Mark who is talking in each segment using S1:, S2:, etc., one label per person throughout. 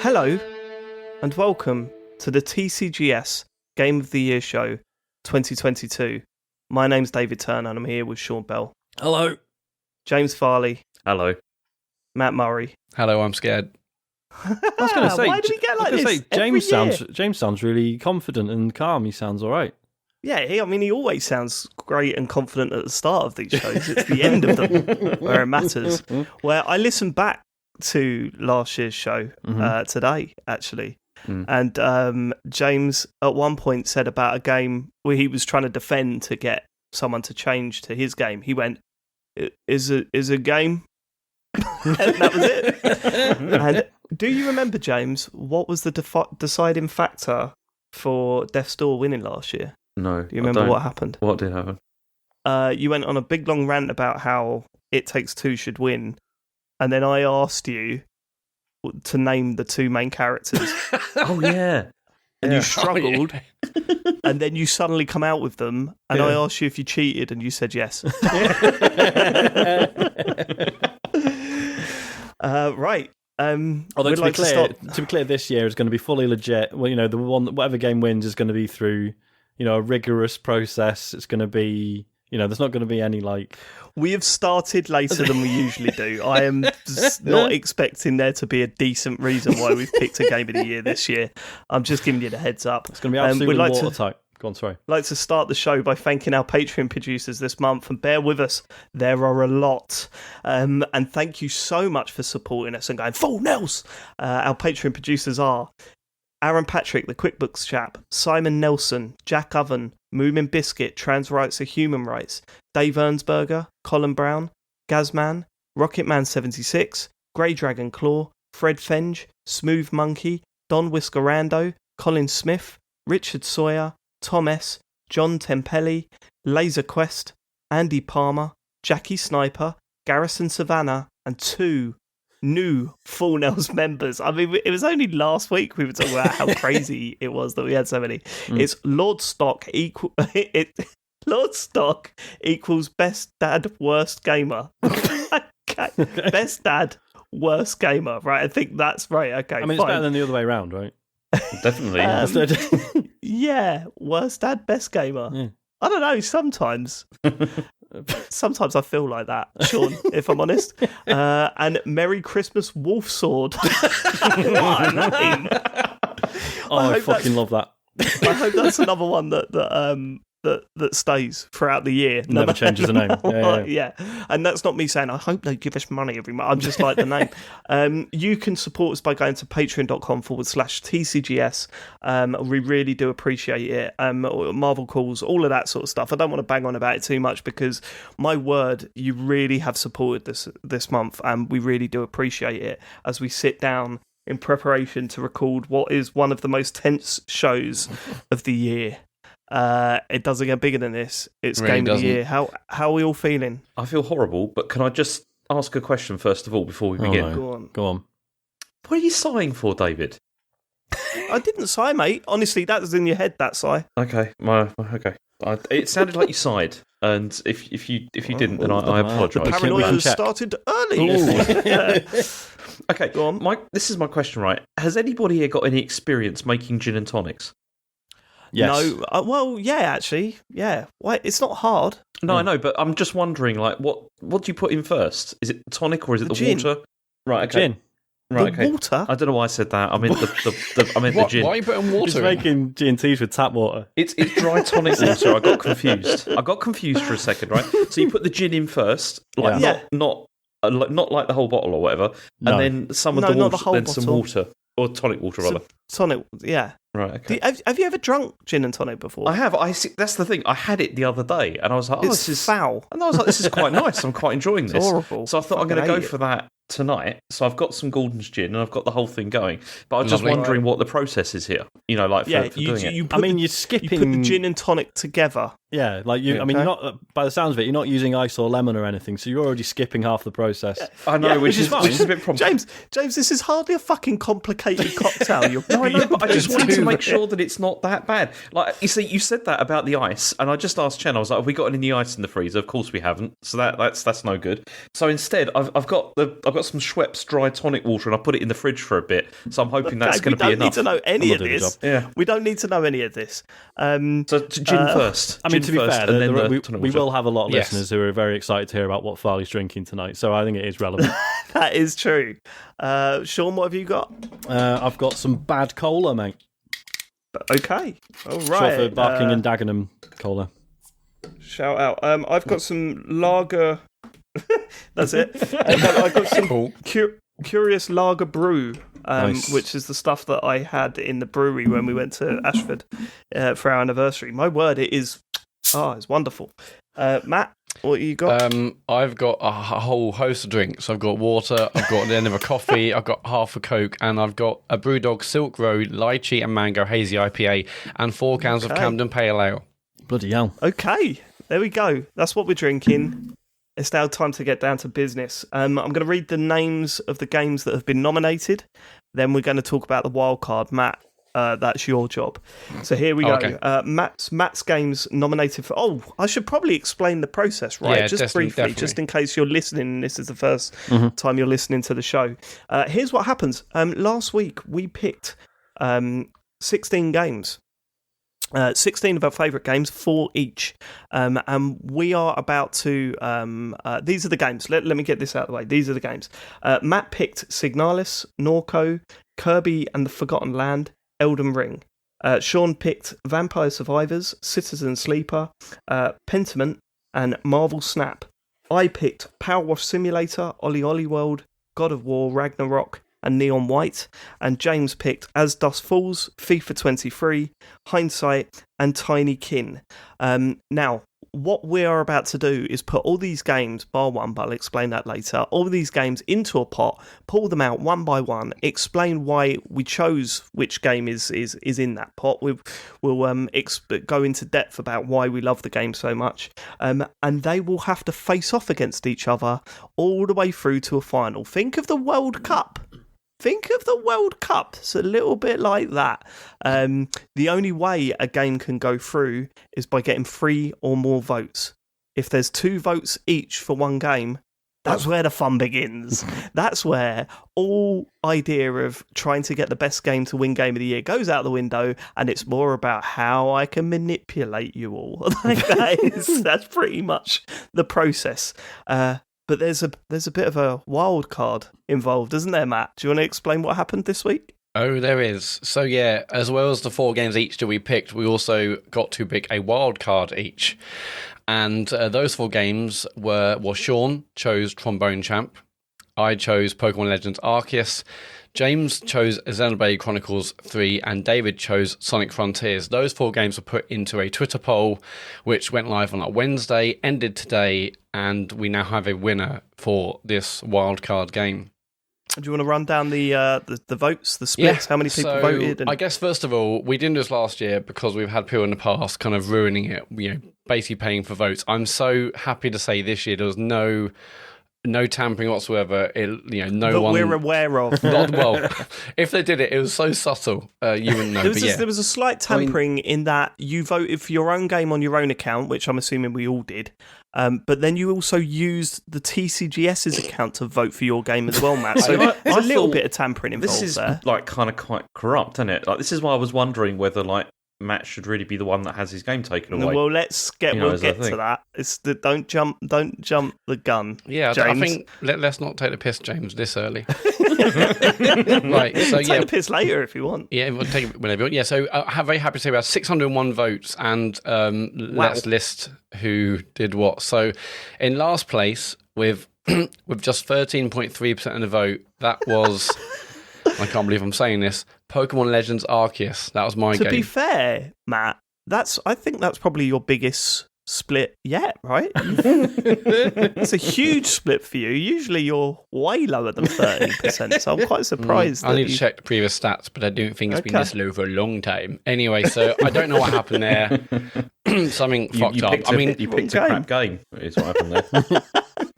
S1: Hello, and welcome to the TCGS Game of the Year Show 2022. My name's David Turner, and I'm here with Sean Bell.
S2: Hello.
S1: James Farley.
S3: Hello.
S1: Matt Murray.
S2: Hello, I'm scared.
S4: I was going to say,
S1: why do we get like this?
S4: James sounds really confident and calm. He sounds all right.
S1: Yeah, he always sounds great and confident at the start of these shows. It's the end of them where it matters. Where I listened back to last year's show today, actually. And James at one point said about a game where he was trying to defend to get someone to change to his game. He went, is a game? And that was it. And do you remember, James, what was the deciding factor for Death's Door winning last year?
S3: No.
S1: Do you remember what happened?
S3: What did happen?
S1: You went on a big long rant about how It Takes Two should win, and then I asked you to name the two main characters.
S3: Oh, yeah.
S1: And you struggled, and then you suddenly come out with them, and I asked you if you cheated, and you said yes. Right.
S4: Although to be clear, this year is going to be fully legit. Well, whatever game wins is going to be through, a rigorous process. It's going to be, there's not going to be any
S1: We have started later than we usually do. I am not expecting there to be a decent reason why we've picked a game of the year this year. I'm just giving you the heads up.
S4: It's going to be absolutely watertight. Go on, sorry.
S1: I'd like to start the show by thanking our Patreon producers this month, and bear with us, there are a lot. And thank you so much for supporting us and going, full Nels! Our Patreon producers are Aaron Patrick, the QuickBooks chap, Simon Nelson, Jack Oven, Moomin Biscuit, Trans Rights are Human Rights, Dave Ernsberger, Colin Brown, Gazman, Rocketman76, Grey Dragon Claw, Fred Fenge, Smooth Monkey, Don Whiskerando, Colin Smith, Richard Sawyer, Tom S., John Tempelli, Laser Quest, Andy Palmer, Jackie Sniper, Garrison Savannah, and two new Full Nels members. I mean, it was only last week we were talking about how crazy it was that we had so many. It's Lord Stock Lord Stock equals Best Dad Worst Gamer. Okay. Best Dad Worst Gamer. Right, I think that's right. Okay,
S4: I mean, it's better than the other way around, right?
S3: Definitely.
S1: Yeah, Worst Dad Best Gamer. Yeah. I don't know, sometimes I feel like that, Sean, if I'm honest. And Merry Christmas Wolf Sword. What a name.
S4: I fucking love that.
S1: I hope that's another one that stays throughout the year.
S4: Never changes the name.
S1: Yeah. And that's not me saying, I hope they give us money every month. I'm just like the name. You can support us by going to patreon.com/TCGS. We really do appreciate it. Marvel calls, all of that sort of stuff. I don't want to bang on about it too much because, my word, you really have supported this month, and we really do appreciate it as we sit down in preparation to record what is one of the most tense shows of the year. It doesn't get bigger than this. It's really Game of the Year. How are we all feeling?
S3: I feel horrible, but can I just ask a question first of all before we begin?
S4: No. Go on.
S3: What are you sighing for, David?
S1: I didn't sigh, mate. Honestly, that was in your head, that sigh.
S3: Okay. Okay. It sounded like you sighed, and if you didn't, then I apologise.
S1: The paranoia has started early.
S3: Okay, go on. This is my question, right? Has anybody here got any experience making gin and tonics?
S4: Yes.
S1: No. Well, yeah, actually, yeah. Why? It's not hard.
S3: No, I know, but I'm just wondering, what do you put in first? Is it tonic or is it the
S1: gin.
S3: water? Right. Okay.
S4: Gin.
S3: Right.
S1: The water.
S3: I don't know why I said that. I meant the gin.
S2: Why are you putting water?
S4: He's making G&Ts with tap water.
S3: It's dry tonic water. I got confused for a second, right? So you put the gin in first, not like the whole bottle or whatever, and then some of the water, then some water or tonic water rather.
S1: Tonic, yeah.
S3: Right. Okay.
S1: Have you ever drunk gin and tonic before?
S3: I have. That's the thing. I had it the other day, and I was like,
S1: this is foul.
S3: And I was like, this is quite nice. I'm quite enjoying this.
S1: It's horrible.
S3: So I thought I'm going to go for that tonight. So I've got some Gordon's gin, and I've got the whole thing going. But I was just wondering what the process is here. For doing it.
S4: You're skipping.
S1: You put the gin and tonic together.
S4: Yeah, like you. I mean, not by the sounds of it, you're not using ice or lemon or anything, so you're already skipping half the process.
S3: I know, which is a bit
S1: James, this is hardly a fucking complicated cocktail.
S3: No, I know, but I just wanted to make sure that it's not that bad. Like, you see, you said that about the ice, and I just asked Chen. I was like, "Have we got any ice in the freezer?" Of course we haven't. So that's no good. So instead, I've got some Schweppes dry tonic water, and I put it in the fridge for a bit. So I'm hoping that's going to be enough.
S1: We don't need to know any of this. Yeah. We don't need to know any of this.
S3: So gin first.
S4: I mean, to be fair, we will have a lot of listeners who are very excited to hear about what Farley's drinking tonight, so I think it is relevant.
S1: That is true. Sean, what have you got?
S4: I've got some bad cola, mate.
S1: Okay, all right.
S4: Short for Barking and Dagenham cola.
S1: Shout out. I've got some lager. That's it. I've got some Curious Lager Brew, nice. Which is the stuff that I had in the brewery when we went to Ashford for our anniversary. My word, it's wonderful. Matt, what you got?
S2: I've got a whole host of drinks. I've got water, I've got the end of a coffee, I've got half a Coke, and I've got a Brewdog Silk Road Lychee and Mango Hazy IPA and 4 cans of Camden Pale Ale.
S4: Bloody hell.
S1: Okay, there we go. That's what we're drinking. It's now time to get down to business. I'm going to read the names of the games that have been nominated. Then we're going to talk about the wild card. Matt, that's your job. So here we go. Okay. Matt's games nominated for... Oh, I should probably explain the process, right? Yeah, just briefly, definitely. Just in case you're listening and this is the first time you're listening to the show. Here's what happens. Last week, we picked 16 games. 16 of our favourite games, 4 each. And we are about to... these are the games. Let me get this out of the way. These are the games. Matt picked Signalis, NORCO, Kirby and the Forgotten Land, Elden Ring. Sean picked Vampire Survivors, Citizen Sleeper, Pentiment, and Marvel Snap. I picked Power Wash Simulator, Olli World, God of War, Ragnarok, and Neon White, and James picked As Dusk Falls, FIFA 23, Hindsight, and Tinykin. Now, what we are about to do is put all these games, bar one, but I'll explain that later, all these games into a pot, pull them out one by one, explain why we chose which game is in that pot. We'll go into depth about why we love the game so much, and they will have to face off against each other all the way through to a final. Think of the World Cup. It's a little bit like that. The only way a game can go through is by getting 3 or more votes. If there's 2 votes each for one game, that's where the fun begins. That's where all idea of trying to get the best game to win Game of the Year goes out the window, and it's more about how I can manipulate you all. That's pretty much the process. But there's a bit of a wild card involved, isn't there, Matt? Do you want to explain what happened this week?
S2: Oh, there is. So yeah, as well as the 4 games each that we picked, we also got to pick a wild card each. And those 4 games were Sean chose Trombone Champ, I chose Pokémon Legends Arceus, James chose Xenoblade Chronicles 3, and David chose Sonic Frontiers. Those 4 games were put into a Twitter poll, which went live on Wednesday, ended today, and we now have a winner for this wildcard game.
S1: Do you want to run down the votes, the splits, how many people voted?
S2: I guess, first of all, we didn't do this last year because we've had people in the past kind of ruining it, basically paying for votes. I'm so happy to say this year there was no tampering whatsoever. No one
S1: we're aware of.
S2: Well, if they did it, it was so subtle. You wouldn't know.
S1: There was a slight tampering in that you voted for your own game on your own account, which I'm assuming we all did. But then you also used the TCGS's account to vote for your game as well, Matt. So there's a little bit of tampering involved there.
S3: This is kind of quite corrupt, isn't it? This is why I was wondering whether Matt should really be the one that has his game taken away.
S1: Well, we'll get to that. It's don't jump the gun.
S2: Yeah,
S1: James.
S2: I think let's not take the piss, James, this early. Right, so
S1: take the piss later if you want.
S2: Yeah, we'll take it whenever you want. Yeah, so I'm very happy to say we have 601 votes, and let's list who did what. So, in last place with just 13.3% of the vote, that was. I can't believe I'm saying this. Pokémon Legends Arceus. That was my game.
S1: To be fair, Matt, I think that's probably your biggest split yet, right? It's a huge split for you. Usually you're way lower than 13%, so I'm quite surprised.
S2: I need to check the previous stats, but I don't think it's been this low for a long time. Anyway, so I don't know what happened there. Something fucked up.
S3: You picked a crap game, is what happened there.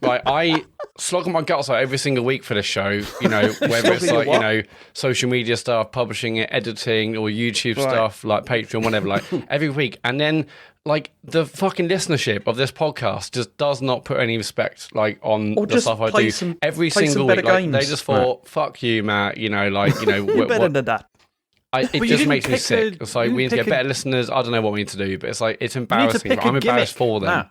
S2: Right, I slog my guts out every single week for this show, whether it's like, social media stuff, publishing it, editing, or YouTube stuff, like Patreon, whatever, like every week. And then, like, the fucking listenership of this podcast just does not put any respect, like, on the stuff I do every single week. Like, they just thought, fuck you, Matt,
S1: You're better than that.
S2: It just makes me sick. It's like, we need to get better listeners. I don't know what we need to do, but it's like, it's embarrassing. I'm embarrassed for them.
S4: Nah.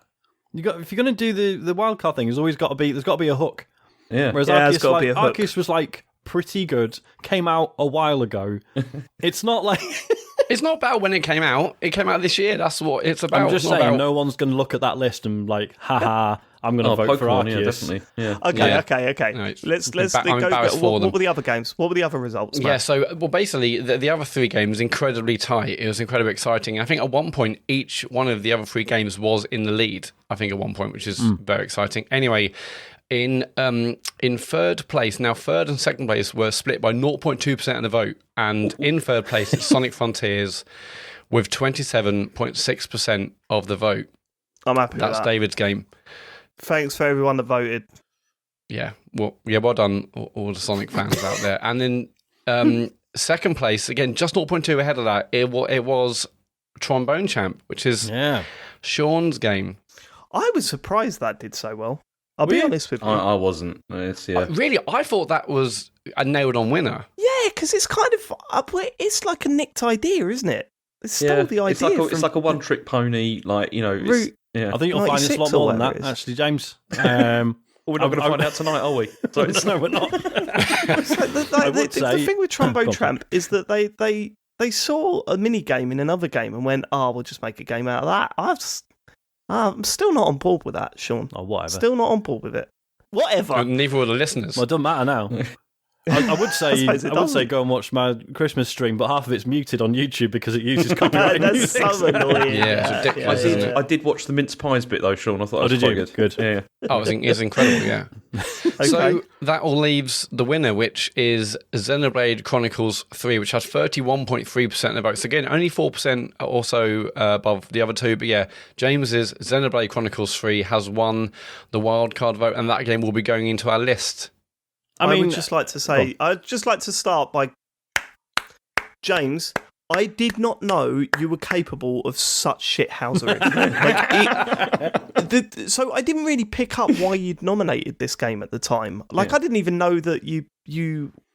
S4: If you're going to do the wildcard thing, there's got to be a hook.
S3: Yeah.
S4: Whereas Arceus was like pretty good, came out a while ago. It's not like
S2: it's not about when it came out. It came out this year. That's what it's about.
S4: I'm just saying, no one's going to look at that list and like, haha, I'm going to vote for Arceus.
S3: Yeah, definitely. Yeah.
S1: Okay. No, let's go. What were the other games? What were the other results, Matt?
S2: Yeah, so basically the other three games incredibly tight. It was incredibly exciting. I think at one point each one of the other three games was in the lead. I think at one point, which is very exciting. Anyway, in third place, now third and second place were split by 0.2% of the vote, and in third place it's Sonic Frontiers with 27.6% of the vote.
S1: I'm happy with that.
S2: That's David's game.
S1: Thanks for everyone that voted.
S2: Yeah, well done, all the Sonic fans out there. And then second place, again, just 0.2 ahead of that, it was Trombone Champ, which is Sean's game.
S1: I was surprised that did so well. I'll be honest with you.
S3: I wasn't.
S2: Really, I thought that was a nailed-on winner.
S1: Yeah, because it's kind of... It's like a nicked idea, isn't it? It's still the idea.
S3: It's like a one-trick pony, like,
S1: Route,
S3: yeah.
S4: I think you'll find it's a lot more than that, actually, James.
S3: We're not going to find out tonight, are we?
S4: No, we're not.
S1: The thing with Trombone Tramp is that they saw a mini game in another game and went, we'll just make a game out of that. I'm still not on board with that, Sean.
S4: Oh, whatever.
S1: Still not on board with it. Whatever.
S2: Neither were the listeners.
S4: Well, it doesn't matter now. I would say go and watch my Christmas stream, but half of it's muted on YouTube because it uses copyright music.
S1: That's so annoying.
S2: Yeah, it's ridiculous, isn't it?
S3: I did watch the mince pies bit though, Sean. I thought it was quite good.
S4: Good.
S3: Yeah.
S2: Oh, it's incredible, yeah.
S1: Okay.
S2: So that all leaves the winner, which is Xenoblade Chronicles 3, which has 31.3% of the votes. Again, only 4% or so above the other two. But yeah, James's Xenoblade Chronicles 3 has won the wildcard vote, and that game will be going into our list.
S1: I would just like to say, I'd just like to start by, James, I did not know you were capable of such shithousery. So I didn't really pick up why you'd nominated this game at the time. I didn't even know that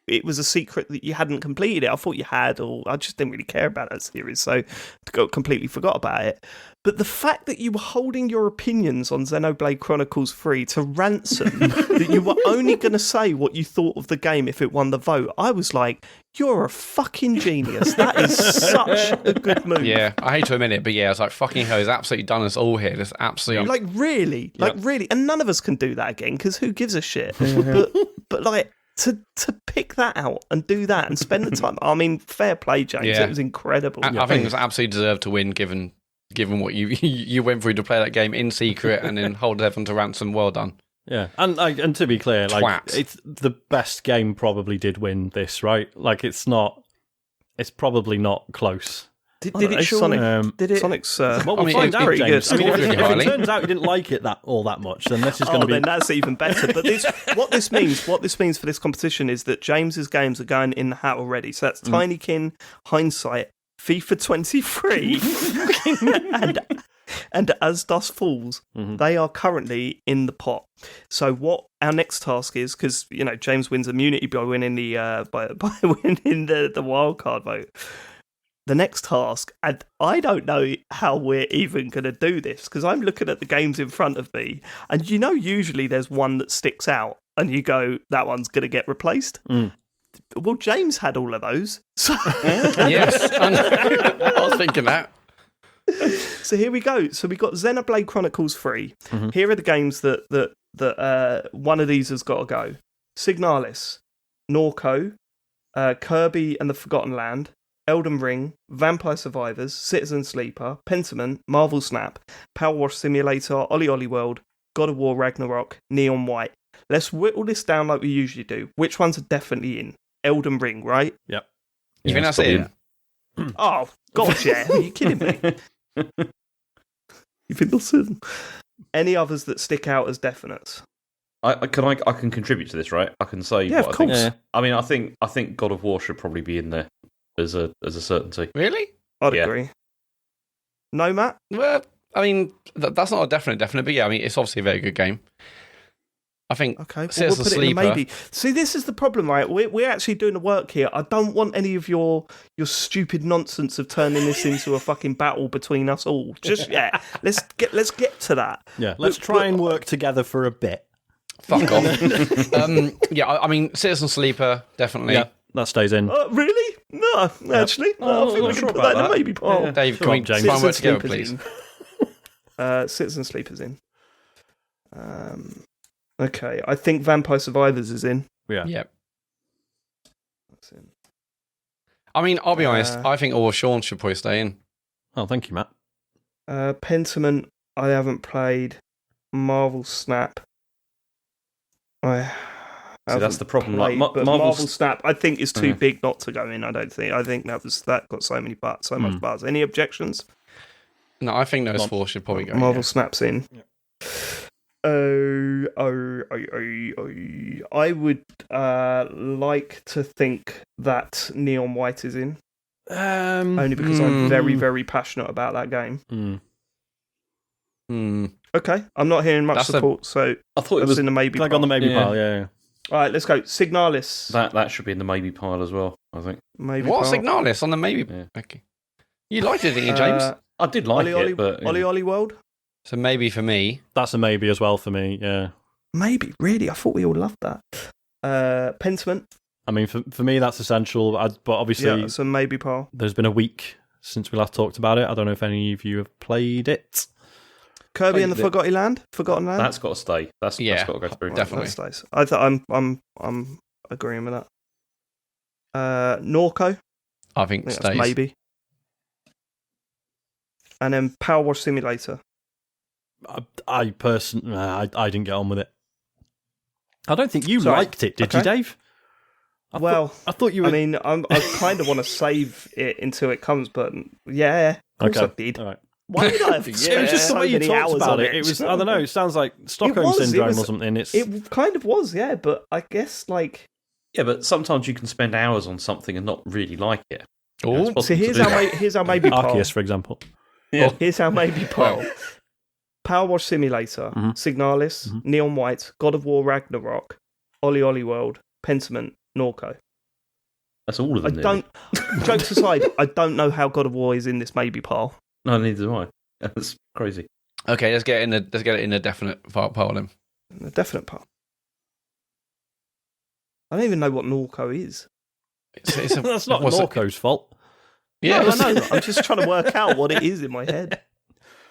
S1: it was a secret that you hadn't completed it. I thought you had, or I just didn't really care about that series, so completely forgot about it. But the fact that you were holding your opinions on Xenoblade Chronicles 3 to ransom, that you were only going to say what you thought of the game if it won the vote, I was like, you're a fucking genius. That is such a good move.
S2: Yeah, I hate to admit it, but yeah, it's like, fucking hell, he's absolutely done us all here. It's absolutely...
S1: really. And none of us can do that again, because who gives a shit? but like... To pick that out and do that and spend the time. I mean, fair play, James. Yeah. It was incredible.
S2: I think it was absolutely deserved to win, given what you went through to play that game in secret and then hold everyone to ransom. Well done.
S4: Yeah, and to be clear, it's the best game probably did win this, right? Like it's probably not close.
S1: Did it, Sonic? Did it?
S4: Sonic's. We'll find out,
S1: pretty
S4: James.
S1: good.
S4: If it turns out you didn't like it all that much, then this is going to be.
S1: Then that's even better. But what this means for this competition is that James's games are going in the hat already. So that's Tinykin, Hindsight, FIFA 23, and As Dusk Falls. They are currently in the pot. So what our next task is, because James wins immunity by winning the winning the wildcard vote. The next task, and I don't know how we're even going to do this, because I'm looking at the games in front of me, and usually there's one that sticks out, and you go, that one's going to get replaced. Well, James had all of those. So
S2: yes, I was thinking that.
S1: So here we go. So we got Xenoblade Chronicles 3. Here are the games that one of these has got to go. Signalis, NORCO, Kirby and the Forgotten Land, Elden Ring, Vampire Survivors, Citizen Sleeper, Pentiment, Marvel Snap, Power Wash Simulator, Ollie World, God of War Ragnarok, Neon White. Let's whittle this down like we usually do. Which ones are definitely in? Elden Ring, right?
S4: Yep.
S2: You think that's it?
S1: Oh, God, yeah. Are you kidding me? You think that's it? Any others that stick out as definites?
S3: I can contribute to this, right? I can say
S1: yeah,
S3: what
S1: of
S3: I
S1: course.
S3: think. I mean, I think God of War should probably be in there as a certainty.
S2: Really?
S1: I'd agree. No, Matt?
S2: Well, I mean, that's not a definite, but yeah, I mean, it's obviously a very good game. I think.
S1: Okay, well,
S2: Citizen
S1: we'll put
S2: Sleeper.
S1: it in maybe. See, this is the problem, right? We're actually doing the work here. I don't want any of your stupid nonsense of turning this into a fucking battle between us all. Just let's get to that.
S4: Yeah, let's try and work together for a bit.
S2: Fuck off. I mean, Citizen Sleeper, definitely.
S4: Yeah, that stays in.
S1: Really? No, actually. No, I think we can put that in a maybe pile.
S2: Yeah. Dave, can we
S4: James.
S2: try and work together, please?
S1: Citizen Sleeper's in. Okay, I think Vampire Survivors is in.
S4: Yeah.
S2: Yep.
S1: That's in.
S2: I mean, I'll be honest, I think all of Sean should probably stay in.
S4: Oh, thank you, Matt.
S1: Pentiment, I haven't played. Marvel Snap.
S3: See, that's the problem.
S1: Played, but Marvel Snap, I think is too big not to go in. I don't think. I think that got so much buzz. Any objections?
S2: No, I think those four should probably go.
S1: Marvel Snap's in. Yeah. I would like to think that Neon White is in. Only because I'm very, very passionate about that game. Okay, I'm not hearing much support, so
S3: I thought it was
S1: in the maybe pile.
S4: On the maybe pile, yeah.
S1: All right, let's go. Signalis.
S3: That should be in the maybe pile as well, I think.
S1: Maybe
S2: what?
S1: pile.
S2: Signalis on the maybe? Yeah. Okay. You liked it, didn't you, James?
S3: I did like it, but...
S1: Ollie World?
S2: So maybe for me.
S4: That's a maybe as well for me, yeah.
S1: Maybe, really? I thought we all loved that. Pentiment?
S4: I mean, for me, that's essential, but obviously...
S1: Yeah, it's a maybe pile.
S4: There's been a week since we last talked about it. I don't know if any of you have played it.
S1: Kirby and the Forgotten Land?
S3: That's got to stay. That's got to go through.
S2: Definitely.
S1: That stays. I'm agreeing with that. NORCO?
S2: I think stays.
S1: Maybe. And then Power Wash Simulator.
S4: I personally, I didn't get on with it. I don't think you liked it, did you, Dave? I thought you were...
S1: I mean, I kind of want to save it until it comes, but yeah, of course I did.
S4: All right.
S1: Why did I have
S4: It was just the way you talked about it. It was, I don't know, it sounds like Stockholm Syndrome or something.
S1: It kind of was, yeah, but I guess, like...
S3: Yeah, but sometimes you can spend hours on something and not really like it.
S2: Oh,
S1: so here's our maybe pile.
S4: Arceus, for example.
S1: Yeah. Here's our maybe pile. Power Wash Simulator, Signalis, Neon White, God of War Ragnarok, Ollie World, Pentiment, NORCO.
S3: That's all of them.
S1: Jokes aside, I don't know how God of War is in this maybe pile.
S3: No, neither do I. That's crazy.
S2: Okay, let's get it in a definite pile then.
S1: A definite pile. I don't even know what NORCO is.
S4: That's not NORCO's fault.
S1: Yeah, no, I know. I'm just trying to work out what it is in my head.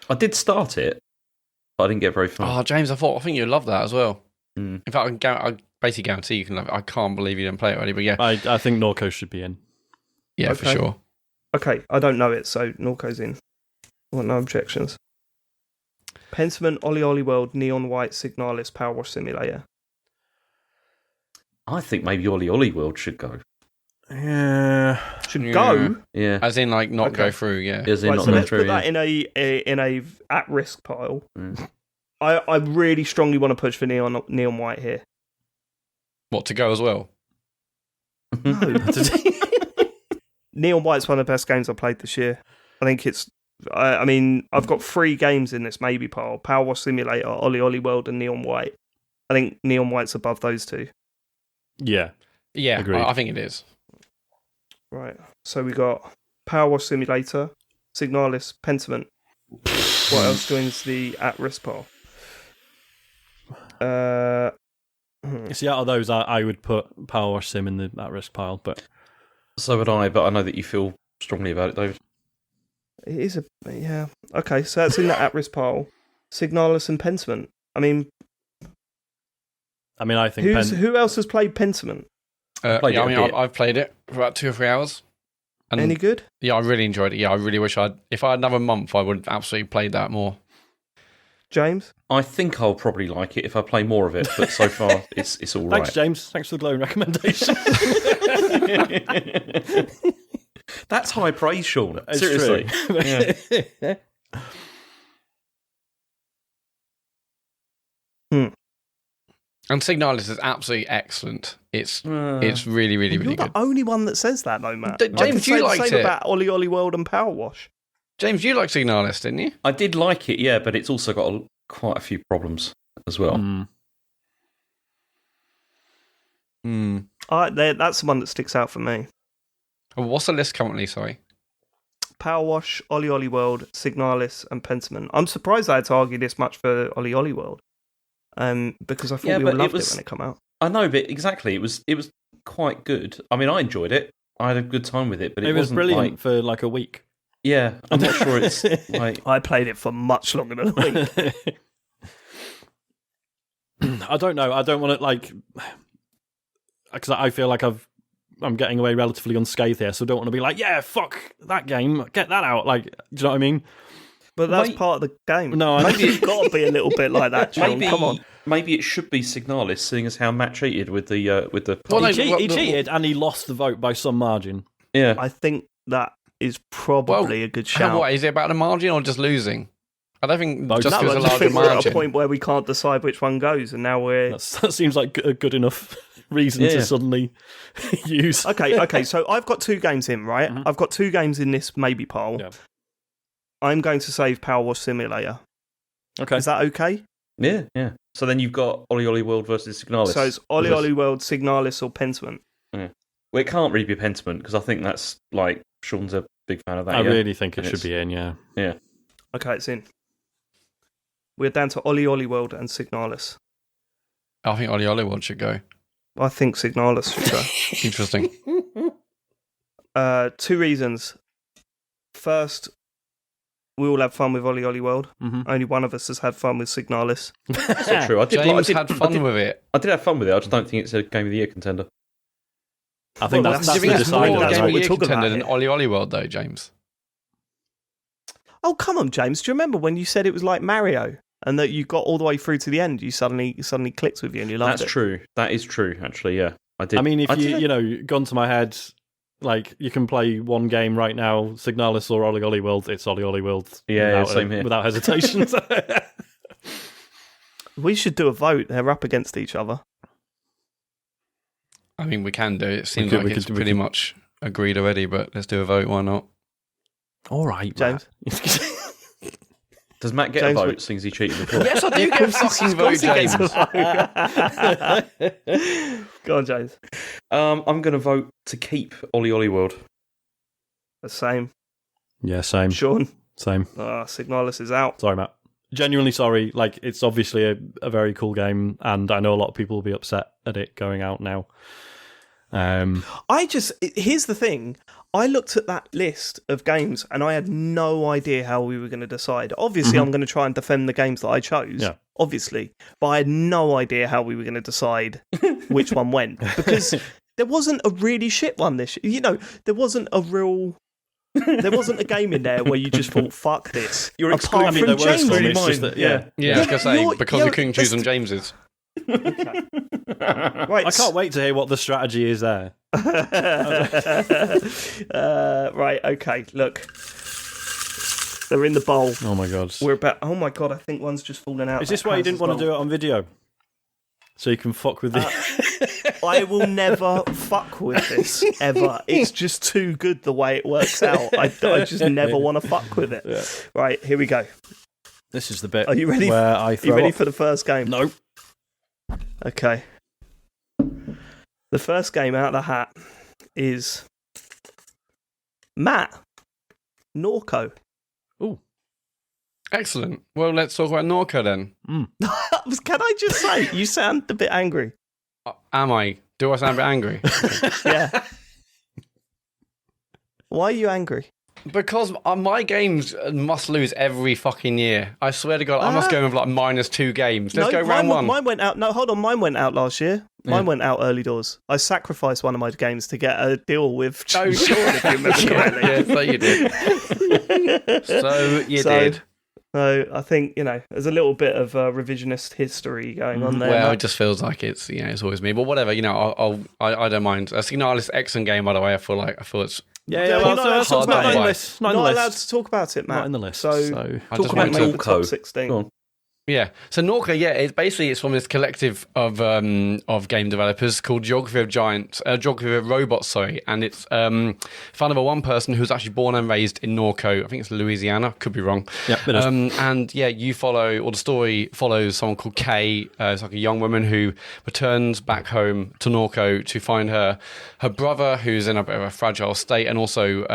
S3: I did start it, but I didn't get very far.
S2: Oh, James, I think you'd love that as well. In fact, I basically guarantee you can love it. I can't believe you didn't play it already, but yeah.
S4: I think NORCO should be in.
S2: Yeah, for sure.
S1: Okay, I don't know it, so NORCO's in. I want no objections. Pentiment, Ollie World, Neon White, Signalis, Power Wash Simulator.
S3: I think maybe Ollie World should go.
S4: Yeah.
S1: Should go?
S3: Yeah.
S2: As in, like, not go through, yeah.
S3: As in, not
S1: so
S3: go
S1: let's
S3: through,
S1: put that in a at-risk pile. I really strongly want to push for Neon White here.
S2: What, to go as well?
S1: No. Neon White's one of the best games I've played this year. I think it's... I mean, I've got 3 games in this maybe pile. Power Wash Simulator, Ollie World, and Neon White. I think Neon White's above those 2.
S4: Yeah.
S2: Yeah, I think it is.
S1: Right. So we got Power Wash Simulator, Signalis, Pentiment. What else joins the at-risk pile?
S4: See, out of those, I would put Power Wash Sim in the at-risk pile, but...
S3: So would I, but I know that you feel strongly about it, David.
S1: It is yeah. Okay, so that's in that at-risk pile. Signalis and Pentiment. I think... Who else has played Pentiment?
S2: I've played it for about 2 or 3 hours. And
S1: any good?
S2: Yeah, I really enjoyed it. Yeah, I really wish if I had another month, I would have absolutely played that more.
S1: James?
S3: I think I'll probably like it if I play more of it, but so far it's all right.
S4: Thanks, James. Thanks for the glowing recommendation.
S3: That's high praise, Sean.
S4: It's
S3: Seriously.
S4: Yeah.
S2: And Signalis is absolutely excellent. It's really, really, really
S1: You're
S2: good.
S1: the only one that says that, though, Matt.
S2: James, you liked
S1: the same
S2: it.
S1: about Ollie Ollie World and Power Wash.
S2: James, you liked Signalis, didn't you?
S3: I did like it, yeah, but it's also got quite a few problems as well.
S1: That's the one that sticks out for me.
S2: What's the list currently, sorry?
S1: Power Wash, Ollie Ollie World, Signalis, and Pentiment. I'm surprised I had to argue this much for Ollie Ollie World. Because I thought we all loved it when it came out.
S3: I know, but exactly, it was quite good. I mean, I enjoyed it. I had a good time with it, but it
S4: was
S3: wasn't
S4: brilliant for like a week.
S3: Yeah, I'm not sure it's like...
S1: I played it for much longer than a week.
S4: I don't know. I don't want to because I feel like I'm getting away relatively unscathed here, so I don't want to be like, yeah, fuck that game, get that out. Like, do you know what I mean?
S1: But that's part of the game.
S4: No,
S1: maybe it's got to be a little bit like that. Sean. Come on.
S3: Maybe it should be Signalis, seeing as how Matt cheated with the
S4: he cheated and he lost the vote by some margin.
S3: Yeah,
S1: I think that is probably a good shout.
S2: What is it about the margin or just losing? I don't think just
S1: I
S2: because a
S1: just
S2: larger
S1: think we're at
S2: margin.
S1: a point where we can't decide which one goes, and now
S4: that seems like a good enough reason to suddenly use.
S1: Okay. So I've got 2 games in, right?
S4: Mm-hmm.
S1: I've got 2 games in this maybe poll.
S4: Yeah.
S1: I'm going to save Power Wash Simulator.
S4: Okay,
S1: is that okay?
S3: Yeah. So then you've got Ollie Ollie World versus Signalis.
S1: So it's Ollie Ollie World, Signalis, or Pentiment.
S3: Yeah. Well, it can't really be Pentiment because I think that's like Sean's a big fan of that.
S4: I really think it should be in. Yeah.
S1: Okay, it's in. We're down to Ollie Ollie World and Signalis.
S2: I think Ollie Ollie World should go.
S1: I think Signalis should go.
S2: Interesting.
S1: 2 reasons. First, we all have fun with Ollie Ollie World.
S4: Mm-hmm.
S1: Only one of us has had fun with Signalis.
S3: That's not true.
S2: James had fun with it.
S3: I did have fun with it. I just don't think it's a Game of the Year contender.
S4: I think that's the
S2: more
S4: decider.
S2: Game of the Year
S1: talking
S2: contender
S1: about
S2: than Ollie Ollie World, though, James.
S1: Oh, come on, James. Do you remember when you said it was like Mario and that you got all the way through to the end? You suddenly clicked with you and you loved it.
S3: That's true. That is true, actually, yeah. I did.
S4: I mean, if gun to my head, like, you can play one game right now, Signalis or Ollie Ollie World, it's Ollie Ollie World.
S3: Yeah, same here.
S4: Without hesitation.
S1: We should do a vote. They're up against each other.
S2: I mean, we can do it. It seems like it's pretty much agreed already, but let's do a vote. Why not?
S4: All right,
S1: James.
S3: Does Matt get a vote, since he cheated before?
S2: Yes, I do get a fucking vote, James.
S1: Go on, James.
S3: I'm going to vote to keep Ollie Ollie World.
S1: The same.
S4: Yeah, same.
S1: Sean?
S4: Same.
S1: Signalis is out.
S4: Sorry, Matt. Genuinely sorry. Like, it's obviously a very cool game, and I know a lot of people will be upset at it going out now.
S1: Here's the thing. I looked at that list of games and I had no idea how we were going to decide. Obviously, I'm going to try and defend the games that I chose, obviously, but I had no idea how we were going to decide which one went, because there wasn't a really shit one this year. You know, there wasn't a game in there where you just thought, fuck this.
S3: You're excluding
S1: from James.
S3: mine.
S2: I was going to say, because we couldn't choose on James's.
S1: Okay. Right.
S4: I can't wait to hear what the strategy is there.
S1: Right, okay, look. They're in the bowl.
S4: Oh my god.
S1: Oh my god, I think one's just fallen out.
S4: Is this why you didn't want to do it on video? So you can fuck with the...
S1: I will never fuck with this, ever. It's just too good the way it works out. I just never want to fuck with it. Yeah. Right, here we go.
S4: This is the bit.
S1: Are you ready?
S4: Are you ready
S1: for the first game?
S4: No.
S1: Okay. The first game out of the hat is Matt. NORCO.
S2: Ooh. Excellent. Well, let's talk about NORCO then.
S1: Can I just say, you sound a bit angry.
S2: Am I? Do I sound a bit angry?
S1: Yeah. Why are you angry?
S2: Because my games must lose every fucking year. I swear to God, I must go with like -2 games. Let's go round one.
S1: Mine went out. No, hold on. Mine went out last year. Mine went out early doors. I sacrificed one of my games to get a deal with Sean, if you remember correctly.
S2: Yeah, so you did. did.
S1: So I think, there's a little bit of revisionist history going on there.
S2: Well, it just feels like it's it's always me. But whatever, I don't mind. Signalis excellent game, by the way. I feel it's
S1: not
S4: in the list.
S1: Not allowed to talk about it, Matt.
S4: Not in the list.
S1: So
S3: talk about
S1: the top 16.
S2: Yeah, so NORCO, it's from this collective of game developers called Geography of Robots, and it's founded by one person who's actually born and raised in NORCO. I think it's Louisiana, could be wrong.
S4: Yeah, it is.
S2: The story follows someone called Kay. It's like a young woman who returns back home to NORCO to find her brother, who's in a bit of a fragile state, and also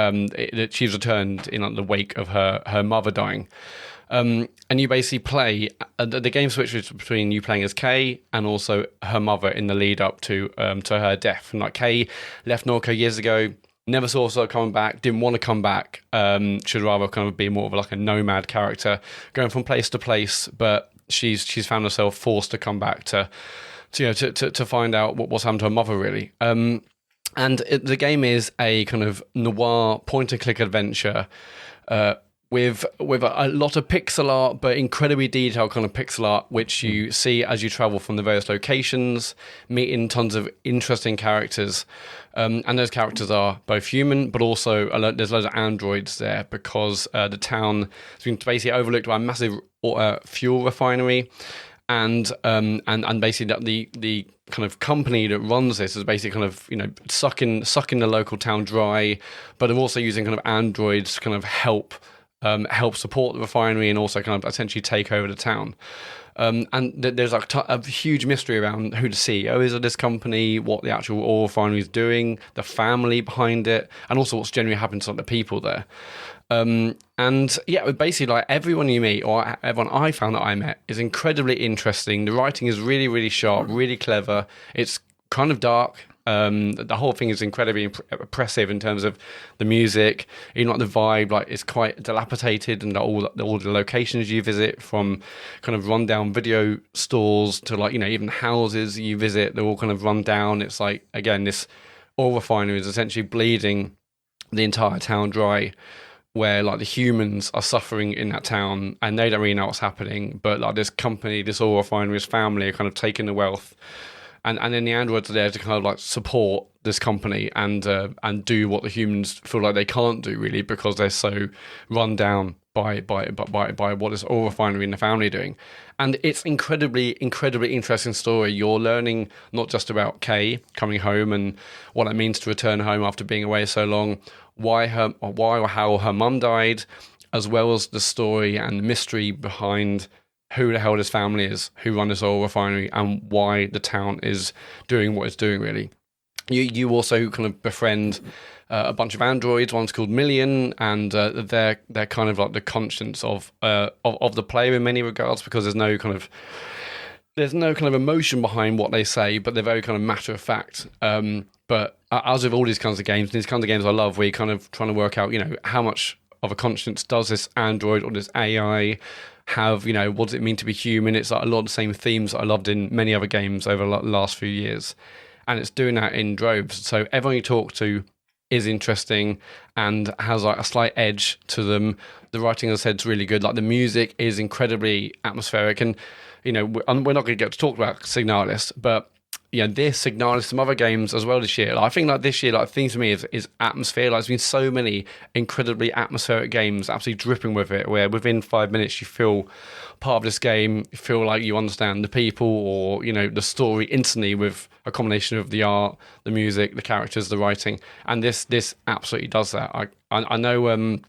S2: she's returned in the wake of her mother dying. And you basically play the game switches between you playing as Kay and also her mother in the lead up to her death. And like Kay left NORCO years ago, never saw herself coming back, didn't want to come back. Should rather kind of be more of like a nomad character, going from place to place. But she's found herself forced to come back to find out what's happened to her mother, really. The game is a kind of noir point and click adventure. With a lot of pixel art, but incredibly detailed kind of pixel art, which you see as you travel from the various locations, meeting tons of interesting characters. And those characters are both human, but also there's loads of androids there because the town has been basically overlooked by a massive fuel refinery. And basically the kind of company that runs this is basically kind of sucking the local town dry, but they're also using kind of androids to kind of help support the refinery and also kind of essentially take over the town. And there's like a huge mystery around who the CEO is of this company, what the actual oil refinery is doing, the family behind it, and also what's generally happened to the people there. Basically like everyone you meet or everyone I found that I met is incredibly interesting. The writing is really, really sharp, really clever. It's kind of dark. The whole thing is incredibly oppressive in terms of the music, like the vibe, like it's quite dilapidated, and all the locations you visit, from kind of rundown video stores to like even houses you visit, they're all kind of run down. It's like, again, this oil refinery is essentially bleeding the entire town dry, where like the humans are suffering in that town and they don't really know what's happening, but like this company, this oil refinery's family are kind of taking the wealth. And then the androids are there to kind of like support this company and do what the humans feel like they can't do, really, because they're so run down by what this oil refinery and the family are doing. And it's incredibly interesting story. You're learning not just about Kay coming home and what it means to return home after being away so long, why or how her mum died, as well as the story and the mystery behind who the hell this family is, who run this oil refinery, and why the town is doing what it's doing, really. You also kind of befriend a bunch of androids. One's called Million, and they're kind of like the conscience of the player in many regards, because there's no kind of emotion behind what they say, but they're very kind of matter of fact. But as with all these kinds of games I love, where you're kind of trying to work out, how much of a conscience does this android or this AI have, what does it mean to be human? It's like a lot of the same themes that I loved in many other games over the last few years, and it's doing that in droves. So everyone you talk to is interesting and has like a slight edge to them. The writing, as I said, is really good. Like the music is incredibly atmospheric, and we're not going to get to talk about Signalis, but this Signalis, some other games as well this year. I think like this year, like the theme for me is atmosphere. Like there's been so many incredibly atmospheric games, absolutely dripping with it, where within 5 minutes you feel part of this game, you feel like you understand the people or the story instantly, with a combination of the art, the music, the characters, the writing, and this absolutely does that. I know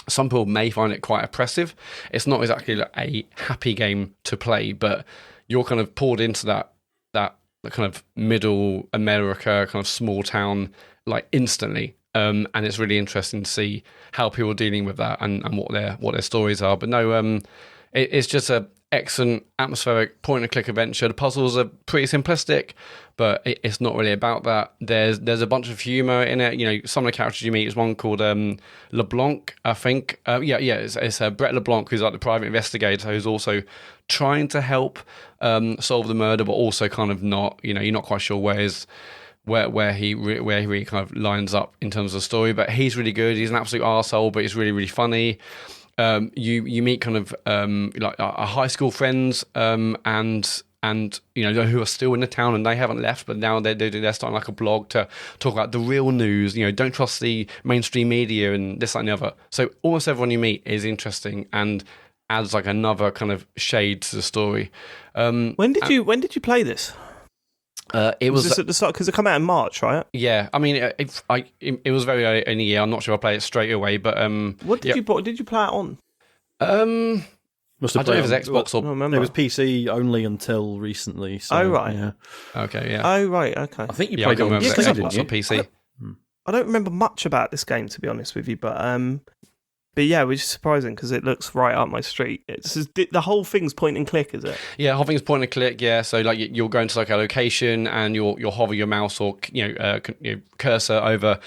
S2: some people may find it quite oppressive. It's not exactly like a happy game to play, but you're kind of poured into that kind of middle America, kind of small town, like instantly. And it's really interesting to see how people are dealing with that and what their stories are. But no, it's just a excellent atmospheric point-and-click adventure. The puzzles are pretty simplistic, but it's not really about that. There's a bunch of humour in it. You know, some of the characters you meet is one called LeBlanc, I think. It's Brett LeBlanc, who's like the private investigator, who's also trying to help solve the murder, but also kind of not. You know, you're not quite sure where he really kind of lines up in terms of the story. But he's really good. He's an absolute arsehole, but he's really, really funny. You meet kind of like our high school friends and you know who are still in the town and they haven't left, but now they're starting like a blog to talk about the real news. You know, don't trust the mainstream media and this, that, and the other. So almost everyone you meet is interesting and adds like another kind of shade to the story.
S1: When did you play this?
S2: It was
S1: this at the start because it came out in March, right?
S2: Yeah, I mean, it was very early in the year. I'm not sure I played it straight away, but
S1: what did you play it on?
S4: Must have
S2: I don't know if it's Xbox or
S1: remember.
S4: It was PC only until recently. So,
S1: oh right,
S4: yeah.
S2: Okay, yeah.
S1: Oh right, okay.
S3: I think you played it on
S2: Xbox or PC.
S1: I don't remember much about this game, to be honest with you, but yeah, which is surprising because it looks right up my street. The whole thing's point and click, is it?
S2: Yeah, the whole thing's point and click. Yeah, so like you'll go into like a location and you'll hover your mouse or cursor over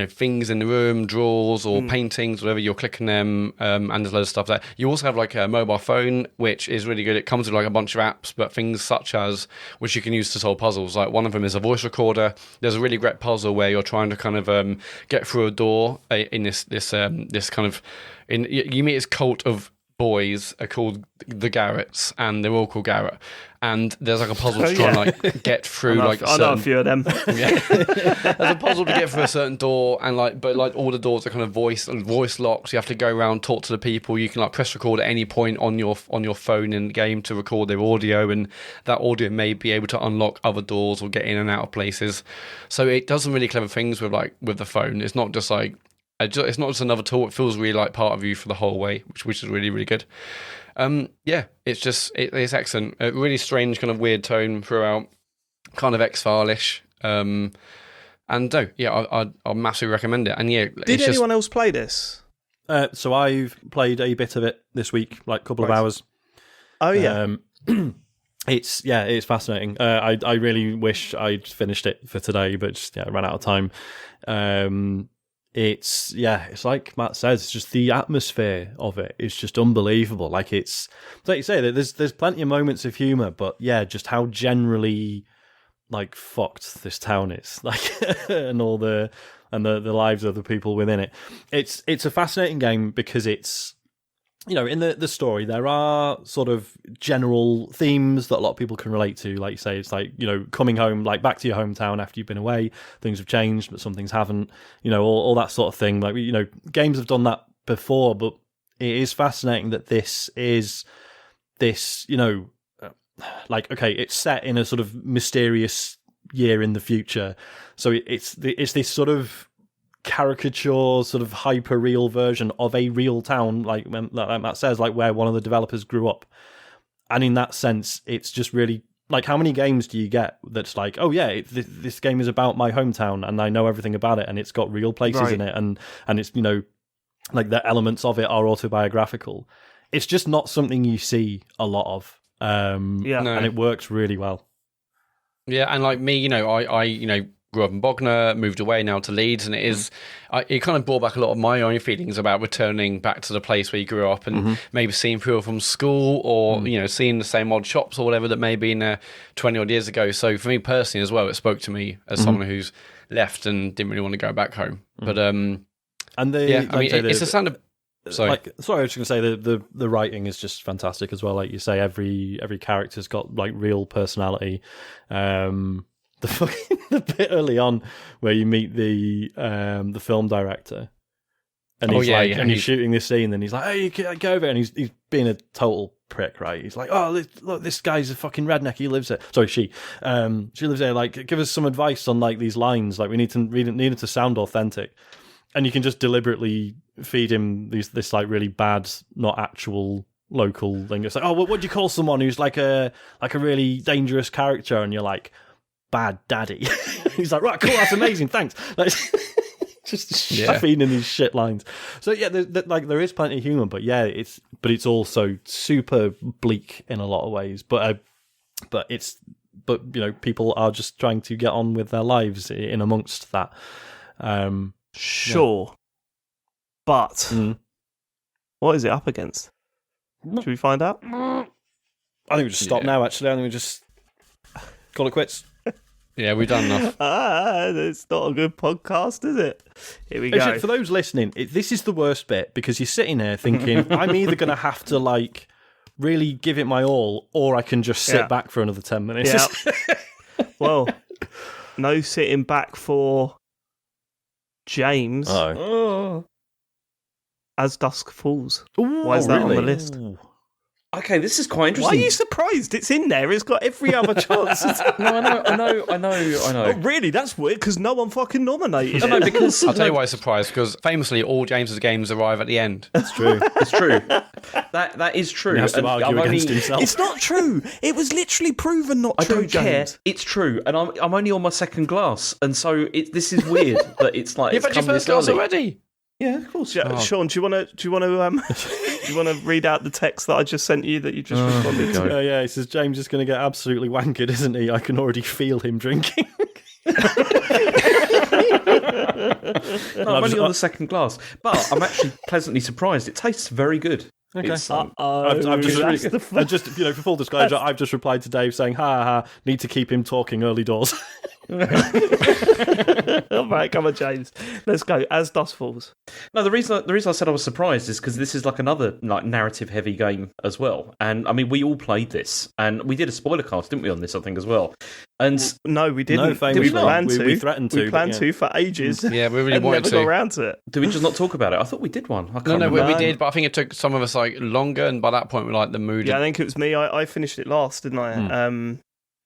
S2: things in the room, drawers or paintings, whatever. You're clicking them, and there's loads of stuff there. You also have like a mobile phone, which is really good. It comes with like a bunch of apps, but things such as which you can use to solve puzzles. Like one of them is a voice recorder. There's a really great puzzle where you're trying to kind of get through a door in this kind of. You meet this cult of boys are called the Garretts, and they're all called Garrett. And there's like a puzzle to try and like get through
S1: I know a few of them.
S2: Yeah. There's a puzzle to get through a certain door, and but all the doors are kind of voice locks. You have to go around, talk to the people. You can like press record at any point on your phone in the game to record their audio, and that audio may be able to unlock other doors or get in and out of places. So it does some really clever things with the phone. It's not just like. It's not just another tool. It feels really like part of you for the whole way, which is really, really good. It's excellent. A really strange kind of weird tone throughout, kind of X-File-ish. I'll massively recommend it. And yeah,
S1: did anyone else play this?
S4: So I've played a bit of it this week, like a couple of hours.
S1: Oh yeah.
S4: It's fascinating. I really wish I'd finished it for today, but just ran out of time. It's like Matt says, it's just the atmosphere of it is just unbelievable. Like it's like you say, there's plenty of moments of humour, but yeah, just how generally like fucked this town is, like and all the lives of the people within it. It's a fascinating game because it's in the story there are sort of general themes that a lot of people can relate to. Like you say, it's like coming home, like back to your hometown after you've been away. Things have changed, but some things haven't. All that sort of thing. Like games have done that before, but it is fascinating that this is this. Like okay, it's set in a sort of mysterious year in the future, so it's this sort of caricature, sort of hyper real version of a real town, like Matt says, like where one of the developers grew up. And in that sense, it's just really like, how many games do you get that's like, oh yeah, this game is about my hometown and I know everything about it and it's got real places in it and it's like the elements of it are autobiographical. It's just not something you see a lot of, and it works really well.
S2: Yeah, and like me, I grew up in Bognor, moved away now to Leeds, and it kind of brought back a lot of my own feelings about returning back to the place where you grew up and maybe seeing people from school or, seeing the same odd shops or whatever that may have been there 20 odd years ago. So for me personally as well, it spoke to me as someone who's left and didn't really want to go back home. But, it's a sound of... Sorry. I was
S4: just going to say the writing is just fantastic as well. Like you say, every character's got like real personality. The bit early on where you meet the film director, and he's shooting this scene, and he's like, "Hey, get over," and he's being a total prick, right? He's like, "Oh, look, this guy's a fucking redneck. He lives there." Sorry, she lives there. Like, give us some advice on like these lines. Like, we need it to sound authentic, and you can just deliberately feed him this like really bad, not actual local thing. It's like, oh, what do you call someone who's like a really dangerous character? And you're like, bad daddy. He's like, right, cool, that's amazing, thanks. just feeding these shit lines. So yeah, there is plenty of humor, but yeah, it's also super bleak in a lot of ways. But people are just trying to get on with their lives in amongst that.
S1: Sure, but what is it up against? Should we find out?
S4: I think we just stop now. Actually, I think we just call it quits.
S2: Yeah, we've done enough.
S1: It's not a good podcast, is it? Here we go.
S4: For those listening, this is the worst bit because you're sitting here thinking, I'm either going to have to really give it my all, or I can just sit back for another 10 minutes.
S1: Yeah. Well, no sitting back for James. As Dusk Falls.
S4: Ooh,
S1: why is that on the list?
S3: Okay, this is quite interesting.
S1: Why are you surprised? It's in there. It's got every other chance.
S3: No, I know.
S1: Oh, really? That's weird because no one fucking nominated it.
S3: No, because
S2: I'll tell you why I'm surprised, because famously all James's games arrive at the end.
S4: That's true.
S3: It's true. That is true.
S4: He has to argue against himself.
S1: It's not true. It was literally proven not true.
S3: I don't care. It's true, and I'm only on my second glass, and so this is weird that it's like
S2: You've had your first glass already.
S3: Yeah, of course.
S1: Sean, do you want to read out the text that I just sent you that you just responded to?
S4: Yeah, he says James is going to get absolutely wankered, isn't he? I can already feel him drinking.
S3: I'm only on the second glass, but I'm actually pleasantly surprised. It tastes very good.
S4: Okay. I've just for full disclosure, I've just replied to Dave saying, ha, need to keep him talking early doors.
S1: All right, come on, James. Let's go. As Dusk Falls.
S3: No, the reason I said I was surprised is because this is another narrative-heavy game as well. And I mean, we all played this, and we did a spoiler cast, didn't we, on this? I think as well. And
S1: no, we didn't.
S4: No,
S1: we planned to.
S4: We threatened to.
S1: We planned to for ages.
S2: Yeah, we really wanted
S1: to. Never got around to it.
S3: Did we just not talk about it? I thought we did one.
S2: No, we did, but I think it took some of us longer, and by that point we're the mood.
S1: Yeah, I think it was me. I finished it last, didn't I?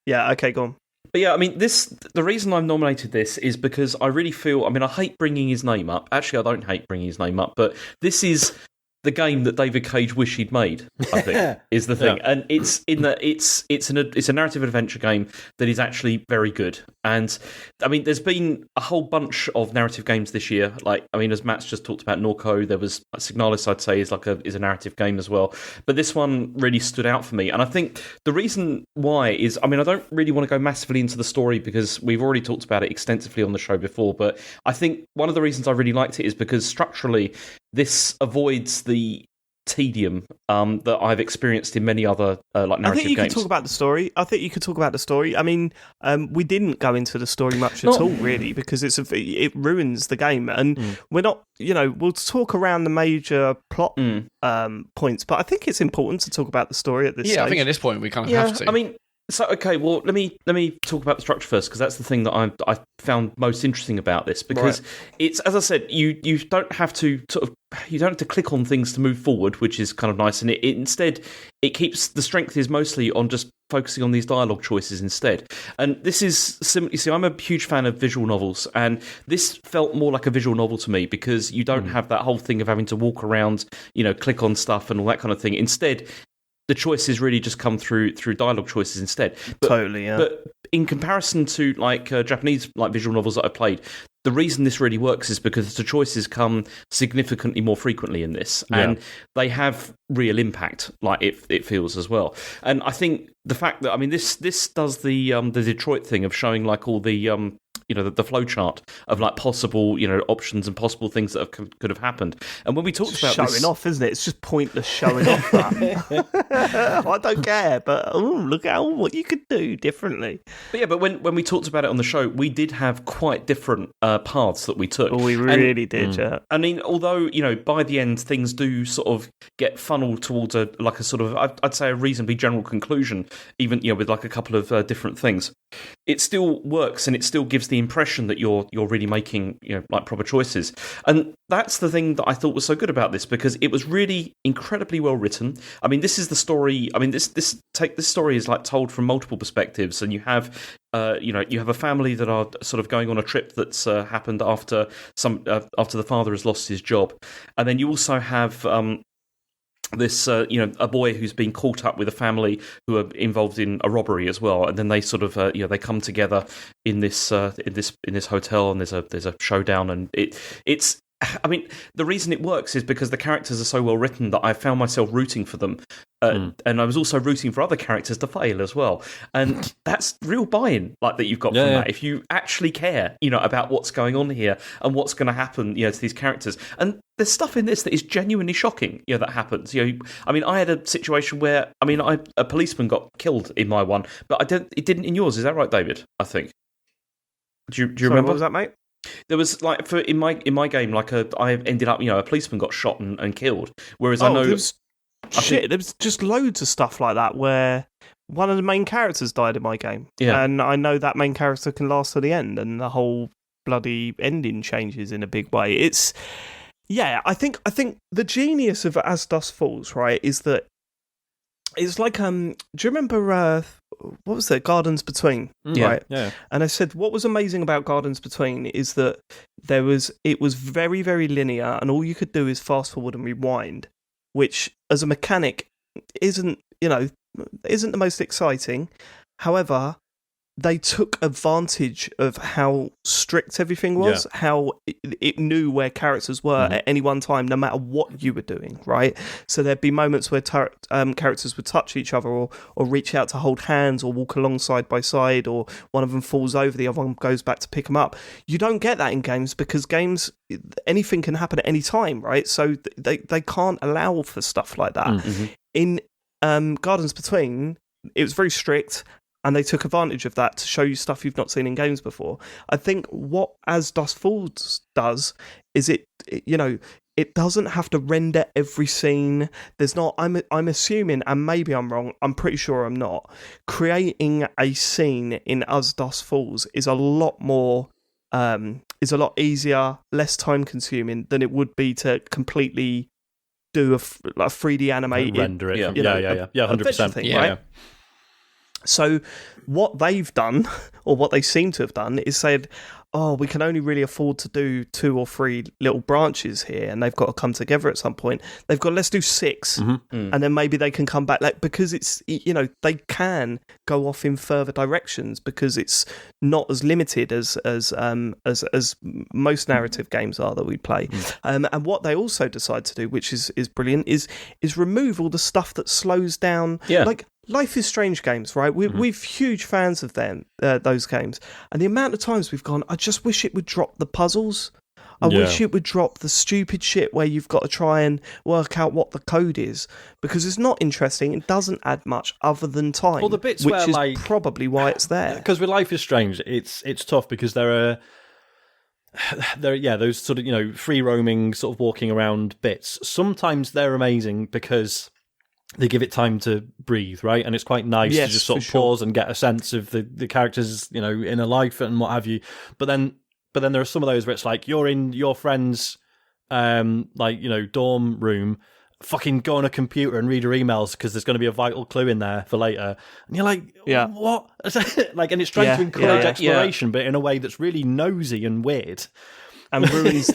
S1: Yeah. Okay, go on.
S3: But yeah, I mean, the reason I've nominated this is because I really feel, I hate bringing his name up. Actually, I don't hate bringing his name up, but this is the game that David Cage wished he'd made, I think, is the thing. Yeah. And it's in that it's a narrative adventure game that is actually very good. And I mean, there's been a whole bunch of narrative games this year. As Matt's just talked about NORCO, there was Signalis, I'd say, is a narrative game as well. But this one really stood out for me. And I think the reason why is, I don't really want to go massively into the story because we've already talked about it extensively on the show before. But I think one of the reasons I really liked it is because structurally, this avoids the tedium that I've experienced in many other narrative games.
S1: I think you could talk about the story. I mean, we didn't go into the story much at all, really, because it ruins the game, and we're not. We'll talk around the major plot points, but I think it's important to talk about the story at this stage.
S2: Yeah, I think at this point we kind of have to.
S3: I mean. So okay, well let me talk about the structure first because that's the thing that I found most interesting about this because it's, as I said, you don't have to click on things to move forward, which is kind of nice, and instead it keeps the strength is mostly on just focusing on these dialogue choices instead. And this is simply, see, I'm a huge fan of visual novels, and this felt more like a visual novel to me because you don't have that whole thing of having to walk around, click on stuff and all that kind of thing. Instead, the choices really just come through dialogue choices instead.
S1: Totally, yeah.
S3: But in comparison to Japanese visual novels that I played, the reason this really works is because the choices come significantly more frequently in this, and they have real impact. It feels as well. And I think the fact that this does the Detroit thing of showing all the the flow chart of possible options and possible things that could have happened. And when we talked about
S1: showing off, isn't it? It's just pointless showing off that. I don't care, but look at what you could do differently.
S3: But when we talked about it on the show, we did have quite different paths that we took.
S1: We really did, yeah.
S3: I mean, although by the end things do sort of get funneled towards a sort of I'd say a reasonably general conclusion, even with a couple of different things. It still works, and it still gives the impression that you're really making proper choices. And that's the thing that I thought was so good about this, because it was really incredibly well written. I mean, this is the story. I mean, this story is told from multiple perspectives, and you have a family that are sort of going on a trip that's happened after the father has lost his job, and then you also have this a boy who's been caught up with a family who are involved in a robbery as well, and then they sort of they come together in this hotel, and there's a showdown, and it's. I mean, the reason it works is because the characters are so well written that I found myself rooting for them, and I was also rooting for other characters to fail as well. And that's real buy-in, like that you've got from that. If you actually care, about what's going on here and what's going to happen, to these characters. And there's stuff in this that is genuinely shocking, that happens. I mean, I had a situation where, a policeman got killed in my one, but it didn't in yours. Is that right, David? I think. Do you remember?
S1: What was that, mate?
S3: There was in my game, I ended up, a policeman got shot and killed. Whereas I know
S1: there was just loads of stuff like that where one of the main characters died in my game, and I know that main character can last to the end, and the whole bloody ending changes in a big way. It's I think the genius of As Dusk Falls, right, is that it's like do you remember what was it, Gardens Between, right? Yeah. And I said what was amazing about Gardens Between is that it was very, very linear, and all you could do is fast forward and rewind, which as a mechanic isn't the most exciting. However, they took advantage of how strict everything was, how it knew where characters were at any one time, no matter what you were doing, right? So there'd be moments where characters would touch each other or reach out to hold hands or walk along side by side, or one of them falls over, the other one goes back to pick them up. You don't get that in games because games, anything can happen at any time, right? So they can't allow for stuff like that. In Gardens Between, it was very strict, and they took advantage of that to show you stuff you've not seen in games before. I think what As Dusk Falls does is it doesn't have to render every scene. There's not. I'm assuming, and maybe I'm wrong. I'm pretty sure I'm not. Creating a scene in As Dusk Falls is a lot more. Is a lot easier, less time consuming than it would be to completely do a 3D animated
S4: render it. 100%.
S1: Right? So what they've done, or what they seem to have done, is said, we can only really afford to do 2 or 3 little branches here, and they've got to come together at some point. They've got, let's do 6, and then maybe they can come back, because it's, they can go off in further directions because it's not as limited as most narrative games are that we play. And what they also decide to do, which is brilliant, is remove all the stuff that slows down, like Life is Strange games, right? We're huge fans of them, those games. And the amount of times we've gone, I just wish it would drop the puzzles. I wish it would drop the stupid shit where you've got to try and work out what the code is, because it's not interesting. It doesn't add much other than time.
S4: Well, the bits
S1: which
S4: where,
S1: is probably why it's there.
S4: Because with Life is Strange, it's tough because there are those sort of free roaming sort of walking around bits. Sometimes they're amazing because they give it time to breathe, right? And it's quite nice to just sort of pause and get a sense of the characters, inner life and what have you. But then there are some of those where it's like you're in your friend's dorm room, fucking go on a computer and read your emails because there's going to be a vital clue in there for later. And you're like, what? And it's trying to encourage exploration, but in a way that's really nosy and weird.
S1: And ruins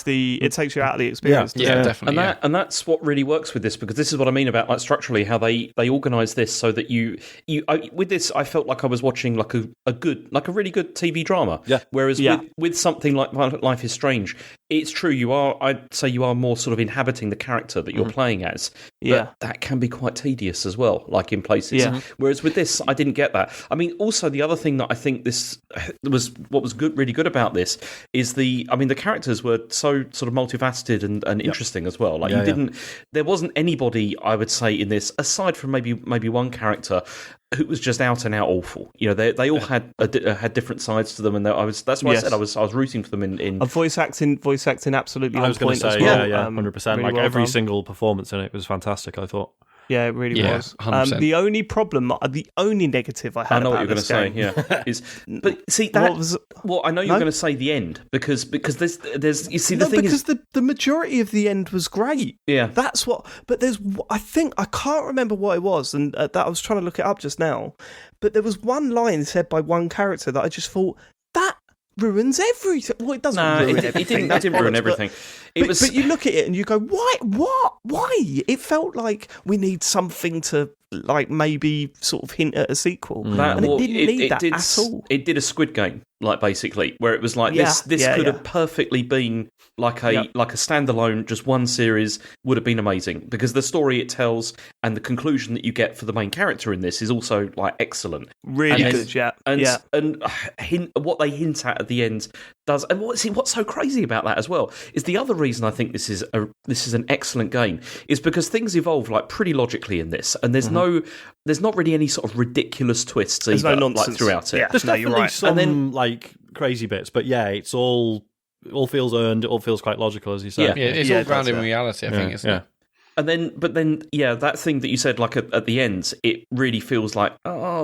S1: the. It takes you out of the experience.
S2: Yeah, definitely.
S3: And that's what really works with this, because this is what I mean about structurally how they organise this so that you with this I felt like I was watching a really good TV drama. Yeah. Whereas with something like Life is Strange, it's true I'd say you are more sort of inhabiting the character that you're playing as. But that can be quite tedious as well, like in places. Yeah. Whereas with this, I didn't get that. I mean, also the other thing that I think this was what was really good about this is the characters were so sort of multifaceted and interesting as well. There wasn't anybody, I would say, in this, aside from maybe one character, who was just out and out awful. They all had different sides to them, and that's why I said I was rooting for them in
S1: voice acting absolutely.
S4: I was going to say 100%.
S1: Really
S4: every single performance in it was fantastic, I thought.
S1: Yeah, it really was. The only problem, the only negative I had.
S3: I know
S1: about
S3: what you're going to say. Is but see that. I know you're going to say the end because there's you see the thing
S1: because the majority of the end was great.
S3: Yeah,
S1: that's what. But there's I can't remember what it was, and that I was trying to look it up just now. But there was one line said by one character that I just thought that ruins everything. Well, it doesn't ruin everything.
S3: It didn't ruin everything.
S1: But you look at it and you go, why? What? Why? It felt like we need something to like maybe sort of hint at a sequel, and it didn't need that at all.
S3: It did a Squid Game, like basically, where it was like this could have perfectly been like a standalone, just one series would have been amazing, because the story it tells and the conclusion that you get for the main character in this is also like excellent,
S1: really good.
S3: And what they hint at the end does. And what's so crazy about that as well is the other reason I think this is an excellent game is because things evolve like pretty logically in this, and there's not really any sort of ridiculous twists either,
S1: no nonsense
S3: like throughout it.
S1: Yeah.
S4: There's definitely some like crazy bits, but it's all feels earned. It all feels quite logical, as you say.
S2: Yeah, it's all grounded in reality, I think, isn't it?
S3: And then, that thing that you said, like at the end, it really feels like,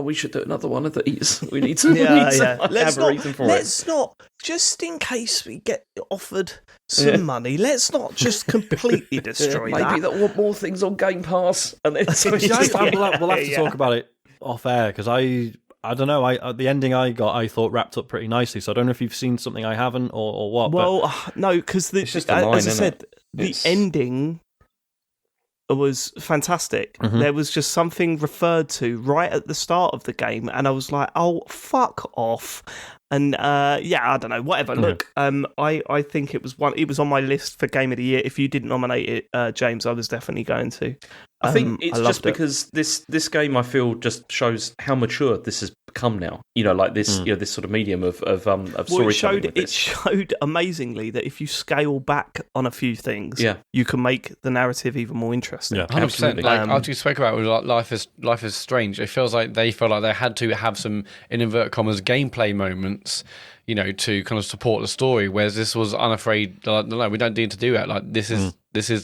S3: we should do another one of these. We need to, have a reason for it.
S1: Let's not, just in case we get offered some money, let's not just completely destroy that.
S3: Maybe that want more things on Game Pass. And then
S4: we'll have to talk about it off air, because I don't know. The ending I got, I thought wrapped up pretty nicely. So I don't know if you've seen something I haven't or what.
S1: Well, no, because as I said, the ending was fantastic.
S4: Mm-hmm.
S1: There was just something referred to right at the start of the game, and I was like, "Oh, fuck off!" And I don't know, whatever.
S4: Mm-hmm.
S1: Look, I think it was on my list for Game of the Year. If you didn't nominate it, James, I was definitely going to.
S3: I think it's just because this game, I feel, just shows how mature this has become now. Like this, this sort of medium of storytelling.
S1: It showed amazingly that if you scale back on a few things, you can make the narrative even more interesting.
S2: Yeah, 100%. Like after you spoke about it, like Life is Strange, it feels like they felt like they had to have some, in inverted commas, gameplay moments, to kind of support the story. Whereas this was unafraid. Like, no, we don't need to do that. Like this is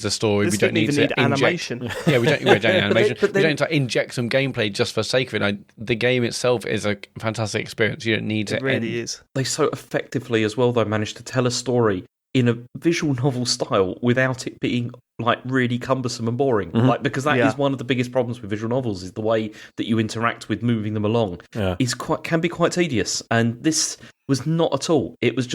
S2: the story.
S1: This
S2: we don't need to
S1: inject animation.
S2: Yeah, we don't need animation. We don't need to inject some gameplay just for sake of it. Like, the game itself is a fantastic experience. You don't need to.
S1: It really is.
S3: They so effectively as well, though, managed to tell a story in a visual novel style without it being like really cumbersome and boring. Like, because that is one of the biggest problems with visual novels, is the way that you interact with moving them along can be quite tedious. And this was not at all. It was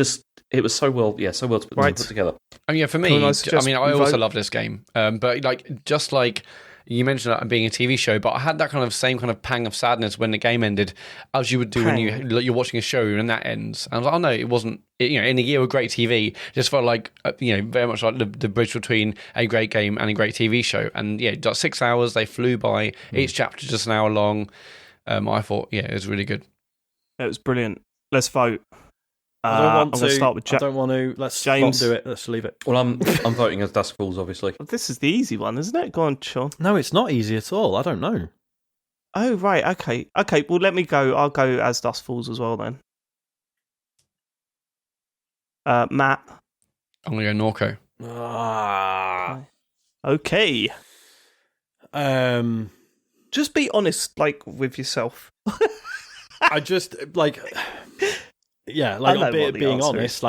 S3: so well put together.
S2: Oh yeah, for me, I also love this game. But just like you mentioned that being a TV show, but I had that same kind of pang of sadness when the game ended, as you would do when you're watching a show and that ends. And I was like, oh no, it wasn't. In a year of great TV, just felt like very much like the bridge between a great game and a great TV show. And 6 hours, they flew by. Each chapter just an hour long. I thought, it was really good.
S1: It was brilliant. Let's vote.
S4: I don't want to
S1: start with
S4: I don't want to. Let's
S1: James.
S4: not do it. Let's leave it.
S3: Well, I'm voting as Dusk Falls, obviously.
S1: This is the easy one, isn't it? Go on, Sean.
S4: No, it's not easy at all. I don't know.
S1: Oh, right. Okay. Well, let me go. I'll go as Dusk Falls as well then. Matt.
S2: I'm gonna go
S1: Norco. Okay. Just be honest, with yourself.
S4: I just being honest,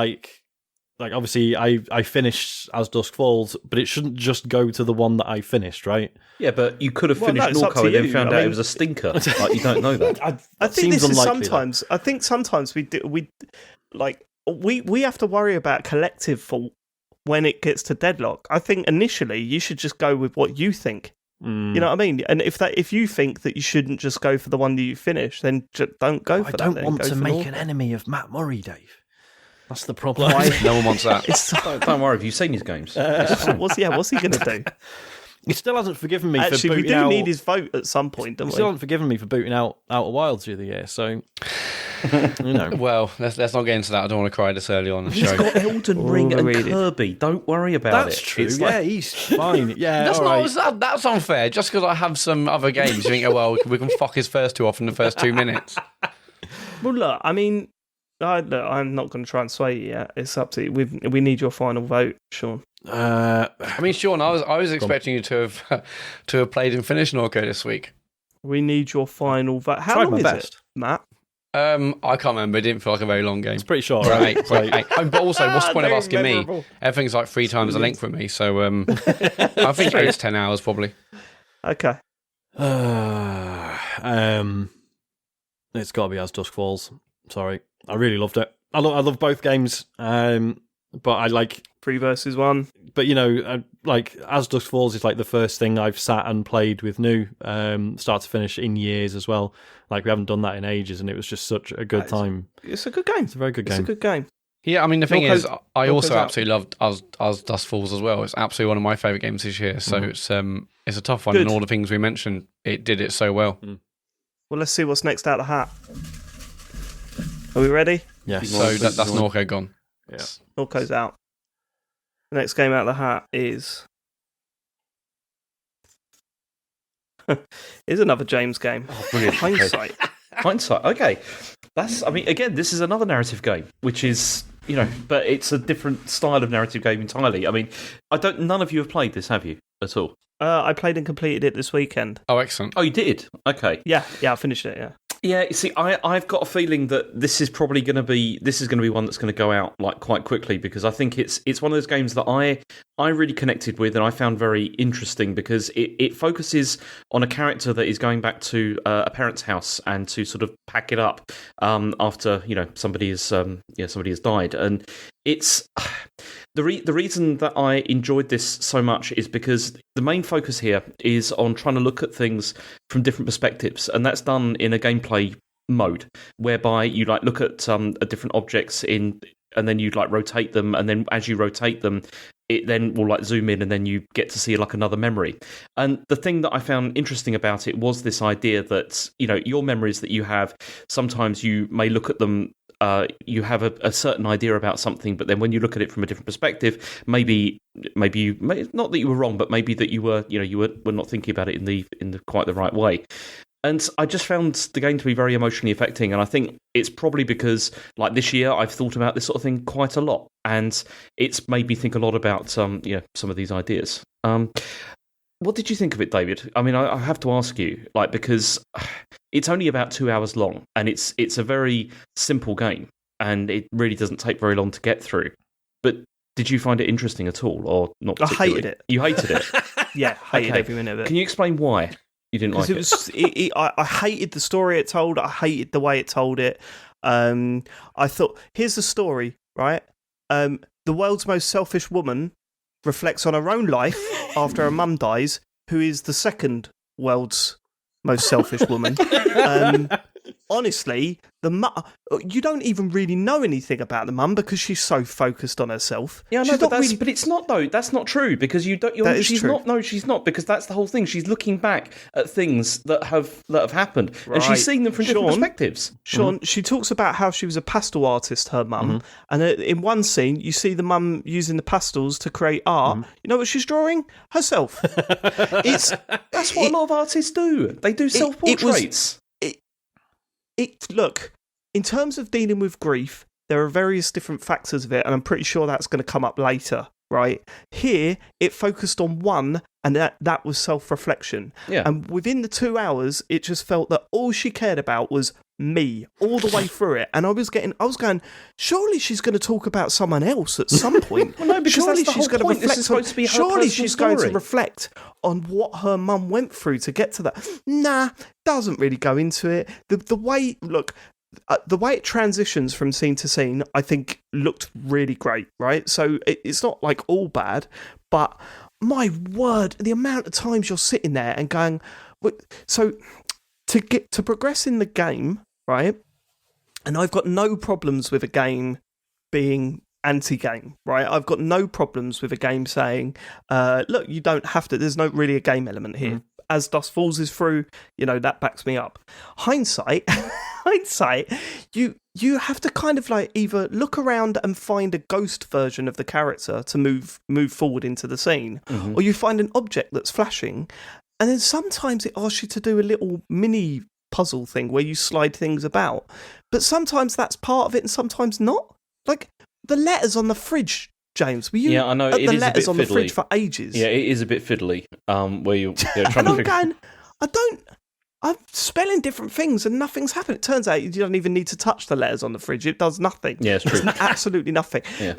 S4: obviously I finished as Dusk Falls, but it shouldn't just go to the one that I finished, right?
S3: Yeah, but you could have finished Norco and then found out it was a stinker. You don't know that.
S1: I think this is sometimes. I think sometimes we have to worry about collective fault when it gets to deadlock. I think initially you should just go with what you think. You know what I mean? And if you think that you shouldn't just go for the one that you finish, then don't go for that.
S4: I don't want to make an enemy of Matt Murray, Dave. That's the problem.
S2: No one wants that.
S3: Don't worry, have you seen his games?
S1: What's he going to do?
S4: He still hasn't forgiven me for booting out...
S1: Actually, we do need his vote at some point, don't we?
S4: He still hasn't forgiven me for booting out Outer Wilds through the year, so...
S2: Well, let's not get into that. I don't want to cry this early on the show.
S3: He's got Elden Ring and Kirby. Don't worry about
S4: it. That's true. He's fine. Yeah,
S2: that's unfair. Just because I have some other games, you think, we can fuck his first two off in the first 2 minutes.
S1: Well, look, I mean, I'm not going to try and sway you yet. It's up to you. We need your final vote, Sean.
S2: Sean, I was expecting you to have played and finished Norco this week.
S1: We need your final vote. How long is it, Matt?
S2: I can't remember. It didn't feel like a very long game.
S4: It's pretty short, right?
S2: Eight. But also, what's the point of asking me? Everything's like 3 times the length for me, so I think it's 10 hours probably.
S1: Okay.
S4: It's got to be As Dusk Falls. Sorry, I really loved it. I love both games. but I like
S1: 3 versus 1.
S4: But like As Dusk Falls is like the first thing I've sat and played with new, start to finish in years as well. Like we haven't done that in ages, and it was just such a good time.
S1: It's a good game.
S4: It's a very good game.
S1: It's a good game.
S2: Yeah, I mean the thing is, I also
S1: out.
S2: absolutely loved As Dusk Falls as well. It's absolutely one of my favourite games this year. So it's a tough one, and all the things we mentioned, it did it so well.
S1: Well, let's see what's next out of the hat. Are we ready?
S4: Yes.
S2: So that's NORCO gone.
S4: Yes.
S1: NORCO's out. The next game out of the hat is another James game.
S3: Oh, brilliant.
S1: Hindsight.
S3: Hindsight. Okay. Again, this is another narrative game, which is, but it's a different style of narrative game entirely. I mean, none of you have played this, have you, at all?
S1: I played and completed it this weekend.
S2: Oh, excellent.
S3: Oh, you did? Okay.
S1: Yeah, I finished it, yeah.
S3: Yeah, you see, I've got a feeling that this is probably going to be one that's going to go out like quite quickly, because I think it's one of those games that I really connected with and I found very interesting, because it focuses on a character that is going back to a parent's house and to sort of pack it up after somebody has died, and it's the reason that I enjoyed this so much is because the main focus here is on trying to look at things from different perspectives, and that's done in a gameplay mode whereby you like look at different objects and then you like rotate them, and then as you rotate them, it then will like zoom in, and then you get to see like another memory. And the thing that I found interesting about it was this idea that your memories that you have, sometimes you may look at them. You have a certain idea about something, but then when you look at it from a different perspective, maybe you not that you were wrong, but maybe that you were not thinking about it in the quite the right way. And I just found the game to be very emotionally affecting, and I think it's probably because like this year I've thought about this sort of thing quite a lot, and it's made me think a lot about some of these ideas. What did you think of it, David? I mean, I have to ask you, like, because it's only about 2 hours long, and it's a very simple game, and it really doesn't take very long to get through. But did you find it interesting at all, or not particularly?
S1: I hated it.
S3: You hated it?
S1: Yeah, hated every minute of it.
S3: Can you explain why you didn't like it?
S1: I hated the story it told. I hated the way it told it. I thought, here's the story, right? The world's most selfish woman reflects on her own life after her mum dies, who is the second world's most selfish woman. Honestly, you don't even really know anything about the mum because she's so focused on herself.
S3: Yeah, no, but it's not though. That's not true, because you don't. She's not. No, she's not, because that's the whole thing. She's looking back at things that have happened, right, and she's seeing them from different perspectives.
S1: Sean, she talks about how she was a pastel artist, her mum, and in one scene you see the mum using the pastels to create art. You know what she's drawing? Herself.
S3: That's what a lot of artists do. They do self-portraits.
S1: Look, in terms of dealing with grief, there are various different factors of it, and I'm pretty sure that's going to come up later, right? Here, it focused on one, and that was self-reflection.
S3: Yeah.
S1: And within the 2 hours, it just felt that all she cared about was me all the way through it. And I was going, surely she's going to talk about someone else at some point.
S3: Well, no, because
S1: surely
S3: that's the
S1: she's
S3: whole
S1: going to
S3: point.
S1: reflect
S3: this is supposed to be her
S1: surely she's
S3: story.
S1: going to reflect on what her mum went through to get to that. Nah, doesn't really go into it. The way it transitions from scene to scene, I think looked really great, right? So it's not like all bad, but my word, the amount of times you're sitting there and going, so to progress in the game, right? And I've got no problems with a game being anti-game, right? I've got no problems with a game saying, look, you don't have to, there's no really a game element here. As Dusk Falls is through, that backs me up. Hindsight, you have to kind of like either look around and find a ghost version of the character to move forward into the scene, or you find an object that's flashing, and then sometimes it asks you to do a little mini puzzle thing where you slide things about, but sometimes that's part of it and sometimes not. Like the letters on the fridge, James, were you
S3: I know,
S1: at
S3: it
S1: the
S3: is
S1: letters
S3: a bit
S1: on the
S3: fiddly.
S1: fridge for ages?
S3: Yeah, it is a bit fiddly, where you're trying to figure...
S1: I'm spelling different things and nothing's happened. It turns out you don't even need to touch the letters on the fridge. It does nothing.
S3: Yeah, it's true.
S1: It's absolutely nothing.
S3: Yeah.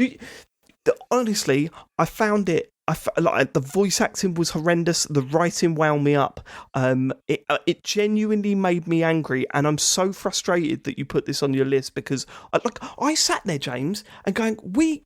S1: Honestly, I found it like the voice acting was horrendous. The writing wound me up. It genuinely made me angry, and I'm so frustrated that you put this on your list because, I sat there, James, and going, we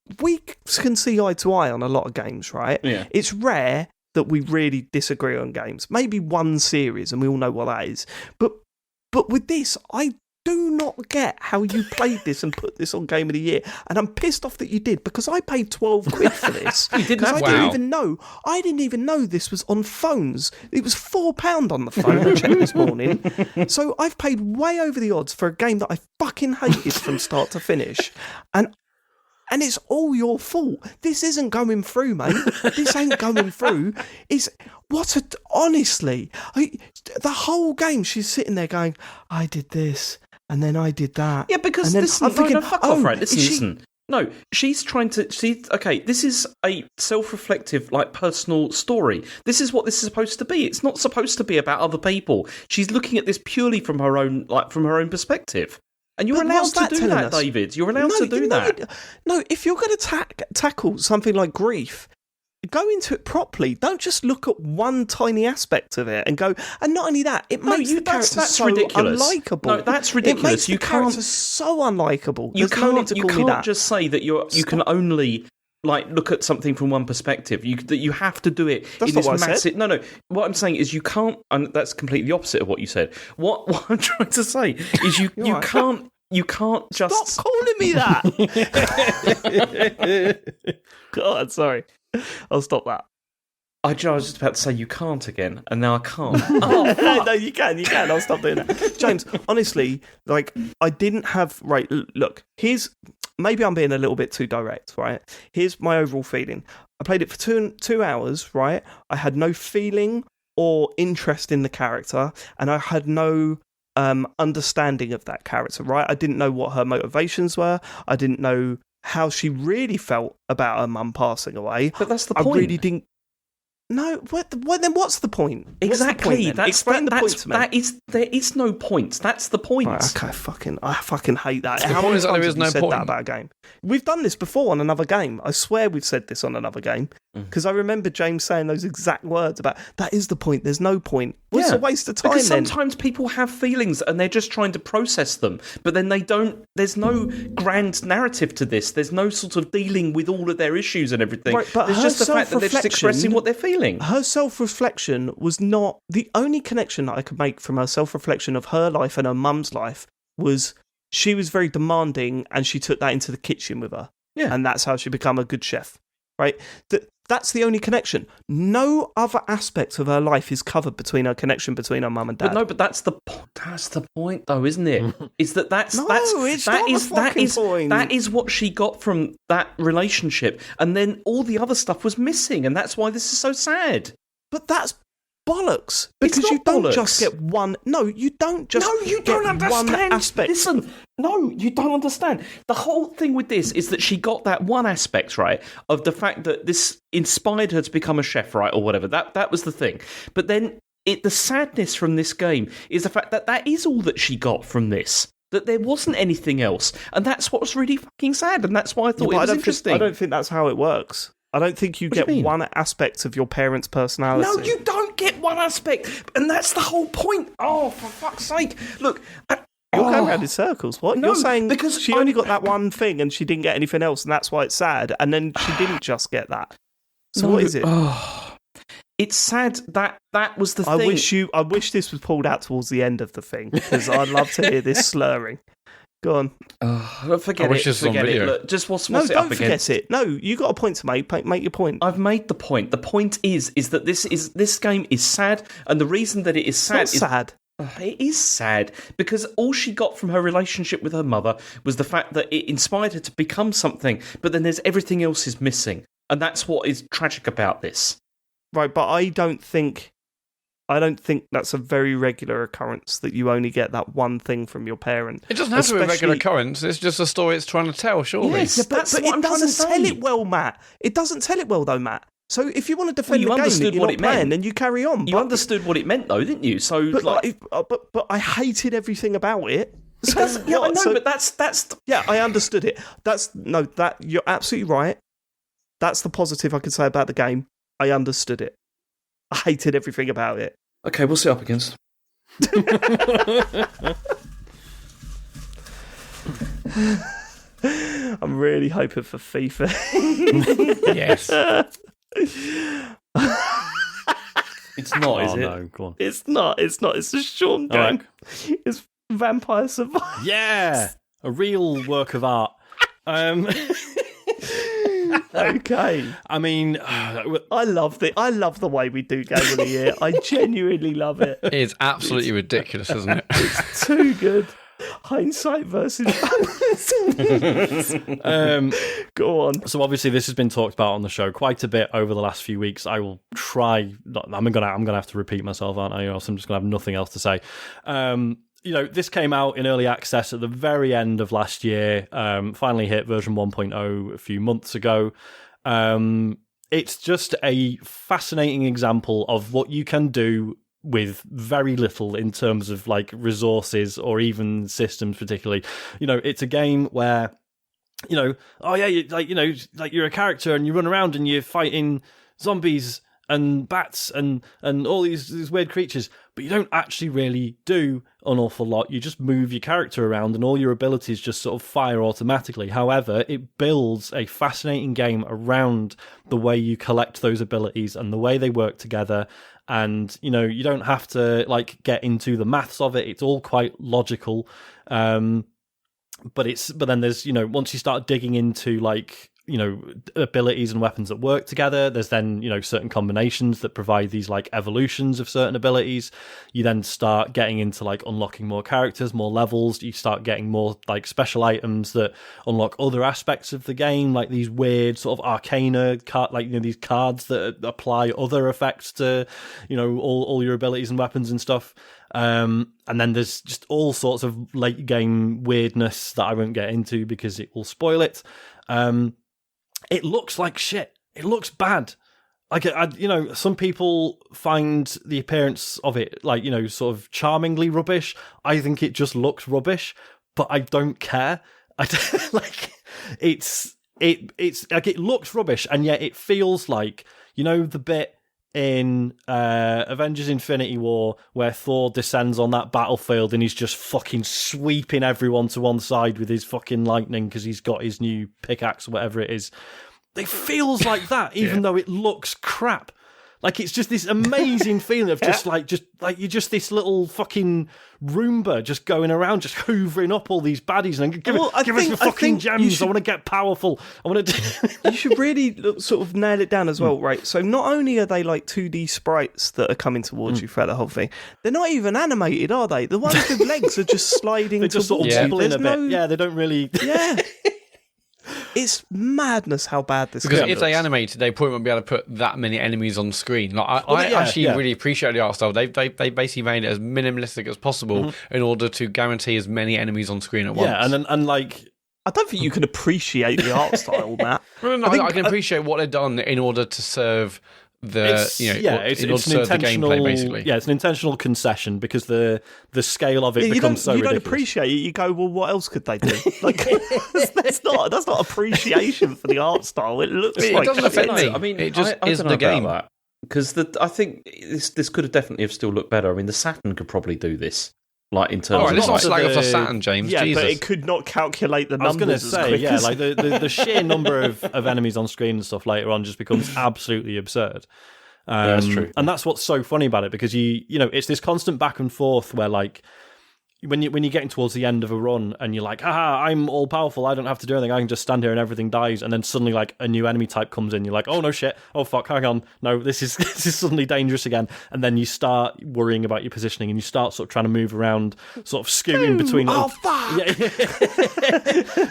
S1: can see eye to eye on a lot of games, right?
S3: Yeah.
S1: It's rare that we really disagree on games. Maybe one series, and we all know what that is. But with this, I do not get how you played this and put this on Game of the Year, and I'm pissed off that you did because I paid £12 for this.
S3: You didn't?
S1: I didn't even know this was on phones. It was £4 on the phone. I checked this morning, so I've paid way over the odds for a game that I fucking hated from start to finish, and it's all your fault. This isn't going through, mate. This ain't going through. Honestly, the whole game she's sitting there going, I did this. And then I did that.
S3: Yeah, because listen, fuck off, right? Listen. No, she's trying to. This is a self-reflective, like personal story. This is what this is supposed to be. It's not supposed to be about other people. She's looking at this purely from her own perspective. And you're allowed to do that, David. You're allowed to do that.
S1: No, if you're going to tackle something like grief, go into it properly. Don't just look at one tiny aspect of it and go. And not only that, it makes the character so unlikable.
S3: No, that's ridiculous.
S1: It makes the character so unlikable.
S3: You can't just say that you can only look at something from one perspective. You have to do it.
S1: That's not what I said.
S3: No. What I'm saying is you can't. And that's completely the opposite of what you said. What I'm trying to say is you can't. You can't just
S1: stop calling me that. God, sorry. I'll stop that.
S3: I was just about to say you can't again, and now I can't.
S1: No, you can. I'll stop doing that. James, honestly, I didn't have... Right, look, maybe I'm being a little bit too direct, right? Here's my overall feeling. I played it for 2 hours, right? I had no feeling or interest in the character, and I had no understanding of that character, right? I didn't know what her motivations were. I didn't know how she really felt about her mum passing away.
S3: But that's the point.
S1: I really didn't. No, then what's the point?
S3: Exactly.
S1: Explain the point to me.
S3: There is no point. That's the point.
S1: Right, okay, I fucking hate that.
S2: How many times have you said that
S1: about a game? We've done this before on another game. I swear we've said this on another game. Because I remember James saying those exact words about, that is the point, there's no point. It's a waste of time
S3: because sometimes people have feelings and they're just trying to process them, but then they don't, there's no grand narrative to this. There's no sort of dealing with all of their issues and everything.
S1: Right, but
S3: there's just the fact that they're just expressing what they're feeling.
S1: Her self-reflection was not... The only connection that I could make from her self-reflection of her life and her mum's life was she was very demanding and she took that into the kitchen with her. Yeah. And that's how she became a good chef. Right? That's the only connection. No other aspect of her life is covered between her connection between her mum and dad.
S3: But that's the point, though, isn't it? Is that's what she got from that relationship, and then all the other stuff was missing, and that's why this is so sad.
S1: But that's bollocks, because you don't just get one. No, you don't just.
S3: No, you don't understand.
S1: One aspect.
S3: Listen, no, you don't understand. The whole thing with this is that she got that one aspect right of the fact that this inspired her to become a chef, right, or whatever. That was the thing. But then the sadness from this game is the fact that that is all that she got from this. That there wasn't anything else, and that's what's really fucking sad. And that's why I thought it was interesting.
S1: I don't think that's how it works. I don't think you get one aspect of your parents' personality.
S3: No, you don't get one aspect. And that's the whole point. Oh, for fuck's sake. Look.
S1: You're going around in circles. What?
S3: No,
S1: you're saying
S3: because
S1: she only got that one thing and she didn't get anything else, and that's why it's sad. And then she didn't just get that. So what is it?
S3: It's sad that was the thing.
S1: I wish this was pulled out towards the end of the thing, because I'd love to hear this slurring. Go on.
S3: Forget it. Look, just what's it up against?
S1: No, don't forget it. No, you got a point to make. Make your point.
S3: I've made the point. The point is that this game is sad, and the reason that it is sad
S1: is sad.
S3: It is sad because all she got from her relationship with her mother was the fact that it inspired her to become something, but then there's everything else is missing, and that's what is tragic about this.
S1: Right, but I don't think that's a very regular occurrence that you only get that one thing from your parent.
S2: It doesn't have to be a regular occurrence. It's just a story it's trying to tell, surely.
S3: Yes,
S1: but it doesn't tell it well, Matt. It doesn't tell it well, though, Matt. So if you want to defend the game that you're not playing, then you carry on.
S3: You understood what it meant, though, didn't you? So,
S1: but I hated everything about it.
S3: I know, but that's.
S1: Yeah, I understood it. You're absolutely right. That's the positive I could say about the game. I understood it. I hated everything about it.
S3: Okay, we'll see up against.
S1: I'm really hoping for FIFA.
S2: Yes.
S3: It's not, is it?
S4: No, go on.
S1: It's not. It's a Sean game.
S4: Right.
S1: It's Vampire Survivors.
S4: Yeah, a real work of art.
S1: Okay.
S4: I mean,
S1: I love the way we do Game of the Year. I genuinely love it.
S2: It's absolutely ridiculous, isn't it?
S1: It's too good. Hindsight versus Go on.
S4: So obviously this has been talked about on the show quite a bit over the last few weeks. I will try. I'm gonna have to repeat myself, aren't I? Or else I'm just gonna have nothing else to say. This came out in early access at the very end of last year. Finally hit version 1.0 a few months ago. It's just a fascinating example of what you can do with very little in terms of like resources or even systems particularly. It's a game where, you're a character and you run around and you're fighting zombies and bats and all these weird creatures, but you don't actually really do an awful lot. You just move your character around and all your abilities just sort of fire automatically. However, it builds a fascinating game around the way you collect those abilities and the way they work together. And, you don't have to like get into the maths of it. It's all quite logical. But then there's, once you start digging into like, abilities and weapons that work together, there's then, certain combinations that provide these like evolutions of certain abilities. You then start getting into like unlocking more characters, more levels. You start getting more like special items that unlock other aspects of the game, like these weird sort of arcana these cards that apply other effects to, all your abilities and weapons and stuff. And then there's just all sorts of late game weirdness that I won't get into because it will spoil it. It looks like shit. It looks bad. Like, some people find the appearance of it, like, sort of charmingly rubbish. I think it just looks rubbish, but I don't care. It's like, it looks rubbish, and yet it feels like, the bit in Avengers Infinity War where Thor descends on that battlefield and he's just fucking sweeping everyone to one side with his fucking lightning because he's got his new pickaxe or whatever it is. It feels like that, even though it looks crap. Like, it's just this amazing feeling of you're just this little fucking Roomba just going around, just hoovering up all these baddies and give us your fucking gems. I want to get powerful. I want to.
S1: You should really sort of nail it down as well, right? So not only are they like 2D sprites that are coming towards you throughout the whole thing, they're not even animated, are they? The ones with legs are just sliding.
S4: They're just sort of wobbling a bit. Yeah, they don't really.
S1: Yeah. It's madness how bad this
S2: because
S1: game
S2: if they
S1: looks.
S2: animated, they probably won't be able to put that many enemies on screen. Like I actually really appreciate the art style. They basically made it as minimalistic as possible in order to guarantee as many enemies on screen at once.
S4: Yeah, and like,
S1: I don't think you can appreciate the art style, Matt.
S2: No, I can appreciate what they've done in order to serve it's an gameplay, basically.
S4: Yeah, it's an intentional concession because the scale of it becomes so ridiculous.
S1: You don't appreciate it. You go, well, what else could they do? Like, that's not appreciation for the art style. It looks
S2: it
S1: like
S2: doesn't affect me.
S3: I mean,
S2: it just
S3: I
S2: is
S3: don't know
S2: the game.
S3: Because I think this could have definitely have still looked better. I mean, the Saturn could probably do this. Like in terms
S2: let's not
S3: of
S2: slag off the Saturn, James.
S1: Yeah,
S2: Jesus.
S1: but it could not calculate the numbers.
S4: I was going to say, yeah, like the sheer number of enemies on screen and stuff later on just becomes absolutely absurd.
S3: That's true,
S4: and that's what's so funny about it because it's this constant back and forth where like when you're getting towards the end of a run and you're like, I'm all powerful, I don't have to do anything, I can just stand here and everything dies, and then suddenly like a new enemy type comes in, you're like, oh no shit, oh fuck, hang on, no, this is suddenly dangerous again, and then you start worrying about your positioning and you start sort of trying to move around, sort of scooting between
S1: fuck!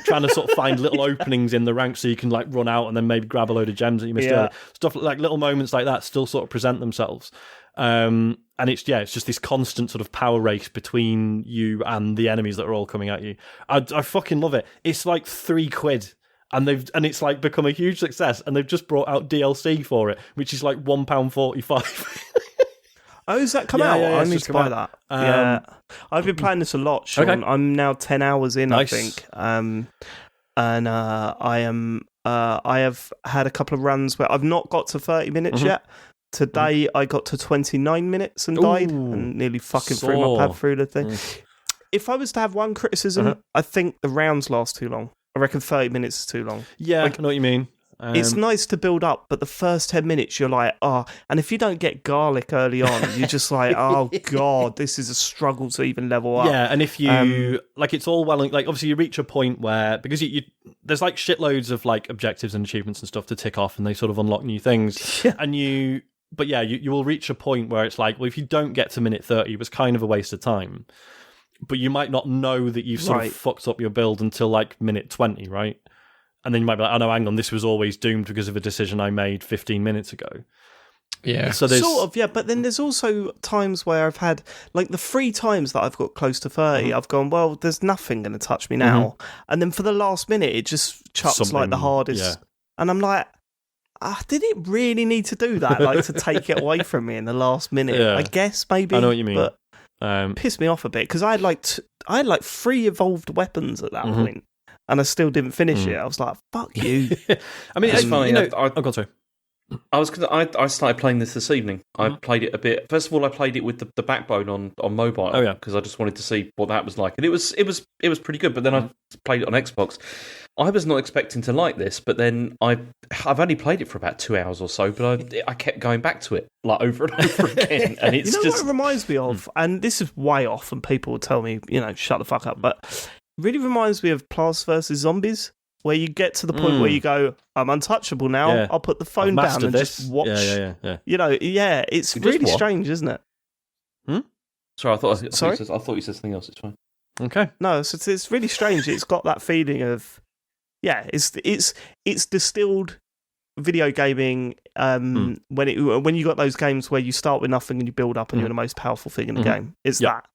S4: Trying to sort of find little openings in the ranks so you can like run out and then maybe grab a load of gems that you missed earlier. Stuff like little moments like that still sort of present themselves. And it's just this constant sort of power race between you and the enemies that are all coming at you. I fucking love it. It's like £3 and it's like become a huge success, and they've just brought out DLC for it, which is like £1.45.
S1: Oh, is that come out?
S4: Yeah,
S1: I need to buy that. Yeah, I've been playing this a lot, Sean. Okay. I'm now 10 hours in, nice. I think. And I am I have had a couple of runs where I've not got to 30 minutes yet. Today I got to 29 minutes and died and nearly fucking threw my pad through the thing. If I was to have one criticism, I think the rounds last too long. I reckon 30 minutes is too long.
S4: Yeah, I know what you mean.
S1: It's nice to build up, but the first 10 minutes you're like, and if you don't get garlic early on, you're just like, oh God, this is a struggle to even level up.
S4: Yeah, and if you, it's all well, obviously you reach a point where, because you there's shitloads of objectives and achievements and stuff to tick off, and they sort of unlock new things, and you will reach a point where it's well, if you don't get to minute 30, it was kind of a waste of time. But you might not know that you've sort of fucked up your build until minute 20, right? And then you might be like, oh no, hang on, this was always doomed because of a decision I made 15 minutes ago.
S2: Yeah.
S1: So sort of, yeah, but then there's also times where I've had, the 3 times that I've got close to 30, I've gone, well, there's nothing going to touch me now. And then for the last minute, it just chucks the hardest. Yeah. And I'm like, did it really need to do that? To take it away from me in the last minute? Yeah. I guess maybe.
S4: I know what you mean.
S1: But pissed me off a bit because I had 3 evolved weapons at that point. And I still didn't finish it. I was like, "Fuck you!"
S3: I mean, it's funny.
S4: Sorry.
S3: I started playing this evening. I played it a bit. First of all, I played it with the backbone on mobile.
S4: Oh yeah,
S3: because I just wanted to see what that was like, and it was pretty good. But then I played it on Xbox. I was not expecting to like this, but then I've only played it for about 2 hours or so. But I kept going back to it over and over again, and it's
S1: what it reminds me of. And this is way off, and people will tell me, shut the fuck up, but. Really reminds me of Plants vs. Zombies, where you get to the point where you go, I'm untouchable now, I'll put the phone down and just watch.
S4: Yeah.
S1: It's really strange, isn't it?
S3: Sorry, I thought you said something else, it's fine.
S4: Okay.
S1: No, it's really strange. It's got that feeling of, it's distilled video gaming when you got those games where you start with nothing and you build up and you're the most powerful thing in the game. It's that.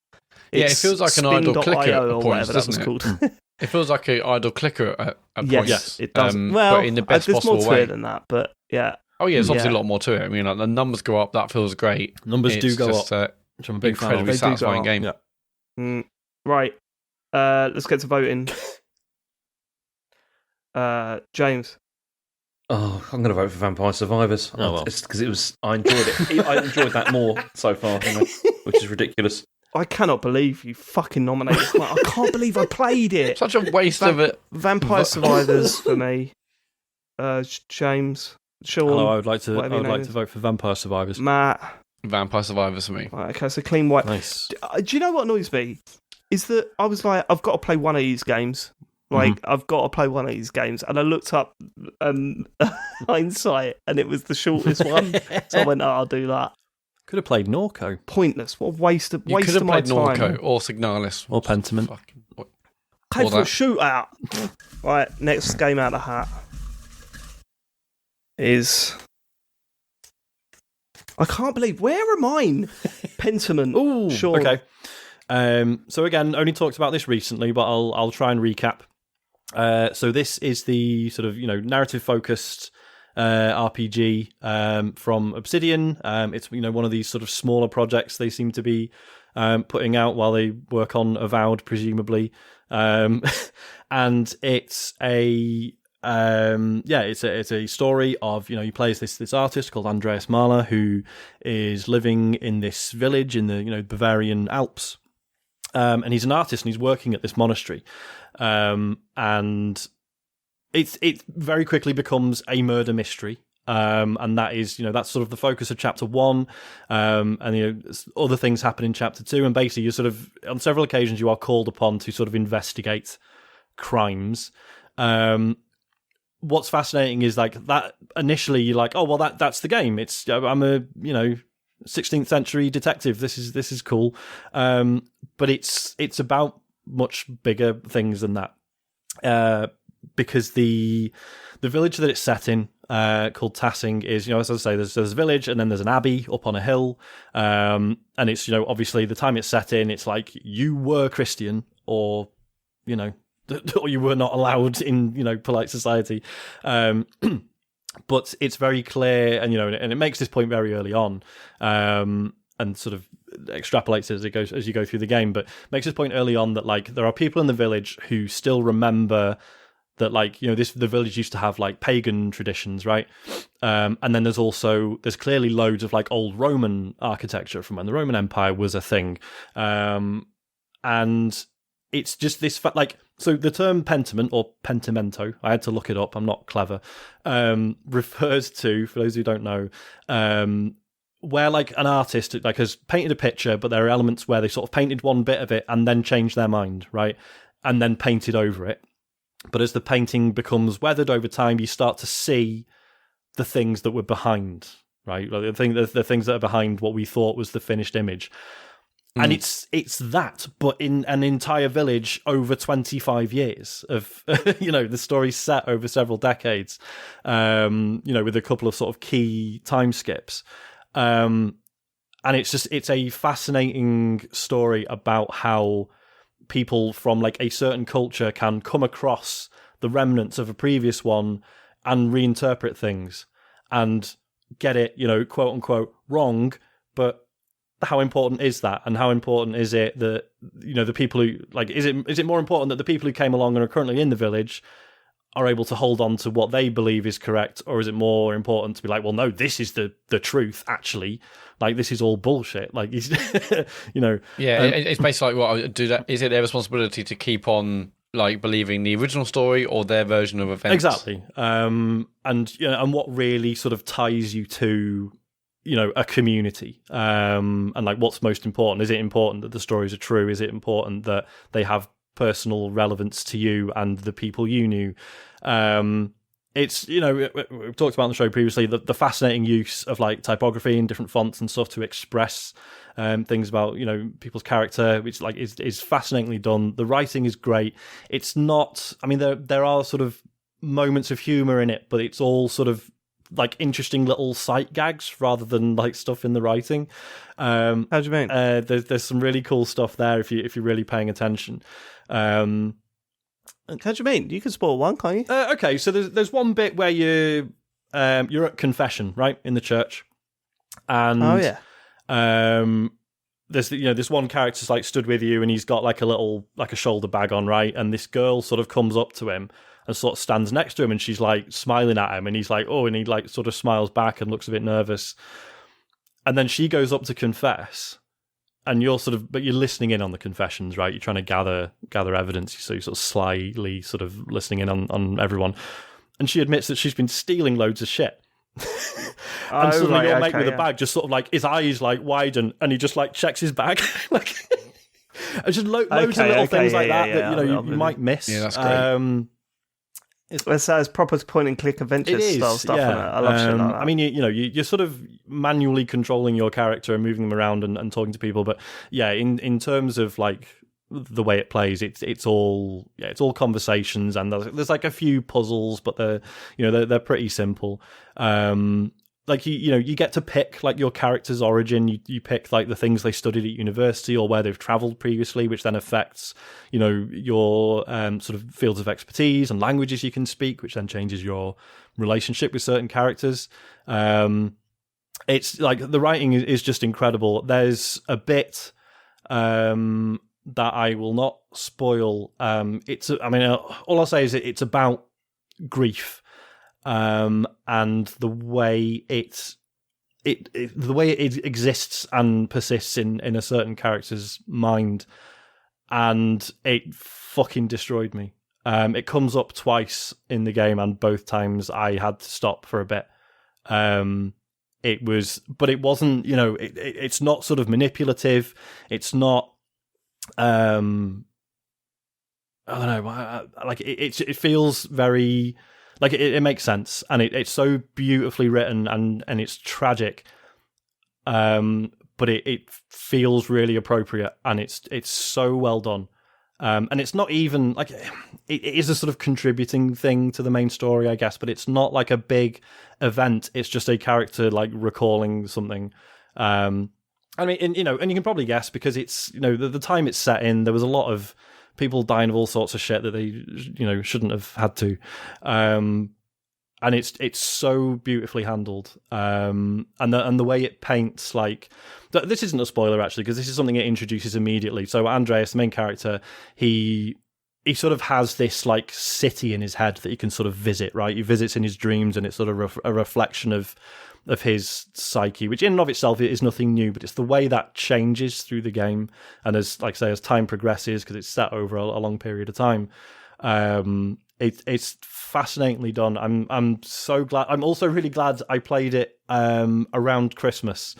S2: It feels like an idle clicker at points, doesn't it?
S1: Called.
S2: It feels like an idle clicker at points.
S1: Yes, it does.
S2: But in the best
S1: there's
S2: possible
S1: more to
S2: way.
S1: it than that, but yeah.
S2: Oh yeah, there's obviously a lot more to it. I mean, the numbers go up. That feels great.
S4: Numbers do go up.
S2: Which I'm a big incredibly satisfying game.
S1: Yeah. Right. Let's get to voting. James.
S3: Oh, I'm going to vote for Vampire Survivors.
S4: Oh, well.
S3: It's because I enjoyed it. I enjoyed that more so far, which is ridiculous.
S1: I cannot believe you fucking nominated. I can't believe I played it.
S2: Such a waste of it.
S1: Vampire Survivors for me. James, Sean.
S4: Hello, I would like to vote for Vampire Survivors.
S1: Matt.
S2: Vampire Survivors for me.
S1: Right, okay, so clean white.
S4: Nice.
S1: Do you know what annoys me? Is that I was like, I've got to play one of these games. I've got to play one of these games. And I looked up Hindsight, and it was the shortest one. So I went, I'll do that.
S4: Could have played Norco.
S1: Pointless. What a waste of my time.
S2: You could have played Norco or Signalis.
S4: Or Pentiment.
S1: Came for a shootout. Right, next game out of the hat is... I can't believe... Where are mine? Pentiment.
S4: Ooh,
S1: sure.
S4: Okay. So again, only talked about this recently, but I'll try and recap. So this is the sort of, narrative-focused... RPG from Obsidian. It's one of these sort of smaller projects they seem to be putting out while they work on Avowed, presumably. And it's a it's a story of he plays this artist called Andreas Mahler who is living in this village in the Bavarian Alps, and he's an artist and he's working at this monastery, and it very quickly becomes a murder mystery, and that is that's sort of the focus of chapter 1, and other things happen in chapter 2, and basically you're sort of on several occasions you are called upon to sort of investigate crimes. What's fascinating is that initially you're like, oh well, that's the game. It's I'm a 16th century detective. This is cool, but it's about much bigger things than that. Because the village that it's set in, called Tassing, is as I say, there's a village and then there's an abbey up on a hill, and it's obviously the time it's set in, it's like you were Christian or or you were not allowed in polite society, but it's very clear, and and it makes this point very early on, and sort of extrapolates as you go through the game, but makes this point early on that there are people in the village who still remember that like, you know, the village used to have like pagan traditions, right? And then there's clearly loads of like old Roman architecture from when the Roman Empire was a thing. And it's just this like, so the term pentiment or pentimento, I had to look it up, I'm not clever, refers to, for those who don't know, where like an artist like has painted a picture, but there are elements where they sort of painted one bit of it and then changed their mind, right? And then painted over it. But as the painting becomes weathered over time, you start to see the things that were behind, right? Like the things that are behind what we thought was the finished image. And it's that, but in an entire village over 25 years of, you know, the story's set over several decades, you know, with a couple of sort of key time skips. And it's a fascinating story about how people from like a certain culture can come across the remnants of a previous one and reinterpret things and get it, you know, quote unquote wrong. But how important is that? And how important is it that, you know, the people who like, is it more important that the people who came along and are currently in the village are able to hold on to what they believe is correct? Or is it more important to be like, well, no, this is the truth, actually. Like, this is all bullshit. Like, you know.
S2: Yeah, it's basically like, is it their responsibility to keep on, like, believing the original story or their version of events?
S4: Exactly. And, you know, and what really sort of ties you to, you know, a community, and like what's most important. Is it important that the stories are true? Is it important that they have personal relevance to you and the people you knew? It's, you know, we've talked about on the show previously the fascinating use of like typography and different fonts and stuff to express things about, you know, people's character, which like is fascinatingly done. The writing is great. It's not, I mean, there are sort of moments of humor in it, but it's all sort of like interesting little sight gags rather than like stuff in the writing.
S1: How do you mean?
S4: There's some really cool stuff there if you're really paying attention.
S1: How do you mean? You can spoil one, can't you?
S4: Okay, so there's one bit where you're at confession, right, in the church, and there's, you know, this one character's like stood with you, and he's got like a shoulder bag on, right, and this girl sort of comes up to him and sort of stands next to him, and she's like smiling at him, and he's like, oh, and he like sort of smiles back and looks a bit nervous, and then she goes up to confess. And you're listening in on the confessions, right? You're trying to gather evidence, so you're sort of slyly sort of listening in on everyone. And she admits that she's been stealing loads of shit. And suddenly your mate with the bag just sort of like, his eyes like widen, and he just like checks his bag. Like, and just loads of little things like that you know you might miss.
S2: Yeah, that's great.
S1: It's proper point and click adventure style stuff.
S4: Yeah.
S1: I love shit like that.
S4: I mean, you're sort of manually controlling your character and moving them around and talking to people, but yeah, in terms of like the way it plays, it's all conversations, and there's like a few puzzles, but they're pretty simple. Like you get to pick like your character's origin. You pick like the things they studied at university or where they've travelled previously, which then affects your sort of fields of expertise and languages you can speak, which then changes your relationship with certain characters. It's like the writing is just incredible. There's a bit that I will not spoil. All I'll say is it's about grief. And the way the way it exists and persists in a certain character's mind, and it fucking destroyed me. It comes up twice in the game, and both times I had to stop for a bit. It wasn't, it's not sort of manipulative. It's not, I don't know, like it feels very. Like it makes sense, and it's so beautifully written, and it's tragic, but it feels really appropriate, and it's so well done, and it's not even like it is a sort of contributing thing to the main story, I guess, but it's not like a big event. It's just a character like recalling something. I mean, and you can probably guess because it's the time it's set in. There was a lot of people dying of all sorts of shit that they shouldn't have had to, and it's so beautifully handled, and the way it paints, like this isn't a spoiler actually, because this is something it introduces immediately. So Andreas, the main character, he he sort of has this like city in his head that he can sort of visit, right? He visits in his dreams, and it's sort of a reflection of his psyche, which in and of itself is nothing new, but it's the way that changes through the game, and as like I say, as time progresses, because it's set over a long period of time. It's fascinatingly done. I'm so glad. I'm also really glad I played it around Christmas,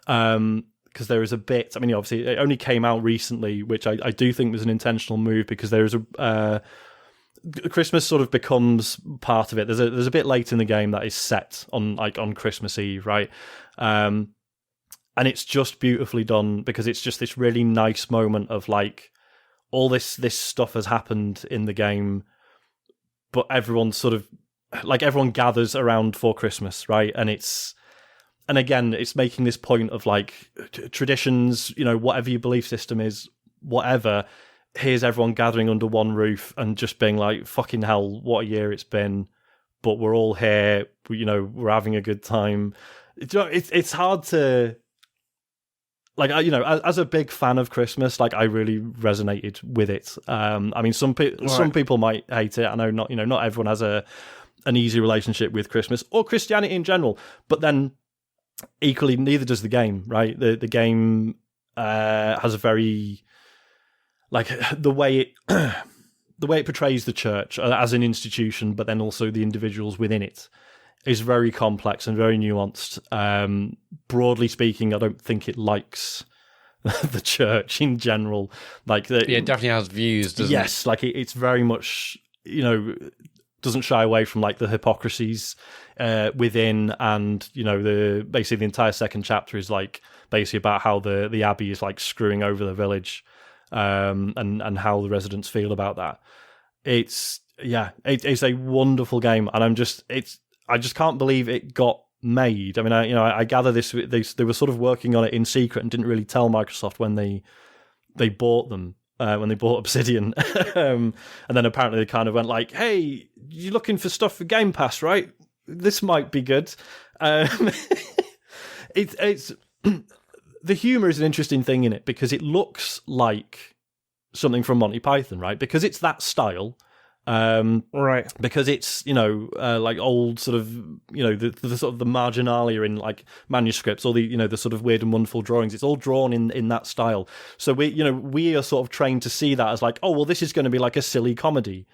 S4: because there is a bit. I mean, obviously, it only came out recently, which I do think was an intentional move, because there is a Christmas sort of becomes part of it. There's a bit late in the game that is set on Christmas Eve, right? And it's just beautifully done, because it's just this really nice moment of like all this stuff has happened in the game, but everyone sort of like everyone gathers around for Christmas, right? And again, it's making this point of like traditions, whatever your belief system is, whatever. Here's everyone gathering under one roof and just being like, fucking hell, what a year it's been, but we're all here, we're having a good time. It's hard to, like, as a big fan of Christmas, like, I really resonated with it. I mean, some people might hate it. I know not everyone has an easy relationship with Christmas or Christianity in general, but then equally, neither does the game, right? The game has a very, like, the way it portrays the church as an institution, but then also the individuals within it, is very complex and very nuanced. Broadly speaking, I don't think it likes the church in general. Like,
S2: it definitely has views, doesn't it?
S4: Yes, like it's very much, doesn't shy away from like the hypocrisies within, and basically the entire second chapter is like basically about how the abbey is like screwing over the village. And how the residents feel about that. It's a wonderful game, and I just can't believe it got made. I mean, I gather they were sort of working on it in secret and didn't really tell Microsoft when they bought them, when they bought Obsidian, and then apparently they kind of went like, "Hey, you're looking for stuff for Game Pass, right? This might be good." It's the humor is an interesting thing in it, because it looks like something from Monty Python, right? Because it's that style,
S1: right?
S4: Because it's like old sort of the sort of the marginalia in like manuscripts, or the sort of weird and wonderful drawings. It's all drawn in that style. So we are sort of trained to see that as like, oh well, this is going to be like a silly comedy,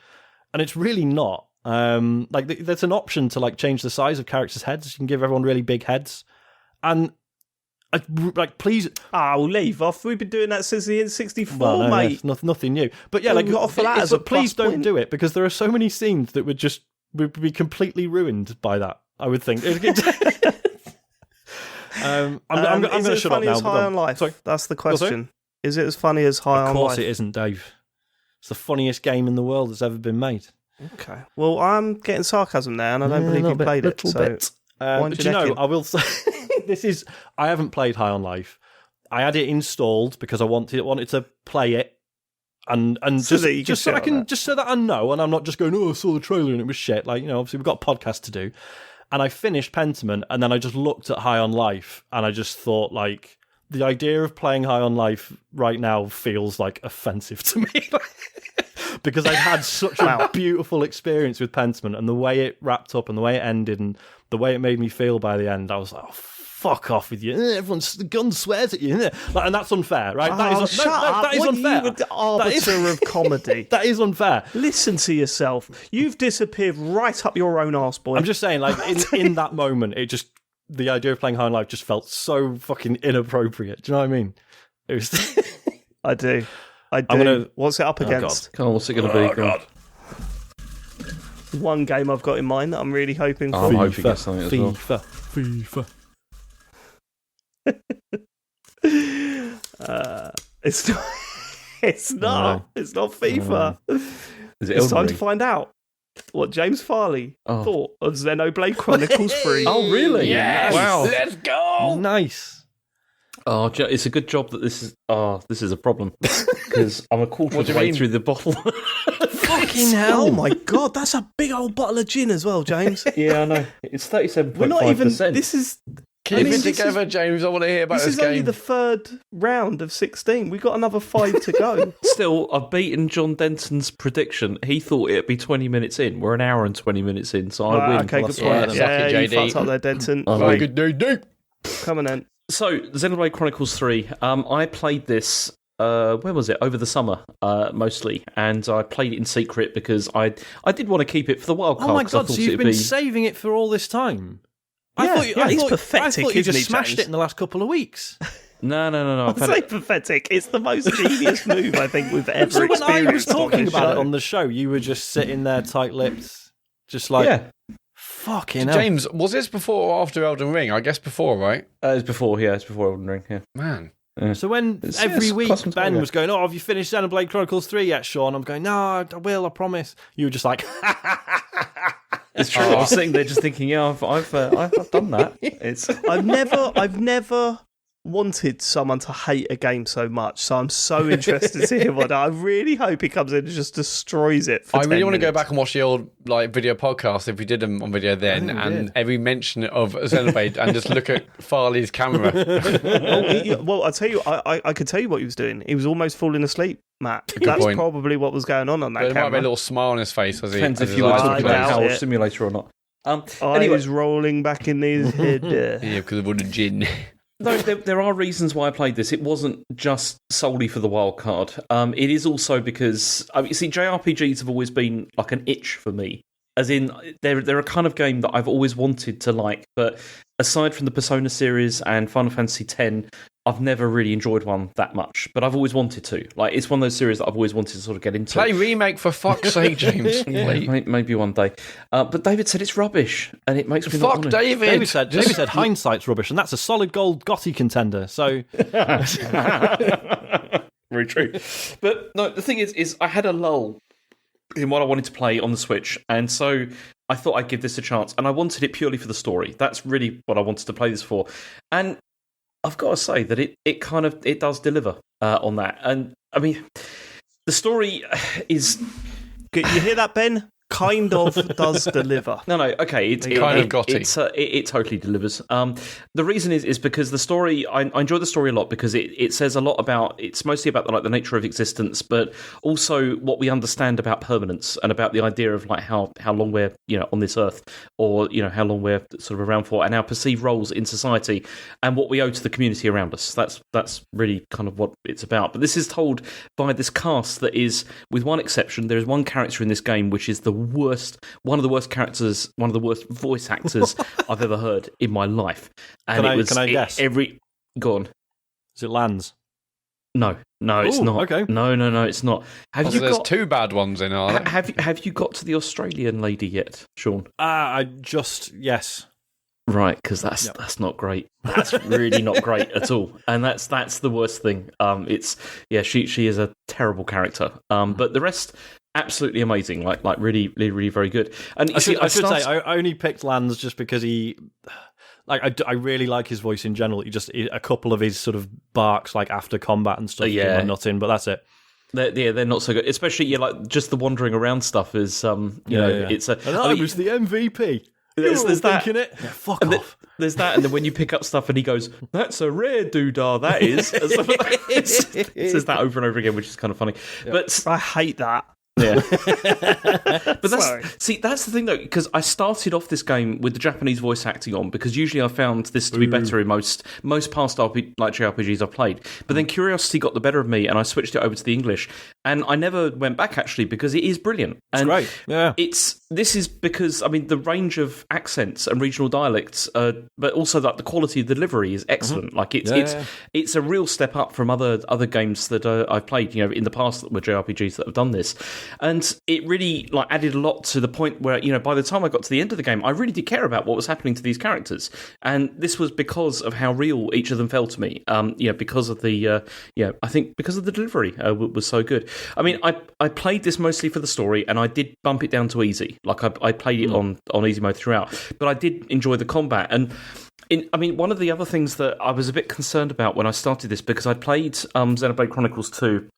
S4: and it's really not. Like there's an option to like change the size of characters' heads. You can give everyone really big heads, and. Like, please.
S1: Oh, leave off. We've been doing that since the N64, mate.
S4: Yeah, nothing new. But yeah, like, but please don't do it, because there are so many scenes that would be completely ruined by that, I would think. I'm going to shut up now.
S1: Is it as funny as High on Life?
S4: Sorry?
S1: That's the question. Is it as funny as High on Life?
S4: Of course it isn't, Dave. It's the funniest game in the world that's ever been made.
S1: Okay. Well, I'm getting sarcasm now, and I don't believe you played it.
S4: But I will say... I haven't played High on Life. I had it installed because I wanted to play it, and so that I know, and I'm not just going, I saw the trailer and it was shit. Like, obviously we've got a podcast to do, and I finished Pentiment, and then I just looked at High on Life, and I just thought, like, the idea of playing High on Life right now feels like offensive to me. Because I'd had such a beautiful experience with Pentiment, and the way it wrapped up and the way it ended and the way it made me feel by the end, I was like, oh, fuck off with you. Everyone's gun swears at you. Like, and that's unfair, right? That is unfair.
S1: You arbiter of comedy.
S4: That is unfair.
S1: Listen to yourself. You've disappeared right up your own arse, boy.
S4: I'm just saying, like, in that moment, the idea of playing High on Life just felt so fucking inappropriate. Do you know what I mean? It was.
S1: I do. What's it up against?
S3: God, what's it going to be?
S1: God. One game I've got in mind that I'm really hoping for.
S3: I'm hoping it's something as well.
S4: FIFA.
S1: It's not. It's not. It's not FIFA.
S3: Is it
S1: it's time
S3: Elden
S1: to find out what James Farley thought of Xenoblade Chronicles 3.
S3: Oh, really?
S2: Yes.
S3: Wow.
S2: Let's go.
S4: Nice.
S3: Oh, it's a good job that this is a problem, because I'm a quarter of the way through the bottle.
S1: Fucking hell! Oh my god, that's a big old bottle of gin as well, James.
S3: Yeah, I know. It's 37.5%.
S1: We're not even. This is
S2: Keep it together, James. I want to hear about this game.
S1: This is only the third round of 16. We've got another 5 to go.
S3: Still, I've beaten John Denton's prediction. He thought it'd be 20 minutes in. We're an hour and 20 minutes in, so I win.
S1: Okay, good point.
S2: Yeah,
S1: you fucked up there, Denton.
S2: Right. Good day.
S1: Come on then.
S3: So, Xenoblade Chronicles 3. I played this, when was it? Over the summer, mostly. And I played it in secret because I did want to keep it for the wild card.
S4: Oh my God, so you've been saving it for all this time?
S1: He's pathetic,
S4: I thought you just smashed
S1: James?
S4: it in the last couple of weeks.
S3: No.
S1: I'd say pathetic. It's the most genius move I think we've ever experienced.
S4: So when I was talking about it on the show, you were just sitting there tight-lipped, just like, fucking hell.
S2: James, was this before or after Elden Ring? I guess before, right?
S3: It was before, it's before Elden Ring, yeah.
S2: Man.
S4: So when every week Ben was going, have you finished Xenoblade Chronicles 3 yet, Sean? I'm going, no, I will, I promise. You were just like,
S3: it's true. I was sitting there just thinking, I've done that.
S1: I've never wanted someone to hate a game so much, so I'm so interested to hear what. I really hope he comes in and just destroys it. I
S2: really want to go back and watch the old video podcast if we did them on video then, and every mention of Xenoblade and just look at Farley's camera.
S1: Well, I'll tell you, I could tell you what he was doing. He was almost falling asleep, Matt. That's probably what was going on that camera.
S2: There might be a little smile on his face as
S3: Depends if you were talking about Power Simulator or not.
S1: He was rolling back in his head.
S2: Yeah, because of all the gin.
S3: No, there are reasons why I played this. It wasn't just solely for the wild card. It is also because, you see, JRPGs have always been like an itch for me. As in, they're a kind of game that I've always wanted to like. But aside from the Persona series and Final Fantasy X, I've never really enjoyed one that much. But I've always wanted to. Like, it's one of those series that I've always wanted to sort of get into.
S2: Play Remake for fuck's sake, James.
S3: Maybe one day. But David said it's rubbish, and it makes me
S2: fuck
S3: not
S2: David.
S4: David said Hindsight's rubbish, and that's a solid gold GOTY contender. So
S3: very true. But no, the thing is I had a lull in what I wanted to play on the Switch, and so I thought I'd give this a chance, and I wanted it purely for the story. That's really what I wanted to play this for, and I've got to say that it does deliver on that. And I mean, the story is.
S1: You hear that, Ben? Kind of does deliver.
S3: No, okay. It totally delivers. The reason is because the story, I enjoy the story a lot because it says a lot about, it's mostly about the nature of existence, but also what we understand about permanence and about the idea of like how long we're on this earth, or how long we're sort of around for, and our perceived roles in society and what we owe to the community around us. That's really kind of what it's about. But this is told by this cast that is, with one exception, there is one character in this game which is one of the worst characters, one of the worst voice actors I've ever heard in my life. And
S4: can I guess?
S3: Go on.
S4: Is it Lands?
S3: No, it's not.
S4: Okay.
S3: No, it's not.
S2: There's two bad ones in are there?
S3: Have you got to the Australian lady yet, Sean?
S4: Yes.
S3: Right, because that's not great. That's really not great at all, and that's the worst thing. She is a terrible character. But the rest, absolutely amazing. Like really, really, really very good. And
S4: I should say I only picked Lands just because he. I really like his voice in general. A couple of his sort of barks like after combat and stuff. Yeah, nothing. But that's it.
S3: They're not so good. Especially like just the wandering around stuff is it's a.
S4: And I was the MVP.
S3: There's that.
S4: It. Yeah, fuck off.
S3: There's that, and then when you pick up stuff and he goes, "That's a rare doodah, that is." It says that over and over again, which is kind of funny. Yeah. But
S1: I hate that.
S3: Yeah, but that's the thing though, because I started off this game with the Japanese voice acting on, because usually I found this to be better in most past JRPGs I've played. But then curiosity got the better of me, and I switched it over to the English, and I never went back actually because it is brilliant.
S4: It's great. Yeah,
S3: this is because I mean the range of accents and regional dialects, but also that the quality of the delivery is excellent. Mm-hmm. Like it's a real step up from other games that I've played in the past that were JRPGs that have done this. And it really added a lot to the point where, by the time I got to the end of the game, I really did care about what was happening to these characters. And this was because of how real each of them felt to me. Because of the, I think because of the delivery was so good. I mean, I played this mostly for the story, and I did bump it down to easy. Like I played it on easy mode throughout, but I did enjoy the combat. And one of the other things that I was a bit concerned about when I started this, because I played Xenoblade Chronicles 2,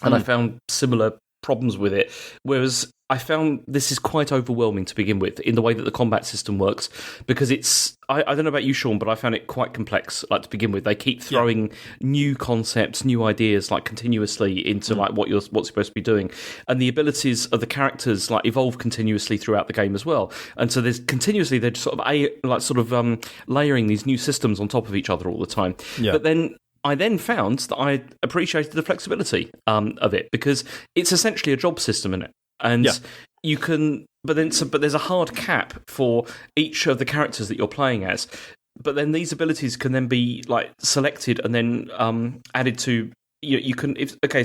S3: and I found similar problems with it. Whereas I found this is quite overwhelming to begin with in the way that the combat system works, because it's, I don't know about you, Sean, but I found it quite complex, like, to begin with. They keep throwing new concepts, new ideas, like, continuously into like what's supposed to be doing. And the abilities of the characters like evolve continuously throughout the game as well. And so they're just sort of layering these new systems on top of each other all the time. Yeah. But then I found that I appreciated the flexibility of it, because it's essentially a job system in it. And you can, but there's a hard cap for each of the characters that you're playing as. But then these abilities can then be like selected and then added to. You can,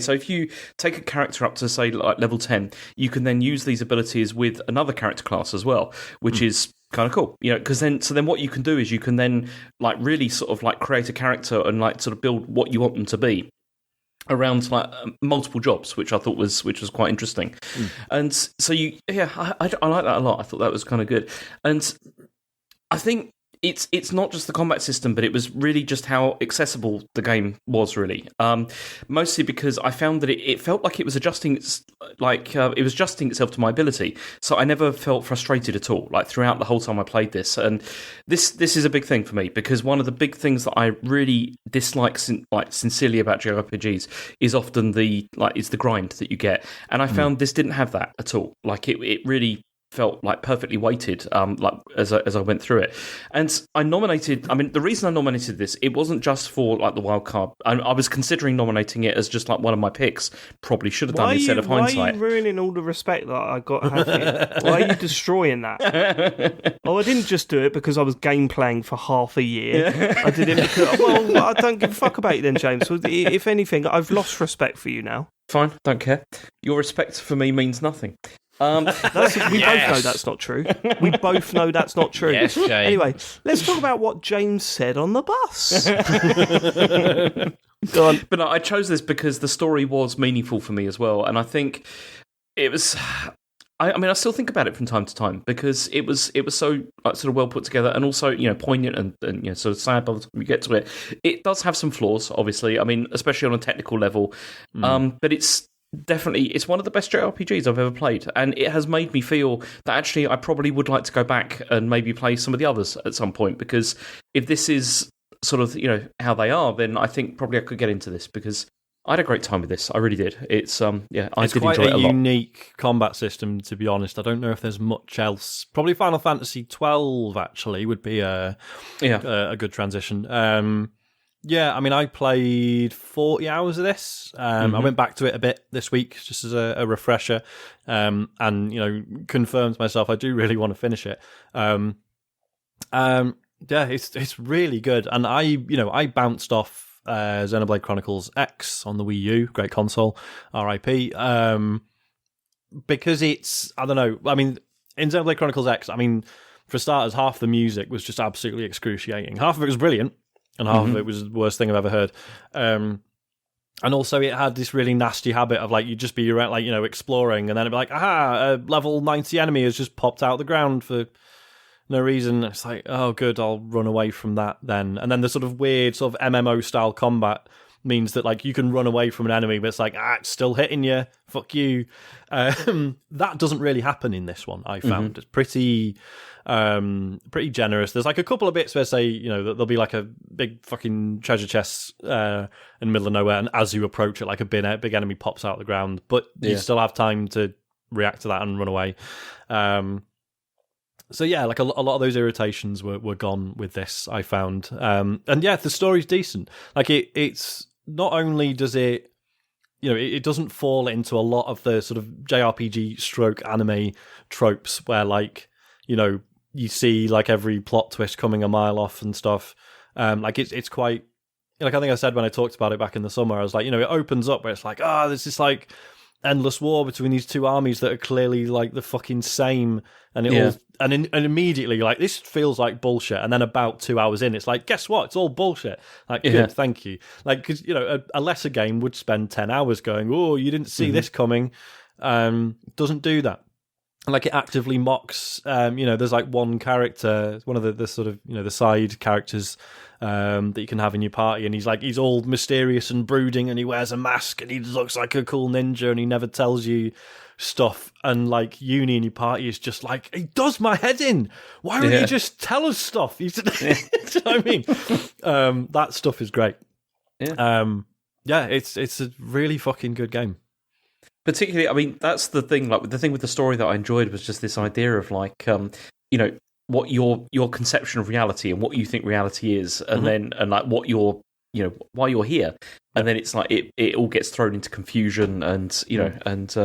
S3: so if you take a character up to say like level 10, you can then use these abilities with another character class as well, which is kind of cool. Because then what you can do is you can then like really sort of like create a character and like sort of build what you want them to be around like multiple jobs, which I thought was quite interesting. And so I like that a lot. I thought that was kind of good. And I think it's not just the combat system, but it was really just how accessible the game was, really. Mostly because I found that it felt like it was adjusting itself to my ability. So I never felt frustrated at all, like throughout the whole time I played this. And this is a big thing for me, because one of the big things that I really dislike sincerely about JRPGs is often the grind that you get. And I found this didn't have that at all. Like it really felt like perfectly weighted as I went through it. And the reason I nominated this, it wasn't just for like the wild card. I was considering nominating it as just like one of my picks. Probably should have done instead of Hindsight.
S1: Why are you ruining all the respect that I got to have here? Why are you destroying that? I didn't just do it because I was game playing for half a year. I did it because, I don't give a fuck about you then, James. If anything, I've lost respect for you now.
S3: Fine, don't care. Your respect for me means nothing.
S1: We both know that's not true. We both know that's not true.
S2: Yes, Jay.
S1: Anyway, let's talk about what James said on the bus. Go on.
S3: But no, I chose this because the story was meaningful for me as well, and I think it was. I still think about it from time to time, because it was so like, sort of well put together, and also poignant and sort of sad by the time you get to it. It does have some flaws, obviously. I mean, especially on a technical level, but it's one of the best JRPGs I've ever played, and it has made me feel that actually I probably would like to go back and maybe play some of the others at some point, because if this is sort of how they are, then I think probably I could get into this, because I had a great time with this. I really did. It's I did enjoy it a lot.
S4: It's quite a unique combat system, to be honest. I don't know if there's much else. Probably Final Fantasy 12 actually would be a good transition. I played 40 hours of this. I went back to it a bit this week just as a refresher, and confirmed myself I do really want to finish it. It's really good, and I bounced off Xenoblade Chronicles X on the Wii U, great console, RIP. Because it's, I don't know. I mean, in Xenoblade Chronicles X, for starters, half the music was just absolutely excruciating. Half of it was brilliant, and half of it was the worst thing I've ever heard. And also it had this really nasty habit of you'd just be around, exploring, and then it'd be like, aha, a level 90 enemy has just popped out of the ground for no reason. It's like, oh good, I'll run away from that then. And then the sort of weird sort of MMO style combat means that you can run away from an enemy, but it's it's still hitting you, fuck you. That doesn't really happen in this one, I found. It's pretty generous. There's a couple of bits where there'll be a big fucking treasure chest in the middle of nowhere, and as you approach it, a big enemy pops out of the ground, but you still have time to react to that and run away. So yeah, a lot of those irritations were gone with this, I found. And yeah, the story's decent. It's not only does it, it doesn't fall into a lot of the sort of JRPG stroke anime tropes where you see every plot twist coming a mile off and stuff. It's quite, I think I said when I talked about it back in the summer, I was it opens up where it's there's this endless war between these two armies that are clearly the fucking same, and and immediately this feels like bullshit, and then about 2 hours in it's guess what, it's all bullshit. Good, thank you. Because a lesser game would spend 10 hours going, oh, you didn't see this coming. Doesn't do that. like it actively mocks. There's like one character, one of the sort of the side characters that you can have in your party, and he's all mysterious and brooding, and he wears a mask, and he looks like a cool ninja, and he never tells you stuff. And like Uni in your party is just like, he does my head in. Why don't you just tell us stuff? Do you know what I mean? That stuff is great. Yeah, it's a really fucking good game.
S3: Particularly, I mean, that's the thing. Like the thing with the story that I enjoyed was just this idea of like, what your conception of reality and what you think reality is, and then like what your why you're here, and then it's like it all gets thrown into confusion, and and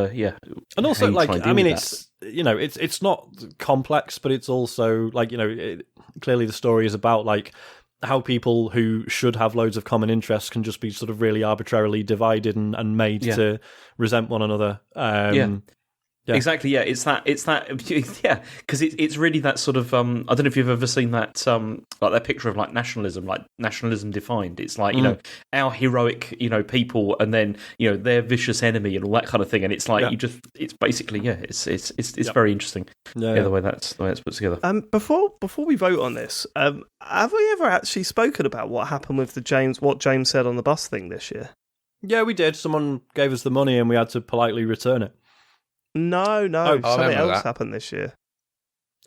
S4: also like I mean it's not complex, but it's also like clearly the story is about like how people who should have loads of common interests can just be sort of really arbitrarily divided and made to resent one another. Yeah. Exactly.
S3: Yeah, it's that. Yeah, because it's really that sort of. I don't know if you've ever seen that like that picture of like nationalism defined. It's like our heroic people, and then their vicious enemy and all that kind of thing. And it's like it's basically it's very interesting. The way that's put together.
S1: Before we vote on this, have we ever actually spoken about what happened with what James said on the bus thing this year?
S4: Yeah, we did. Someone gave us the money and we had to politely return it.
S1: No, something else happened this year.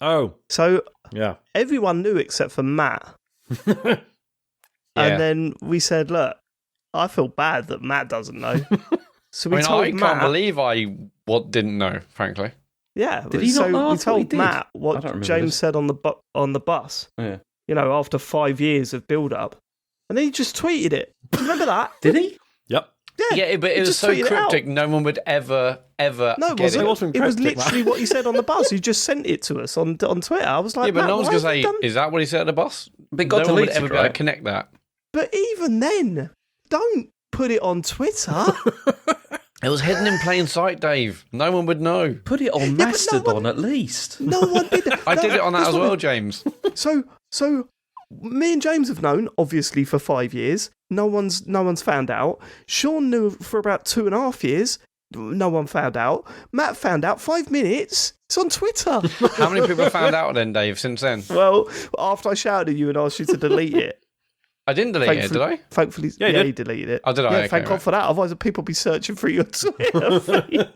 S4: Oh.
S1: So, everyone knew except for Matt. And then we said, look, I feel bad that Matt doesn't know. So we told Matt...
S2: I can't believe I didn't know, frankly.
S1: Yeah.
S3: Did he not laugh?
S1: We told Matt what James said on the bus.
S3: Yeah.
S1: After 5 years of build-up. And then he just tweeted it. Remember that?
S3: Did he?
S4: Yep.
S2: Yeah, but it was so cryptic, no one would ever
S1: No,
S2: get it.
S1: It was literally what he said on the bus. He just sent it to us on Twitter. I was like,
S2: yeah, but no one's going to say, is that what he said at the bus?
S3: But got
S2: no one would
S3: deleted,
S2: ever be able to connect that.
S1: But even then, don't put it on Twitter.
S2: It was hidden in plain sight, Dave. No one would know.
S3: Put it on Mastodon at least.
S1: No one did.
S2: I did it on that as well, James.
S1: So me and James have known, obviously, for 5 years. No one's found out. Sean knew for about 2.5 years. No one found out. Matt found out 5 minutes. It's on Twitter.
S2: How many people have found out then, Dave, since then?
S1: Well, after I shouted at you and asked you to delete it.
S2: I didn't delete it, did I?
S1: Thankfully, you deleted it.
S2: Oh, did I?
S1: Yeah,
S2: okay,
S1: thank God for that. Otherwise, people would be searching for your Twitter feed.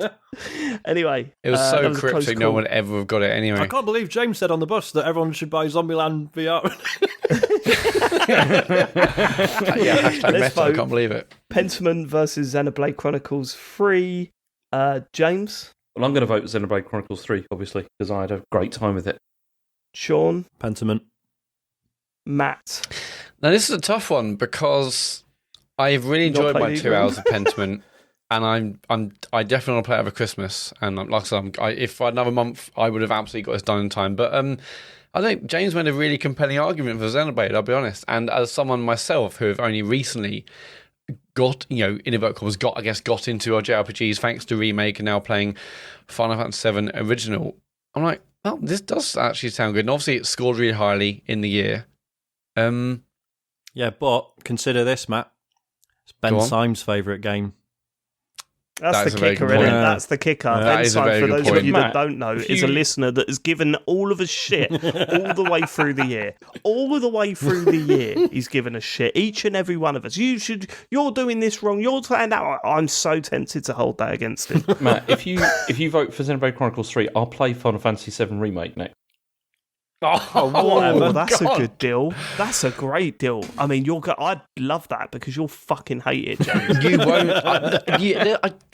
S1: Anyway.
S2: It was so cryptic, no one would ever have got it anyway.
S4: I can't believe James said on the bus that everyone should buy Zombieland VR.
S2: Hashtag meta, I can't believe it.
S1: Pentiment versus Xenoblade Chronicles 3. James?
S3: Well, I'm going to vote Xenoblade Chronicles 3, obviously, because I had a great time with it.
S1: Sean?
S4: Pentiment.
S1: Matt?
S2: Now, this is a tough one because I've really enjoyed my 2 hours of Pentiment, and I definitely want to play it over Christmas. And like I said, if I had another month, I would have absolutely got this done in time. But I think James made a really compelling argument for Xenoblade, I'll be honest. And as someone myself who have only recently got, in inverted commas, got into JRPGs thanks to Remake and now playing Final Fantasy VII Original, I'm like, well, this does actually sound good. And obviously, it scored really highly in the year.
S4: Yeah, but consider this, Matt. It's Ben Syme's favourite game.
S1: That's the kicker, isn't it? That's the kicker. Ben Syme, for those of you that don't know, is a listener that has given all of us shit all the way through the year. All of the way through the year, he's given us shit. Each and every one of us. You're doing this wrong. You're saying that. I'm so tempted to hold that against him.
S3: Matt, if you vote for Xenoblade Chronicles 3, I'll play Final Fantasy VII Remake next.
S1: Oh, that's a good deal. That's a great deal. I mean, I'd love that because you'll fucking hate it, James.
S2: You won't.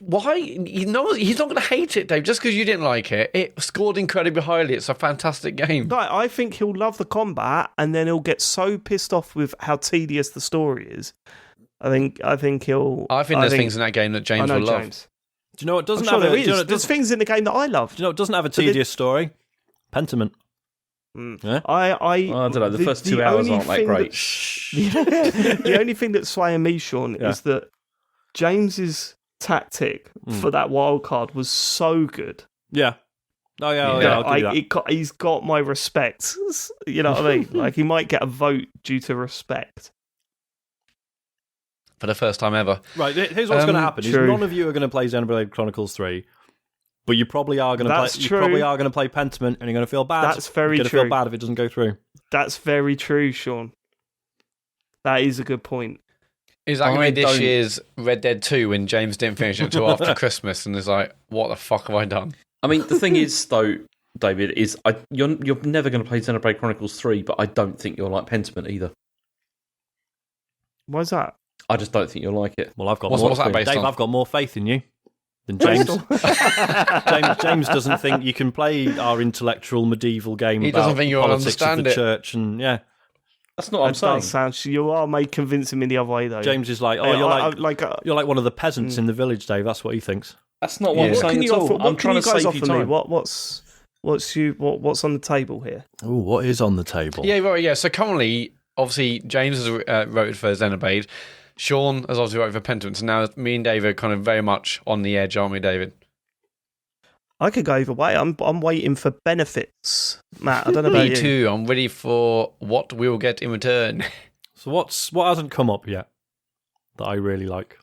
S2: Why? He's not going to hate it, Dave, just because you didn't like it. It scored incredibly highly. It's a fantastic game.
S1: Right, I think he'll love the combat, and then he'll get so pissed off with how tedious the story is. I think he'll.
S2: I think there's things in that game that James will love.
S1: James.
S4: Do you know what doesn't have?
S1: There's things in the game that I love.
S4: Do you know what doesn't have a tedious story? Pentiment.
S1: Yeah?
S3: I don't know. The first 2 hours aren't that great.
S1: The only thing that's swaying me, Sean, is that James's tactic for that wild card was so good.
S4: Yeah. Oh yeah. I'll give you that.
S1: He's got my respect. You know what I mean? Like he might get a vote due to respect.
S2: For the first time ever.
S4: Right. Here's what's going to happen: is none of you are going to play Xenoblade Chronicles 3. But you probably are going to play. You probably are going to play Pentiment, and you're going to feel bad.
S1: That's very
S4: you're
S1: true.
S4: Feel bad if it doesn't go through.
S1: That's very true, Sean. That is a good point.
S2: Is that going to be this year's Red Dead 2 when James didn't finish it until after Christmas and is like, what the fuck have I done?
S3: I mean, the thing is, though, David, is you're never going to play Xenoblade Chronicles 3, but I don't think you'll like Pentiment either.
S1: Why is that?
S3: I just don't think you'll like it.
S4: Well, I've got
S2: what's that based
S4: Dave,
S2: on?
S4: I've got more faith in you than James. James doesn't think you can play our intellectual medieval game
S2: he
S4: about
S2: doesn't think you'll
S4: politics of
S2: understand
S4: the
S2: it.
S4: church, and
S3: That's not what I'm saying.
S1: You are convincing me the other way, though.
S4: James is like, you're like one of the peasants in the village, Dave. That's what he thinks.
S3: That's not what I'm saying at all. I'm trying to save you time.
S1: What's on the table here?
S4: Oh, what is on the table?
S2: Yeah, right. Yeah. So currently, obviously, James has voted for Xenoblade. Sean has obviously voted for Pentiment. So now me and David are kind of very much on the edge, aren't we, David?
S1: I could go either way. I'm waiting for benefits, Matt. I don't know about you.
S2: Me too. I'm ready for what we will get in return.
S4: So what hasn't come up yet that I really like?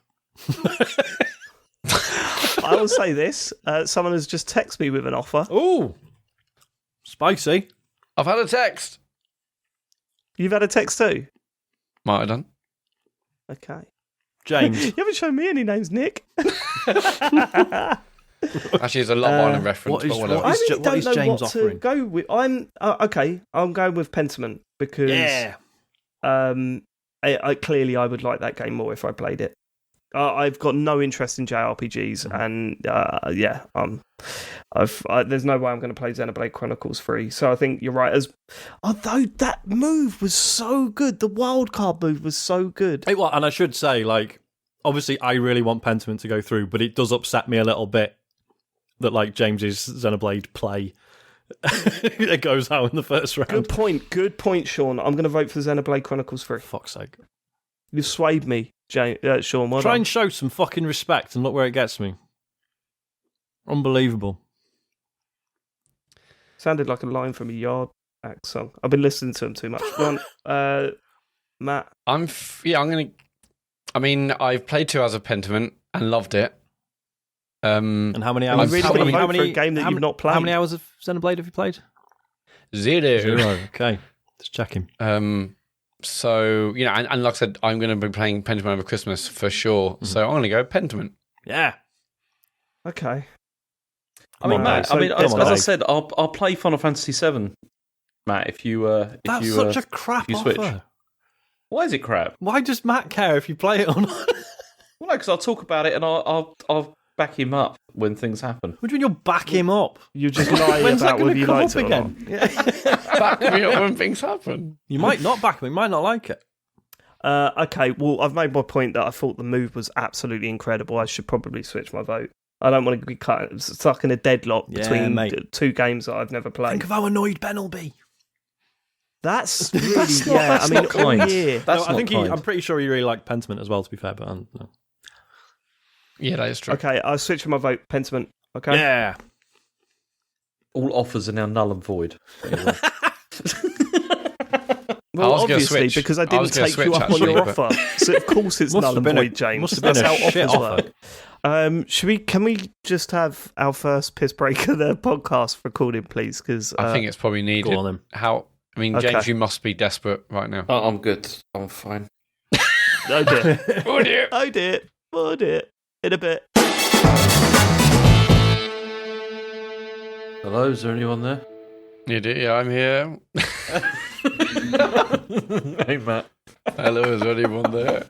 S1: I will say this: someone has just texted me with an offer.
S4: Oh, spicy!
S2: I've had a text.
S1: You've had a text too?
S2: Might have done.
S1: Okay.
S4: James.
S1: You haven't shown me any names, Nick.
S2: Actually, it's a Love Island reference.
S4: What is James offering?
S1: Go with. I'm okay. I'm going with Pentiment because I clearly I would like that game more if I played it. I've got no interest in JRPGs, and there's no way I'm going to play Xenoblade Chronicles 3. So I think you're right. Although that move was so good, the wildcard move was so good.
S4: And I should say, obviously, I really want Pentiment to go through, but it does upset me a little bit that James's Xenoblade play it goes out in the first round.
S1: Good point, Sean. I'm going to vote for Xenoblade Chronicles 3.
S4: Fuck's sake.
S1: You've swayed me, Sean. Well
S4: Try
S1: done.
S4: and show some fucking respect and look where it gets me. Unbelievable.
S1: Sounded like a line from a Yard Act song. I've been listening to them too much. Go on, Matt.
S2: I'm going to... I mean, I've played 2 hours of Pentiment and loved it.
S4: And how many hours?
S1: For a game that you've not played.
S4: How many hours of Xenoblade have you played?
S2: 0.
S4: Okay, just checking.
S2: So and like I said, I'm going to be playing Pentiment over Christmas for sure. Mm-hmm. So I'm going to go Pentiment.
S4: Yeah.
S1: Okay.
S3: I mean, Matt. As I said, I'll play Final Fantasy VII, Matt. If you
S4: that's such a crap offer.
S3: Switch. Why is it crap?
S4: Why does Matt care if you play it or not?
S3: Well, no, because I'll talk about it and I'll back him up when things happen.
S4: What do you mean you'll back him up?
S1: You just lie about whether you like it again.
S2: Back me up when things happen.
S4: You might not back him. You might not like it.
S1: Okay, well, I've made my point that I thought the move was absolutely incredible. I should probably switch my vote. I don't want to be stuck in a deadlock between 2 games that I've never played.
S4: Think of how annoyed Ben will be.
S1: That's really, that's not kind.
S4: I'm pretty sure he really liked Pentiment as well, to be fair, but no.
S2: Yeah, that is true.
S1: Okay, I'll switch my vote. Pentiment. Okay.
S4: Yeah.
S3: All offers are now null and void.
S1: Well, obviously, because I didn't take you up on your offer. So of course it's null and void, James.
S4: Must have been
S1: That's
S4: a
S1: how
S4: shit
S1: offers work. Can we just have our first piss break of the podcast recording, please? Because
S2: I think it's probably needed.
S4: Go on, then.
S2: James, you must be desperate right now.
S3: Oh, I'm good. I'm fine.
S1: Oh dear.
S2: Oh dear.
S1: Oh dear. Oh dear. In a bit.
S3: Hello, is there anyone there?
S2: You do? Yeah, I'm here.
S3: Hey, Matt.
S2: Hello, is there anyone there?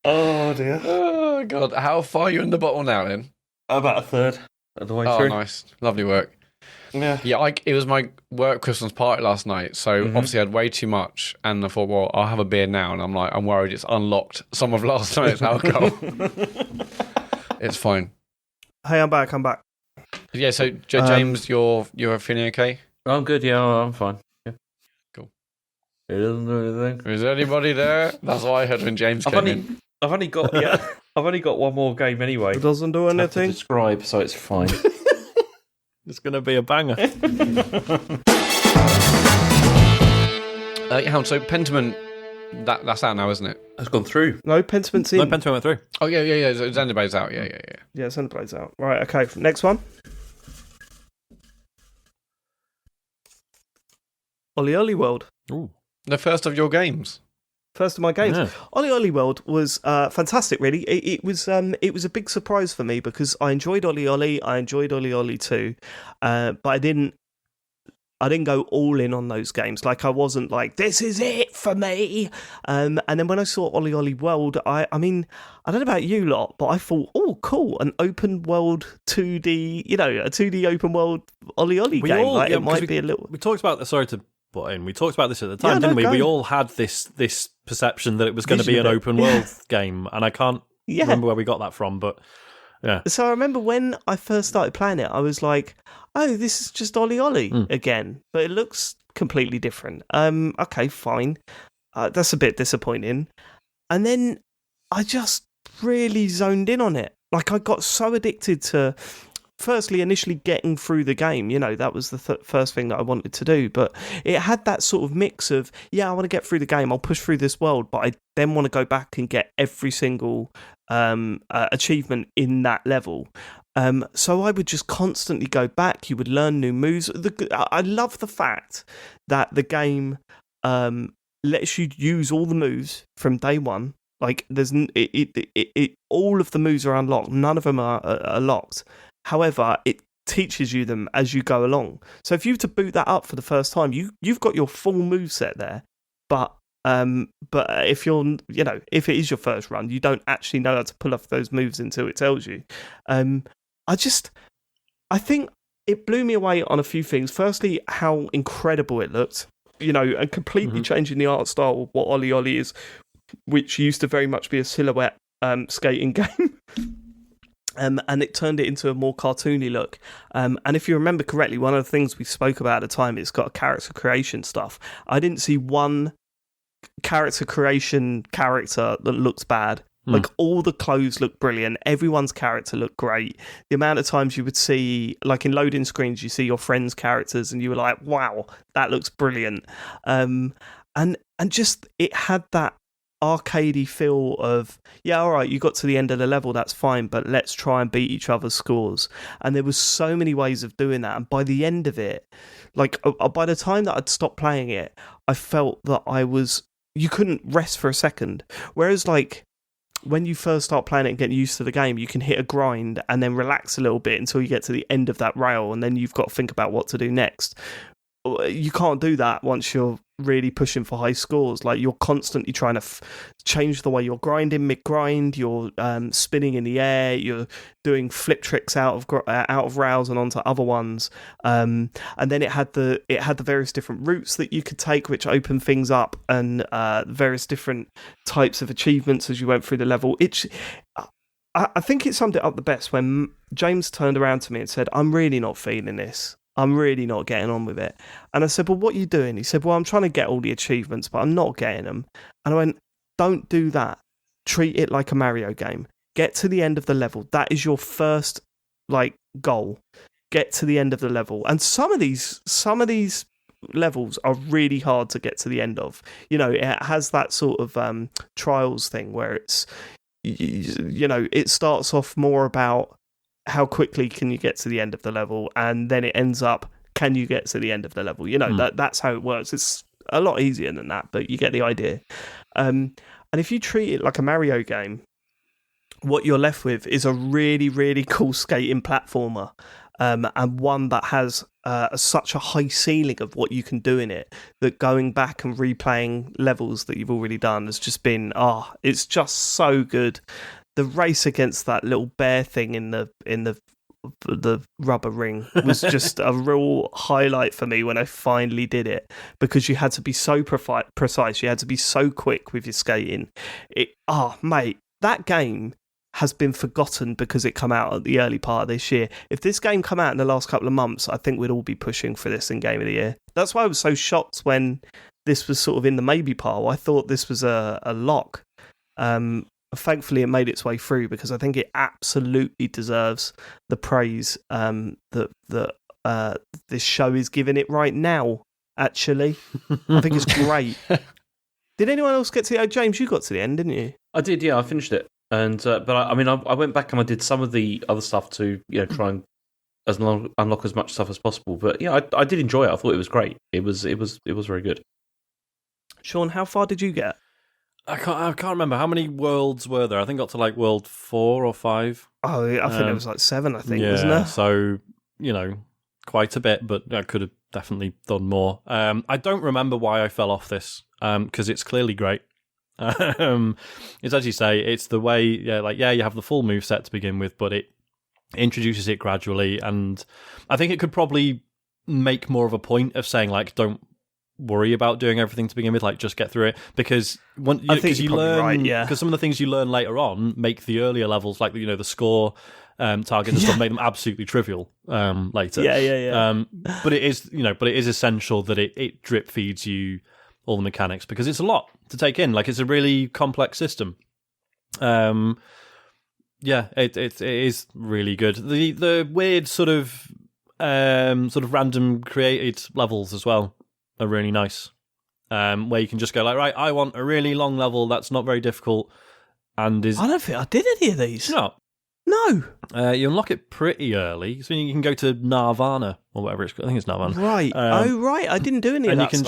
S3: Oh, dear.
S2: Oh, God. How far are you in the bottle now, then?
S3: About a third of the way through.
S2: Oh, nice. Lovely work.
S3: Yeah.
S2: Yeah, it was my work Christmas party last night, so obviously I had way too much, and I thought, well, I'll have a beer now, and I'm worried it's unlocked some of last night's alcohol. It's fine.
S1: Hey, I'm back.
S2: Yeah, so James, you're feeling okay?
S3: I'm good, yeah, I'm fine. Yeah.
S2: Cool.
S3: It doesn't do anything.
S2: Is there anybody there? That's what I heard when James came in.
S3: I've only got one more game anyway.
S1: It doesn't do anything.
S3: To describe, so it's fine.
S4: It's going to be a banger.
S2: So Pentiment, That's out now, isn't it?
S3: It's gone through.
S1: No, Pentiment's in.
S4: No, Pentiment went through.
S2: Oh, yeah. Xenoblade's out. Yeah.
S1: Yeah, Xenoblade's out. Right, okay. Next one. Olli World.
S4: Ooh.
S2: The first of your games.
S1: First of my games.
S4: Yeah.
S1: Olli World was fantastic, really. It was a big surprise for me because I enjoyed Olli. I enjoyed Olli 2, but I didn't go all in on those games. Like, I wasn't like, this is it for me. And then when I saw Olli World, I mean, I don't know about you lot, but I thought, oh, cool, an open world 2D, a 2D open world Olli game. It might be a little.
S4: We talked about, sorry to butt in, we talked about this at the time, didn't we? We all had this perception that it was going to be an open world game, and I can't remember where we got that from, but yeah. So
S1: I remember when I first started playing it, I was like, oh, this is just Olli again, but it looks completely different. Okay, fine. That's a bit disappointing. And then I just really zoned in on it. Like, I got so addicted to, firstly, initially getting through the game. That was the first thing that I wanted to do. But it had that sort of mix of, I want to get through the game, I'll push through this world, but I then want to go back and get every single achievement in that level. So I would just constantly go back. You would learn new moves. I love the fact that the game lets you use all the moves from day one. Like, there's all of the moves are unlocked. None of them are locked. However, it teaches you them as you go along. So if you were to boot that up for the first time, you've got your full move set there. But if if it is your first run, you don't actually know how to pull off those moves until it tells you. I think it blew me away on a few things. Firstly, how incredible it looked, and completely changing the art style of what Olli is, which used to very much be a silhouette skating game. And it turned it into a more cartoony look. And if you remember correctly, one of the things we spoke about at the time, it's got a character creation stuff. I didn't see one character creation character that looks bad. Like, all the clothes look brilliant. Everyone's character looked great. The amount of times you would see, like in loading screens, you see your friends' characters and you were like, wow, that looks brilliant. And just, it had that arcadey feel of, all right, you got to the end of the level, that's fine, but let's try and beat each other's scores. And there was so many ways of doing that. And by the end of it, like, by the time that I'd stopped playing it, I felt that you couldn't rest for a second. Whereas, like, when you first start playing it and getting used to the game, you can hit a grind and then relax a little bit until you get to the end of that rail, and then you've got to think about what to do next. You can't do that once you're really pushing for high scores. Like, you're constantly trying to change the way you're grinding mid-grind, you're spinning in the air, you're doing flip tricks out of rails and onto other ones. And then it had the various different routes that you could take, which opened things up, and various different types of achievements as you went through the level. I think it summed it up the best when James turned around to me and said, I'm really not feeling this. I'm really not getting on with it. And I said, well, what are you doing? He said, well, I'm trying to get all the achievements, but I'm not getting them. And I went, don't do that. Treat it like a Mario game. Get to the end of the level. That is your first, goal. Get to the end of the level. And some of these levels are really hard to get to the end of. It has that sort of trials thing where it's, it starts off more about how quickly can you get to the end of the level, and then it ends up, can you get to the end of the level? That's how it works. It's a lot easier than that, but you get the idea. And if you treat it like a Mario game, what you're left with is a really, really cool skating platformer, and one that has such a high ceiling of what you can do in it, that going back and replaying levels that you've already done has just been, it's just so good. The race against that little bear thing in the rubber ring was just a real highlight for me when I finally did it, because you had to be so precise, you had to be so quick with your skating. Mate, that game has been forgotten because it come out at the early part of this year. If this game come out in the last couple of months, I think we'd all be pushing for this in Game of the Year. That's why I was so shocked when this was sort of in the maybe pile. I thought this was a lock. Thankfully, it made its way through, because I think it absolutely deserves the praise that this show is giving it right now, actually. I think it's great. Did anyone else get to the end? James, you got to the end, didn't you?
S3: I did, yeah, I finished it. And but I went back and I did some of the other stuff to try and unlock as much stuff as possible. But yeah, I did enjoy it. I thought it was great. It was very good.
S1: Sean, how far did you get?
S4: I can't remember how many worlds were there. I think I got to like world 4 or 5.
S1: Oh, I think it was like 7. I think, wasn't there?
S4: So quite a bit, but I could have definitely done more. I don't remember why I fell off this because it's clearly great. It's as you say, it's the way, you have the full moveset to begin with, but it introduces it gradually, and I think it could probably make more of a point of saying, like, don't worry about doing everything to begin with, like, just get through it, because you learn, because some of the things you learn later on make the earlier levels, like, the score targets and stuff, make them absolutely trivial later. But it is essential that it drip feeds you all the mechanics, because it's a lot to take in. Like, it's a really complex system. It is really good. The weird sort of random created levels as well are really nice. Where you can just go like, right, I want a really long level that's not very difficult, and is.
S1: I don't think I did any of these.
S4: No. You unlock it pretty early, so you can go to Nirvana or whatever it's called. I think it's Nirvana.
S1: Right. Right. I didn't do any of that.
S4: And you can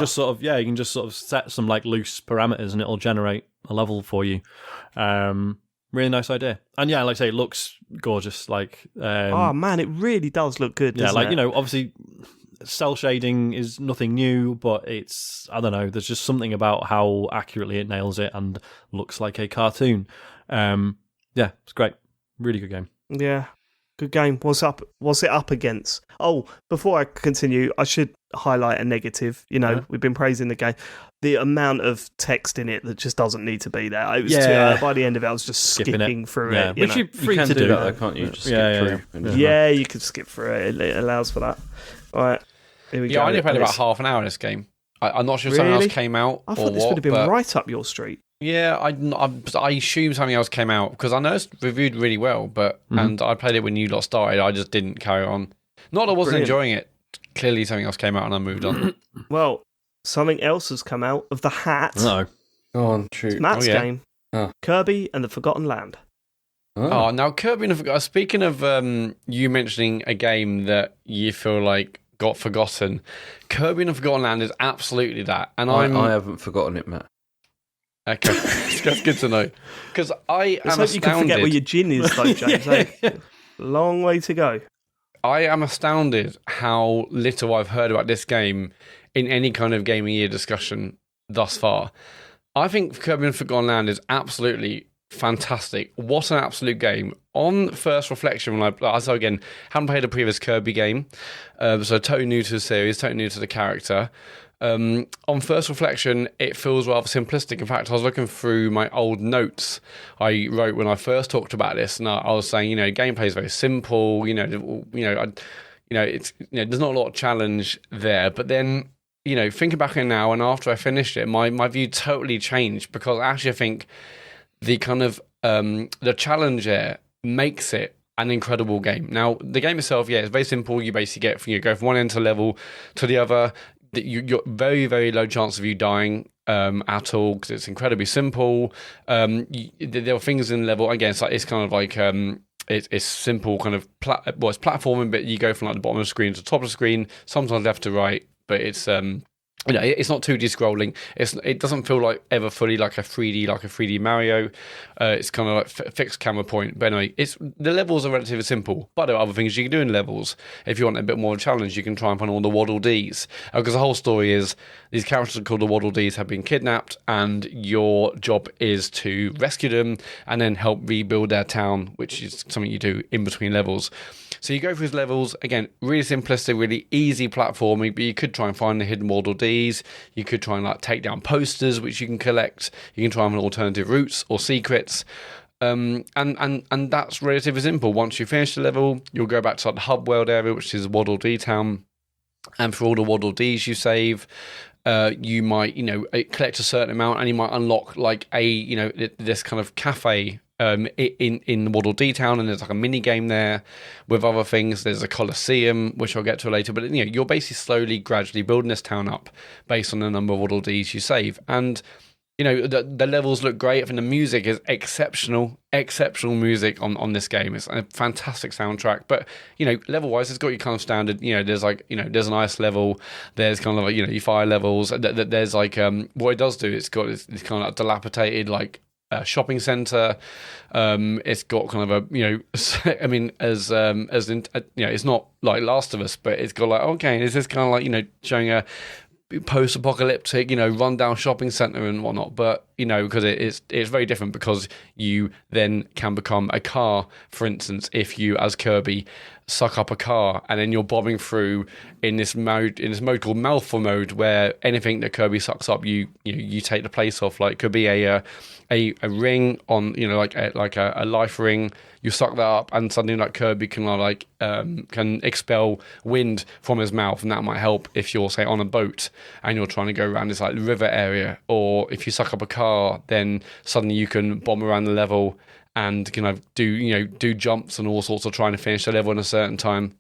S4: just sort of set some like loose parameters, and it'll generate a level for you. Really nice idea. And yeah, like I say, it looks gorgeous. Like,
S1: oh man, it really does look good.
S4: Yeah, like
S1: it?
S4: Obviously, cell shading is nothing new, but it's, I don't know. There's just something about how accurately it nails it and looks like a cartoon. Yeah, it's great. Really good game.
S1: Yeah, good game. What's it up against? Oh, before I continue, I should highlight a negative. We've been praising the game. The amount of text in it that just doesn't need to be there. It was by the end of it, I was just skipping through it.
S4: Which you're free to do
S3: that, though, can't you? Just skip through.
S1: Yeah, you can skip through it. It allows for that. All right, here we go.
S2: I only played about half an hour in this game. I'm not sure if something else came out.
S1: I thought this would have been right up your street.
S2: Yeah, I assume something else came out because I know it's reviewed really well, and I played it when you lot started. I just didn't carry on. Not that I wasn't enjoying it. Clearly, something else came out and I moved on.
S1: Well, something else has come out of the hat.
S4: No,
S3: go on, true.
S1: It's Matt's game. Kirby and the Forgotten Land.
S2: Oh, now Kirby and the Forgotten. Speaking of you mentioning a game that you feel like got forgotten, Kirby and the Forgotten Land is absolutely that, and I
S3: haven't forgotten it, Matt.
S2: Okay, that's good to know. Because I am astounded.
S1: You can forget where your gin is, though, James. Long way to go.
S2: I am astounded how little I've heard about this game in any kind of Game of the Year discussion thus far. I think Kirby and the Forgotten Land is absolutely fantastic. What an absolute game. On first reflection, when again, haven't played a previous Kirby game, so totally new to the series, totally new to the character. On first reflection, it feels rather simplistic. In fact, I was looking through my old notes I wrote when I first talked about this, and I was saying, gameplay is very simple. It's there's not a lot of challenge there. But then, thinking back on it now, and after I finished it, my view totally changed, because actually I think the kind of the challenge there makes it an incredible game. Now, the game itself, it's very simple. You basically you go from one end of the level to the other. You're very, very low chance of you dying at all, because it's incredibly simple. There are things in the level, again, it's kind of like it's simple kind of it's platforming, but you go from like the bottom of the screen to the top of the screen, sometimes left to right, but it's it's not 2D scrolling. It doesn't feel like ever fully like a 3D Mario. It's kind of like fixed camera point. But anyway, the levels are relatively simple. But there are other things you can do in levels. If you want a bit more of a challenge, you can try and find all the Waddle Dees. Because the whole story is these characters called the Waddle Dees have been kidnapped, and your job is to rescue them and then help rebuild their town, which is something you do in between levels. So you go through these levels, again, really simplistic, really easy platforming, but you could try and find the hidden Waddle Dees. You could try and take down posters, which you can collect. You can try and find alternative routes or secrets. And that's relatively simple. Once you finish the level, you'll go back to the hub world area, which is Waddle Dee Town. And for all the Waddle Dees you save, you might, collect a certain amount, and you might unlock this kind of cafe in Waddle Dee Town, and there's like a mini game there with other things. There's a Colosseum, which I'll get to later, but you're basically slowly, gradually building this town up based on the number of Waddle Dees you save. And the levels look great. I think the music is exceptional music on this game. It's a fantastic soundtrack. But level wise, it's got your kind of standard. There's there's an ice level. There's kind of your fire levels. There's what it does do. It's got this kind of dilapidated shopping center. It's got kind of it's not like Last of Us, but it's got is this kind of showing a post-apocalyptic, rundown shopping center and whatnot, but because it's very different, because you then can become a car, for instance, if you as Kirby suck up a car, and then you're bobbing through in this mode called mouthful mode, where anything that Kirby sucks up, you take the place of. Like, it could be a ring on, like a life ring. You suck that up, and suddenly Kirby can expel wind from his mouth, and that might help if you're, say, on a boat and you're trying to go around this river area. Or if you suck up a car, then suddenly you can bomb around the level and do jumps and all sorts of trying to finish the level in a certain time.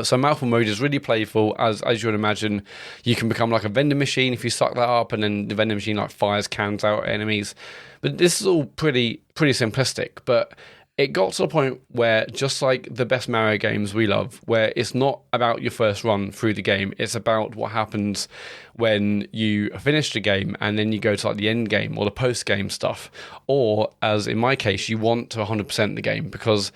S2: So mouthful mode is really playful, as you would imagine. You can become like a vending machine if you suck that up, and then the vending machine fires cans out at enemies. But this is all pretty simplistic. But it got to the point where, just like the best Mario games we love, where it's not about your first run through the game, it's about what happens when you finish the game and then you go to the end game or the post game stuff, or, as in my case, you want to 100% the game, because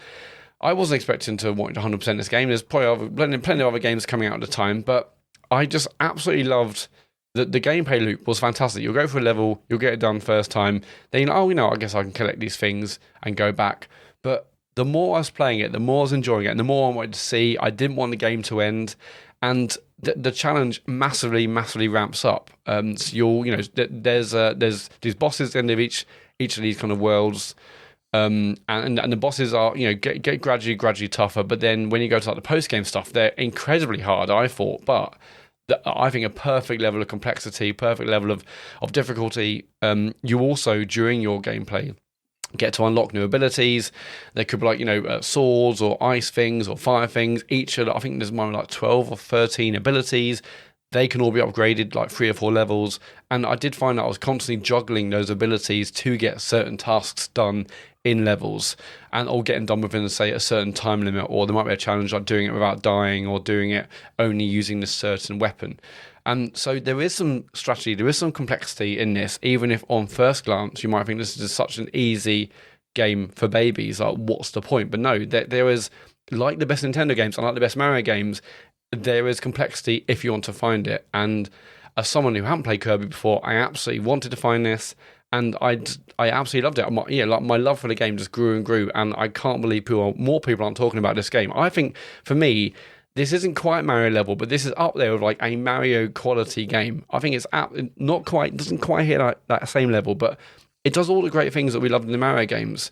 S2: I wasn't expecting to want to 100% this game. There's probably plenty of other games coming out at the time, but I just absolutely loved the gameplay loop. Was fantastic. You'll go for a level, you'll get it done first time, then I guess I can collect these things and go back. But the more I was playing it, the more I was enjoying it, and the more I wanted to see. I didn't want the game to end, and the challenge massively ramps up. So there's these bosses at the end of each of these kind of worlds. And the bosses are get gradually tougher, but then when you go to the post game stuff, they're incredibly hard, I thought, but I think a perfect level of complexity, perfect level of difficulty. You also, during your gameplay, get to unlock new abilities. There could be swords or ice things or fire things. Each of I think there's more 12 or 13 abilities. They can all be upgraded 3 or 4 levels, and I did find that I was constantly juggling those abilities to get certain tasks done in levels, and all getting done within, say, a certain time limit. Or there might be a challenge like doing it without dying, or doing it only using this certain weapon. And so there is some strategy, there is some complexity in this, even if on first glance you might think this is just such an easy game for babies. What's the point? But no, there is, like the best Nintendo games and like the best Mario games, there is complexity if you want to find it. And as someone who hadn't played Kirby before, I absolutely wanted to find this, and I absolutely loved it. My love for the game just grew and grew, and I can't believe more people aren't talking about this game. I think, for me, this isn't quite Mario level, but this is up there with a Mario quality game. I think it's doesn't quite hit that same level, but it does all the great things that we loved in the Mario games.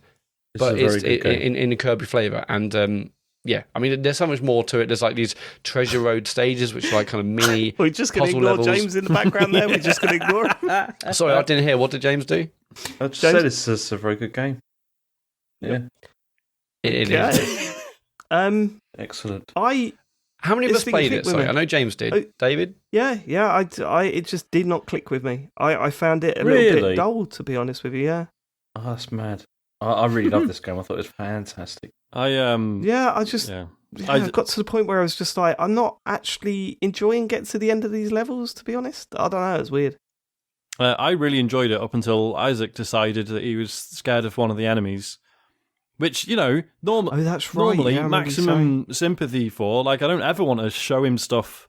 S2: But it's in the Kirby flavour, and yeah, I mean, there's so much more to it. There's these treasure road stages, which are kind of mini
S1: We're just going to ignore levels. James in the background there. We're just going to ignore him.
S2: Sorry, I didn't hear. What did James do?
S3: I just said it's a very good game. Yeah.
S2: It is.
S3: Excellent.
S2: How many of us played it? Sorry, I know James did. David?
S1: Yeah. It just did not click with me. I found it a little bit dull, to be honest with you. Yeah.
S3: Oh, that's mad. I really love this game. I thought it was fantastic.
S1: I got to the point where I was just I'm not actually enjoying getting to the end of these levels, to be honest. I don't know, it's weird.
S4: I really enjoyed it up until Isaac decided that he was scared of one of the enemies, which, normally maximum sympathy for. I don't ever want to show him stuff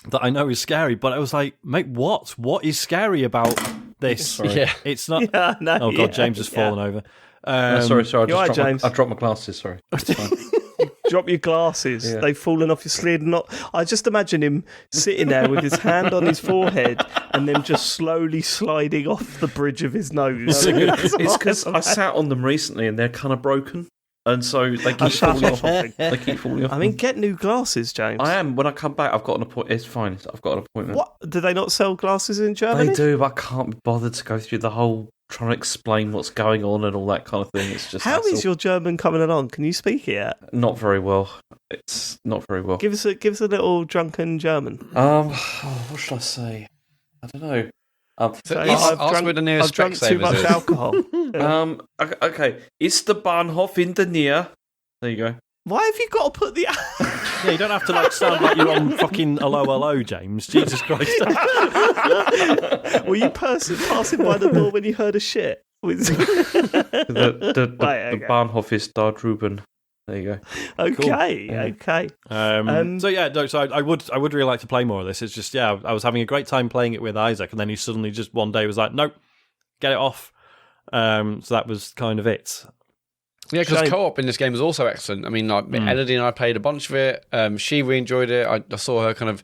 S4: that I know is scary, but I was like, mate, what is scary about this?
S2: Yeah.
S4: It's not... Yeah, no, oh, God, James has fallen over.
S3: Sorry. I dropped my glasses. Sorry.
S1: Drop your glasses. Yeah. They've fallen off your sled. I just imagine him sitting there with his hand on his forehead and then just slowly sliding off the bridge of his nose.
S3: It's because I sat on them recently and they're kind of broken. And so they keep falling off. They keep falling off.
S1: I mean, get new glasses, James.
S3: I am. When I come back, I've got an appointment. It's fine. I've got an appointment.
S1: What? Do they not sell glasses in Germany?
S3: They do, but I can't be bothered to go through the whole trying to explain what's going on and all that kind of thing. It's just
S1: How is your German coming along? Can you speak it yet?
S3: Not very well. It's not very well.
S1: Give us a little drunken German.
S3: What should I say? I don't know.
S2: Ask where the nearest
S1: I've drunk too much alcohol.
S3: Okay. Ist the Bahnhof in the near? There you go.
S1: Why have you got to put the...
S4: Yeah, you don't have to sound like you're on fucking hello, James. Jesus Christ.
S1: Were you passing by the door when you heard a shit?
S3: The Bahnhof ist da drüben. There you go.
S1: Okay, cool. Okay.
S4: So I would really like to play more of this. It's just I was having a great time playing it with Isaac, and then he suddenly just one day was like, nope, get it off. So that was kind of it.
S2: Yeah, because co-op in this game is also excellent. I mean, Elodie and I played a bunch of it. She really enjoyed it. I saw her kind of,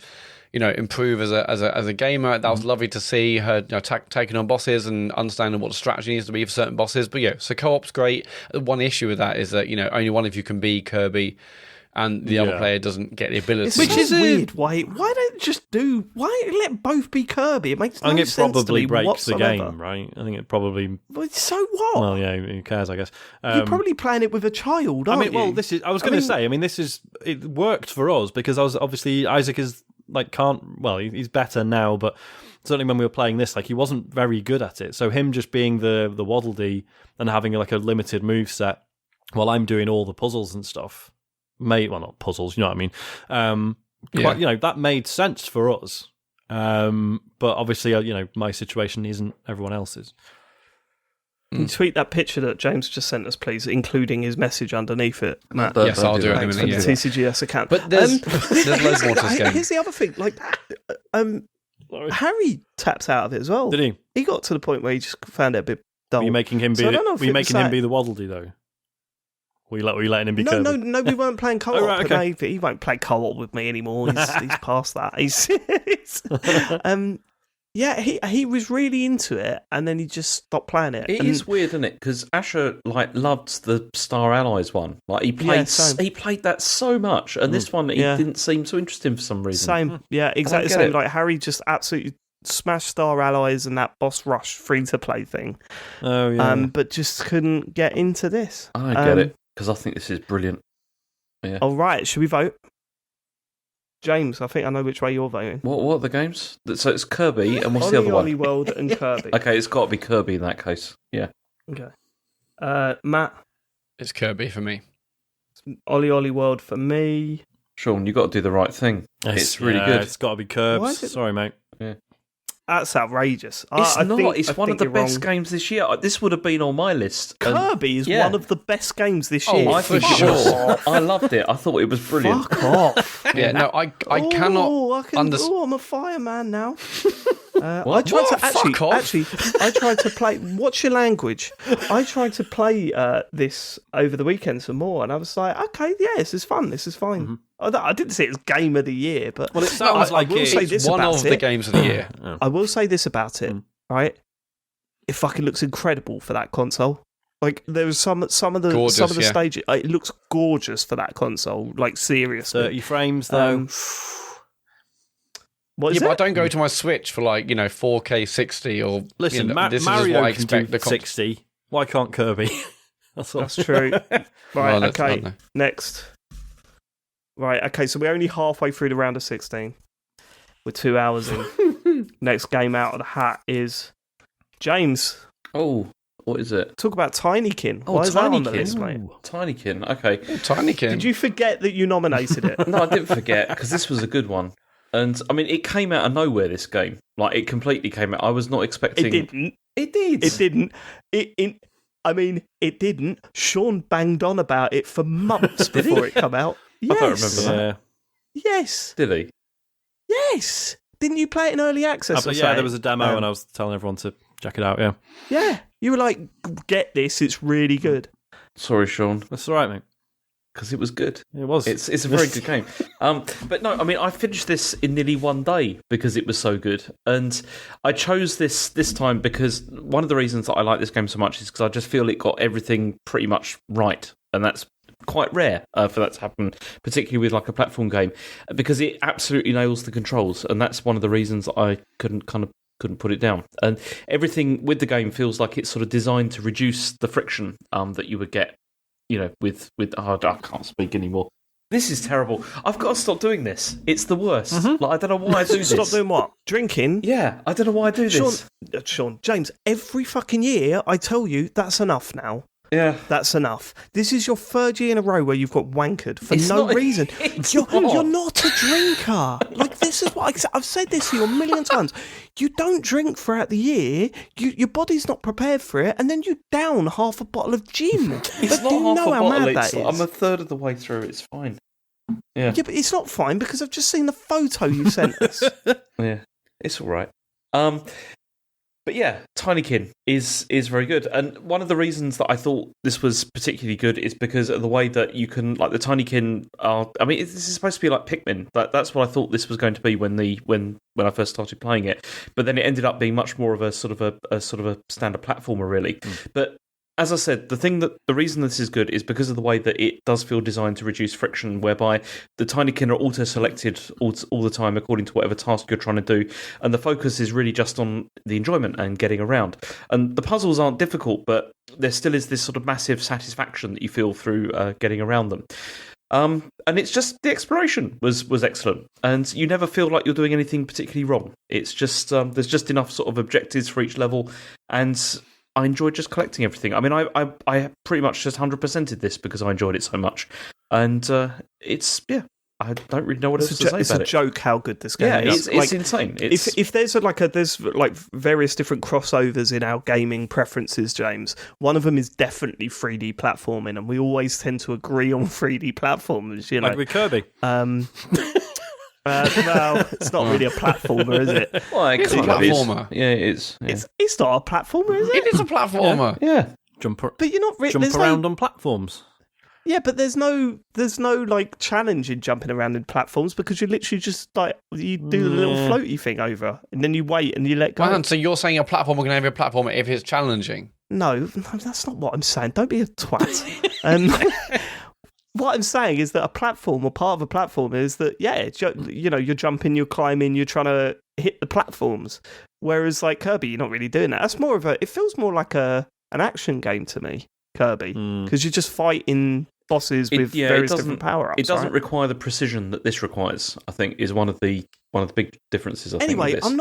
S2: improve as a gamer. That was lovely to see her taking on bosses and understanding what the strategy needs to be for certain bosses. But so co-op's great. One issue with that is that only one of you can be Kirby, and the other player doesn't get the ability.
S1: Which is weird. Why let both be Kirby? It makes no sense to me.
S4: I think it probably breaks
S1: whatsoever.
S4: the game, right? I think it probably.
S1: But so what?
S4: Well, yeah, who cares? I guess
S1: you're probably playing it with a child. Aren't you?
S4: Well, this is. I was going to say. I mean, it worked for us because obviously Isaac is he's better now, but certainly when we were playing this, he wasn't very good at it. So him just being the Waddle Dee and having a limited move set while I'm doing all the puzzles and stuff. Not puzzles, you know what I mean? That made sense for us. But obviously, my situation isn't everyone else's.
S1: Can you tweet that picture that James just sent us, please, incling his message underneath it, Matt?
S2: Yes, I'll do it in a minute.
S1: For the TCGS account.
S2: But there's loads more to this game.
S1: Here's the other thing. Harry taps out of it as well.
S4: Did he?
S1: He got to the point where he just found it a bit dull.
S4: Were you making him be the Waddle Dee, though? Were you letting him be Kirby?
S1: No, we weren't playing co-op.
S4: Right, okay.
S1: He won't play co-op with me anymore. He's past that. He was really into it, and then he just stopped playing it.
S3: It is weird, isn't it? Because Asher loved the Star Allies one. He played that so much, and this one he didn't seem so interesting for some reason.
S1: Same, yeah, exactly the same. Harry just absolutely smashed Star Allies and that Boss Rush free-to-play thing.
S4: Oh yeah,
S1: but just couldn't get into this.
S3: I get it. Because I think this is brilliant. Yeah.
S1: All right, should we vote? James, I think I know which way you're voting.
S3: What are the games? So it's Kirby, and what's the other one?
S1: Olli World and Kirby.
S3: Okay, it's got to be Kirby in that case. Yeah.
S1: Okay. Matt?
S2: It's Kirby for me.
S1: Olli World for me.
S3: Sean, you've got to do the right thing. It's really good.
S4: It's got to be Curbs. Sorry, mate.
S3: Yeah.
S1: That's outrageous.
S3: It's one of the best games this year. This would have been on my list.
S1: Kirby is one of the best games this year.
S3: I for sure. I loved it. I thought it was brilliant.
S1: Fuck off.
S2: Yeah, no, I cannot understand.
S1: I'm a fireman now.
S3: I
S1: tried to play. What's your language? I tried to play this over the weekend some more, and I was like, okay, yeah, this is fun. This is fine. Mm-hmm. I didn't say it's game of the year, but
S4: it sounds like
S2: it's one of the games of the year.
S1: I will say this about it, right? It fucking looks incredible for that console. There's some of the stages. It looks gorgeous for that console. Seriously,
S4: 30 frames though.
S1: What is it?
S2: But I don't go to my Switch for 4K 60 or
S4: listen.
S2: This
S4: Mario
S2: is what I expect
S4: can do 60. Why can't Kirby?
S1: That's true. Right. Okay. Next. Right. Okay. So we're only halfway through the round of 16. We're 2 hours in. Next game out of the hat is James.
S3: Oh, what is it?
S1: Talk about Tinykin. Why is that on the list, mate?
S3: Tinykin. Okay.
S2: Tinykin.
S1: Did you forget that you nominated it?
S3: No, I didn't forget because this was a good one. And I mean, it came out of nowhere. This game, it completely came out. I was not expecting.
S1: It didn't.
S3: It did.
S1: It didn't. It didn't. Sean banged on about it for months before it came out. Yes.
S3: I don't remember that.
S1: Yes.
S3: Did he?
S1: Yes. Didn't you play it in early access?
S4: There was a demo, and I was telling everyone to check it out. Yeah.
S1: Yeah. You were like, "Get this! It's really good."
S3: Sorry, Sean.
S4: That's all right, mate.
S3: Because it was good.
S4: It was.
S3: It's a very good game. But no, I mean, I finished this in nearly one day because it was so good. And I chose this time because one of the reasons that I like this game so much is because I just feel it got everything pretty much right. And that's quite rare for that to happen, particularly with a platform game, because it absolutely nails the controls. And that's one of the reasons I couldn't put it down. And everything with the game feels like it's sort of designed to reduce the friction that you would get. With I can't speak anymore. This is terrible. I've got to stop doing this. It's the worst. Like, I don't know why I do this.
S1: Stop doing what? Drinking?
S3: Yeah, I don't know why I do this.
S1: Sean, James, every fucking year I tell you that's enough now.
S3: Yeah.
S1: That's enough. This is your third year in a row where you've got wankered for no reason. You're not a drinker. Like, this is what I've said this to you a million times. You don't drink throughout the year. Your body's not prepared for it, and then you down half a bottle of gin.
S3: It's not half a bottle.
S1: That is?
S3: I'm a third of the way through. It's fine.
S1: Yeah, but it's not fine because I've just seen the photo you sent us.
S3: Yeah, it's all right. But yeah, Tinykin is very good. And one of the reasons that I thought this was particularly good is because of the way that you can, like, the Tinykin are... I mean, this is supposed to be like Pikmin. That's what I thought this was going to be when I first started playing it. But then it ended up being much more of a sort of a standard platformer, really. But as I said, the reason this is good is because of the way that it does feel designed to reduce friction, whereby the Tinykin are auto-selected all the time according to whatever task you're trying to do, and the focus is really just on the enjoyment and getting around. And the puzzles aren't difficult, but there still is this sort of massive satisfaction that you feel through getting around them. And it's just, the exploration was excellent, and you never feel like you're doing anything particularly wrong. It's just there's just enough sort of objectives for each level, and I enjoyed just collecting everything. I mean, I pretty much just 100%ed this because I enjoyed it so much. And it's, I don't really know what else to say about it.
S1: It's a joke how good this game is.
S3: It's insane.
S1: If there's there's various different crossovers in our gaming preferences, James, one of them is definitely 3D platforming, and we always tend to agree on 3D platformers, you know.
S4: Like with Kirby.
S1: Well, it's not really a platformer, is it?
S2: Well, it's a platformer.
S3: Yeah, it is. Yeah.
S1: It's not a platformer, is it?
S2: It is a platformer.
S3: Yeah.
S1: But you're not really
S4: jump around on platforms.
S1: Yeah, but there's no like challenge in jumping around in platforms because you literally just you do the little floaty thing over, and then you wait and you let go.
S2: Wow, so you're saying a platformer can have a platformer if it's challenging?
S1: No, that's not what I'm saying. Don't be a twat. What I'm saying is that a platform, or part of a platform, is that, you're jumping, you're climbing, you're trying to hit the platforms. Whereas, like, Kirby, you're not really doing that. That's more of it feels more like an action game to me, Kirby, because you're just fighting bosses with various different power-ups.
S3: It doesn't require the precision that this requires, I think, is one of the big differences, I think.
S1: Anyway, I'm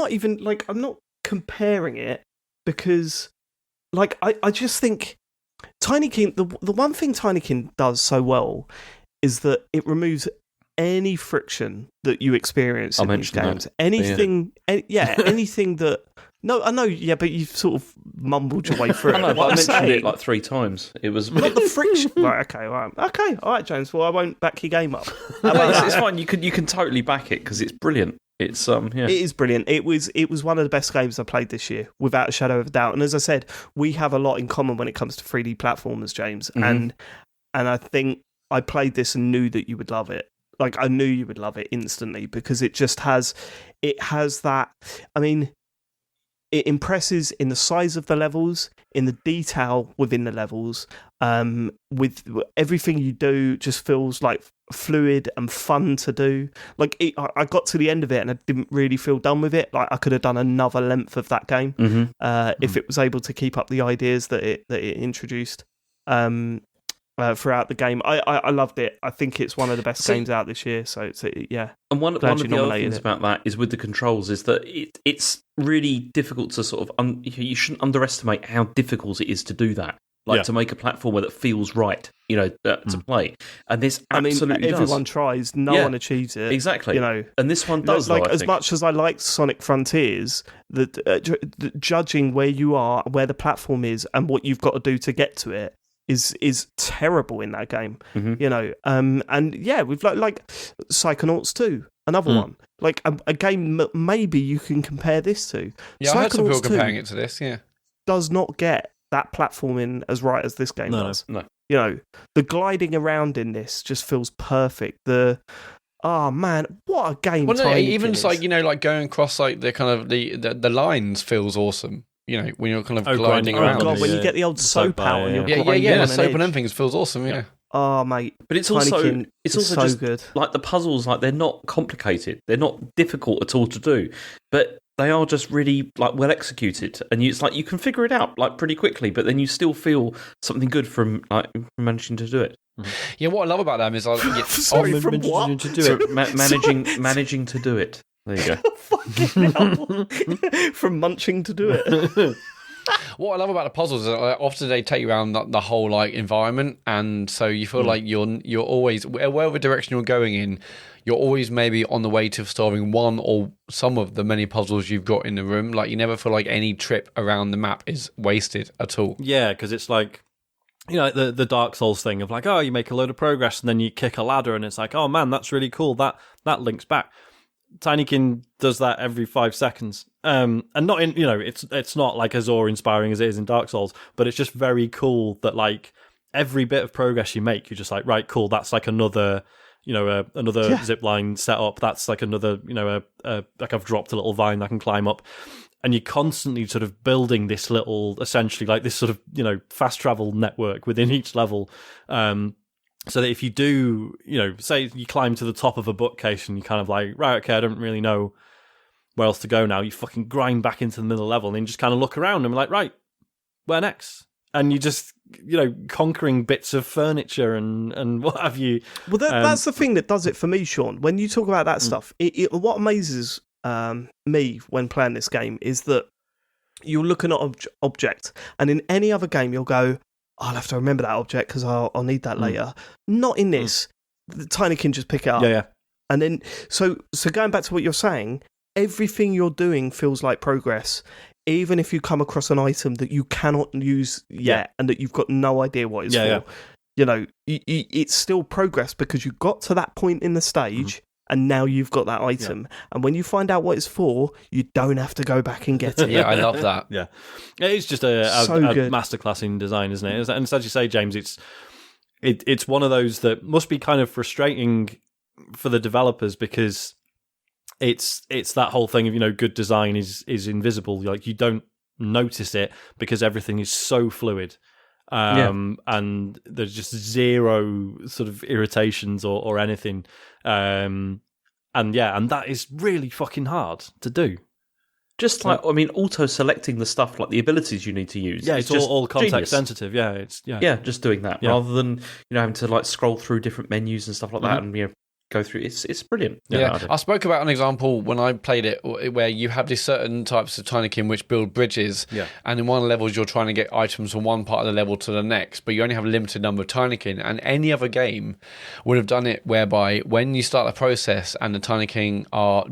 S1: not comparing it because, like, I just think Tinykin, the one thing Tinykin does so well is that it removes any friction that you experience in these games. Anything that... No, I know, but you've sort of mumbled your way through it.
S3: I know, but I mentioned it like 3 times. It was...
S1: Not the friction... Right, okay, all right, James, well, I won't back your game up.
S3: It's fine, you can totally back it, because it's brilliant. It's It
S1: is brilliant. It was one of the best games I played this year, without a shadow of a doubt. And as I said, we have a lot in common when it comes to 3D platformers, James. And I think I played this and knew that you would love it. Like, I knew you would love it instantly, because it just has that... I mean, it impresses in the size of the levels, in the detail within the levels. With everything you do, just feels like fluid and fun to do. Like, I got to the end of it and I didn't really feel done with it. Like, I could have done another length of that game if it was able to keep up the ideas that it introduced throughout the game. I loved it. I think it's one of the best games out this year. So yeah.
S3: And one of the other things about that is with the controls is that it's really difficult to sort of you shouldn't underestimate how difficult it is to do that. Like, to make a platformer that feels right, to play. And this absolutely
S1: everyone tries, no one achieves it.
S3: Exactly. And this one does.
S1: Like, as much as I liked Sonic Frontiers, that judging where you are, where the platform is, and what you've got to do to get to it is terrible in that game. And yeah, we've like Psychonauts 2, another one. Like a game maybe you can compare this to.
S2: Yeah, I heard some people comparing it to this. Yeah,
S1: does not get that platforming as right as this game does.
S3: No.
S1: The gliding around in this just feels perfect. Oh man, what a game!
S2: Well, no, even like like going across like the kind of the lines feels awesome. When you're kind of gliding around.
S1: Oh god, when you get the old soap out and you're
S2: the soap and everything feels awesome. Yeah.
S1: Oh mate,
S3: but it's also
S1: so
S3: just
S1: good.
S3: Like, the puzzles, like, they're not complicated. They're not difficult at all to do, but they are just really, like, well executed, and it's like you can figure it out, like, pretty quickly, but then you still feel something good from managing to do it.
S2: Yeah, what I love about them is
S1: sorry, from what?
S3: To do it. Managing to do it. There you go.
S1: Fucking hell. From munching to do it.
S2: What I love about the puzzles is often they take you around the whole like environment, and so you feel like you're always wherever direction you're going in, you're always maybe on the way to solving one or some of the many puzzles you've got in the room. Like you never feel like any trip around the map is wasted at all.
S4: Yeah, because it's like, you know, the Dark Souls thing of like, oh, you make a load of progress and then you kick a ladder and it's like, oh man, that's really cool. That links back. Tinykin does that every 5 seconds, and not in, you know, it's not like as awe-inspiring as it is in Dark Souls, but it's just very cool that like every bit of progress you make, you're just like, right, cool, that's like another, you know, another zip line set up. That's like another, you know, like I've dropped a little vine that I can climb up, and you're constantly sort of building this little, essentially like this sort of, you know, fast travel network within each level. So that if you do, you know, say you climb to the top of a bookcase and you kind of like, right, okay, I don't really know where else to go now. You fucking grind back into the middle level and then you just kind of look around and be like, right, where next? And you just, you know, conquering bits of furniture and what have you.
S1: Well, that's the thing that does it for me, Sean. When you talk about that stuff, what amazes me when playing this game is that you'll look at an object, and in any other game you'll go, I'll have to remember that object because I'll need that later. Not in this. The Tinykin can just pick it up.
S4: Yeah.
S1: And then, so going back to what you're saying, everything you're doing feels like progress, even if you come across an item that you cannot use yet and that you've got no idea what it's for. Yeah. You know, it's still progress because you got to that point in the stage and now you've got that item. Yeah. And when you find out what it's for, you don't have to go back and get it.
S2: Yeah, I love that.
S4: Yeah. It's just a masterclass in design, isn't it? And as you say, James, it's one of those that must be kind of frustrating for the developers because it's that whole thing of, you know, good design is invisible. Like you don't notice it because everything is so fluid. And there's just zero sort of irritations or anything. And that is really fucking hard to do.
S3: Just like, I mean, auto-selecting the stuff, like the abilities you need to use.
S4: Yeah, it's all context sensitive. Yeah,
S3: just doing that rather than, you know, having to like scroll through different menus and stuff like that and, you know, go through. It's brilliant.
S2: Yeah, I spoke about an example when I played it where you have these certain types of Tinykin which build bridges, and in one of the levels you're trying to get items from one part of the level to the next, but you only have a limited number of Tinykin, and any other game would have done it whereby when you start the process and the Tinykin are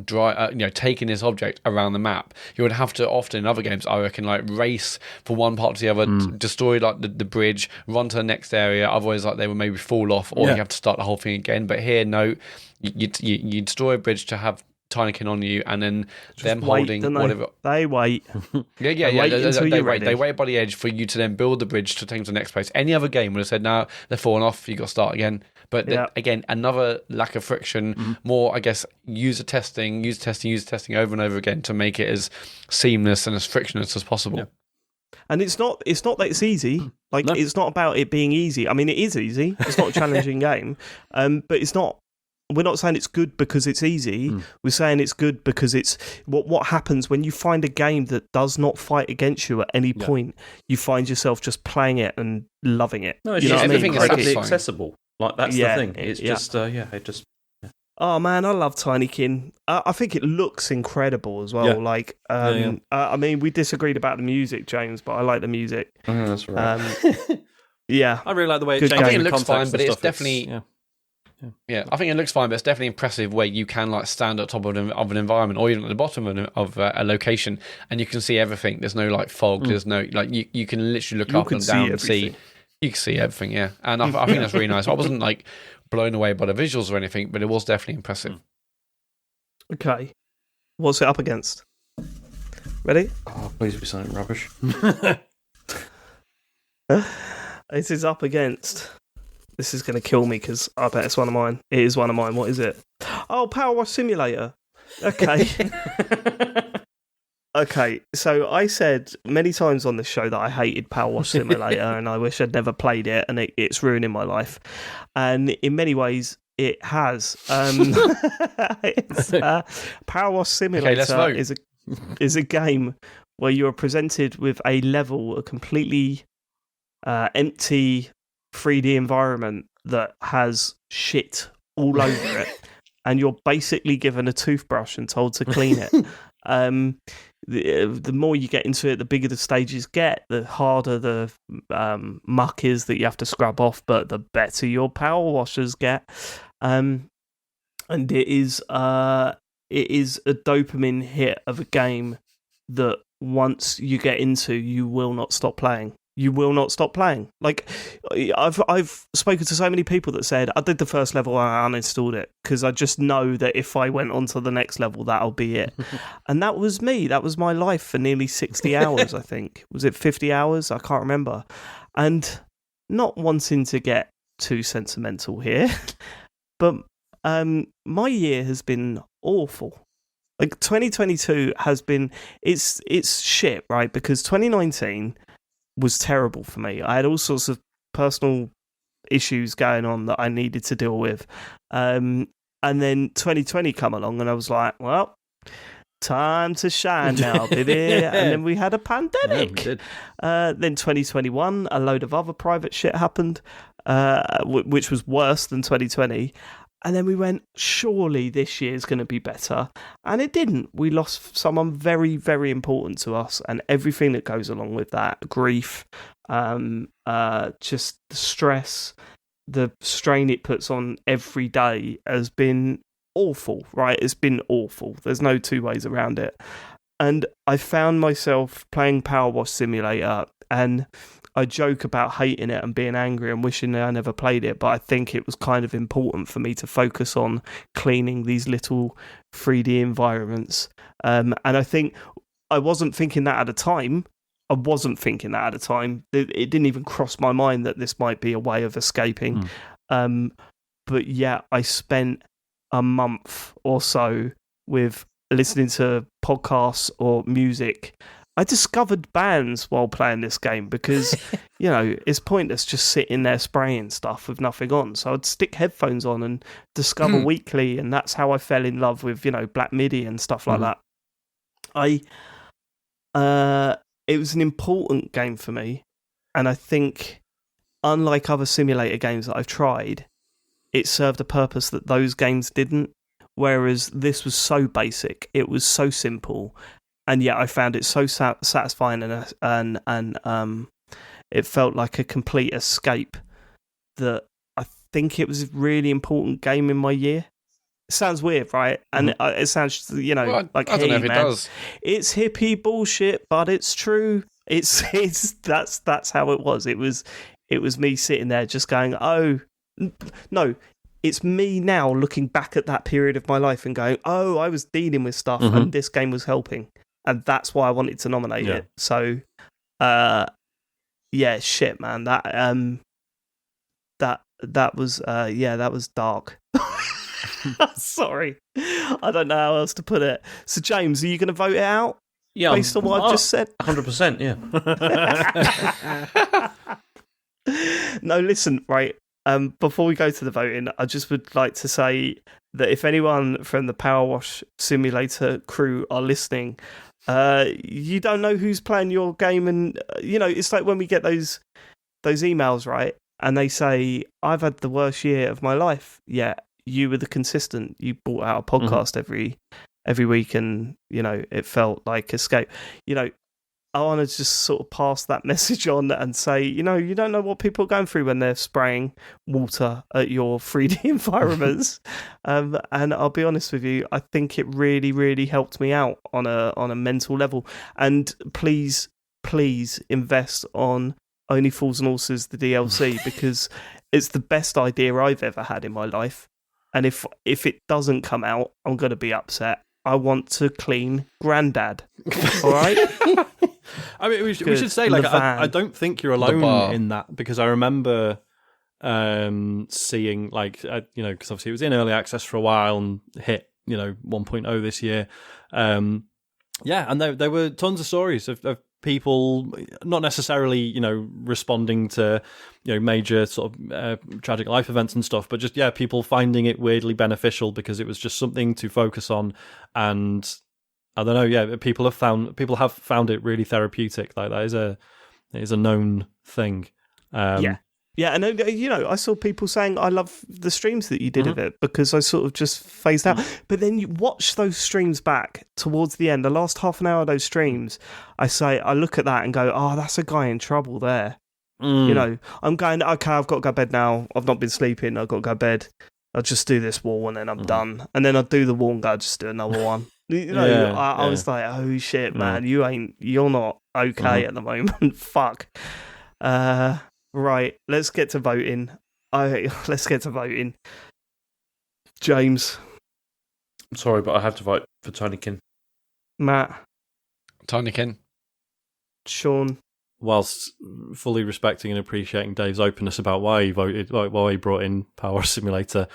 S2: taking this object around the map, you would have to often in other games, I reckon, like race from one part to the other, destroy like the bridge, run to the next area, otherwise like they would maybe fall off, or you have to start the whole thing again. But here, no. You destroy a bridge to have Tinykin on you, and then just them holding whatever.
S1: They wait.
S2: They wait. They wait by the edge for you to then build the bridge to take them to the next place. Any other game would have said, "No, they're falling off. You got to start again." But again, another lack of friction. More, I guess, user testing over and over again to make it as seamless and as frictionless as possible.
S1: Yeah. And it's not that it's easy. Like it's not about it being easy. I mean, it is easy. It's not a challenging game, but it's not. We're not saying it's good because it's easy. We're saying it's good because it's what happens when you find a game that does not fight against you at any point. You find yourself just playing it and loving it.
S3: No, it's everything is incredibly accessible. Like that's the thing. It's just it just. Yeah.
S1: Oh man, I love Tinykin. I think it looks incredible as well. Yeah. Like, I mean, we disagreed about the music, James, but I like the music.
S3: That's right.
S4: I really like the way it changes.
S2: I think it looks fine, but it's definitely. Yeah, I think it looks fine, but it's definitely impressive where you can like stand at top of an environment, or even at the bottom of a location, and you can see everything. There's no like fog. There's no like you can literally look up and down and see. You can see everything. Yeah, and I think that's really nice. I wasn't like blown away by the visuals or anything, but it was definitely impressive.
S1: Okay, what's it up against? Ready?
S3: Oh, please be something rubbish.
S1: It is up against. This is going to kill me because I bet it's one of mine. It is one of mine. What is it? Oh, Power Wash Simulator. Okay. Okay, so I said many times on this show that I hated Power Wash Simulator and I wish I'd never played it, and it's ruining my life. And in many ways, it has. Power Wash Simulator is a game where you are presented with a level, a completely empty 3D environment that has shit all over it, and you're basically given a toothbrush and told to clean it. The more you get into it, the bigger the stages get, the harder the muck is that you have to scrub off, but the better your power washers get. And it is a dopamine hit of a game that once you get into, you will not stop playing. You will not stop playing. Like, I've spoken to so many people that said, I did the first level and I uninstalled it because I just know that if I went on to the next level, that'll be it. And that was me. That was my life for nearly 60 hours, I think. Was it 50 hours? I can't remember. And not wanting to get too sentimental here, but my year has been awful. Like, 2022 has been... It's shit, right? Because 2019... was terrible for me. I had all sorts of personal issues going on that I needed to deal with. And then 2020 come along and I was like, well, time to shine now, baby. And then we had a pandemic. Yeah, then 2021, a load of other private shit happened, which was worse than 2020. And then we went, surely this year's going to be better. And it didn't. We lost someone very, very important to us, and everything that goes along with that. Grief, just the stress, the strain it puts on every day has been awful, right? It's been awful. There's no two ways around it. And I found myself playing Power Wash Simulator, and I joke about hating it and being angry and wishing that I never played it, but I think it was kind of important for me to focus on cleaning these little 3D environments. And I think I wasn't thinking that at the time. It didn't even cross my mind that this might be a way of escaping. But yeah, I spent a month or so with listening to podcasts or music. I discovered bands while playing this game because, you know, it's pointless just sitting there spraying stuff with nothing on. So I'd stick headphones on and discover Weekly, and that's how I fell in love with, you know, Black Midi and stuff like that. It was an important game for me, and I think, unlike other simulator games that I've tried, it served a purpose that those games didn't. Whereas this was so basic, it was so simple. And yet I found it so satisfying, and it felt like a complete escape that I think it was a really important game in my year. It sounds weird, right? And it sounds, you know,
S2: well,
S1: like,
S2: I don't know if it does.
S1: It's hippie bullshit, but it's true. That's how it was. It was me sitting there just going, oh, no. It's me now looking back at that period of my life and going, oh, I was dealing with stuff and this game was helping. And that's why I wanted to nominate it. So, yeah, shit, man. That was dark. Sorry. I don't know how else to put it. So, James, are you going to vote it out?
S3: Yeah.
S1: Based on what I've just said?
S3: 100%,
S1: yeah. No, listen, right. Before we go to the voting, I just would like to say that if anyone from the Power Wash Simulator crew are listening, you don't know who's playing your game, and you know, it's like when we get those emails, right? And they say, I've had the worst year of my life. Yeah, you were the consistent. You brought out a podcast every week, and you know, it felt like escape. You know, I want to just sort of pass that message on and say, you know, you don't know what people are going through when they're spraying water at your 3D environments. And I'll be honest with you, I think it really, really helped me out on a mental level. And please invest on Only Fools and Horses, the DLC, because it's the best idea I've ever had in my life. And if it doesn't come out, I'm going to be upset. I want to clean Grandad. All right?
S4: I mean, we should say, like, I don't think you're alone in that, because I remember seeing, like, you know, because obviously it was in early access for a while and hit, you know, 1.0 this year. Yeah, and there were tons of stories of people not necessarily, you know, responding to, you know, major sort of tragic life events and stuff, but just, yeah, people finding it weirdly beneficial because it was just something to focus on. And I don't know, yeah, people have found it really therapeutic. Like, that is a known thing.
S1: Yeah. Yeah, and I saw people saying I love the streams that you did of it because I sort of just phased out. But then you watch those streams back towards the end, the last half an hour of those streams. I look at that and go, oh, that's a guy in trouble there. I'm going, okay, I've got to go to bed now. I've not been sleeping. I've got to go to bed. I'll just do this wall and then I'm done. And then I'll do the wall and go, just do another one. I was like, oh shit, man, you're not okay at the moment. Fuck. Right, let's get to voting. James.
S3: I'm sorry, but I have to vote for Tinykin.
S1: Matt.
S2: Tinykin.
S1: Sean.
S4: Whilst fully respecting and appreciating Dave's openness about why he voted, why he brought in Power Simulator,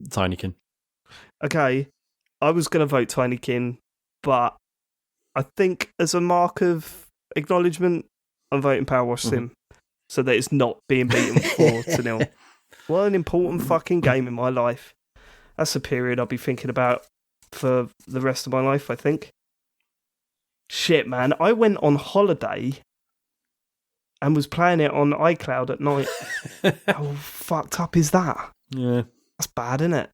S4: Tinykin.
S1: Okay, I was going to vote Tinykin, but I think as a mark of acknowledgement, I'm voting Power Wash Sim. So that it's not being beaten 4-0. What an important fucking game in my life. That's a period I'll be thinking about for the rest of my life, I think. Shit, man. I went on holiday and was playing it on iCloud at night. How fucked up is that?
S4: Yeah.
S1: That's bad, isn't it?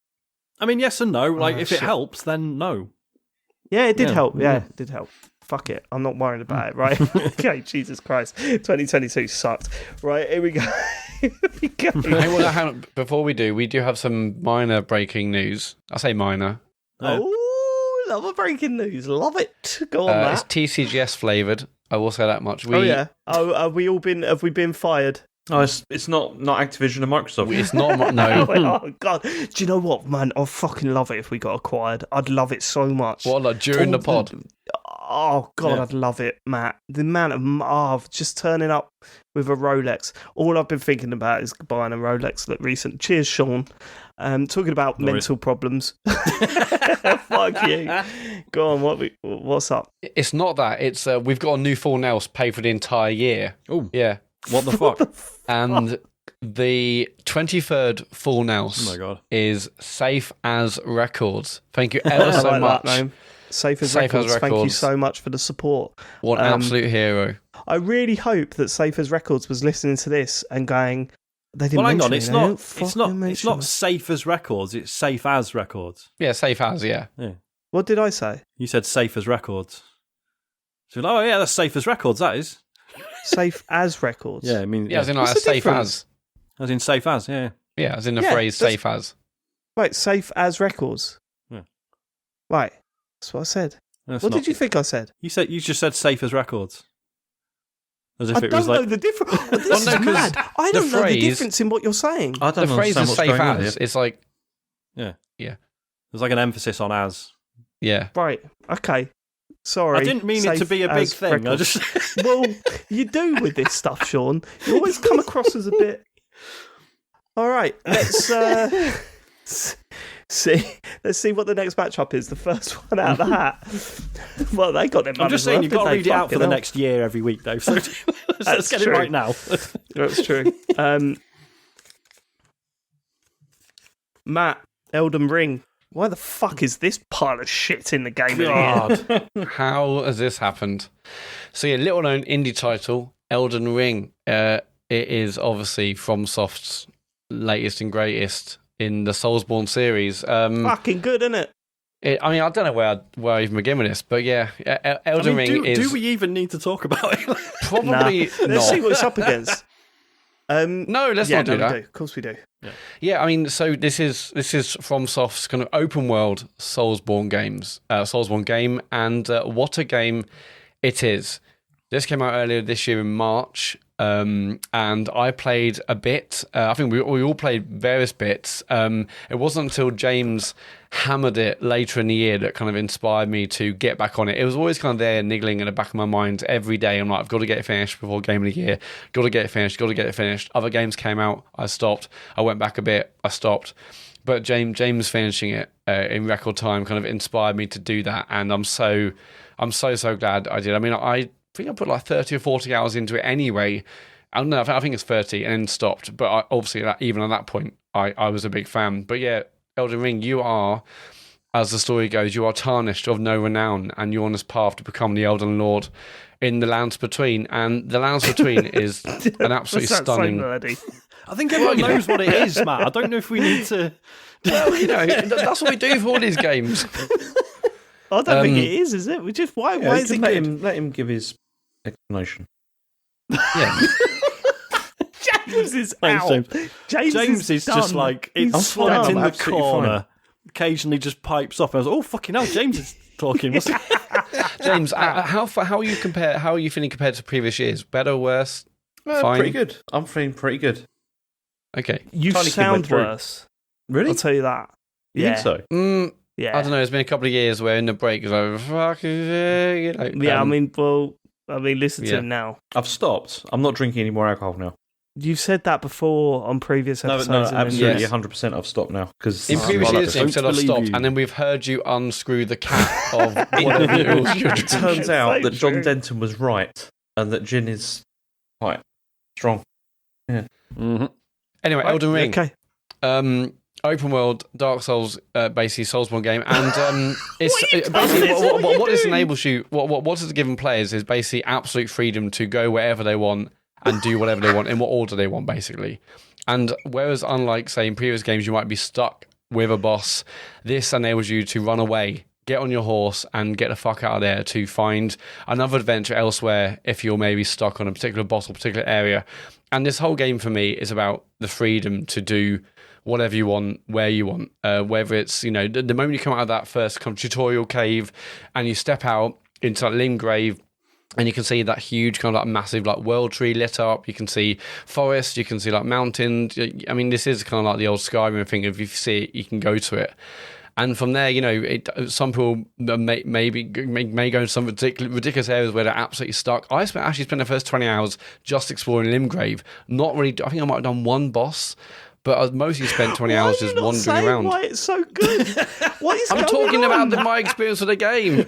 S4: I mean, yes and no. If it helps, then no.
S1: Yeah, it did help. Yeah, it did help. Fuck it. I'm not worried about it, right? Okay, Jesus Christ. 2022 sucked. Right, here we go.
S2: Hang on. Before we do have some minor breaking news. I say minor.
S1: Oh, love a breaking news. Love it. Go on, Matt.
S2: It's TCGS flavoured. I will say that much.
S1: Have we been fired?
S3: Oh, it's not Activision and Microsoft.
S2: It's not. No.
S1: Oh God! Do you know what, man? I'd fucking love it if we got acquired. I'd love it so much.
S2: What, like during the pod?
S1: Oh God, I'd love it, Matt. The amount of Marv just turning up with a Rolex. All I've been thinking about is buying a Rolex. Look, recent. Cheers, Sean. Talking about mental problems. Fuck you. Go on. What's up?
S2: It's not that. It's we've got a new Full Nels paid for the entire year.
S4: Oh
S2: yeah.
S4: What the fuck?
S2: And the 23rd Full Nels is Safe as Records. Thank you ever so much.
S1: That name. Safe as Records. Thank you so much for the support.
S2: What an absolute hero.
S1: I really hope that Safe as Records was listening to this and going, they didn't
S4: hang on,
S1: it's
S4: not Safe as Records, it's Safe as Records.
S2: Yeah, Safe as, yeah.
S1: What did I say?
S4: You said Safe as Records. So, that's Safe as Records, that is.
S1: Safe as Records?
S4: Yeah, I mean...
S2: Yeah, as in like a Safe as.
S4: As in Safe as, yeah.
S2: Yeah, as in the phrase Safe as.
S1: Wait, Safe as Records?
S4: Yeah.
S1: Right, that's what I said. What did you think I said?
S4: You just said Safe as Records. As if
S1: I don't know the difference. This is mad. I don't know the difference in what you're saying.
S3: I don't
S2: the phrase is Safe as. It's like...
S4: Yeah.
S2: Yeah.
S4: There's like an emphasis on as.
S2: Yeah.
S1: Right, okay. Sorry.
S4: I didn't mean it to be a big thing. I just...
S1: Well, you do with this stuff, Sean. You always come across as a bit... All right, let's see what the next matchup is. The first one out of the hat. Well, they got them.
S4: I'm just saying, you've got to read it out for the next year every week, though. So let's get it right now.
S1: That's true. Matt, Elden Ring. Why the fuck is this pile of shit in the game?
S2: God. How has this happened? So, little known indie title, Elden Ring. It is obviously FromSoft's latest and greatest in the Soulsborne series.
S1: Fucking good, isn't it?
S2: I mean, I don't know where I even begin with this, but Elden Ring is...
S4: Do we even need to talk about it?
S2: Probably not.
S1: Let's see what it's up against.
S2: No, let's not do that.
S1: Of course we do.
S2: Yeah, I mean, so this is FromSoft's kind of open world Soulsborne game, and what a game it is. This came out earlier this year in March, and I played a bit. I think we all played various bits. It wasn't until James hammered it later in the year that kind of inspired me to get back on it. It was always kind of there niggling in the back of my mind every day. I'm like, I've got to get it finished before Game of the Year. Got to get it finished. Other games came out. I stopped. I went back a bit. I stopped. But James finishing it in record time kind of inspired me to do that. And I'm so glad I did. I mean, I think I put like 30 or 40 hours into it anyway. I don't know. I think it's 30 and then stopped. But obviously, even at that point, I was a big fan. But yeah, Elden Ring, you are, as the story goes, you are tarnished of no renown, and you're on this path to become the Elden Lord. in the Lands Between, and the Lands Between is an absolutely stunning.
S4: I think everyone knows what it is, Matt. I don't know if we need to.
S2: Well, that's what we do for all these games.
S1: I don't think it is it? We just why is it good?
S3: Let him give his explanation.
S2: Yeah.
S1: James is out.
S4: James is just like it's slumped in the corner. Occasionally, just pipes up. I was like, oh fucking hell, James is talking.
S2: James, how are you feeling compared to previous years? Better, worse? Fine?
S3: Pretty good. I'm feeling pretty good.
S2: Okay,
S1: you sound worse.
S3: Really?
S1: I'll tell you that.
S3: You think so?
S1: Yeah.
S2: I don't know. It's been a couple of years where in the break, like, fuck,
S1: yeah. Listen to him now.
S3: I've stopped. I'm not drinking any more alcohol now.
S1: You've said that before on previous episodes.
S3: No, absolutely, 100%. I've stopped now because
S2: in previous years you've said I've stopped, and then we've heard you unscrew the cap of whatever it was you're drinking.
S3: It turns out that John Denton was right, and that gin is quite strong. Yeah.
S2: Mm-hmm. Anyway, Elden Ring.
S1: Okay.
S2: Open world, Dark Souls, basically Soulsborne game, and it's basically what this enables you. What it's given players is basically absolute freedom to go wherever they want and do whatever they want in what order they want, basically. And whereas, unlike say in previous games, you might be stuck with a boss, this enables you to run away, get on your horse, and get the fuck out of there to find another adventure elsewhere if you're maybe stuck on a particular boss or particular area. And this whole game for me is about the freedom to do whatever you want, where you want, whether it's, the moment you come out of that first kind of tutorial cave and you step out into that Limgrave and you can see that huge kind of like massive like world tree lit up, you can see forest, you can see like mountains. I mean, this is kind of like the old Skyrim thing. If you see it, you can go to it. And from there, some people may go into some ridiculous areas where they're absolutely stuck. I actually spent the first 20 hours just exploring Limgrave. Not really. I think I might have done one boss, but I mostly spent 20 hours just wandering around.
S1: Why it's so good? What is
S2: I'm talking about my experience of the game.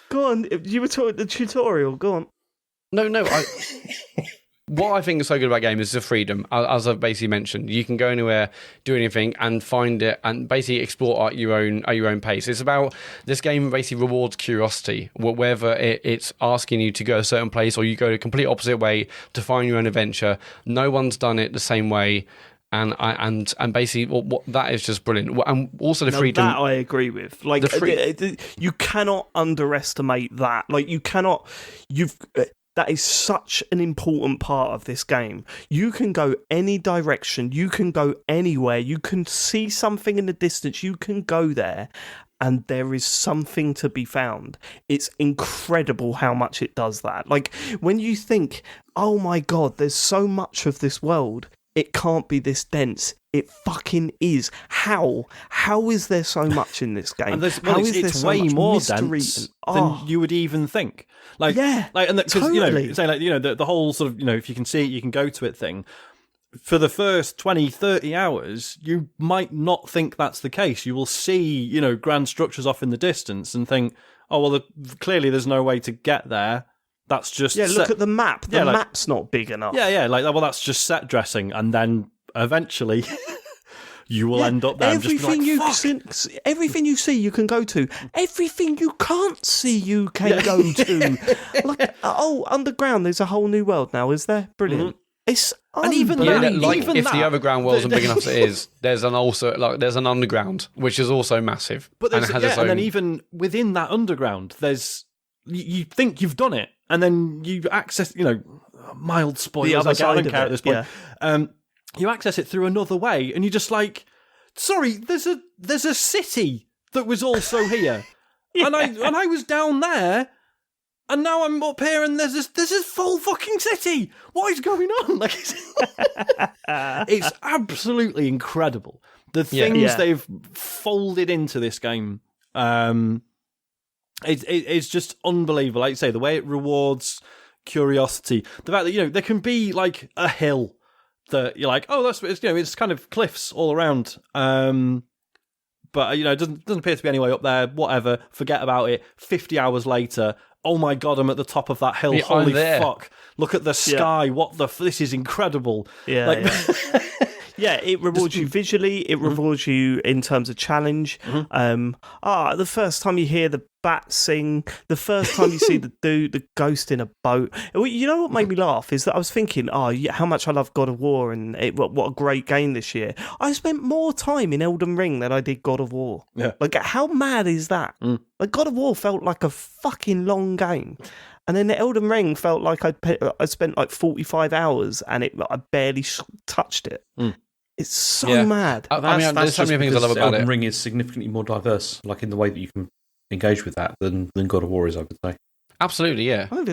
S1: Go on. You were talking the tutorial. Go on.
S2: No. What I think is so good about game is the freedom. As I've basically mentioned, you can go anywhere, do anything, and find it, and basically explore at your own pace. It's about this game basically rewards curiosity, whether it's asking you to go a certain place or you go the complete opposite way to find your own adventure. No one's done it the same way. And basically, that is just brilliant. And also the freedom.
S1: That I agree with. Like, you cannot underestimate that. Like, you cannot. That is such an important part of this game. You can go any direction. You can go anywhere. You can see something in the distance. You can go there, and there is something to be found. It's incredible how much it does that. Like, when you think, oh my God, there's so much of this world. It can't be this dense. It fucking is. How? How is there so much in this game?
S4: It's way more dense than you would even think. Like, yeah, like, and because totally. The whole sort of if you can see it, you can go to it thing. For the first 20, 30 hours, you might not think that's the case. You will see grand structures off in the distance and think, oh well, clearly there's no way to get there. That's just
S1: look at the map. The map's not big enough.
S4: Yeah. Like, well, that's just set dressing, and then eventually you will end up there.
S1: Everything everything you see, you can go to. Everything you can't see, you can go to. Like, underground. There's a whole new world now. Is there? Brilliant. Mm-hmm. It's
S4: and even
S2: the overground world isn't big enough as it is, there's an underground which is also massive.
S4: But and then even within that underground, there's you think you've done it. And then you access, mild spoilers. I don't care at this point. Yeah. You access it through another way, and you're just like, sorry, there's a city that was also here, and I was down there, and now I'm up here, and there's this full fucking city. What is going on? Like, it's absolutely incredible. The things they've folded into this game. It's just unbelievable. Like you say, the way it rewards curiosity, the fact that there can be like a hill that you're like, oh, it's kind of cliffs all around, but it doesn't appear to be any way up there. Whatever, forget about it. 50 hours later, oh my God, I'm at the top of that hill.
S2: Yeah,
S4: holy fuck! Look at the sky. What this is incredible.
S1: Yeah. Yeah, it rewards you visually. It rewards you in terms of challenge. Mm-hmm. The first time you hear the bat sing, the first time you see the ghost in a boat. You know what made me laugh is that I was thinking, how much I love God of War and what a great game this year. I spent more time in Elden Ring than I did God of War.
S4: Yeah.
S1: Like, how mad is that? Like, God of War felt like a fucking long game. And then the Elden Ring felt like I spent like 45 hours and I barely touched it. It's so mad.
S2: There's so many things I love about
S3: Elden
S2: it.
S3: Ring is significantly more diverse, like in the way that you can engage with that than God of War is, I would say.
S2: Absolutely, yeah.
S1: I don't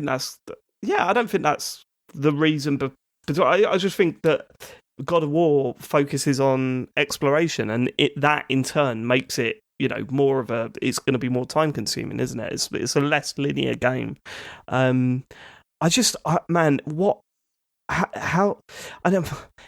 S1: think that's the reason, but I just think that God of War focuses on exploration, and that in turn makes it, more of it's going to be more time consuming, isn't it? It's a less linear game.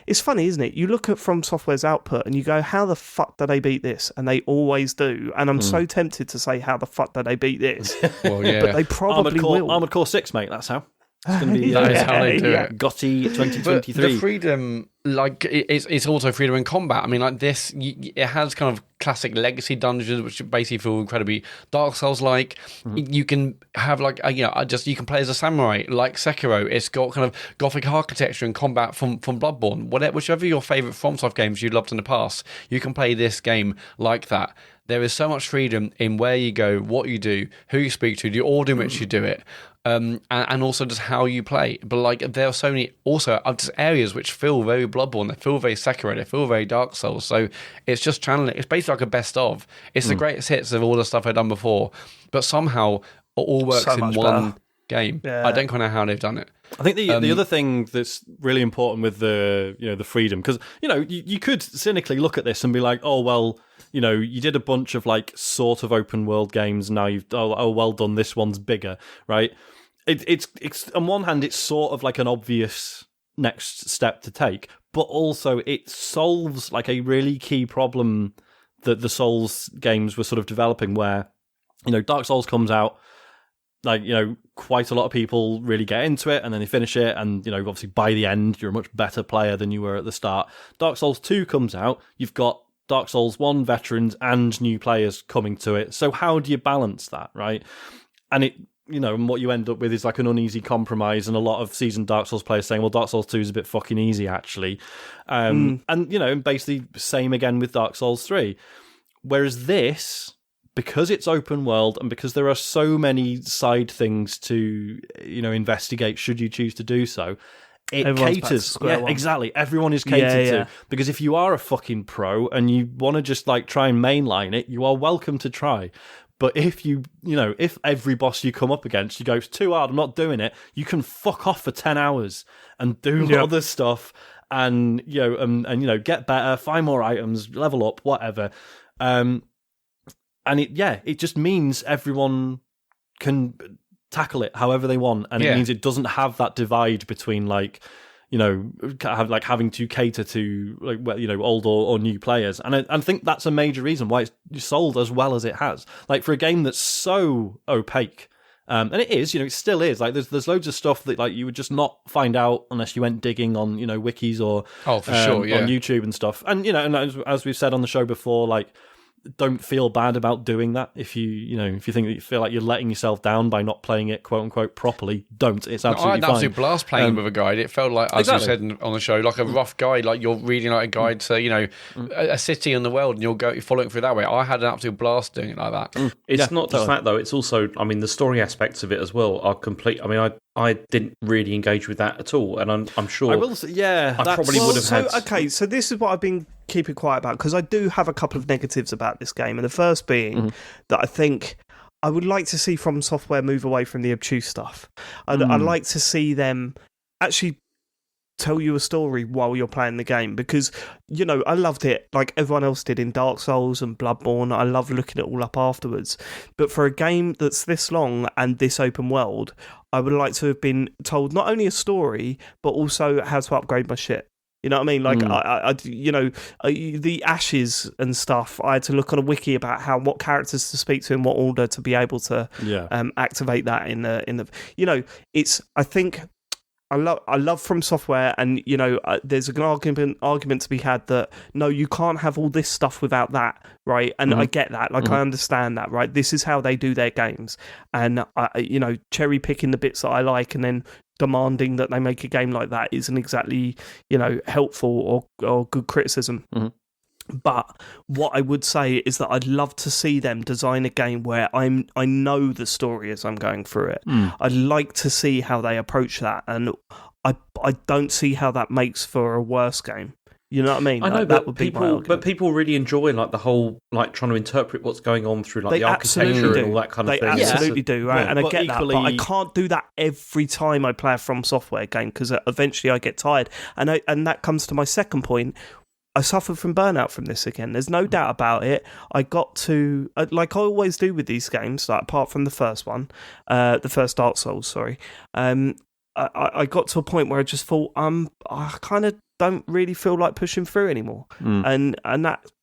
S1: It's funny, isn't it? You look at From Software's output and you go, how the fuck do they beat this? And they always do. And I'm so tempted to say, how the fuck do they beat this?
S2: Well, yeah.
S1: But they probably will.
S4: Armored Core 6, mate, that's how. It's going to be
S2: that is how they do it.
S4: GOTY 2023.
S2: But the freedom, like, it's also freedom in combat. I mean, like this, it has kind of classic legacy dungeons, which basically feel incredibly Dark Souls-like. You can have you can play as a samurai, like Sekiro. It's got kind of gothic architecture and combat from Bloodborne. Whichever your favourite FromSoft games you loved in the past, you can play this game like that. There is so much freedom in where you go, what you do, who you speak to, the order in which you do it. And also just how you play. But like there are so many also just areas which feel very Bloodborne, they feel very Sekiro, they feel very Dark Souls. So it's just channeling. It's basically like a best of. It's the greatest hits of all the stuff I've done before, but somehow it all works in one game. Yeah. I don't quite know how they've done it.
S4: I think the other thing that's really important with the freedom, because you could cynically look at this and be like, oh well, you did a bunch of like sort of open world games. Now you've well done. This one's bigger, right? It's on one hand, it's sort of like an obvious next step to take, but also it solves like a really key problem that the Souls games were sort of developing, where Dark Souls comes out, like quite a lot of people really get into it, and then they finish it, and obviously by the end you're a much better player than you were at the start. Dark Souls 2 comes out, you've got Dark Souls 1 veterans and new players coming to it. So how do you balance that, right? And it, and what you end up with is like an uneasy compromise, and a lot of seasoned Dark Souls players saying, well, Dark Souls 2 is a bit fucking easy, actually. And, basically same again with Dark Souls 3. Whereas this, because it's open world and because there are so many side things to, investigate should you choose to do so, it caters. Yeah, exactly. Everyone is catered to. Because if you are a fucking pro and you want to just like try and mainline it, you are welcome to try. But if if every boss you come up against, you go, it's too hard, I'm not doing it, you can fuck off for 10 hours and do other stuff and, get better, find more items, level up, whatever. And it just means everyone can tackle it however they want. And it means it doesn't have that divide between having to cater to old or new players, and I think that's a major reason why it's sold as well as it has. Like for a game that's so opaque, and it is, it still is. Like there's loads of stuff that like you would just not find out unless you went digging on wikis or on YouTube and stuff. And and as we've said on the show before, like, don't feel bad about doing that. If you think that you feel like you're letting yourself down by not playing it quote unquote properly, don't. It's absolutely fine.
S2: I had an absolute blast playing with a guide. It felt like, as you said on the show, like a rough guide. Like you're reading like a guide to a city in the world, and you're following through that way. I had an absolute blast doing it like that.
S3: It's not just that though. It's also, the story aspects of it as well are complete. I didn't really engage with that at all, and I'm sure
S4: I will say, I
S3: probably would have had.
S1: Okay, so this is what I've been keeping quiet about, because I do have a couple of negatives about this game, and the first being that I think I would like to see From Software move away from the obtuse stuff. I'd like to see them actually tell you a story while you're playing the game, because I loved it like everyone else did in Dark Souls and Bloodborne. I love looking it all up afterwards, but for a game that's this long and this open world, I would like to have been told not only a story but also how to upgrade my shit. You know what I mean? Like the ashes and stuff. I had to look on a wiki about what characters to speak to in what order to be able to activate that in the. It's. I think I love From Software, and there's an argument to be had that no, you can't have all this stuff without that, right? And I get that, I understand that, right? This is how they do their games, and cherry picking the bits that I like, and then demanding that they make a game like that isn't exactly helpful or good criticism. But what I would say is that I'd love to see them design a game where I know the story as I'm going through it. I'd like to see how they approach that, and I don't see how that makes for a worse game. You know what I mean?
S3: I know,
S1: that would be my argument.
S3: But people really enjoy the whole trying to interpret what's going on through the architecture and all that kind of thing.
S1: They absolutely do, right?
S4: Yeah,
S1: and I get equally... that, but I can't do that every time I play a From Software game because eventually I get tired. And that comes to my second point. I suffered from burnout from this again. There's no doubt about it. I got to, like I always do with these games, apart from the first one, the first Dark Souls, sorry. I got to a point where I just thought, I kind of don't really feel like pushing through anymore. And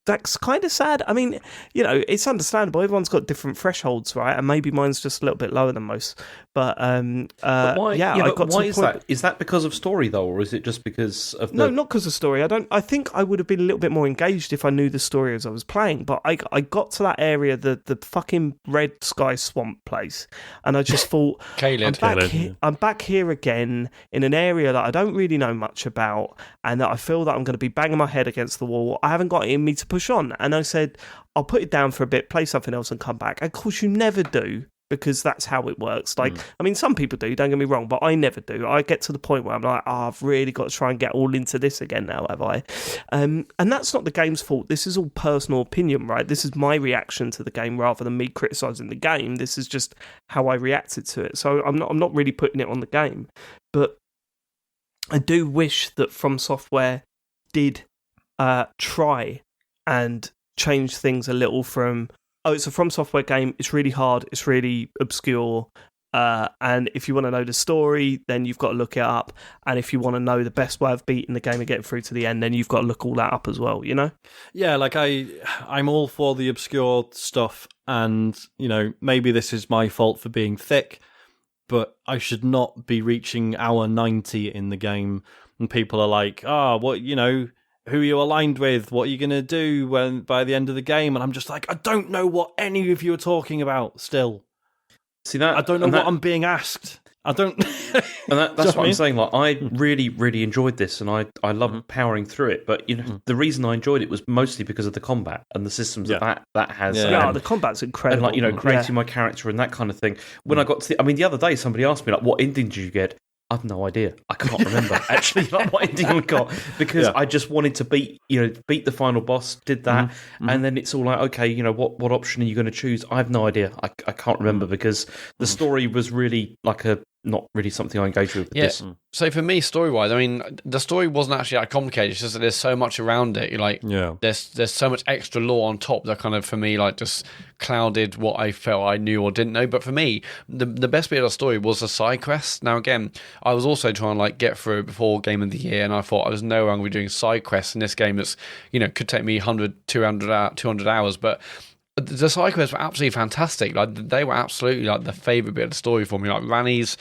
S1: that's kind of sad. I mean, it's understandable. Everyone's got different thresholds, right? And maybe mine's just a little bit lower than most. But
S3: why? Why is that? Is that because of story though, or is it just because of
S1: No, not because of story. I think I would have been a little bit more engaged if I knew the story as I was playing. But I got to that area, the fucking red sky swamp place, and I just thought, I'm back here again in an area that I don't really know much about, and that I feel that I'm going to be banging my head against the wall. I haven't got it in me to push on, and I said, I'll put it down for a bit, play something else, and come back. Of course, you never do. Because that's how it works. I mean, some people do, don't get me wrong, but I never do. I get to the point where I'm like, I've really got to try and get all into this again now, have I? And that's not the game's fault. This is all personal opinion, right? This is my reaction to the game rather than me criticising the game. This is just how I reacted to it. So I'm not really putting it on the game. But I do wish that From Software did try and change things a little from... it's a From Software game, it's really hard, it's really obscure, and if you want to know the story, then you've got to look it up, and if you want to know the best way of beating the game and getting through to the end, then you've got to look all that up as well,
S4: Yeah, I'm all for the obscure stuff, and, maybe this is my fault for being thick, but I should not be reaching hour 90 in the game, and people are like, who are you aligned with? What are you going to do by the end of the game? And I'm just like, I don't know what any of you are talking about still.
S3: See that?
S4: I don't know what I'm being asked. I don't...
S3: And that's what I'm saying. I really, really enjoyed this, and I love powering through it. But, the reason I enjoyed it was mostly because of the combat and the systems that has.
S1: Yeah, the combat's incredible.
S3: And, creating my character and that kind of thing. When I got to... the other day, somebody asked me, what ending did you get? I've no idea. I can't remember actually what ending we got because I just wanted to beat the final boss. Did that, and then it's all like, okay, what option are you going to choose? I have no idea. I can't remember because the story was really not really something I engaged with.
S2: Yeah. So for me, story-wise, the story wasn't actually that complicated. It's just that there's so much around it. There's so much extra lore on top that kind of, for me, just clouded what I felt I knew or didn't know. But for me, the best bit of the story was the side quests. Now, again, I was also trying to get through it before Game of the Year, and I thought I was no way I'm going to be doing side quests in this game that's, could take me 100, 200 hours, but the side quests were absolutely fantastic. They were absolutely the favourite bit of the story for me. Ranni's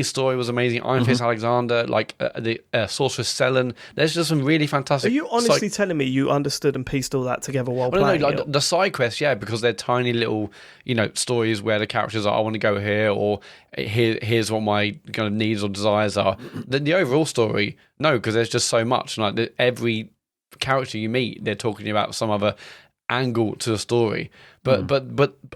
S2: story was amazing. Iron Fist Alexander, the Sorceress Selen. There's just some really fantastic.
S1: Are you honestly telling me you understood and pieced all that together while playing?
S2: No, the side quests, yeah, because they're tiny little, stories where the characters are. I want to go here, or here's what my kind of needs or desires are. The overall story, no, because there's just so much. Every character you meet, they're talking about some other angle to the story, but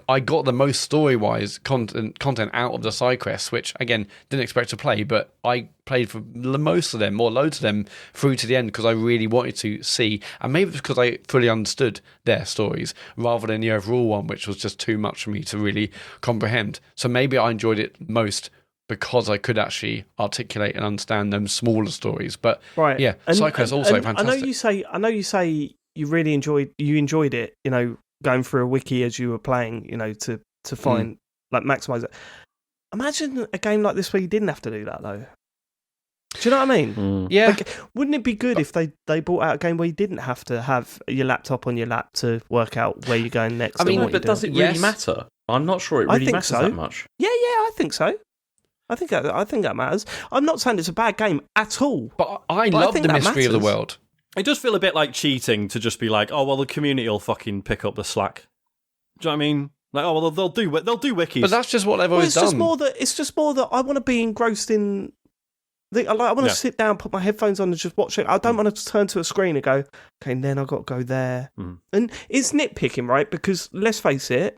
S2: I got the most story-wise content out of the side quests, which again didn't expect to play, but I played for most of them or loads of them through to the end because I really wanted to see, and maybe because I fully understood their stories rather than the overall one, which was just too much for me to really comprehend. So maybe I enjoyed it most because I could actually articulate and understand them smaller stories. But yeah, side quests also fantastic.
S1: I know you say you really enjoyed it, going through a wiki as you were playing, to find maximize it. Imagine a game like this where you didn't have to do that though. Do you know what I mean?
S2: Yeah.
S1: Wouldn't it be good if they brought out a game where you didn't have to have your laptop on your lap to work out where you're going next?
S3: But does it really matter? I'm not sure it really matters that much.
S1: Yeah, I think so. I think that matters. I'm not saying it's a bad game at all.
S2: But I love the mystery of the world.
S4: It does feel a bit like cheating to just be like, oh, well, the community will fucking pick up the slack. Do you know what I mean? Like, oh, well, they'll do wikis.
S2: But that's just what they've always done.
S1: It's just more that I want to be engrossed in... I want to sit down, put my headphones on and just watch it. I don't want to turn to a screen and go, okay, and then I've got to go there. And it's nitpicking, right? Because let's face it,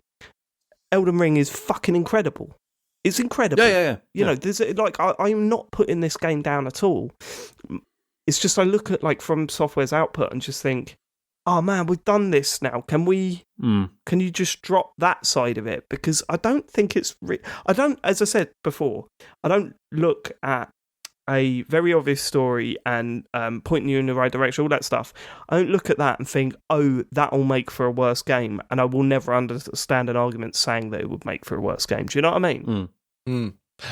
S1: Elden Ring is fucking incredible. It's incredible.
S4: Yeah.
S1: You know, there's I'm not putting this game down at all. It's just I look at From Software's output and just think, oh man, we've done this now. Can you just drop that side of it? Because I don't think it's... as I said before, I don't look at a very obvious story and pointing you in the right direction, all that stuff. I don't look at that and think, oh, that'll make for a worse game. And I will never understand an argument saying that it would make for a worse game. Do you know what I mean?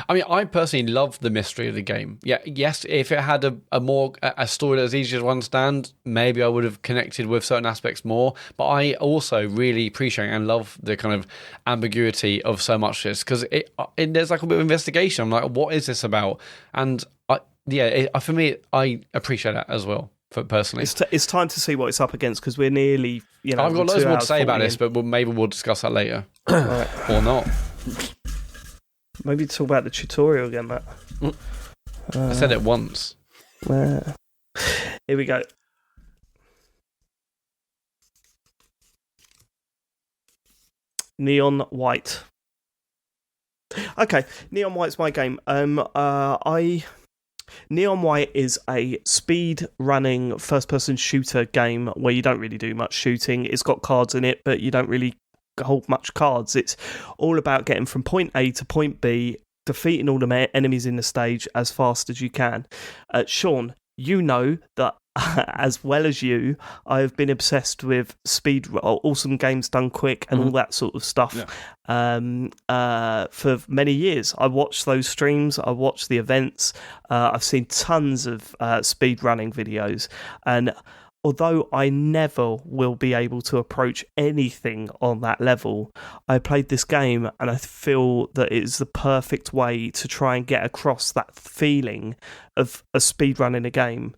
S2: I mean, I personally love the mystery of the game. Yeah, yes, if it had a story that was easier to understand, maybe I would have connected with certain aspects more. But I also really appreciate and love the kind of ambiguity of so much of this, because there's like a bit of investigation. I'm like, what is this about? And for me, I appreciate that as well. Personally,
S1: it's time to see what it's up against, because we're nearly. I've
S2: got loads more to say about this, but maybe we'll discuss that later, or not.
S1: Maybe talk about the tutorial again, Matt.
S2: I said it once.
S1: Here we go. Neon White. Okay, Neon White's my game. Neon White is a speed running first person shooter game where you don't really do much shooting. It's got cards in it, but you don't really hold much cards. It's all about getting from point A to point B, defeating all the enemies in the stage as fast as you can. Sean, you know that as well as you, I have been obsessed with awesome games done quick and all that sort of stuff for many years. I watched those streams, I watched the events, I've seen tons of speed running videos, and although I never will be able to approach anything on that level, I played this game and I feel that it is the perfect way to try and get across that feeling of a speedrunning a game.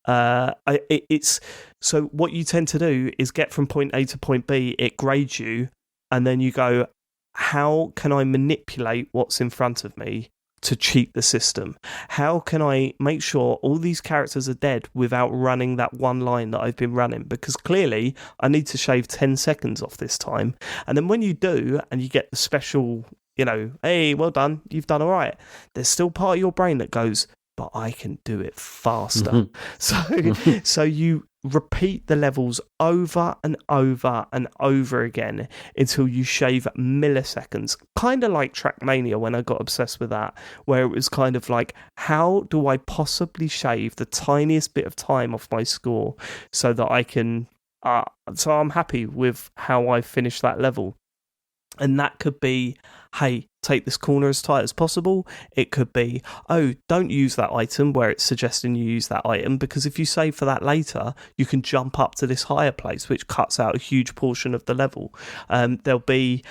S1: So what you tend to do is get from point A to point B, it grades you, and then you go, how can I manipulate what's in front of me to cheat the system? How can I make sure all these characters are dead without running that one line that I've been running? Because clearly I need to shave 10 seconds off this time. And then when you do, and you get the special, hey, well done, you've done all right, there's still part of your brain that goes, but I can do it faster. So you repeat the levels over and over and over again until you shave milliseconds, kind of like Trackmania when I got obsessed with that, where it was kind of like, how do I possibly shave the tiniest bit of time off my score so that I can so I'm happy with how I finished that level. And that could be, hey, take this corner as tight as possible. It could be, oh, don't use that item where it's suggesting you use that item, because if you save for that later, you can jump up to this higher place, which cuts out a huge portion of the level. There'll be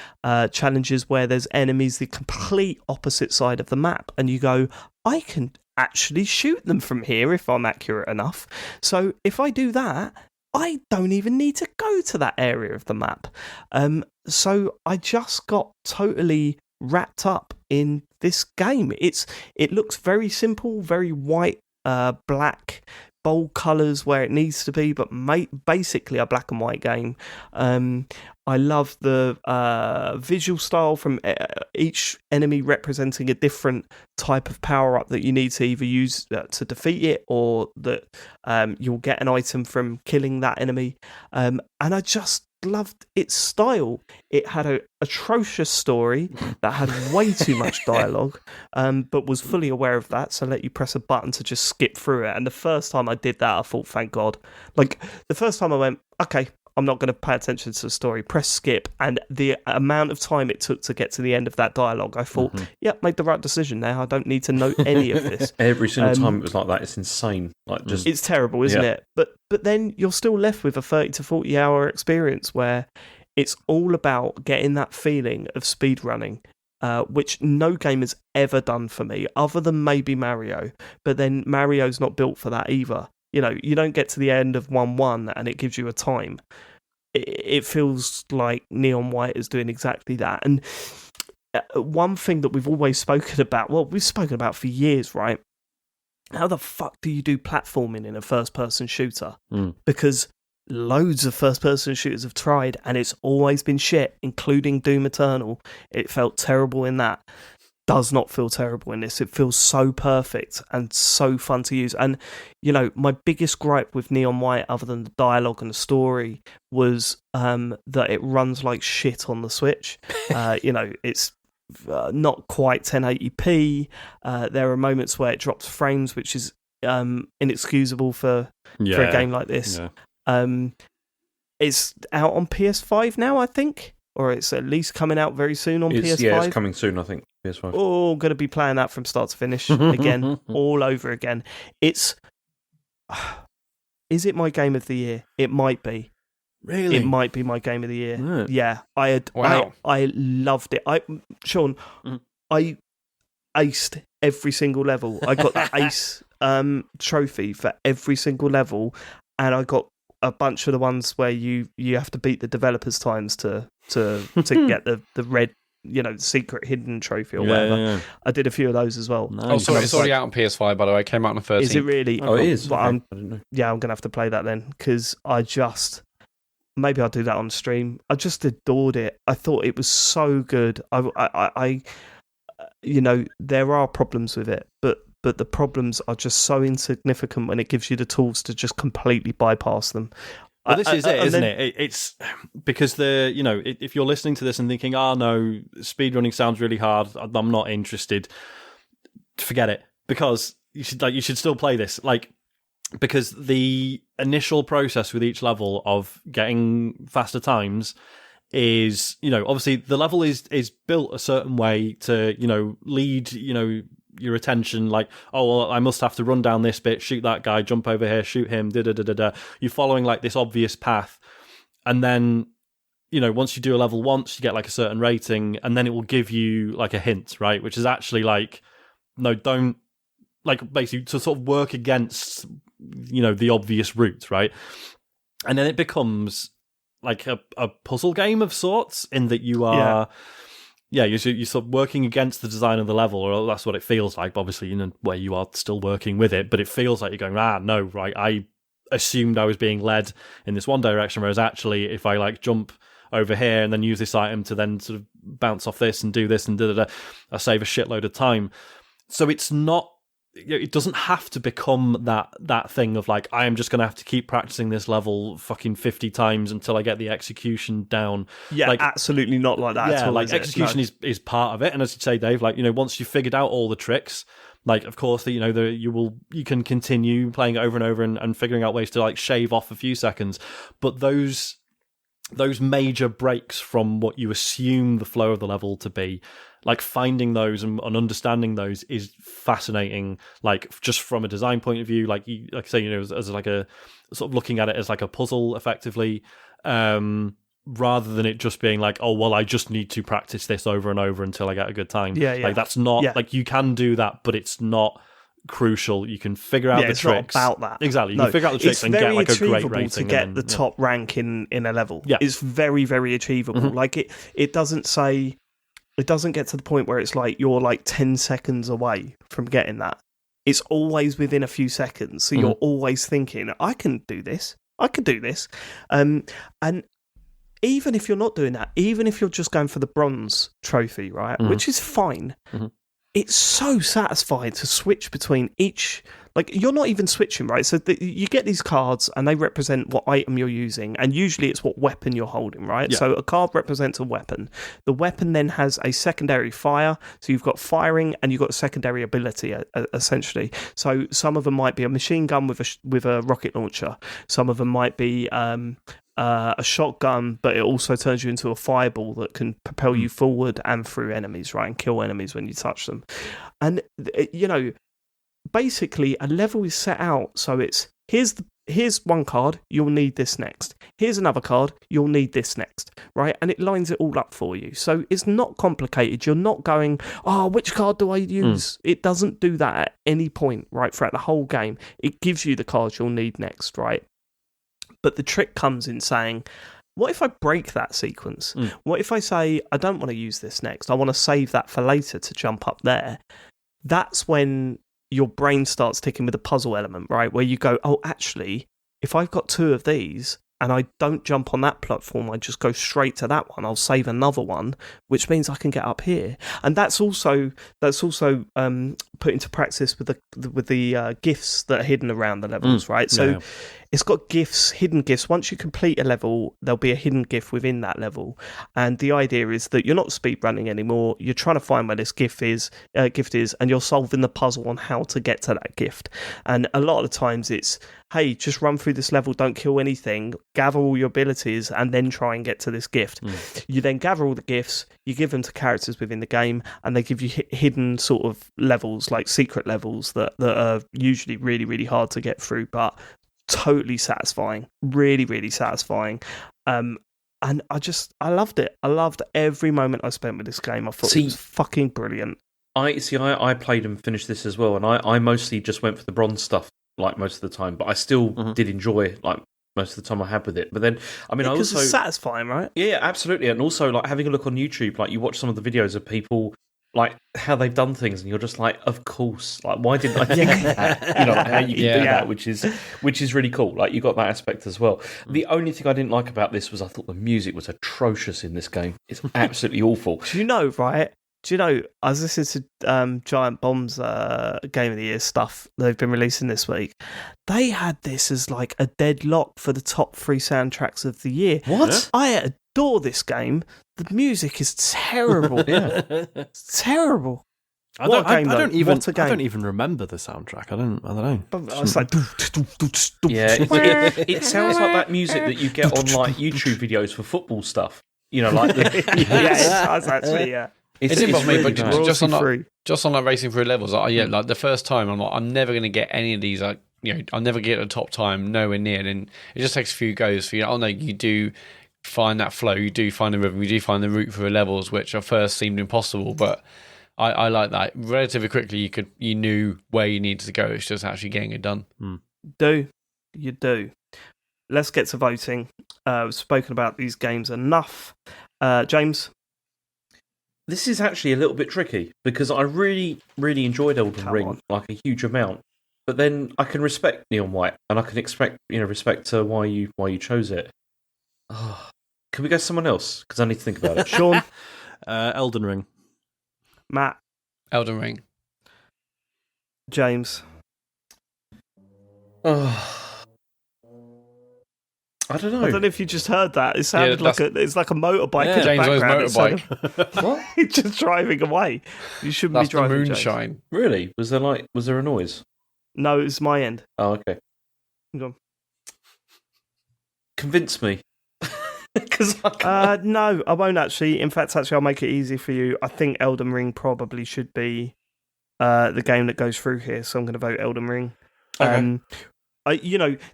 S1: challenges where there's enemies the complete opposite side of the map, and you go, I can actually shoot them from here if I'm accurate enough. So if I do that, I don't even need to go to that area of the map. So I just got totally wrapped up in this game. It looks very simple, very white, black, bold colours where it needs to be, but basically a black and white game. I love the visual style from each enemy representing a different type of power-up that you need to either use to defeat it, or that you'll get an item from killing that enemy. And I just loved its style. It had an atrocious story that had way too much dialogue, but was fully aware of that, so let you press a button to just skip through it. And the first time I did that, I thought, thank God. Like, the first time I went, okay, I'm not going to pay attention to the story, press skip, and the amount of time it took to get to the end of that dialogue, I thought, made the right decision there. I don't need to know any of this.
S3: Every single time it was like that. It's insane. Like, just
S1: it's terrible, isn't it? But then you're still left with a 30 to 40 hour experience where it's all about getting that feeling of speedrunning. which no game has ever done for me, other than maybe Mario. But then Mario's not built for that either. You don't get to the end of 1-1 and it gives you a time. It feels like Neon White is doing exactly that. And one thing that we've always spoken about, we've spoken about for years, right? How the fuck do you do platforming in a first-person shooter? Because loads of first-person shooters have tried, and it's always been shit, including Doom Eternal. It felt terrible in that. Does not feel terrible in this. It feels so perfect and so fun to use. And, my biggest gripe with Neon White, other than the dialogue and the story, was that it runs like shit on the Switch. It's not quite 1080p. There are moments where it drops frames, which is inexcusable for a game like this. Yeah. It's out on PS5 now, I think, or it's at least coming out very soon on PS5.
S3: Yeah, it's coming soon, I think. PS5.
S1: Oh, going to be playing that from start to finish again, all over again. Is it my game of the year? It might be.
S4: Really?
S1: It might be my game of the year. Yeah,
S2: Wow.
S1: I loved it. Sean, I aced every single level. I got the ace trophy for every single level, and I got a bunch of the ones where you have to beat the developers' times to get the red, secret hidden trophy or whatever. Yeah. I did a few of those as well.
S4: Nice.
S2: Oh, sorry, it's already out on PS5, by the way. It came out on the 13th.
S1: Is it really?
S3: Oh, it is.
S1: But
S3: Okay. I didn't know.
S1: I'm going to have to play that then, because maybe I'll do that on stream. I just adored it. I thought it was so good. I there are problems with it, but the problems are just so insignificant when it gives you the tools to just completely bypass them.
S4: Well, this is it, isn't it? It's because if you're listening to this and thinking, no, speedrunning sounds really hard, I'm not interested, forget it, because you should still play this. Because the initial process with each level of getting faster times is, obviously the level is built a certain way to, lead, your attention, I must have to run down this bit, shoot that guy, jump over here, shoot him, da-da-da-da-da. You're following this obvious path. And then, once you do a level once, you get a certain rating, and then it will give you a hint, right? Which is actually no, don't, basically to sort of work against, the obvious route, right? And then it becomes a puzzle game of sorts, in that you are... Yeah, you're sort of working against the design of the level, or that's what it feels like. Obviously, where you are still working with it, but it feels like you're going, no, right, I assumed I was being led in this one direction, whereas actually, if I jump over here and then use this item to then sort of bounce off this and do this and da-da-da, I save a shitload of time. So it's not... It doesn't have to become that thing of I am just going to have to keep practicing this level fucking 50 times until I get the execution down.
S1: Yeah, absolutely not like that at all.
S4: Execution is part of it, and as you say, Dave, once you've figured out all the tricks, of course that you can continue playing it over and over and figuring out ways to shave off a few seconds, but those major breaks from what you assume the flow of the level to be, finding those and understanding those is fascinating. Just from a design point of view, I say, as a sort of looking at it as a puzzle, effectively, rather than it just being I just need to practice this over and over until I get a good time. Yeah. That's not you can do that, but it's not crucial. You can figure out the tricks.
S1: Not about that.
S4: Exactly. You can figure out the tricks and get a great rating.
S1: To get the top rank in a level.
S4: Yeah.
S1: It's very, very achievable. It doesn't say... It doesn't get to the point where it's you're 10 seconds away from getting that. It's always within a few seconds. So you're always thinking, I can do this. I could do this. And even if you're not doing that, even if you're just going for the bronze trophy, right, which is fine, it's so satisfying to switch between each... you're not even switching, right? So you get these cards, and they represent what item you're using, and usually it's what weapon you're holding, right? Yeah. So a card represents a weapon. The weapon then has a secondary fire, so you've got firing, and you've got a secondary ability, essentially. So some of them might be a machine gun with a rocket launcher. Some of them might be... a shotgun, but it also turns you into a fireball that can propel you forward and through enemies, right, and kill enemies when you touch them. And basically a level is set out, so it's here's here's one card, you'll need this next. Here's another card, you'll need this next, right? And it lines it all up for you. So it's not complicated. You're not going, which card do I use? It doesn't do that at any point, right, throughout the whole game. It gives you the cards you'll need next, right? But the trick comes in saying, what if I break that sequence? What if I say, I don't want to use this next. I want to save that for later to jump up there. That's when your brain starts ticking with a puzzle element, right? Where you go, oh, actually, if I've got 2 of these and I don't jump on that platform, I just go straight to that one. I'll save another one, which means I can get up here. And that's also put into practice with the gifts that are hidden around the levels, right? So it's got gifts, hidden gifts. Once you complete a level, there'll be a hidden gift within that level. And the idea is that you're not speedrunning anymore. You're trying to find where this gift is, and you're solving the puzzle on how to get to that gift. And a lot of the times it's, hey, just run through this level, don't kill anything, gather all your abilities, and then try and get to this gift. You then gather all the gifts, you give them to characters within the game, and they give you hidden sort of levels, like secret levels that are usually really, really hard to get through, but totally satisfying, really, really satisfying. And I loved it. I loved every moment I spent with this game. I thought it was fucking brilliant.
S3: I played and finished this as well, and I mostly just went for the bronze stuff, like most of the time, but I still did enjoy like most of the time I had with it. But then, I mean, I also
S1: it's satisfying, right?
S3: Yeah, absolutely. And also, like having a look on YouTube, like you watch some of the videos of people, like how they've done things, and you're just like, of course, like why didn't I think of that? You know, how you can do that, which is really cool. Like you got that aspect as well. The only thing I didn't like about this was I thought the music was atrocious in this game. It's absolutely awful.
S1: Do you know, right? Do you know, I was listening to Giant Bomb's Game of the Year stuff they've been releasing this week. They had this as like a deadlock for the top 3 soundtracks of the year.
S3: What?
S1: I adore this game. The music is terrible. It's terrible.
S4: I don't even remember the soundtrack. I don't know.
S1: It's like,
S3: it sounds like that music that you get on like YouTube videos for football stuff. You know, like
S1: yes, actually, yeah.
S2: It didn't bother me,
S3: really
S2: but just on like racing through levels, like the first time, I'm like, I'm never going to get any of these. Like, I'll never get a top time, nowhere near. And it just takes a few goes for you. Oh no, you do find that flow, you do find the rhythm, you do find the route through levels, which at first seemed impossible, but I like that. Relatively quickly, you knew where you needed to go. It's just actually getting it done.
S1: You do. Let's get to voting. We've spoken about these games enough. James.
S3: This is actually a little bit tricky because I really, really enjoyed Elden Ring, like a huge amount. But then I can respect Neon White, and I can expect respect to why you chose it. Oh, can we go someone else? Because I need to think about it.
S1: Sean,
S4: Elden Ring.
S1: Matt,
S2: Elden Ring.
S1: James.
S3: I don't know.
S1: I don't know if you just heard that. It sounded like it's like a motorbike in the
S2: James'
S1: background.
S2: motorbike.
S3: What?
S1: He's just driving away. You shouldn't
S2: That's
S1: be driving.
S2: The moonshine.
S1: James.
S3: Really? Was there a noise?
S1: No, it's my end.
S3: Oh, okay.
S1: Go on.
S3: Convince me.
S1: No, I won't actually. In fact, I'll make it easy for you. I think Elden Ring probably should be the game that goes through here, so I'm going to vote Elden Ring.
S3: Okay.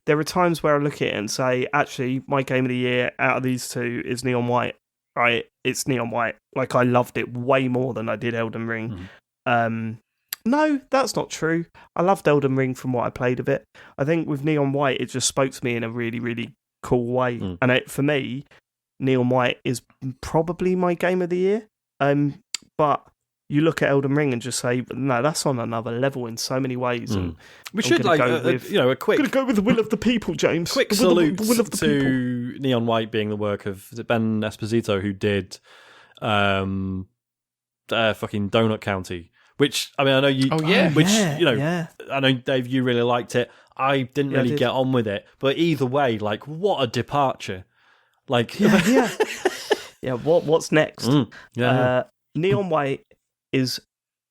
S1: There are times where I look at it and say, actually, my game of the year out of these two is Neon White, right? It's Neon White. Like, I loved it way more than I did Elden Ring. No, that's not true. I loved Elden Ring from what I played of it. I think with Neon White, it just spoke to me in a really, really cool way. And for me, Neon White is probably my game of the year. But you look at Elden Ring and just say, no, that's on another level in so many ways. And
S4: we should a quick.
S1: I'm going to go with the will of the people, James.
S4: Quick salute to Neon White being the work of Ben Esposito, who did fucking Donut County. Which I mean, I know you.
S2: Oh yeah.
S4: I know Dave, you really liked it. I didn't really get on with it, but either way, like, what a departure! Like,
S1: What's next? Neon White is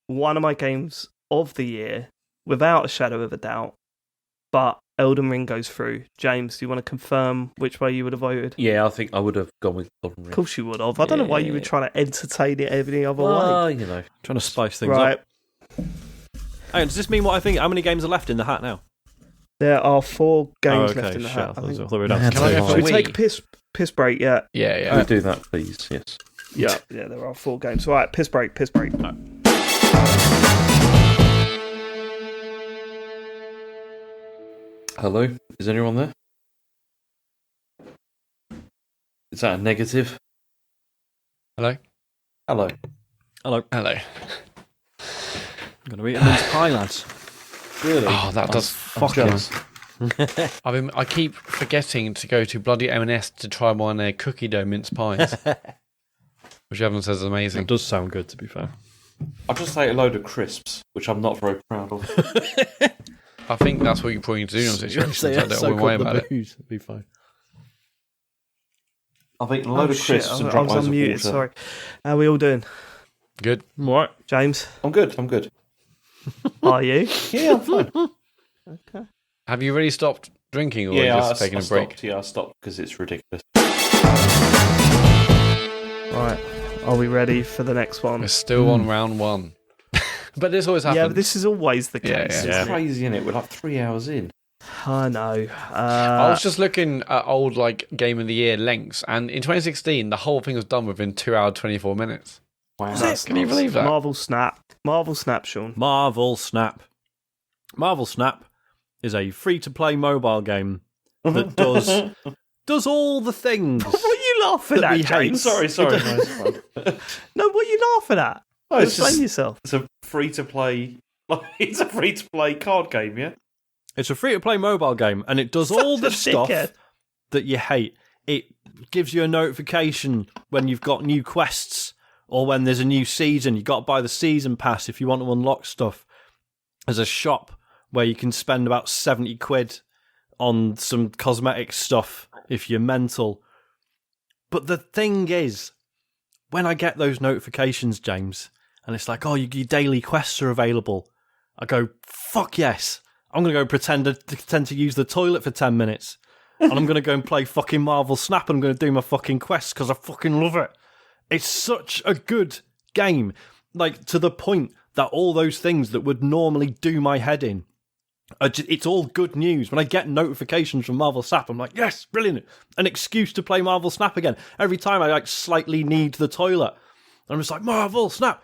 S1: one of my games of the year, without a shadow of a doubt. But Elden Ring goes through. James, do you want to confirm which way you would have voted?
S3: Yeah, I think I would have gone with Elden Ring.
S1: Of course you would have. I don't know why you were trying to entertain it any other way.
S4: Trying to spice things up. Hey, does this mean what I think? How many games are left in the hat now?
S1: There are 4 games left in the hat.
S4: I thought we were down to
S2: Can I go for
S1: Should
S2: a
S1: we take piss break? Yeah.
S2: Yeah.
S3: Do that, please. Yes.
S1: Yeah. There are 4 games. All right, piss break. No.
S3: Hello, is anyone there? Is that a negative?
S2: Hello.
S3: Hello.
S2: I'm
S4: going to eat a mince pie, lads.
S3: Really?
S2: Oh, that does fucking. I keep forgetting to go to bloody M&S to try one cookie dough mince pies, which everyone says is amazing.
S4: It does sound good, to be fair.
S3: I just ate a load of crisps, which I'm not very proud of.
S2: I think that's what you probably need to do in situations. I don't worry about it.
S4: It'll be fine.
S3: I've eaten a load of crisps and drunk loads of water.
S1: Sorry. How are we all doing?
S2: Good.
S4: All right.
S1: James?
S3: I'm good.
S1: Are you?
S3: Yeah, I'm fine.
S1: Okay.
S2: Have you really stopped drinking, or just taking a break?
S3: Stopped. Yeah, I stopped because it's ridiculous.
S1: Right. Are we ready for the next one?
S2: We're still on round 1. But this always happens.
S1: Yeah, but this is always the case.
S3: It's crazy, isn't it? We're like 3 hours in.
S1: I know.
S2: I was just looking at old Game of the Year lengths, and in 2016, the whole thing was done within 2 hours 24 minutes.
S3: Wow.
S2: Can you believe that?
S1: Marvel Snap, Sean.
S4: Marvel Snap is a free-to-play mobile game that does all the things.
S1: What are you laughing at, James?
S3: Sorry.
S1: No, what are you laughing at?
S3: No,
S1: explain yourself.
S3: It's a free-to-play. It's a free-to-play card game, yeah.
S4: It's a free-to-play mobile game, and it does all the stuff that you hate. It gives you a notification when you've got new quests or when there's a new season. You've got to buy the season pass if you want to unlock stuff. There's a shop where you can spend about 70 quid on some cosmetic stuff if you're mental. But the thing is, when I get those notifications, James, and it's like, oh, your daily quests are available, I go, fuck yes. I'm going to go pretend to use the toilet for 10 minutes. And I'm going to go and play fucking Marvel Snap, and I'm going to do my fucking quests because I fucking love it. It's such a good game. To the point that all those things that would normally do my head in, it's all good news. When I get notifications from Marvel Snap, I'm like, yes, brilliant. An excuse to play Marvel Snap again. Every time I slightly need the toilet, I'm just like, Marvel Snap.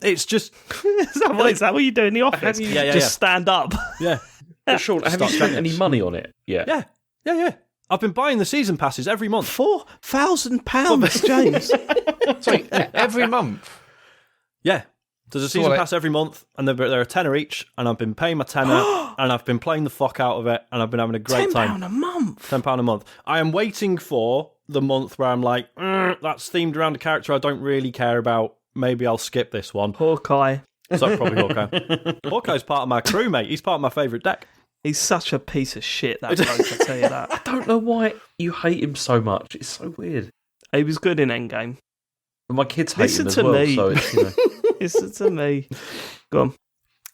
S4: It's just...
S1: is that what you do in the office? Just stand up.
S4: Yeah.
S3: Sean, have you spent any money on it?
S4: Yeah. I've been buying the season passes every month.
S1: £4,000, James.
S2: Sorry, every month?
S4: Yeah. There's a season pass every month, and they're a tenner each, and I've been paying my tenner, and I've been playing the fuck out of it, and I've been having a great time.
S1: £10 a month?
S4: £10 a month. I am waiting for the month where I'm like, that's themed around a character I don't really care about. Maybe I'll skip this one.
S1: Hawkeye.
S4: So probably Hawkeye. Hawkeye's part of my crew, mate. He's part of my favourite deck.
S1: He's such a piece of shit, that bloke, I tell you that.
S3: I don't know why you hate him so much. It's so weird.
S1: He was good in Endgame.
S3: My kids hate him as well.
S1: Me.
S3: So it's,
S1: Listen to me. Go on.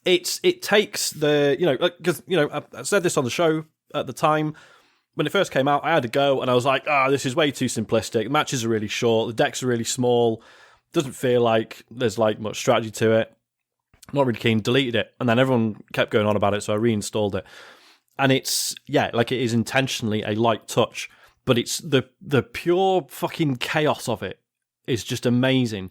S4: It takes the, because, I said this on the show at the time. When it first came out, I had to go, and I was like, this is way too simplistic. The matches are really short. The decks are really small. Doesn't feel like there's, much strategy to it. Not really keen. Deleted it. And then everyone kept going on about it, so I reinstalled it. And it's, it is intentionally a light touch, but it's the pure fucking chaos of it is just amazing.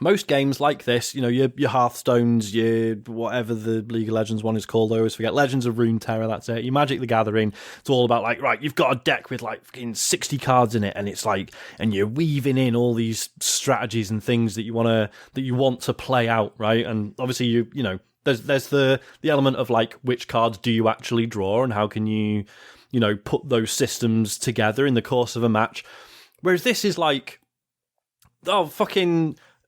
S4: Most games like this, your Hearthstones, your whatever the League of Legends one is called, I always forget. Legends of Runeterra, that's it. Your Magic the Gathering, it's all about right, you've got a deck with fucking 60 cards in it, and it's and you're weaving in all these strategies and things that you want to play out, right? And obviously there's the element of which cards do you actually draw, and how can you put those systems together in the course of a match. Whereas this is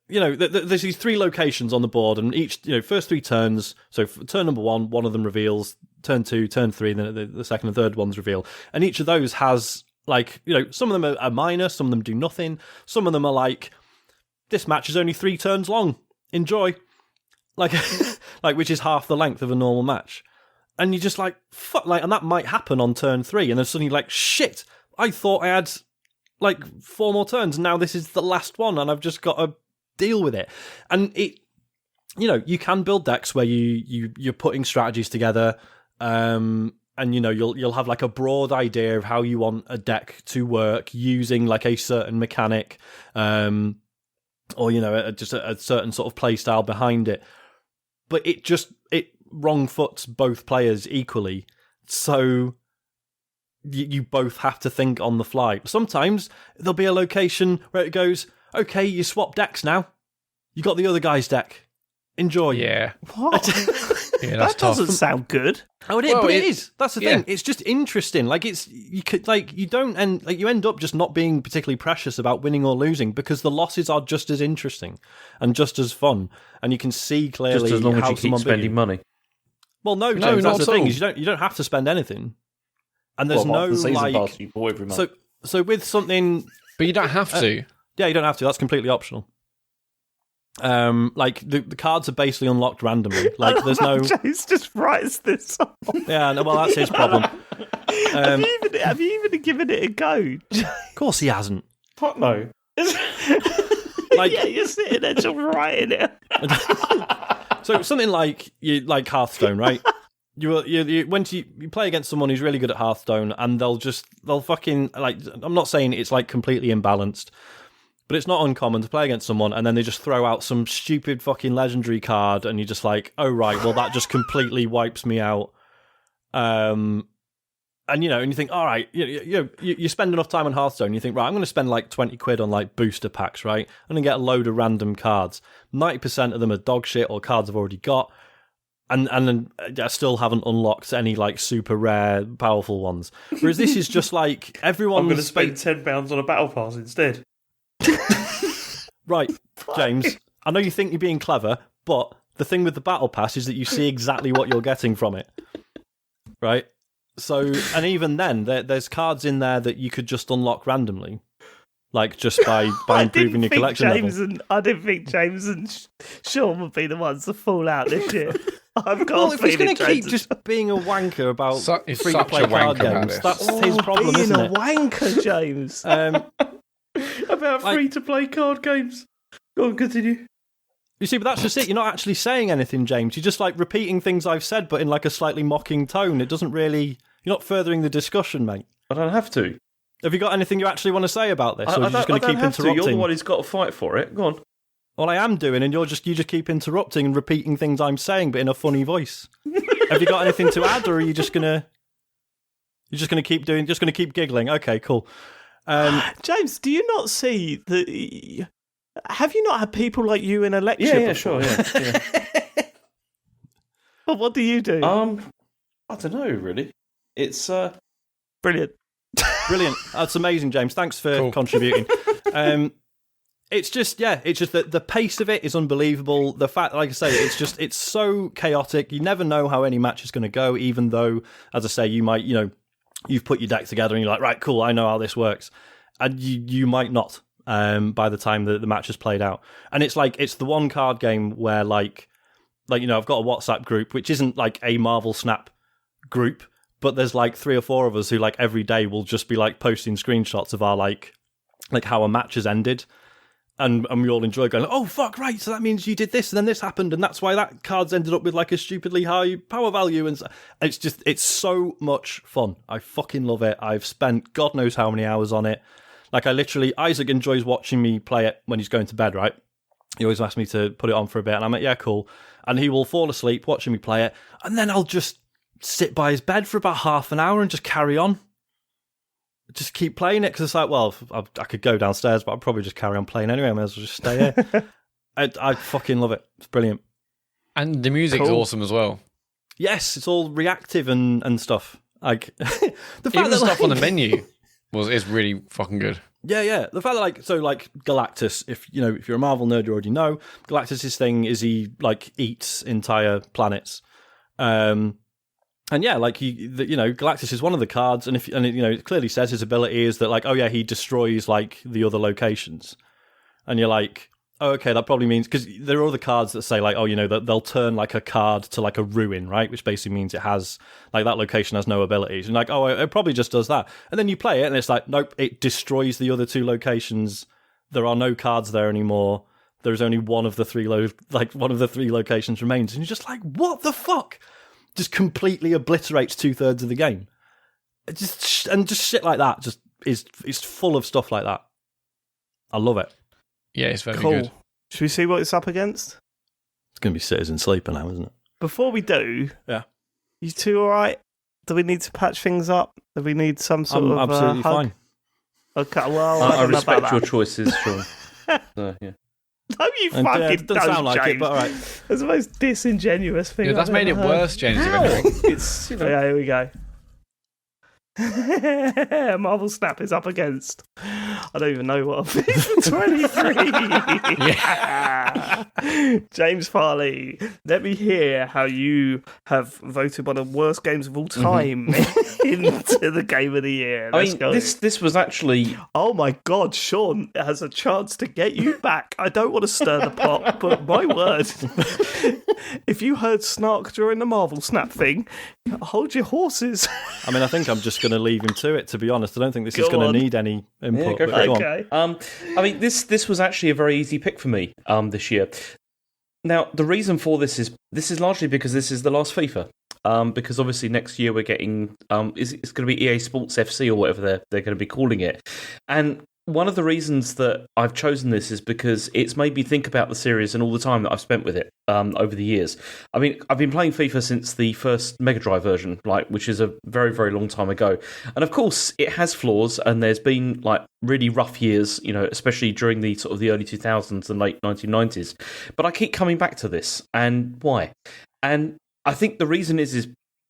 S4: there's these 3 locations on the board, and each, first 3 turns. So turn number 1, one of them reveals. Turn 2, turn 3, and then the second and third ones reveal. And each of those has, some of them are minor, some of them do nothing. Some of them are this match is only 3 turns long. Enjoy. Which is half the length of a normal match. And you're just fuck, and that might happen on turn 3, and then suddenly shit, I thought I had 4 more turns, and now this is the last one, and I've just got to deal with it. And you can build decks where you're putting strategies together, and you'll have like a broad idea of how you want a deck to work using like a certain mechanic, or just a certain sort of play style behind it. But it wrong foots both players equally, so you both have to think on the fly. Sometimes there'll be a location where it goes, okay, you swap decks now. You got the other guy's deck. Enjoy.
S2: Yeah.
S1: What?
S2: Yeah,
S1: that doesn't sound good.
S4: Oh, it is, but it is. That's the thing. It's just interesting. Like you end up just not being particularly precious about winning or losing because the losses are just as interesting and just as fun, and you can see clearly
S3: just as long
S4: how
S3: as you keep spending money.
S4: Well, no, James, that's the thing. Is you don't have to spend anything, and there's no
S3: the season
S4: like.
S3: pass you buy every month.
S4: So with something,
S2: but you don't have to.
S4: Yeah, you don't have to. That's completely optional. Like the cards are basically unlocked randomly. Like there's no.
S1: James just writes this off.
S4: Yeah, no, well that's his problem.
S1: Have you even given it a go?
S4: Of course he hasn't.
S3: Fuck no.
S4: Like,
S1: yeah, you're sitting there just writing it.
S4: So something like Hearthstone, right? You play against someone who's really good at Hearthstone, and they'll fucking like. I'm not saying it's like completely imbalanced. But it's not uncommon to play against someone and then they just throw out some stupid fucking legendary card and you're just like, oh, right, well, that just completely wipes me out. And you think, all right, you spend enough time on Hearthstone, you think, right, I'm going to spend like 20 quid on like booster packs, right? I'm going to get a load of random cards. 90% of them are dog shit or cards I've already got. And I still haven't unlocked any like super rare, powerful ones. Whereas this is just like everyone.
S3: I'm going to spend £10 on a battle pass instead.
S4: Right, James, I know you think you're being clever, but the thing with the battle pass is that you see exactly what you're getting from it. Right? So, and even then, there's cards in there that you could just unlock randomly. Like, just by improving your collection level.
S1: I didn't think James and Sean would be the ones to fall out this year. I've got
S4: well, if he's going to keep just being a wanker about free-to-play card games, that's his problem, isn't it?
S1: Being a wanker, James.
S3: About free-to-play card games. Go on, continue.
S4: You see, but that's just it. You're not actually saying anything, James. You're just like repeating things I've said, but in like a slightly mocking tone. It doesn't really. You're not furthering the discussion, mate.
S3: I don't have to.
S4: Have you got anything you actually want to say about this, or are you just going to keep interrupting?
S3: You're the one who's got to fight for it. Go on.
S4: Well, I am doing, and you just keep interrupting and repeating things I'm saying, but in a funny voice. Have you got anything to add, or are you just gonna keep giggling? Okay, cool.
S1: James, do you not see the? Have you not had people like you in a lecture?
S3: Yeah,
S1: before?
S3: sure, yeah.
S1: Well, what do you do?
S3: I don't know, really. It's
S1: brilliant.
S4: That's amazing, James. Thanks for contributing. It's just that the pace of it is unbelievable. The fact, like I say, it's so chaotic. You never know how any match is going to go, even though, as I say, you might, you've put your deck together and you're like, right, cool, I know how this works. And you might not by the time that the match has played out. And it's like, it's the one card game where like I've got a WhatsApp group, which isn't like a Marvel Snap group, but there's like 3 or 4 of us who like every day will just be like posting screenshots of our like how a match has ended. And we all enjoy going, oh, fuck, right, so that means you did this, and then this happened, and that's why that card's ended up with, like, a stupidly high power value. And it's so much fun. I fucking love it. I've spent God knows how many hours on it. Like, Isaac enjoys watching me play it when he's going to bed, right? He always asks me to put it on for a bit, and I'm like, yeah, cool. And he will fall asleep watching me play it, and then I'll just sit by his bed for about half an hour and just carry on. Just keep playing it, because it's like, well, I could go downstairs, but I'd probably just carry on playing anyway. I may as well just stay here. I fucking love it. It's brilliant.
S2: And the music's awesome as well.
S4: Yes, it's all reactive and stuff. Like the fact
S2: even
S4: that
S2: stuff on the menu is really fucking good.
S4: Yeah. The fact that like Galactus, if you're a Marvel nerd, you already know Galactus's thing is he like eats entire planets. And yeah, like Galactus is one of the cards, and it clearly says his ability is that like, oh yeah, he destroys like the other locations, and you're like, oh okay, that probably means, because there are other cards that say like, oh that they'll turn like a card to like a ruin, right? Which basically means it has like that location has no abilities, and like, oh, it probably just does that, and then you play it and it's like, nope, it destroys the other 2 locations. There are no cards there anymore. there's only one of the three locations remains, and you're just like, what the fuck? Just completely obliterates 2/3 of the game. Just shit like that. Just it's full of stuff like that. I love it.
S2: Yeah, it's very
S1: cool.
S2: good.
S1: Should we see what it's up against?
S4: It's going to be Citizen Sleeper now, isn't it?
S1: Before we do,
S4: yeah,
S1: you two all right? Do we need to patch things up? Do we need some sort of
S4: absolutely
S1: hug?
S4: fine.
S1: Okay, well,
S3: I respect your choices, Sean. Yeah.
S1: No, you fucking
S4: it doesn't sound like
S1: James.
S4: it, but all right.
S1: That's the most disingenuous thing.
S2: Yeah, that's made it worse, James. If anything.
S3: It's
S1: Yeah, here we go. Marvel Snap is up against. I don't even know what FIFA 23. Yeah. James Farley, let me hear how you have voted one of the worst games of all time into the game of the year.
S3: I mean, this was actually.
S1: Oh my God, Sean has a chance to get you back. I don't want to stir the pot, but my word, if you heard Snark during the Marvel Snap thing, hold your horses.
S4: I mean, I think I'm just going to leave him to it, to be honest. I don't think this is going to need any input.
S3: Yeah, go for it.
S1: Okay.
S3: I mean, this was actually a very easy pick for me this year. Now, the reason for this is largely because this is the last FIFA. Because obviously next year we're getting it's going to be EA Sports FC or whatever they're going to be calling it. And one of the reasons that I've chosen this is because it's made me think about the series and all the time that I've spent with it over the years. I mean, I've been playing FIFA since the first Mega Drive version, which is a very, very long time ago. And of course, it has flaws, and there's been really rough years, especially during the sort of the early 2000s and late 1990s. But I keep coming back to this, and why? And I think the reason is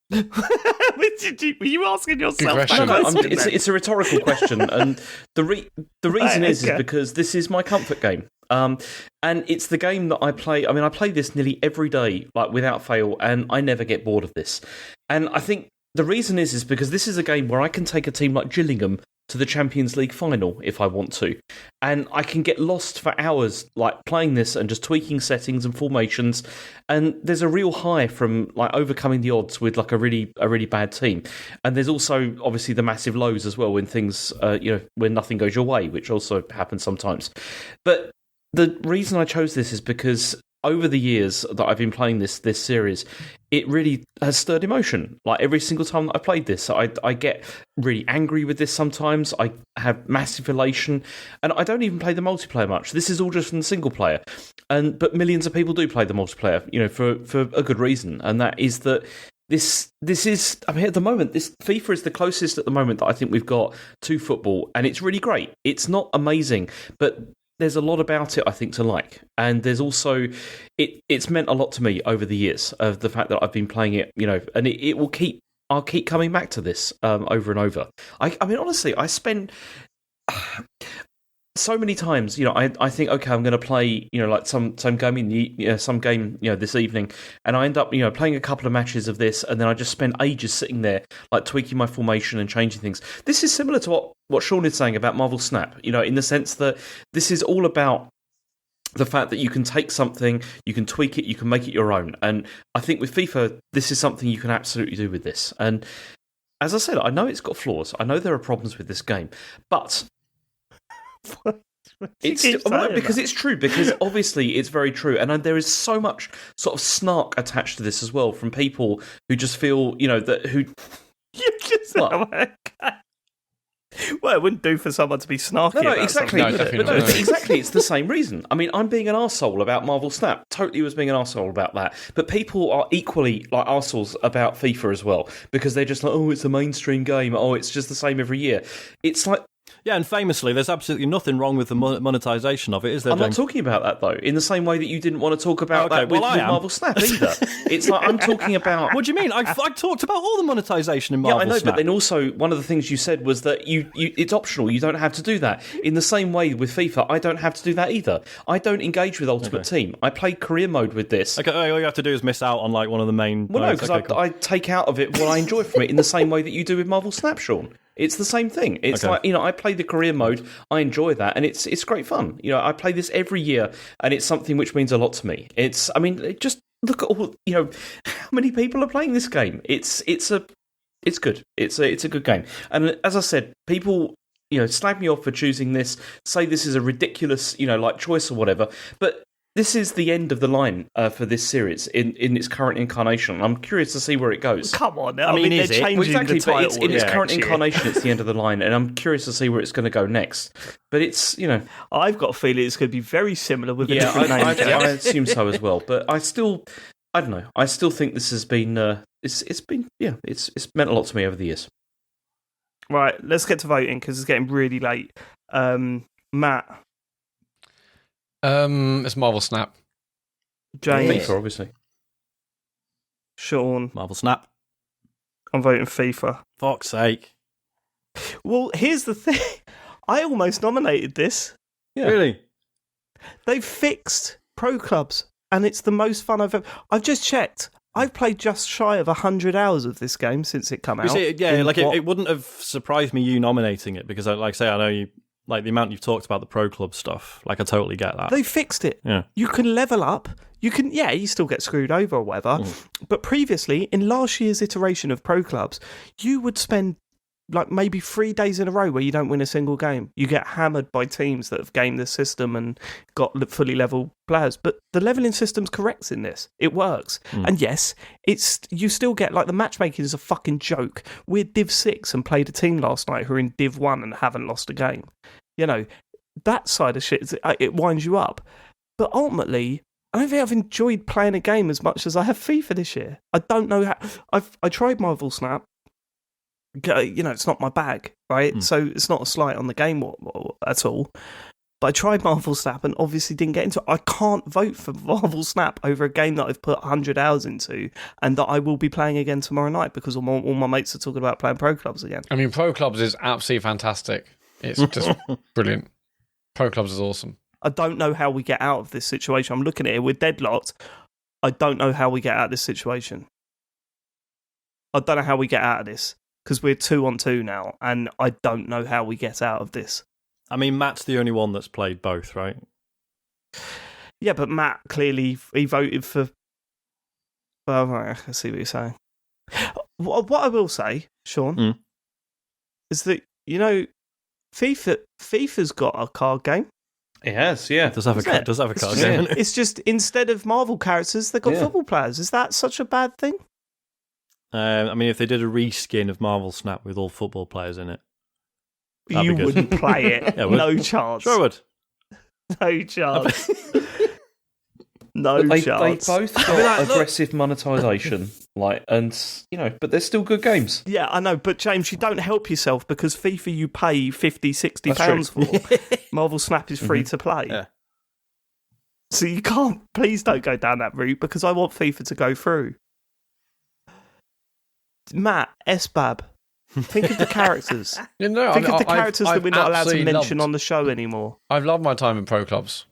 S1: were you asking yourself?
S3: No, it's a rhetorical question, and the reason is because this is my comfort game, and it's the game that I play. I mean, I play this nearly every day, without fail, and I never get bored of this. And I think the reason is because this is a game where I can take a team like Gillingham to the Champions League final if I want to, and I can get lost for hours playing this and just tweaking settings and formations. And there's a real high from overcoming the odds with a really bad team, and there's also obviously the massive lows as well when things when nothing goes your way, which also happens sometimes. But the reason I chose this is because over the years that I've been playing this series, it really has stirred emotion. Every single time that I played this, I get really angry with this sometimes. I have massive elation, and I don't even play the multiplayer much. This is all just from the single player, but millions of people do play the multiplayer, for a good reason, and that is that this is. I mean, at the moment, this FIFA is the closest at the moment that I think we've got to football, and it's really great. It's not amazing, but there's a lot about it, I think, to like. And there's also, it's meant a lot to me over the years of the fact that I've been playing it, and I'll keep coming back to this over and over. I mean, honestly, I spend so many times, I think, okay, I'm going to play, some game, this evening, and I end up, playing a couple of matches of this, and then I just spend ages sitting there, tweaking my formation and changing things. This is similar to what Sean is saying about Marvel Snap, in the sense that this is all about the fact that you can take something, you can tweak it, you can make it your own. And I think with FIFA, this is something you can absolutely do with this. And as I said, I know it's got flaws. I know there are problems with this game, but it's because it's true. Because obviously it's very true, and there is so much sort of snark attached to this as well from people who just feel, that who
S1: you just well, it wouldn't do for someone to be snarky.
S3: No,
S1: about
S3: exactly.
S1: Something,
S3: exactly. It's the same reason. I mean, I'm being an arsehole about Marvel Snap. Totally was being an arsehole about that. But people are equally arseholes about FIFA as well, because they're just oh, it's a mainstream game. Oh, it's just the same every year. It's like.
S4: Yeah, and famously, there's absolutely nothing wrong with the monetization of it, is there,
S3: I'm
S4: James?
S3: not talking about that, though, in the same way that you didn't want to talk about that with Marvel Snap either. It's I'm talking about...
S4: What do you mean? I talked about all the monetization in Marvel Snap.
S3: Yeah, I know, but then also, one of the things you said was that it's optional, you don't have to do that. In the same way with FIFA, I don't have to do that either. I don't engage with Ultimate Team. I play career mode with this.
S4: Okay, all you have to do is miss out on one of the main...
S3: Well, no, because I take out of it what I enjoy from it in the same way that you do with Marvel Snap, Sean. It's the same thing. It's I play the career mode. I enjoy that, and it's great fun. I play this every year, and it's something which means a lot to me. Just look at all how many people are playing this game. It's good. It's a good game, and as I said, people slag me off for choosing this, say this is a ridiculous, choice or whatever. But this is the end of the line for this series in its current incarnation. I'm curious to see where it goes.
S1: Come on, I mean they're changing
S3: exactly,
S1: the title.
S3: But it's in its current incarnation, it's the end of the line, and I'm curious to see where it's going to go next. But it's,
S1: I've got a feeling it's going to be very similar with a different name.
S3: I assume so as well. But I don't know. I still think this has been, it's meant a lot to me over the years.
S1: Right, let's get to voting because it's getting really late. Matt.
S2: It's Marvel Snap.
S1: James.
S3: FIFA, obviously.
S1: Sean.
S4: Marvel Snap.
S1: I'm voting FIFA.
S4: Fuck's sake.
S1: Well, here's the thing. I almost nominated this.
S4: Yeah. Really?
S1: They've fixed pro clubs, and it's the most fun I've ever... I've just checked. I've played just shy of 100 hours of this game since it came out.
S4: It wouldn't have surprised me you nominating it, because, like I say, I know you... Like, the amount you've talked about the pro club stuff, like, I totally get that.
S1: They fixed it.
S4: Yeah.
S1: You can level up. You can, you still get screwed over or whatever. But previously, in last year's iteration of pro clubs, you would spend, like, maybe 3 days in a row where you don't win a single game. You get hammered by teams that have gamed the system and got fully level players. But the leveling system's correct in this. It works. And yes, you still get, like, the matchmaking is a fucking joke. We're Div 6 and played a team last night who are in Div 1 and haven't lost a game. That side of shit, it winds you up. But ultimately, I don't think I've enjoyed playing a game as much as I have FIFA this year. I don't know how... I tried Marvel Snap. It's not my bag, right? So it's not a slight on the game at all. But I tried Marvel Snap and obviously didn't get into it. I can't vote for Marvel Snap over a game that I've put 100 hours into and that I will be playing again tomorrow night because all my mates are talking about playing pro clubs again.
S2: I mean, pro clubs is absolutely fantastic. It's just brilliant. Pro clubs is awesome.
S1: I don't know how we get out of this situation. I'm looking at it. We're deadlocked. I don't know how we get out of this situation. I don't know how we get out of this because we're 2-on-2 now, and I don't know how we get out of this.
S4: I mean, Matt's the only one that's played both, right?
S1: Yeah, but Matt clearly he voted for. Well, I see what you're saying. What I will say, Sean, is that FIFA's got a card game.
S3: It has, yeah.
S4: It does have a card game.
S1: It's just instead of Marvel characters, they've got football players. Is that such a bad thing?
S4: I mean, if they did a reskin of Marvel Snap with all football players in it,
S1: you wouldn't play it. No chance.
S4: Sure I would.
S1: No chance.
S3: They
S1: chance.
S3: both got aggressive monetization, but they're still good games.
S1: Yeah, I know, but James, you don't help yourself because FIFA you pay £50-60 for. Marvel Snap is free to play.
S4: Yeah.
S1: So you can't, please don't go down that route because I want FIFA to go through. Matt, SBAB, think of the characters. Think of the characters that we're not allowed to mention on the show anymore.
S2: I've loved my time in pro clubs.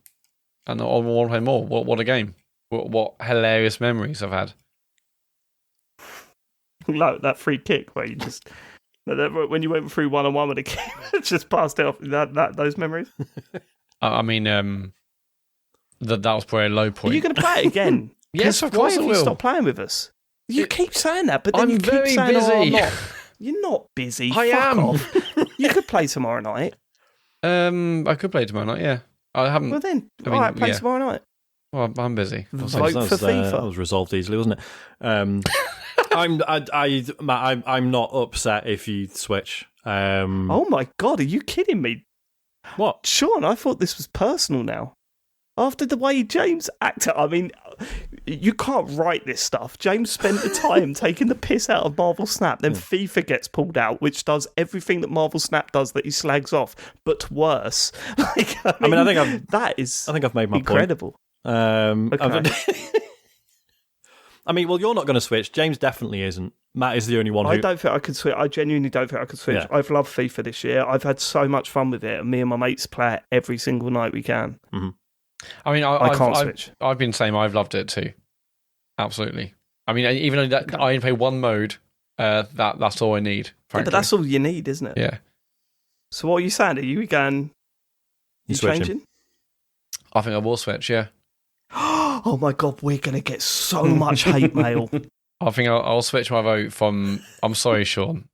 S2: And I want to play more. What a game. What hilarious memories I've had.
S1: Like that free kick where you just... When you went through one-on-one with a kick, just passed it off. Those memories?
S2: I mean, that was probably a low point.
S1: Are you going to play it again?
S2: Yes, of course I will.
S1: Why have you stopped playing with us? You keep saying that, but then you keep saying,
S2: busy.
S1: "Oh, I'm not." You're not busy.
S2: I am.
S1: Off. You could play tomorrow night.
S2: I could play tomorrow night. Yeah, I haven't.
S1: Well then, play tomorrow night.
S2: Well, I'm busy.
S1: Vote for FIFA.
S4: That was resolved easily, wasn't it? I'm not upset if you switch.
S1: Oh my god, are you kidding me?
S4: What,
S1: Sean? I thought this was personal now. After the way James acted, I mean, you can't write this stuff. James spent the time taking the piss out of Marvel Snap, then FIFA gets pulled out, which does everything that Marvel Snap does that he slags off, but worse. I think I've made my incredible.
S4: Point.
S1: Okay.
S4: I mean, well, you're not going to switch. James definitely isn't. Matt is the only one who...
S1: I don't think I could switch. I genuinely don't think I could switch. Yeah. I've loved FIFA this year. I've had so much fun with it, and me and my mates play it every single night we can.
S4: Mm-hmm.
S2: I mean,
S1: I can't switch.
S2: I've been saying I've loved it too. Absolutely. I mean, even though I only play one mode, that's all I need.
S1: Yeah, but that's all you need, isn't it?
S2: Yeah.
S1: So what are you saying? Are you going... You changing?
S2: I think I will switch, yeah.
S1: Oh my god, we're going to get so much hate mail.
S2: I think I'll switch my vote from... I'm sorry, Sean.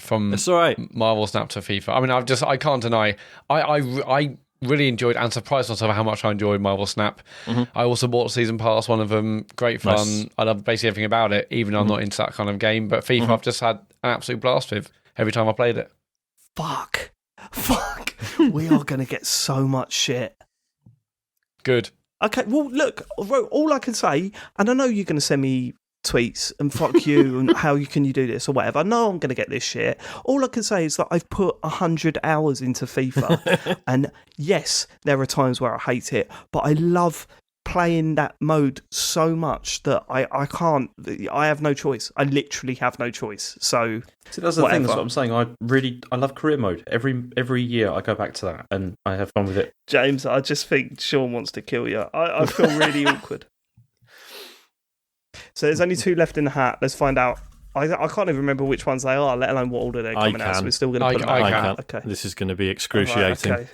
S2: from
S4: it's all right.
S2: Marvel Snap to FIFA. I mean, I can't deny. I really enjoyed and surprised myself how much I enjoyed Marvel Snap. Mm-hmm. I also bought Season Pass, one of them. Great fun. Nice. I love basically everything about it, even though I'm not into that kind of game. But FIFA, I've just had an absolute blast with every time I played it.
S1: Fuck. We are going to get so much shit.
S2: Good.
S1: Okay, well, look, all I can say, and I know you're going to send me tweets and fuck you and how can you do this or whatever. I know I'm going to get this shit. All I can say is that I've put 100 hours into FIFA and yes, there are times where I hate it, but I love playing that mode so much that I have no choice. I literally have no choice. So
S3: see, that's the thing. That's what I'm saying. I love career mode. Every year I go back to that and I have fun with it.
S1: James, I just think Sean wants to kill you. I feel really awkward. So there's only 2 left in the hat. Let's find out. I can't even remember which ones they are, let alone what order they're coming out. So we're still going to put them out.
S4: I can. Okay. This is going to be excruciating.
S1: Right, okay.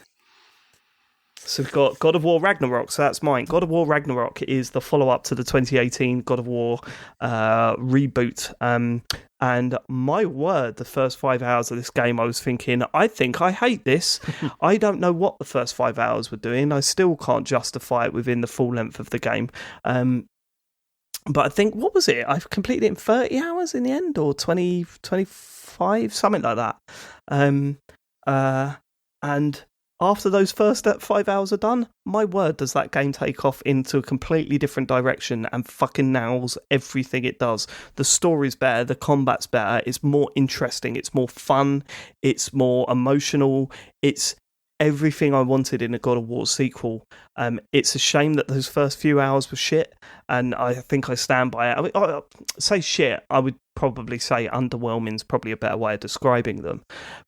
S1: So we've got God of War Ragnarok. So that's mine. God of War Ragnarok is the follow-up to the 2018 God of War reboot. And my word, the first 5 hours of this game, I was thinking, I think I hate this. I don't know what the first 5 hours were doing. I still can't justify it within the full length of the game. But I think, what was it? I've completed it in 30 hours in the end, or 20, 25, something like that. And after those first 5 hours are done, my word, does that game take off into a completely different direction and fucking nails everything it does. The story's better, the combat's better, it's more interesting, it's more fun, it's more emotional, it's everything I wanted in a God of War sequel. It's a shame that those first few hours were shit, and I think I stand by it. I mean, I say shit, I would probably say underwhelming is probably a better way of describing them,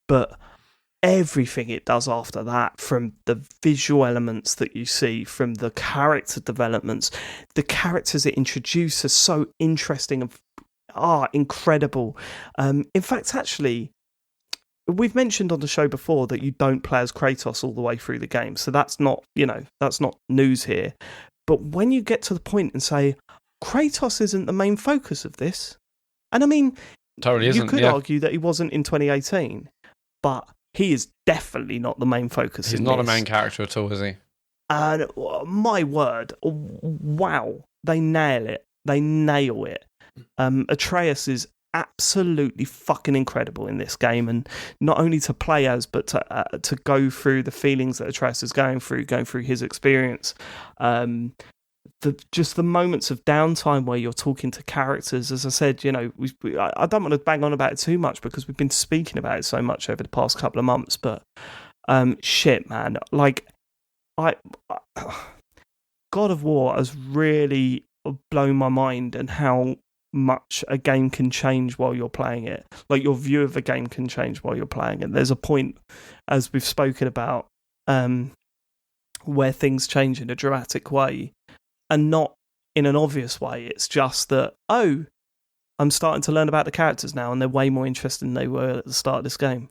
S1: but everything it does after that, from the visual elements that you see, from the character developments, the characters it introduces are so interesting and incredible. In fact, actually, we've mentioned on the show before that you don't play as Kratos all the way through the game, so that's not news here. But when you get to the point and say, Kratos isn't the main focus of this, and I mean,
S2: totally isn't,
S1: you could argue that he wasn't in 2018, but he is definitely not the main focus.
S2: He's not a main character at all, is he?
S1: And my word, wow, they nail it. They nail it. Atreus is absolutely fucking incredible in this game, and not only to play as, but to go through the feelings that Atreus is going through his experience. The moments of downtime where you're talking to characters, as I said, I don't want to bang on about it too much because we've been speaking about it so much over the past couple of months, but shit, man, like God of War has really blown my mind, and how much a game can change while you're playing it. Like, your view of a game can change while you're playing it. There's a point, as we've spoken about, where things change in a dramatic way, and not in an obvious way. It's just that, I'm starting to learn about the characters now, and they're way more interesting than they were at the start of this game.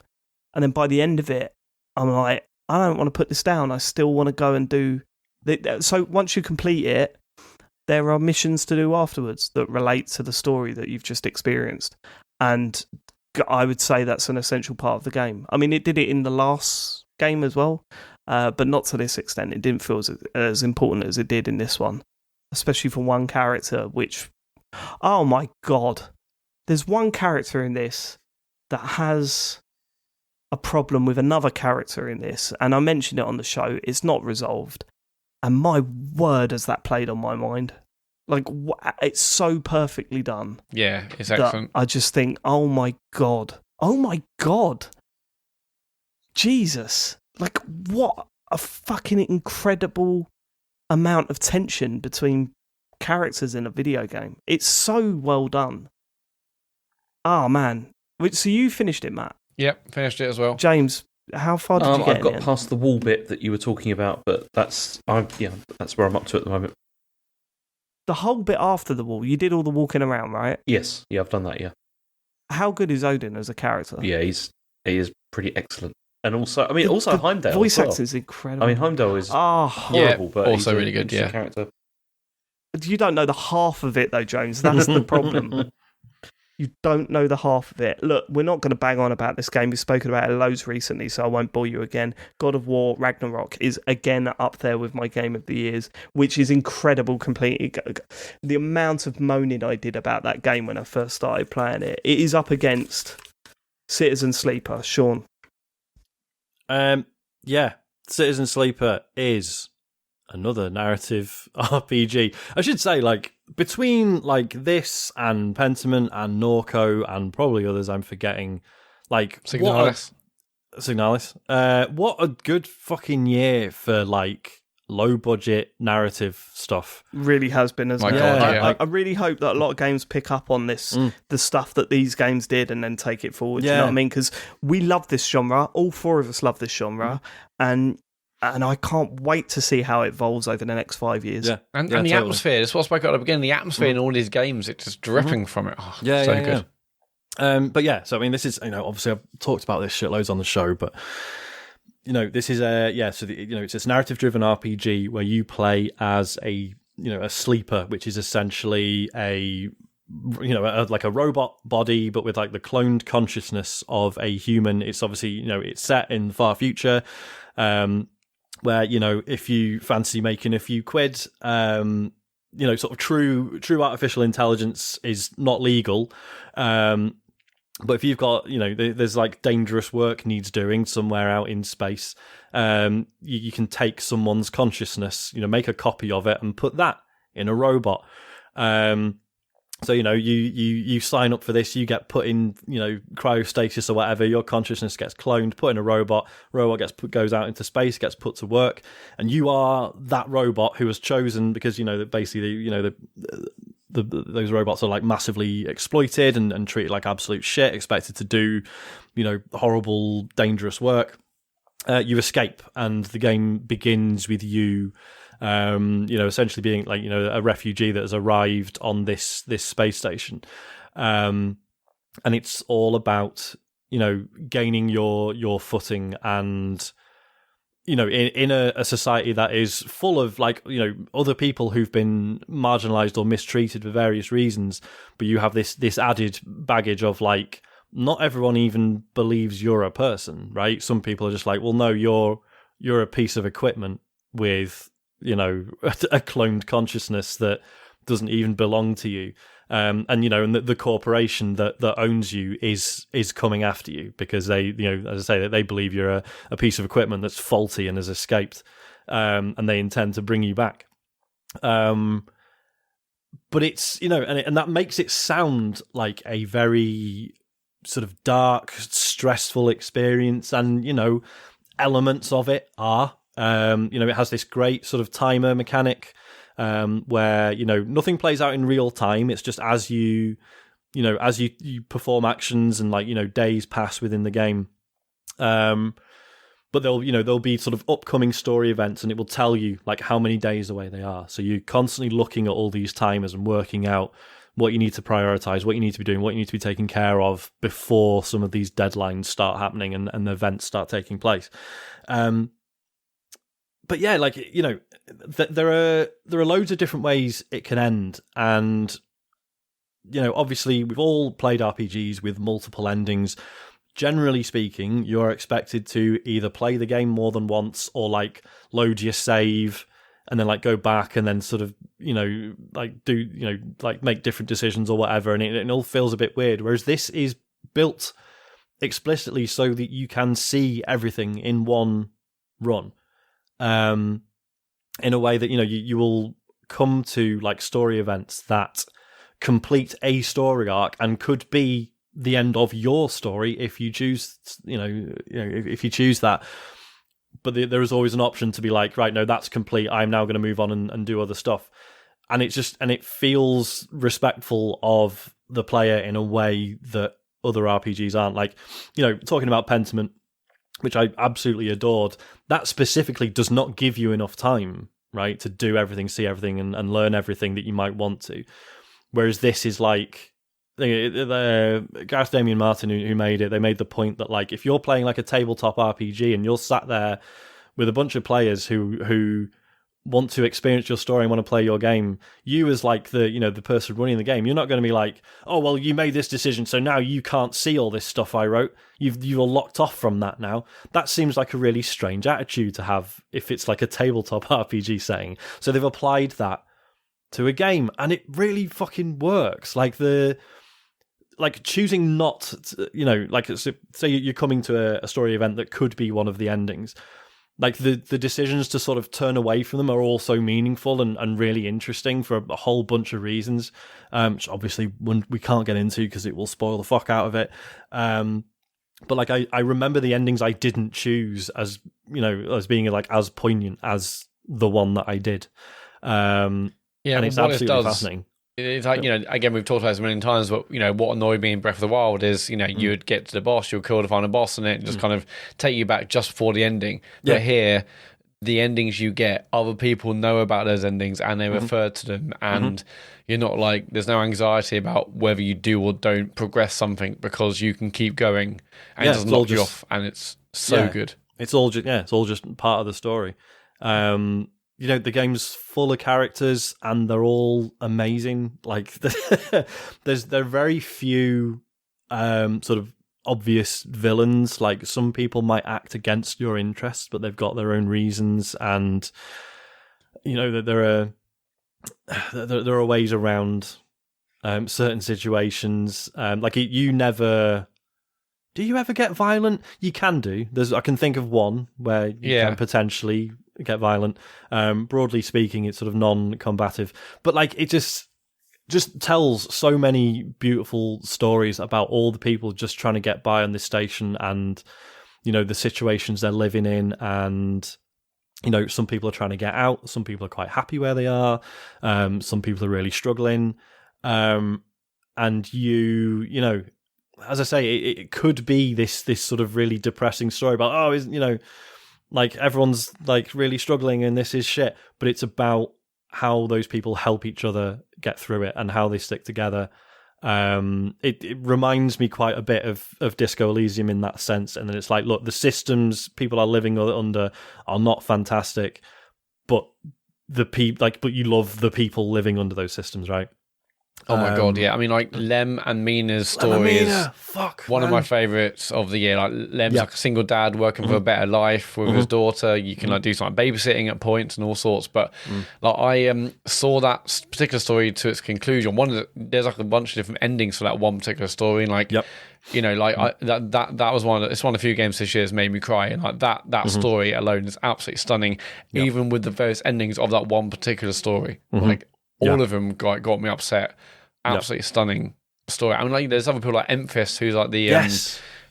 S1: And then by the end of it, I'm like, I don't want to put this down. I still want to go and do... So once you complete it, there are missions to do afterwards that relate to the story that you've just experienced. And I would say that's an essential part of the game. I mean, it did it in the last game as well, but not to this extent. It didn't feel as important as it did in this one, especially for one character, which, oh my God, there's one character in this that has a problem with another character in this, and I mentioned it on the show. It's not resolved. And my word, has that played on my mind. Like, it's so perfectly done.
S2: Yeah, it's excellent.
S1: I just think, oh my God. Jesus. Like, what a fucking incredible amount of tension between characters in a video game. It's so well done. Oh, man. So you finished it, Matt?
S2: Yep, finished it as well.
S1: James, how far did you get?
S3: I've got past the wall bit that you were talking about, but that's where I'm up to at the moment.
S1: The whole bit after the wall, you did all the walking around, right?
S3: Yes, yeah, I've done that. Yeah.
S1: How good is Odin as a character?
S3: Yeah, he is pretty excellent, and also Heimdall.
S1: Voice acting is incredible.
S3: I mean, Heimdall is horrible, but
S2: also
S3: he's
S2: really good. Yeah,
S3: character.
S1: You don't know the half of it though, Jones. That's the problem. you don't know the half of it. Look, we're not going to bang on about this game. We've spoken about it loads recently, so I won't bore you again. God of War Ragnarok is again up there with my game of the years, which is incredible. Completely, the amount of moaning I did about that game when I first started playing it. It is up against Citizen Sleeper. Sean,
S4: yeah, Citizen Sleeper is another narrative RPG. I should say, like, between like this and Pentiment and Norco and probably others I'm forgetting, like
S2: Signalis.
S4: What a good fucking year for like low budget narrative stuff.
S1: Really has been as well. I really hope that a lot of games pick up on this, the stuff that these games did, and then take it forward. You know what I mean? Because we love this genre. All four of us love this genre, and I can't wait to see how it evolves over the next 5 years.
S2: Yeah. And the atmosphere, that's what I spoke about at the beginning, the atmosphere in all these games, it's just dripping from it. Oh, so good.
S4: But yeah, so I mean, this is, obviously I've talked about this shitloads on the show, but, this is it's this narrative-driven RPG where you play as a sleeper, which is essentially like a robot body, but with like the cloned consciousness of a human. It's obviously, it's set in the far future, where, if you fancy making a few quid, sort of true artificial intelligence is not legal. But if you've got, there's like dangerous work needs doing somewhere out in space, you can take someone's consciousness, make a copy of it and put that in a robot. So, you sign up for this, you get put in, cryostasis or whatever, your consciousness gets cloned, put in a robot goes out into space, gets put to work, and you are that robot who was chosen because, basically, those robots are like massively exploited and treated like absolute shit, expected to do, horrible, dangerous work. You escape, and the game begins with you essentially being like, a refugee that has arrived on this space station. And it's all about, gaining your footing and, in a society that is full of like, other people who've been marginalized or mistreated for various reasons. But you have this added baggage of like, not everyone even believes you're a person, right? Some people are just like, well, no, you're a piece of equipment with, a cloned consciousness that doesn't even belong to you. And the corporation that owns you is coming after you because they, as I say, they believe you're a piece of equipment that's faulty and has escaped, and they intend to bring you back. But it's, and that makes it sound like a very sort of dark, stressful experience, and, elements of it are. It has this great sort of timer mechanic where, nothing plays out in real time. It's just as you perform actions and like, days pass within the game. But there'll be sort of upcoming story events and it will tell you like how many days away they are. So you're constantly looking at all these timers and working out what you need to prioritize, what you need to be doing, what you need to be taking care of before some of these deadlines start happening and the events start taking place. But yeah, like, there are loads of different ways it can end. And, obviously we've all played RPGs with multiple endings. Generally speaking, you're expected to either play the game more than once or like load your save and then like go back and then sort of, like do, like make different decisions or whatever. And it all feels a bit weird. Whereas this is built explicitly so that you can see everything in one run. In a way that, you will come to like story events that complete a story arc and could be the end of your story if you choose, if you choose that. But there is always an option to be like, right, no, that's complete. I'm now going to move on and do other stuff. And it feels respectful of the player in a way that other RPGs aren't. Like, talking about Pentiment, which I absolutely adored, that specifically does not give you enough time, right, to do everything, see everything, and learn everything that you might want to. Whereas this is like, Gareth Damian Martin, who made it, they made the point that like, if you're playing like a tabletop RPG and you're sat there with a bunch of players who want to experience your story and want to play your game, you as like the person running the game, you're not going to be like, oh well, you made this decision, so now you can't see all this stuff I wrote. You're locked off from that now. That seems like a really strange attitude to have if it's like a tabletop RPG setting. So they've applied that to a game, and it really fucking works. Like choosing not to, like say you're coming to a story event that could be one of the endings. Like the decisions to sort of turn away from them are also meaningful and really interesting for a whole bunch of reasons, which obviously we can't get into because it will spoil the fuck out of it. But like I remember the endings I didn't choose as being like as poignant as the one that I did. And it's absolutely fascinating.
S2: It's like, again, we've talked about this a million times, but, what annoyed me in Breath of the Wild is, you would get to the boss, you'll kill the final boss, and it just kind of take you back just before the ending. But here, the endings you get, other people know about those endings, and they refer to them, and you're not like, there's no anxiety about whether you do or don't progress something, because you can keep going, and it doesn't knock you off, and it's so good.
S4: It's all just part of the story. The game's full of characters and they're all amazing. Like there are very few sort of obvious villains. Like some people might act against your interests, but they've got their own reasons, and that there are ways around certain situations. Like you never. Do you ever get violent? You can do. I can think of one where you can potentially get violent. Broadly speaking, it's sort of non-combative, but like it just tells so many beautiful stories about all the people just trying to get by on this station, and the situations they're living in, and some people are trying to get out, some people are quite happy where they are, some people are really struggling, and as I say, it could be this sort of really depressing story about like everyone's like really struggling and this is shit, but it's about how those people help each other get through it and how they stick together. It reminds me quite a bit of Disco Elysium in that sense, and then it's like, look, the systems people are living under are not fantastic, but but you love the people living under those systems, right?
S2: Oh my god, yeah. I mean, like Lem and Mina's story is one of my favourites of the year. Like Lem's like a single dad working for a better life with his daughter. You can like do some like babysitting at points and all sorts. But like I saw that particular story to its conclusion. There's like a bunch of different endings for that one particular story, and like that was it's one of the few games this year that's made me cry. And like that story alone is absolutely stunning, even with the various endings of that one particular story. Like all of them got me upset. Absolutely stunning story. I mean, like there's other people like Emphis, who's like the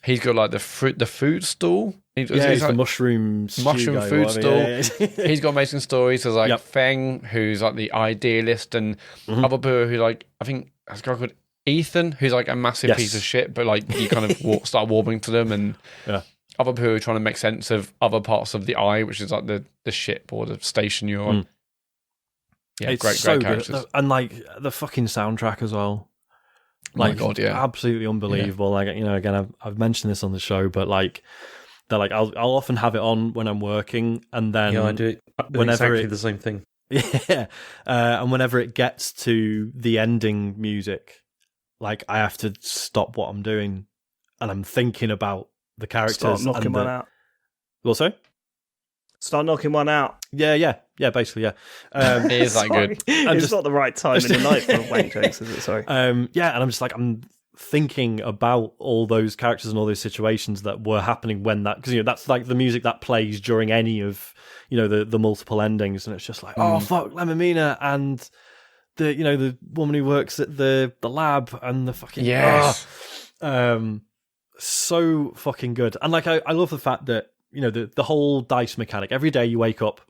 S2: he's got like the food stall.
S4: He's
S2: like,
S4: the mushroom
S2: food stall. He's got amazing stories. There's like Feng, who's like the idealist, and other people who like, I think there's a guy called Ethan, who's like a massive piece of shit, but like you kind of start warming to them, and other people who are trying to make sense of other parts of the eye, which is like the ship or the station you're on. Yeah,
S4: it's
S2: great characters.
S4: Good. And like the fucking soundtrack as well. Like,
S2: oh my God,
S4: absolutely unbelievable. Like, again, I've mentioned this on the show, but like, they're like, I'll often have it on when I'm working, and then
S3: I do exactly the same thing.
S4: Yeah, and whenever it gets to the ending music, like I have to stop what I'm doing, and I'm thinking about the characters.
S1: Start knocking one out.
S4: Well, sorry?
S1: Start knocking one out.
S4: Yeah, basically, yeah.
S2: It is that good.
S1: It's not the right time in the night for wank jokes, is it? Sorry.
S4: And I'm just like, I'm thinking about all those characters and all those situations that were happening when that, because that's like the music that plays during any of the multiple endings, and it's just like, oh fuck, Lemamina and the woman who works at the lab and the fucking so fucking good. And like I love the fact that the whole dice mechanic. Every day you wake up,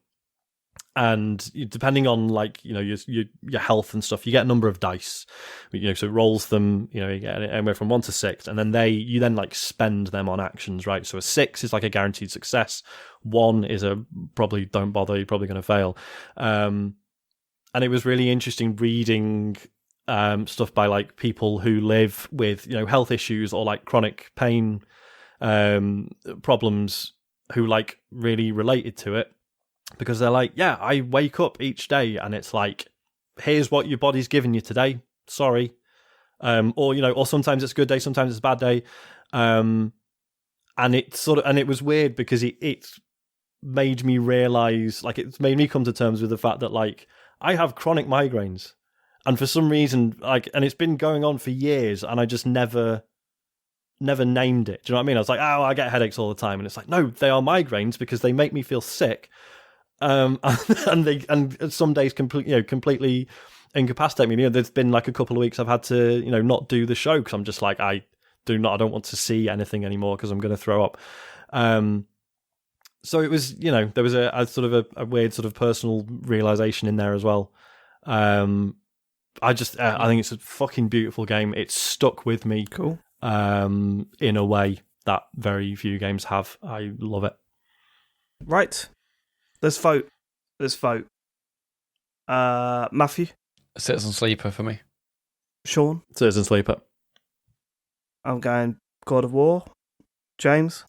S4: and depending on like your health and stuff, you get a number of dice. So it rolls them. You get anywhere from 1 to 6, and then you then like spend them on actions, right? So a 6 is like a guaranteed success. 1 is a probably don't bother. You're probably going to fail. And it was really interesting reading stuff by like people who live with health issues or like chronic pain problems, who like really related to it. because they're like, yeah, I wake up each day and it's like, here's what your body's giving you today. Sorry. Or sometimes it's a good day, sometimes it's a bad day. And it was weird because it made me realize, like, it's made me come to terms with the fact that, like, I have chronic migraines, and for some reason, like, and it's been going on for years, and I just never named it. Do you know what I mean? I was like, I get headaches all the time, and it's like, no, they are migraines because they make me feel sick, and some days completely incapacitate me. There's been like a couple of weeks I've had to not do the show because I'm just like, I don't want to see anything anymore because I'm going to throw up. So it was, there was a sort of a weird sort of personal realization in there as well. I think it's a fucking beautiful game. It's stuck with me.
S1: Cool.
S4: In a way that very few games have. I love it.
S1: Right. Let's vote. Matthew?
S2: Citizen Sleeper for me.
S1: Sean?
S4: Citizen Sleeper.
S1: I'm going God of War. James?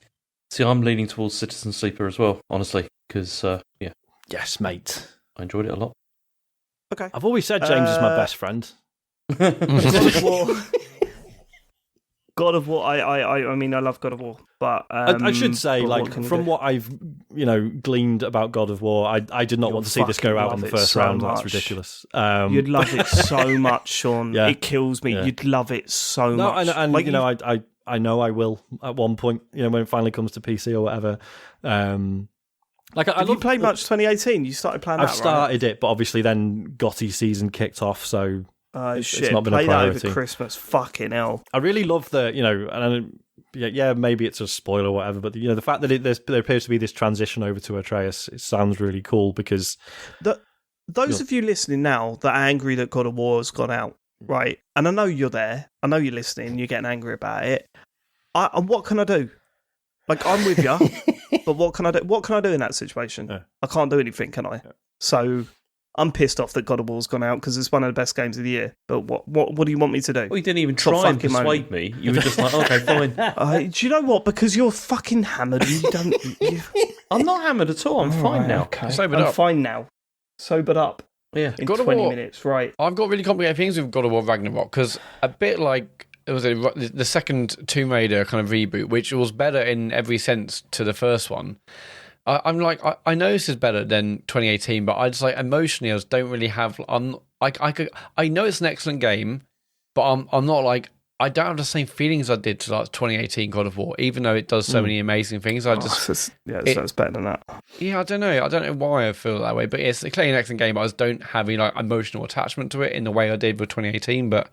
S3: See, I'm leaning towards Citizen Sleeper as well, honestly, because,
S4: Yes, mate.
S3: I enjoyed it a lot.
S1: Okay.
S4: I've always said James is my best friend.
S1: God of War. God of War. I mean, I love God of War, but
S4: I should say, like, from what I've gleaned about God of War, I did not want to see this go out in the first round. That's ridiculous.
S1: You'd love it so much, Sean. Yeah. It kills me. Yeah. You'd love it so much.
S4: And like, I know I will at one point. When it finally comes to PC or whatever.
S1: Have you played much 2018? You started playing.
S4: I've started it, but obviously then GOTY season kicked off, so.
S1: Shit.
S4: It's not been a priority.
S1: That over Christmas. Fucking hell.
S4: I really love and maybe it's a spoiler or whatever, but the fact that there appears to be this transition over to Atreus, it sounds really cool because
S1: those of you listening now that are angry that God of War has gone out, right? And I know you're there. I know you're listening. You're getting angry about it. And what can I do? Like, I'm with you, but what can I do? What can I do in that situation? Yeah. I can't do anything, can I? Yeah. So. I'm pissed off that God of War's gone out because it's one of the best games of the year. But what do you want me to do?
S3: Well, you didn't even try and persuade me. You were just like, okay, fine.
S1: Do you know what? Because you're fucking hammered. And you don't.
S3: I'm not hammered at all. I'm fine now.
S1: Okay. I'm fine now. Sobered up.
S3: Yeah.
S1: In 20 minutes, right.
S2: I've got really complicated things with God of War Ragnarok because a bit like it was the second Tomb Raider kind of reboot, which was better in every sense to the first one. I'm like, I know this is better than 2018, but I just like emotionally, I just don't really have. I know it's an excellent game, but I'm not like, I don't have the same feelings I did to like 2018 God of War, even though it does so many amazing things.
S1: It's better than that.
S2: Yeah, I don't know why I feel that way, but it's clearly an excellent game. I just don't have any like emotional attachment to it in the way I did with 2018. But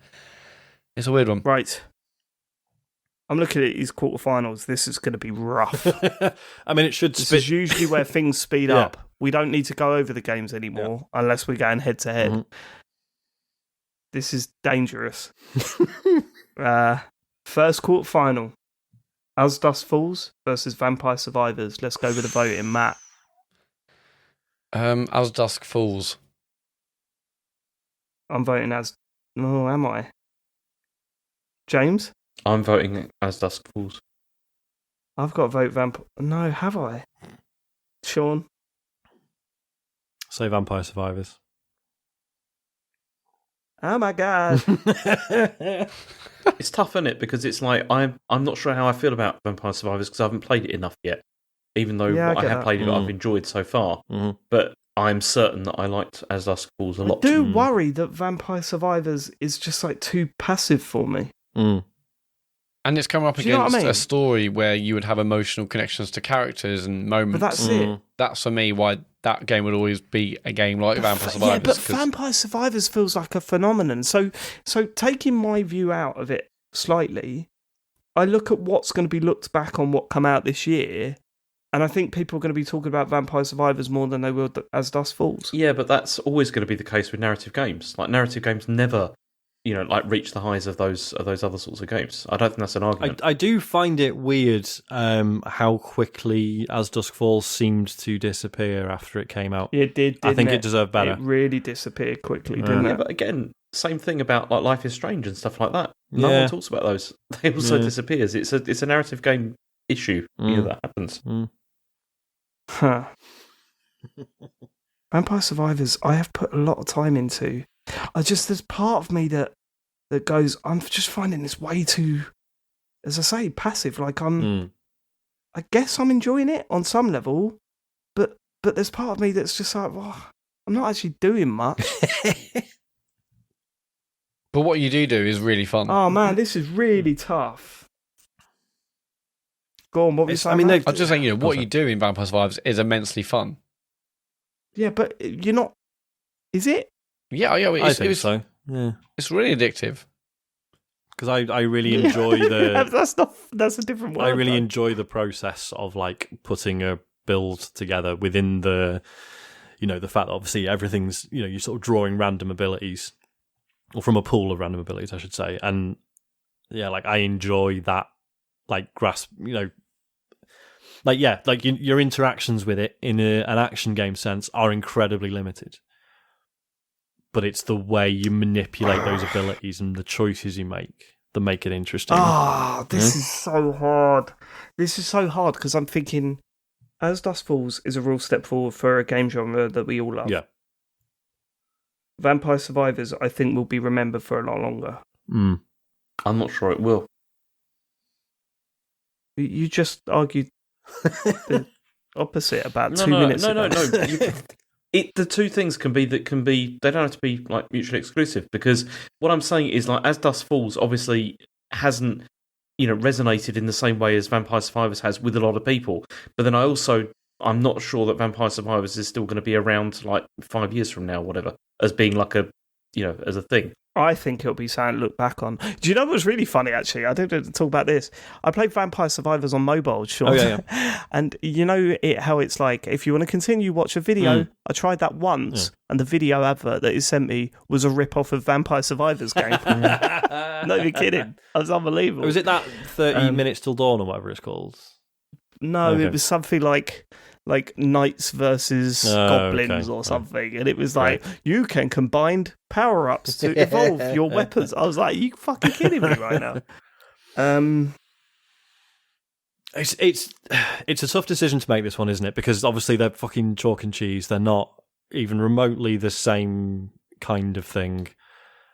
S2: it's a weird one,
S1: right? I'm looking at these quarterfinals. This is going to be rough.
S4: I mean, this
S1: is usually where things speed up. We don't need to go over the games anymore unless we're going head to head. This is dangerous. First quarterfinal: As Dusk Falls versus Vampire Survivors. Let's go with the voting, Matt.
S2: As Dusk Falls.
S1: I'm voting as. Oh, am I? James.
S3: I'm voting As Dusk Falls.
S1: I've got to vote Vampire. No, have I? Sean?
S4: Say Vampire Survivors.
S1: Oh my god.
S3: It's tough, isn't it? Because it's like, I'm not sure how I feel about Vampire Survivors because I haven't played it enough yet. Even though I have played it, I've enjoyed so far. Mm-hmm. But I'm certain that I liked As Dusk Falls a lot.
S1: I do worry that Vampire Survivors is just like too passive for me.
S4: Mm.
S2: And it's come up against a story where you would have emotional connections to characters and moments.
S1: But that's it.
S2: That's for me why that game would always be a game like Vampire Survivors.
S1: Yeah, but Vampire Survivors feels like a phenomenon. So taking my view out of it slightly, I look at what's going to be looked back on what come out this year, and I think people are going to be talking about Vampire Survivors more than they will As Dusk Falls.
S3: Yeah, but that's always going to be the case with narrative games. Like, narrative games never... reach the highs of those other sorts of games. I don't think that's an argument.
S4: I do find it weird how quickly As Dusk Falls seemed to disappear after it came out.
S1: It did.
S4: I think it deserved better.
S1: It really disappeared quickly, didn't it?
S3: But again, same thing about like Life is Strange and stuff like that. No one talks about those. They also disappears. It's a narrative game issue that happens.
S1: Huh. Vampire Survivors, I have put a lot of time into. There's part of me that goes, I'm just finding this way too, as I say, passive. Like I guess I'm enjoying it on some level, but there's part of me that's just like, well, I'm not actually doing much.
S2: But what you do is really fun.
S1: Oh man, this is really tough. Go on, what were you saying?
S2: I'm just saying, what you do in Vampire Survivors is immensely fun.
S1: Yeah, but you're not. Is it?
S2: Yeah,
S4: I think so. Yeah,
S2: it's really addictive.
S4: Because I really enjoy the.
S1: That's a different word.
S4: I really enjoy the process of like putting a build together within the, the fact that obviously everything's, you're sort of drawing random abilities, or from a pool of random abilities, I should say, and yeah, like I enjoy that, like grasp, your interactions with it in an action game sense are incredibly limited. But it's the way you manipulate those abilities and the choices you make that make it interesting.
S1: This is so hard. This is so hard because I'm thinking, As Dusk Falls is a real step forward for a game genre that we all love.
S4: Yeah.
S1: Vampire Survivors, I think, will be remembered for a lot longer.
S3: I'm not sure it will.
S1: You just argued the opposite about 2 minutes ago.
S3: No. The two things can be, they don't have to be like mutually exclusive, because what I'm saying is like As Dusk Falls obviously hasn't, resonated in the same way as Vampire Survivors has with a lot of people. But then I'm not sure that Vampire Survivors is still going to be around like 5 years from now, whatever, as being like a, as a thing.
S1: I think it'll be something to look back on. Do you know what's really funny, actually? I didn't talk about this. I played Vampire Survivors on mobile, Sean.
S4: Oh, yeah.
S1: And how it's like, if you want to continue, watch a video. I tried that once, and the video advert that it sent me was a rip-off of Vampire Survivors game. Not even kidding. It was unbelievable.
S4: Was it that 30 minutes till dawn or whatever it's called?
S1: No, okay. It was something like knights versus goblins or something, and it was like you can combine power-ups to evolve your weapons. I was like, "You fucking kidding me right now?"
S4: It's a tough decision to make, this one, isn't it? Because obviously they're fucking chalk and cheese. They're not even remotely the same kind of thing.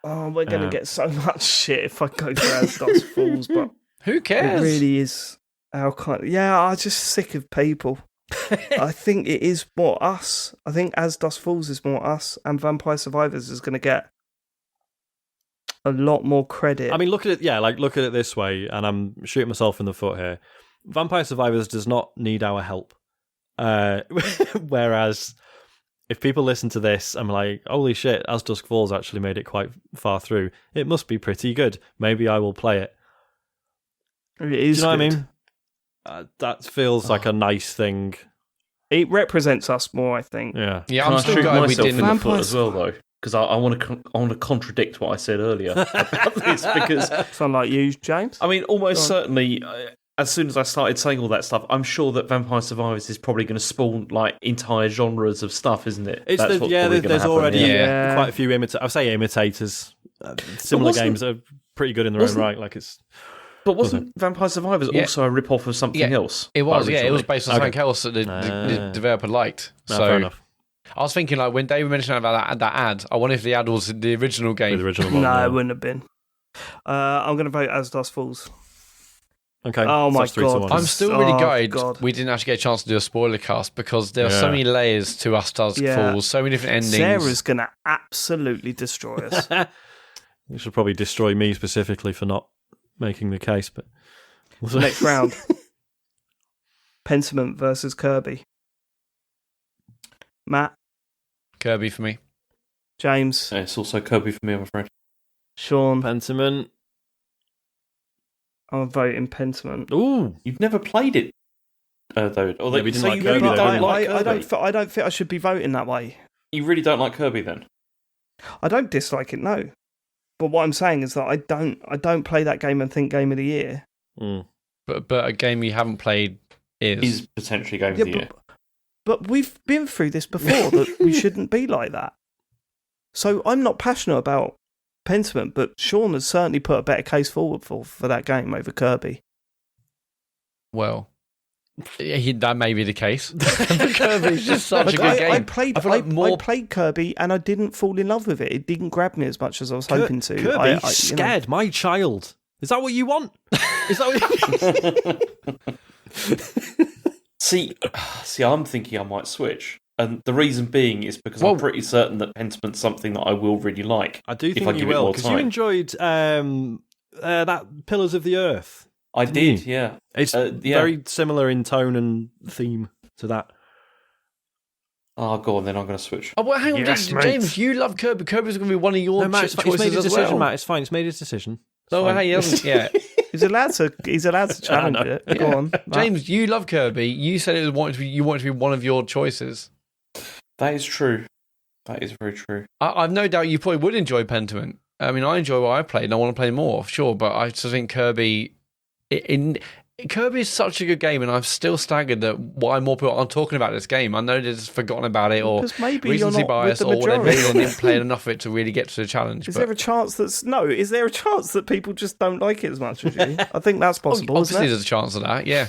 S1: Oh, we're gonna get so much shit if I go for As Dusk Falls, but
S2: who cares?
S1: It really is our kind. Yeah, I'm just sick of people. I think it is more us. I think As Dusk Falls is more us, and Vampire Survivors is going to get a lot more credit.
S4: I mean, look at it this way, and I'm shooting myself in the foot here. Vampire Survivors does not need our help. Whereas, if people listen to this and like, holy shit, As Dusk Falls actually made it quite far through, it must be pretty good. Maybe I will play it.
S1: It is.
S4: Do you know what I mean? That feels like a nice thing.
S1: It represents us more, I think.
S4: Yeah.
S2: I'm still glad we didn't.
S3: In the foot as well, though, because I want to contradict what I said earlier about this. Because
S1: sound like you, James.
S3: I mean, almost certainly, as soon as I started saying all that stuff, I'm sure that Vampire Survivors is probably going to spawn like entire genres of stuff, isn't it?
S4: There's already quite a few imitators. Similar games that are pretty good in their own right. Like it's.
S3: But wasn't Vampire Survivors also a rip-off of something else?
S2: It was, it was based on something else that the developer liked.
S4: No, fair enough.
S2: I was thinking, like, when David mentioned about that ad, I wonder if the ad was the original game.
S4: The original one,
S1: no, it wouldn't have been. I'm going to vote As Dusk Falls.
S4: Okay.
S1: Oh my god.
S2: I'm still really gutted we didn't actually get a chance to do a spoiler cast, because there are so many layers to As Dusk Falls, so many different endings.
S1: Sarah's going to absolutely destroy us.
S4: You should probably destroy me specifically for not making the case, but
S1: next round. Pentiment versus Kirby. Matt?
S2: Kirby for me.
S1: James?
S3: Yeah, it's also Kirby for me, I'm afraid.
S1: Sean?
S4: Pentiment.
S1: I'm voting Pentiment.
S4: Ooh,
S3: you've never played it, though. Or
S4: we didn't like Kirby.
S1: I don't think I should be voting that way.
S3: You really don't like Kirby, then?
S1: I don't dislike it, no. But what I'm saying is that I don't play that game and think Game of the Year.
S2: But a game you haven't played is
S3: potentially Game of the Year.
S1: But we've been through this before, that we shouldn't be like that. So I'm not passionate about Pentiment, but Sean has certainly put a better case forward for that game over Kirby.
S2: Well, That may be the case. Kirby's just such a good game.
S1: I played Kirby and I didn't fall in love with it. It didn't grab me as much as I was hoping to.
S4: Kirby scared my child. Is that what you want? Is that what you
S3: See, I'm thinking I might switch. And the reason being is because I'm pretty certain that Pentiment's something that I will really like.
S4: I do think you will, because you enjoyed that Pillars of the Earth.
S3: I did, yeah.
S4: It's very similar in tone and theme to that.
S3: Oh, go on, then I'm going to switch.
S2: Oh, well, hang on, James, you love Kirby. Kirby's going to be one of your choices
S4: it's made a decision,
S2: well.
S4: Matt. It's fine. It's made his decision.
S2: So hey, he hasn't yet.
S1: He's allowed to challenge it. Yeah. Go on,
S2: James. You love Kirby. You said you want it to be one of your choices.
S3: That is true. That is very true.
S2: I've no doubt you probably would enjoy Pentiment. I mean, I enjoy what I played, and I want to play more, sure. But I just think Kirby. Kirby is such a good game, and I'm still staggered that why more people aren't talking about this game. I know they've just forgotten about it, or recency bias, or whatever. Maybe they didn't play enough of it to really get to the challenge.
S1: Is there a chance that people just don't like it as much as you? I think that's possible.
S2: Obviously, there's a chance of that, yeah.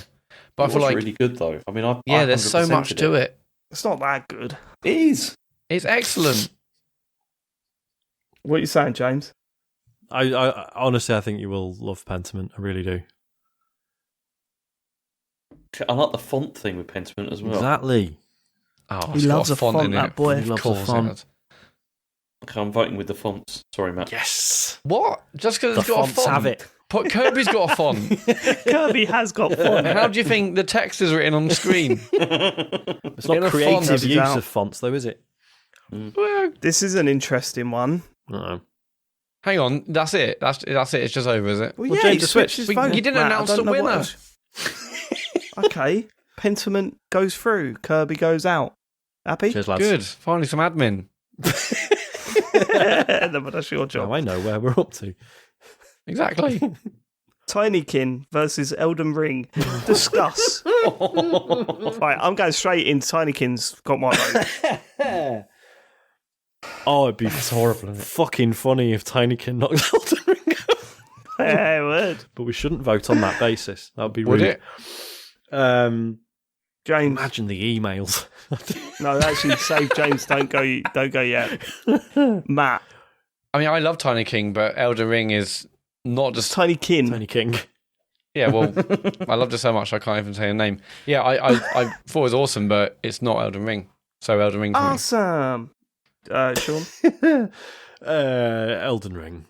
S2: But I feel like
S3: really good though. I mean,
S2: there's so much to it.
S1: It's not that good.
S3: It is.
S2: It's excellent.
S1: What are you saying, James?
S4: I honestly, I think you will love Pentiment. I really do.
S3: I like the font thing with Pentiment as well.
S4: Exactly.
S2: Oh,
S1: he loves a font, that boy.
S4: He loves a font.
S3: Okay, I'm voting with the fonts. Sorry, Matt.
S4: Yes.
S2: What? Just because it's got a font?
S4: Have it.
S2: Kirby's got a font.
S1: Kirby has got font.
S2: How do you think the text is written on the screen?
S4: It's not creative use of fonts, though, is it?
S2: Well,
S1: this is an interesting one.
S4: No.
S2: Hang on, that's it. That's it. It's just over, is it?
S1: Well, yeah,
S4: James switched his
S1: phone.
S2: You didn't announce the winner.
S1: Okay, Pentiment goes through, Kirby goes out. Happy?
S4: Cheers, lads.
S2: Good. Finally, some admin.
S1: No, but that's your job.
S4: Now I know where we're up to.
S2: Exactly.
S1: Tinykin versus Elden Ring. Discuss. Right, I'm going straight in. Tinykin's got my vote.
S4: Oh, it'd be
S3: horrible.
S4: Fucking funny if Tinykin knocked Elden Ring out.
S1: Yeah, it would.
S4: But we shouldn't vote on that basis. That would be
S2: Would
S4: rude.
S1: James,
S4: imagine the emails.
S1: No, actually, save James. Don't go yet. Matt.
S2: I mean, I love Tinykin, but Elden Ring is not just
S1: Tinykin.
S4: Tinykin.
S2: Yeah, well, I loved it so much I can't even say a name. Yeah, I thought it was awesome, but it's not Elden Ring. So Elden Ring.
S1: Awesome. Sean.
S4: Elden Ring.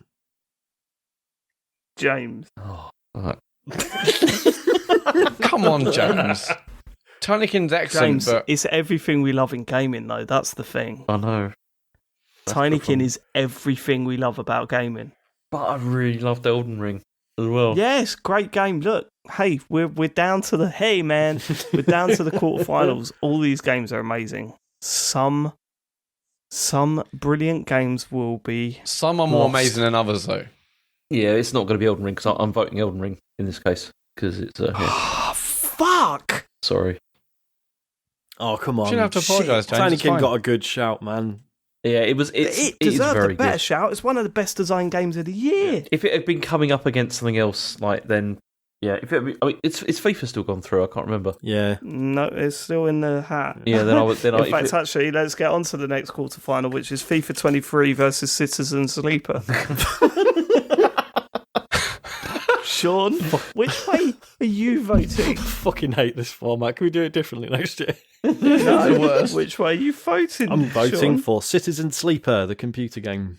S1: James.
S3: Oh, right.
S2: Come on, James. Tinykin's excellent,
S1: James,
S2: but
S1: it's everything we love in gaming, though. That's the thing.
S3: I know.
S1: Tinykin is everything we love about gaming.
S3: But I really loved Elden Ring as well.
S1: Yes, great game. Look, hey, we're down to the we're down to the quarterfinals. All these games are amazing. Some brilliant games will be.
S2: Some are more amazing than others, though.
S3: Yeah, it's not going to be Elden Ring because I'm voting Elden Ring in this case because it's. Yeah.
S1: Fuck!
S3: Sorry.
S4: Oh, come on.
S2: You shouldn't have to apologise, James.
S4: Tinykin got a good shout, man.
S3: Yeah, it
S1: deserved a better shout. It's one of the best design games of the year.
S3: If it had been coming up against something else, then yeah. If it, I mean, it's FIFA still gone through. I can't remember.
S4: Yeah,
S1: no, it's still in the hat.
S3: Yeah, then I would.
S1: In fact, actually, let's get on to the next quarterfinal, which is FIFA 23 versus Citizen Sleeper. Sean, which way are you voting?
S4: I fucking hate this format. Can we do it differently next year?
S1: No, worse. Which way are you voting?
S4: I'm voting
S1: Sean?
S4: for Citizen Sleeper, the computer game.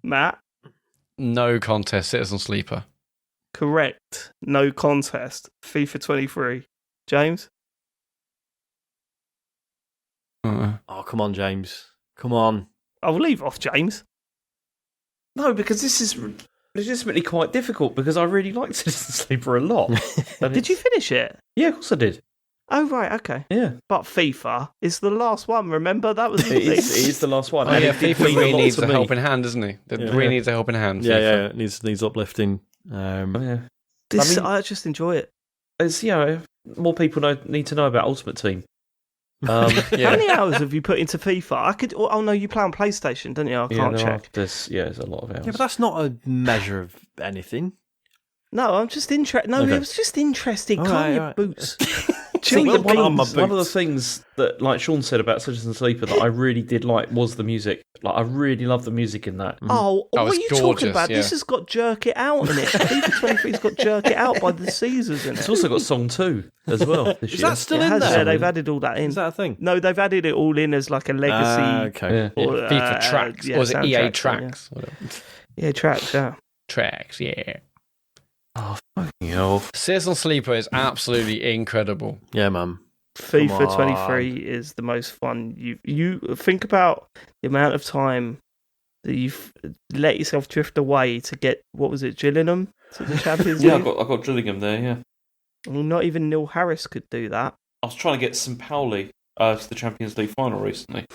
S1: Matt?
S2: No contest, Citizen Sleeper.
S1: Correct. No contest. FIFA 23. James?
S4: Oh, come on, James. Come on.
S1: I'll leave off James.
S3: No, because this is legitimately quite difficult because I really liked Citizen Sleeper a lot.
S1: Did you finish it?
S3: Yeah, of course I did.
S1: Oh, right, okay.
S3: Yeah.
S1: But FIFA is the last one, remember? That was the
S3: thing. It is the last one.
S2: Oh, yeah, FIFA really needs a helping hand, doesn't he? Really needs a helping hand.
S4: Yeah, it needs uplifting.
S3: Yeah.
S1: I just enjoy it.
S3: It's, more people need to know about Ultimate Team.
S1: How many hours have you put into FIFA? Oh no, you play on PlayStation, don't you? I can't check.
S3: There's a lot of hours.
S4: Yeah, but that's not a measure of anything.
S1: No, I'm just interested. No, it was just interesting. Calm your boots.
S3: One of the things that, like Sean said about Citizen Sleeper, that I really did like was the music. Like, I really love the music in that.
S1: Oh, what are you talking about? Yeah. This has got Jerk It Out in it. FIFA 23's got Jerk It Out by the Caesars in it.
S3: It's also got Song 2 as well.
S4: Is that still in there?
S1: Yeah, they've added all that in.
S4: Is that a thing?
S1: No, they've added it all in as like a legacy.
S4: Okay.
S2: Or, FIFA tracks. Or was it EA tracks?
S1: Yeah, tracks, yeah.
S2: Tracks, yeah.
S3: Oh, fucking hell.
S2: Citizen Sleeper is absolutely incredible.
S4: Yeah, man.
S1: FIFA 23 is the most fun. You think about the amount of time that you've let yourself drift away to get, what was it, Gillingham to the Champions League?
S3: Yeah, I got Gillingham there, yeah.
S1: Well, not even Neil Harris could do that.
S3: I was trying to get St. Pauli to the Champions League final recently.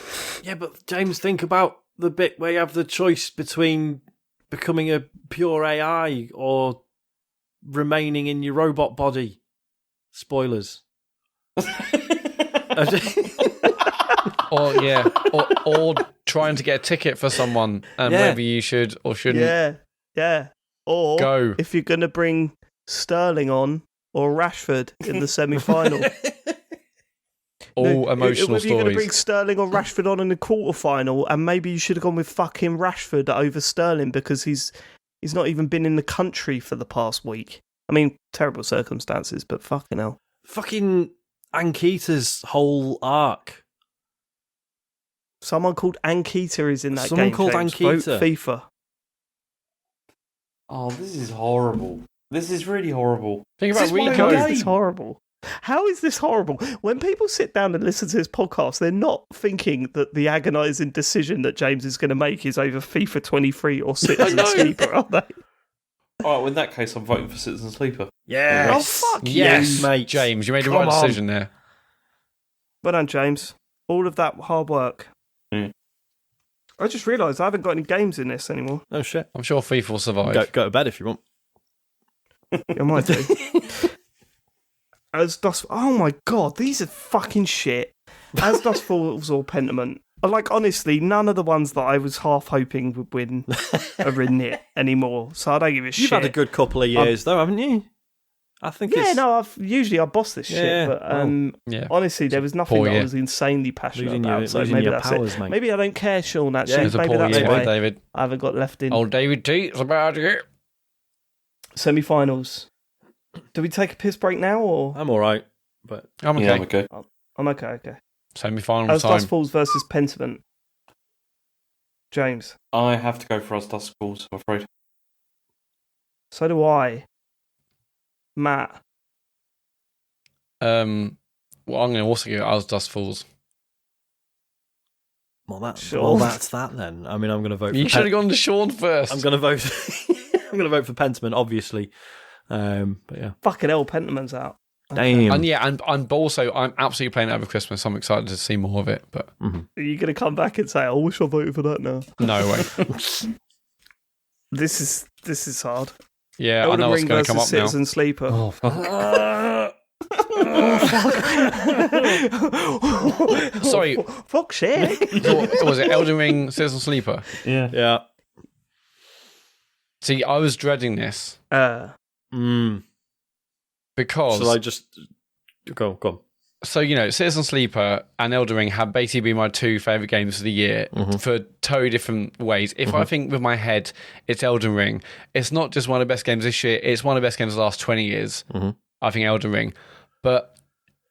S4: Yeah, but James, think about the bit where you have the choice between becoming a pure AI or remaining in your robot body. Spoilers.
S2: or trying to get a ticket for someone and whether you should or shouldn't.
S1: Yeah. Or
S2: go
S1: if you're going to bring Sterling on or Rashford in the semi-final.
S2: All emotional
S1: stories. If you're going to bring
S2: stories.
S1: Sterling or Rashford on in the quarterfinal, and maybe you should have gone with fucking Rashford over Sterling because he's not even been in the country for the past week. I mean, terrible circumstances, but fucking hell.
S4: Fucking Ankita's whole arc.
S1: Someone called Ankita is in that
S4: Someone
S1: game.
S4: called
S1: James.
S4: Ankita.
S1: Vote FIFA.
S3: Oh, this is horrible. This is really horrible.
S2: Think about
S1: How
S2: Rico.
S1: is this horrible? How is this horrible? When people sit down and listen to this podcast, they're not thinking that the agonising decision that James is going to make is over FIFA 23 or Citizen Sleeper, are they?
S3: All right, well, in that case, I'm voting for Citizen Sleeper.
S4: Yes.
S1: Oh, fuck
S2: yes,
S1: you,
S2: mate. James, you made the right decision there.
S1: Well done, James. All of that hard work.
S3: Mm.
S1: I just realised I haven't got any games in this anymore.
S4: Oh, shit.
S2: I'm sure FIFA will survive.
S4: Go to bed if you want.
S1: I might do. As Dusk... Oh my god, these are fucking shit. As Dusk Falls or Pentiment. Like, honestly, none of the ones that I was half hoping would win are in it anymore, so I don't give a shit.
S4: You've had a good couple of years, though, haven't you? I think
S1: I boss this shit, but honestly, there was nothing that I was insanely passionate about, so maybe that's it.
S4: Mate.
S1: Maybe I don't care, Sean, actually.
S2: Yeah,
S1: maybe that's why
S2: David.
S1: I haven't got left in.
S2: Old David T, it's about it.
S1: Semi-finals. Do we take a piss break now, or...?
S4: I'm alright, but...
S2: I'm okay.
S3: Yeah, I'm okay.
S1: I'm okay.
S2: Semi-final
S1: As
S2: time.
S1: Dusk Falls versus Pentiment. James.
S3: I have to go for As Dusk Falls, I'm afraid.
S1: So do I. Matt.
S2: Well, I'm going to also go As Dusk Falls.
S4: Well, that's that then. I mean, I'm going to vote for...
S2: You should have gone to Sean first.
S4: I'm going to vote... I'm going to vote for Pentiment, obviously. But yeah.
S1: Fucking hell, Pentiment's out.
S4: Damn.
S2: And yeah, I'm absolutely playing it over Christmas. I'm excited to see more of it. But
S1: Are you going to come back and say, I wish I voted for that now?
S2: no way.
S1: This is hard.
S2: Yeah,
S1: Elden
S2: I know what's
S1: Ring
S2: going to come up
S1: Citizen Sleeper.
S3: Oh, fuck.
S2: Sorry.
S1: Fuck shit.
S2: Was it Elden Ring Citizen Sleeper?
S4: Yeah.
S2: See, I was dreading this. Because...
S4: Shall I just... Go on.
S2: So, Citizen Sleeper and Elden Ring have basically been my two favourite games of the year for totally different ways. If I think with my head, it's Elden Ring, it's not just one of the best games this year, it's one of the best games of the last 20 years. I think Elden Ring. But,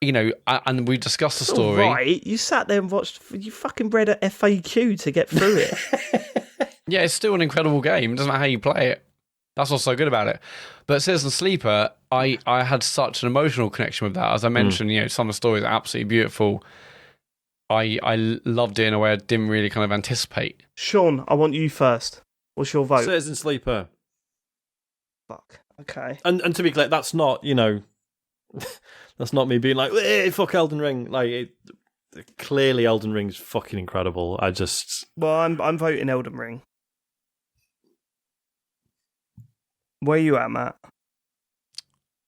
S2: and we discussed the story.
S1: Right, you sat there and you fucking read a FAQ to get through it.
S2: Yeah, it's still an incredible game. It doesn't matter how you play it. That's what's so good about it. But Citizen Sleeper, I had such an emotional connection with that. As I mentioned, some of the stories are absolutely beautiful. I loved it in a way I didn't really kind of anticipate.
S1: Sean, I want you first. What's your vote?
S4: Citizen Sleeper.
S1: Fuck. Okay.
S4: And to be clear, that's not, that's not me being like, fuck Elden Ring. Clearly Elden Ring's fucking incredible.
S1: Well, I'm voting Elden Ring. Where are you at, Matt?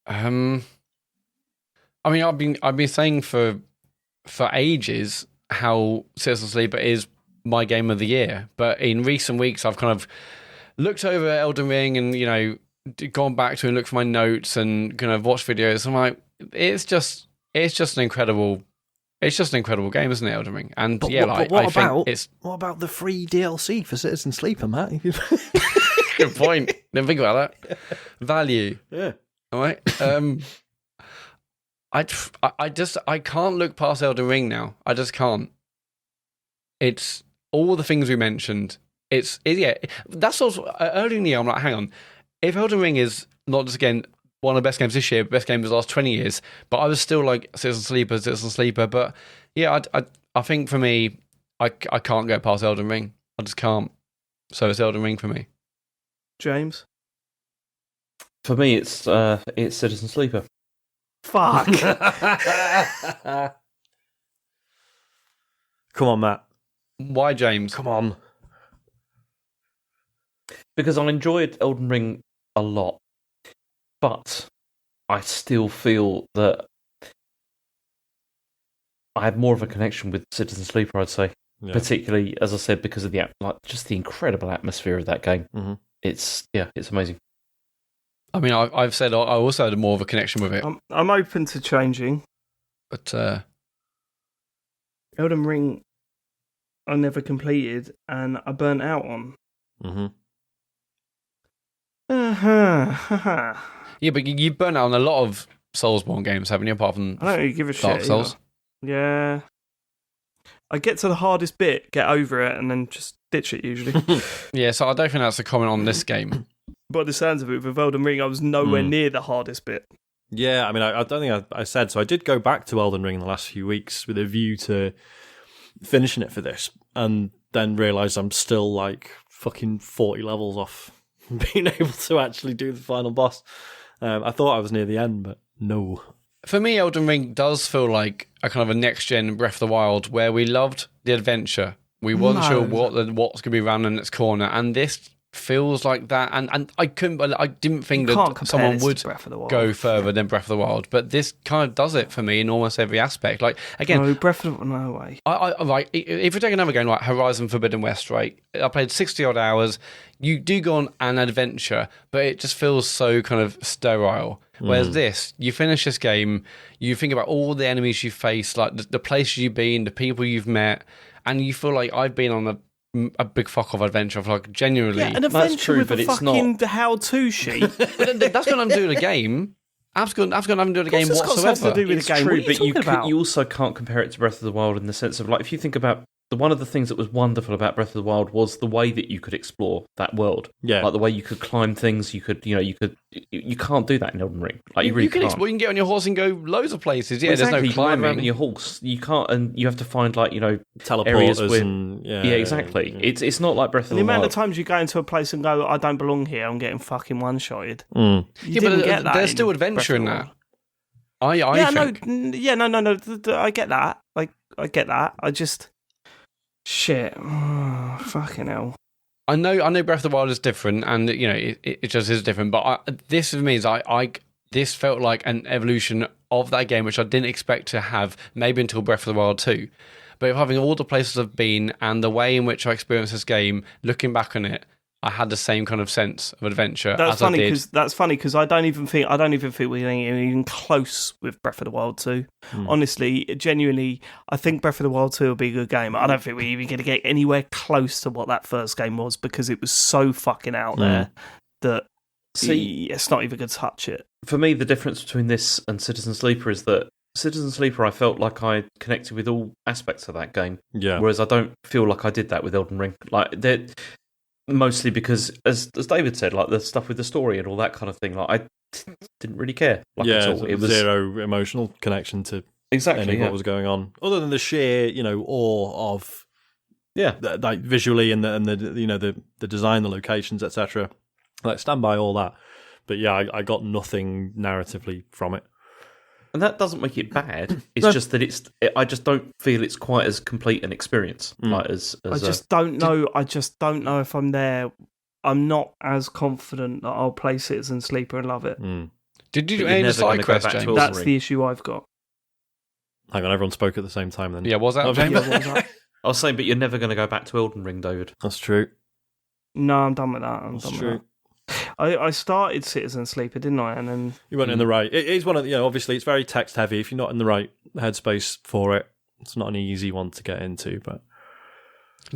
S2: I mean, I've been saying for ages how Citizen Sleeper is my game of the year, but in recent weeks I've kind of looked over Elden Ring and gone back to and looked for my notes and kind of watched videos. I'm like, it's just an incredible game, isn't it, Elden Ring? And
S4: But
S2: yeah,
S4: what
S2: think
S4: about the free DLC for Citizen Sleeper, Matt?
S2: good point. Didn't think about that. Value.
S4: Yeah.
S2: All right. I can't look past Elden Ring now. I just can't. It's all the things we mentioned. That's also early in the year. I'm like, hang on. If Elden Ring is not just again one of the best games this year, best game of the last 20 years, but I was still like Citizen Sleeper. But yeah, I think for me, I can't go past Elden Ring. I just can't. So it's Elden Ring for me.
S1: James?
S3: For me, it's Citizen Sleeper.
S1: Fuck.
S4: Come on, Matt.
S2: Why, James?
S4: Come on.
S3: Because I enjoyed Elden Ring a lot, but I still feel that I have more of a connection with Citizen Sleeper, I'd say. Yeah. Particularly, as I said, because of just the incredible atmosphere of that game. Mm-hmm. It's amazing.
S2: I mean, I've said I also had more of a connection with it.
S1: I'm open to changing.
S2: But
S1: Elden Ring, I never completed, and I burnt out on.
S2: Mm-hmm. Yeah, but you burnt out on a lot of Soulsborne games, haven't you? Apart from
S1: I don't really give a
S2: Dark
S1: shit.
S2: Souls.
S1: Yeah. I get to the hardest bit, get over it, and then just ditch it usually.
S2: Yeah, so I don't think that's a comment on this game.
S1: By the sounds of it, with Elden Ring, I was nowhere near the hardest bit.
S4: Yeah, I mean, I don't think I said, so I did go back to Elden Ring in the last few weeks with a view to finishing it for this, and then realised I'm still like fucking 40 levels off being able to actually do the final boss. I thought I was near the end, but no.
S2: For me, Elden Ring does feel like a kind of a next-gen Breath of the Wild, where we loved the adventure. We weren't sure what's going to be around in its corner, and this feels like that. And I didn't think that someone would go further than Breath of the Wild, but this kind of does it for me in almost every aspect. Like again,
S1: no way.
S2: Right, if we take another game like Horizon Forbidden West, right? I played 60 odd hours. You do go on an adventure, but it just feels so kind of sterile. Whereas this, you finish this game, you think about all the enemies you face, like the places you've been, the people you've met, and you feel like I've been on a big fuck off adventure for like genuinely.
S1: Yeah, an adventure with a fucking how-to sheet.
S2: But that's got nothing to do with the game. That's got nothing to do with the game whatsoever.
S1: To do with
S3: it's
S1: the game.
S3: True, but you also can't compare it to Breath of the Wild in the sense of like if you think about one of the things that was wonderful about Breath of the Wild was the way that you could explore that world. Yeah, like the way you could climb things. You can't do that in Elden Ring. Like you really can't.
S2: Explore. You can get on your horse and go loads of places. Yeah,
S3: exactly.
S2: There's no climbing.
S3: You can on your horse. You can't, and you have to find
S4: teleporters
S3: areas with.
S4: Yeah,
S3: exactly. Yeah. It's not like Breath of the Wild.
S1: The amount of times you go into a place and go, I don't belong here. I'm getting fucking one-shotted.
S2: You didn't get that. There's still adventure in that. I think.
S1: No. I get that. Like I get that. I just. Shit. Oh, fucking hell.
S2: I know Breath of the Wild is different, and it just is different, but this for me is this felt like an evolution of that game, which I didn't expect to have maybe until Breath of the Wild 2. But having all the places I've been and the way in which I experienced this game, looking back on it, I had the same kind of sense of adventure. That's
S1: funny because I don't even think we're even close with Breath of the Wild 2. Honestly, genuinely, I think Breath of the Wild 2 will be a good game. I don't think we're even going to get anywhere close to what that first game was because it was so fucking out there that it's not even going to touch it.
S3: For me, the difference between this and Citizen Sleeper is that Citizen Sleeper, I felt like I connected with all aspects of that game. Yeah. Whereas I don't feel like I did that with Elden Ring. Mostly because, as David said, like the stuff with the story and all that kind of thing, like I didn't really care. At all.
S4: It was zero emotional connection to what was going on, other than the sheer, awe of like visually and the design, the locations, etc. Like stand by all that, but I got nothing narratively from it.
S3: And that doesn't make it bad. It's just that I just don't feel it's quite as complete an experience. I
S1: just don't know. I just don't know if I'm there. I'm not as confident that I'll play Citizen Sleeper and love it.
S2: Did you do any side quests, James?
S1: That's the issue I've got.
S4: Hang on, everyone spoke at the same time then.
S2: Yeah, was that James?
S3: I was saying, but you're never going to go back to Elden Ring, David.
S4: That's true.
S1: No, I'm done with that.
S4: That's true.
S1: I started Citizen Sleeper, didn't I? And then
S4: you weren't in the right. It is one of obviously it's very text heavy. If you're not in the right headspace for it, it's not an easy one to get into. But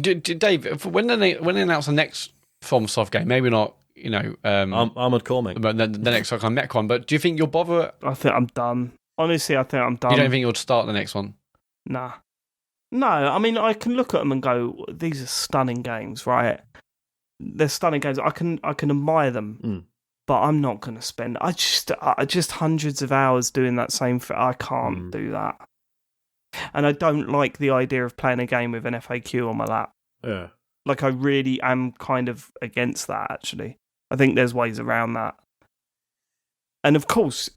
S2: Dave, when they announce the next FromSoft game, maybe not,
S4: Armored Core, mate.
S2: But the next kind of Mech one. But do you think you'll bother?
S1: I think I'm done. Honestly, I think I'm done.
S2: You don't think you'll start the next one?
S1: Nah. No, I mean, I can look at them and go, these are stunning games, right? They're stunning games. I can admire them, but I'm not going to spend. I just hundreds of hours doing that same. I can't do that, and I don't like the idea of playing a game with an FAQ on my lap.
S4: Yeah,
S1: like I really am kind of against that. Actually, I think there's ways around that. And of course,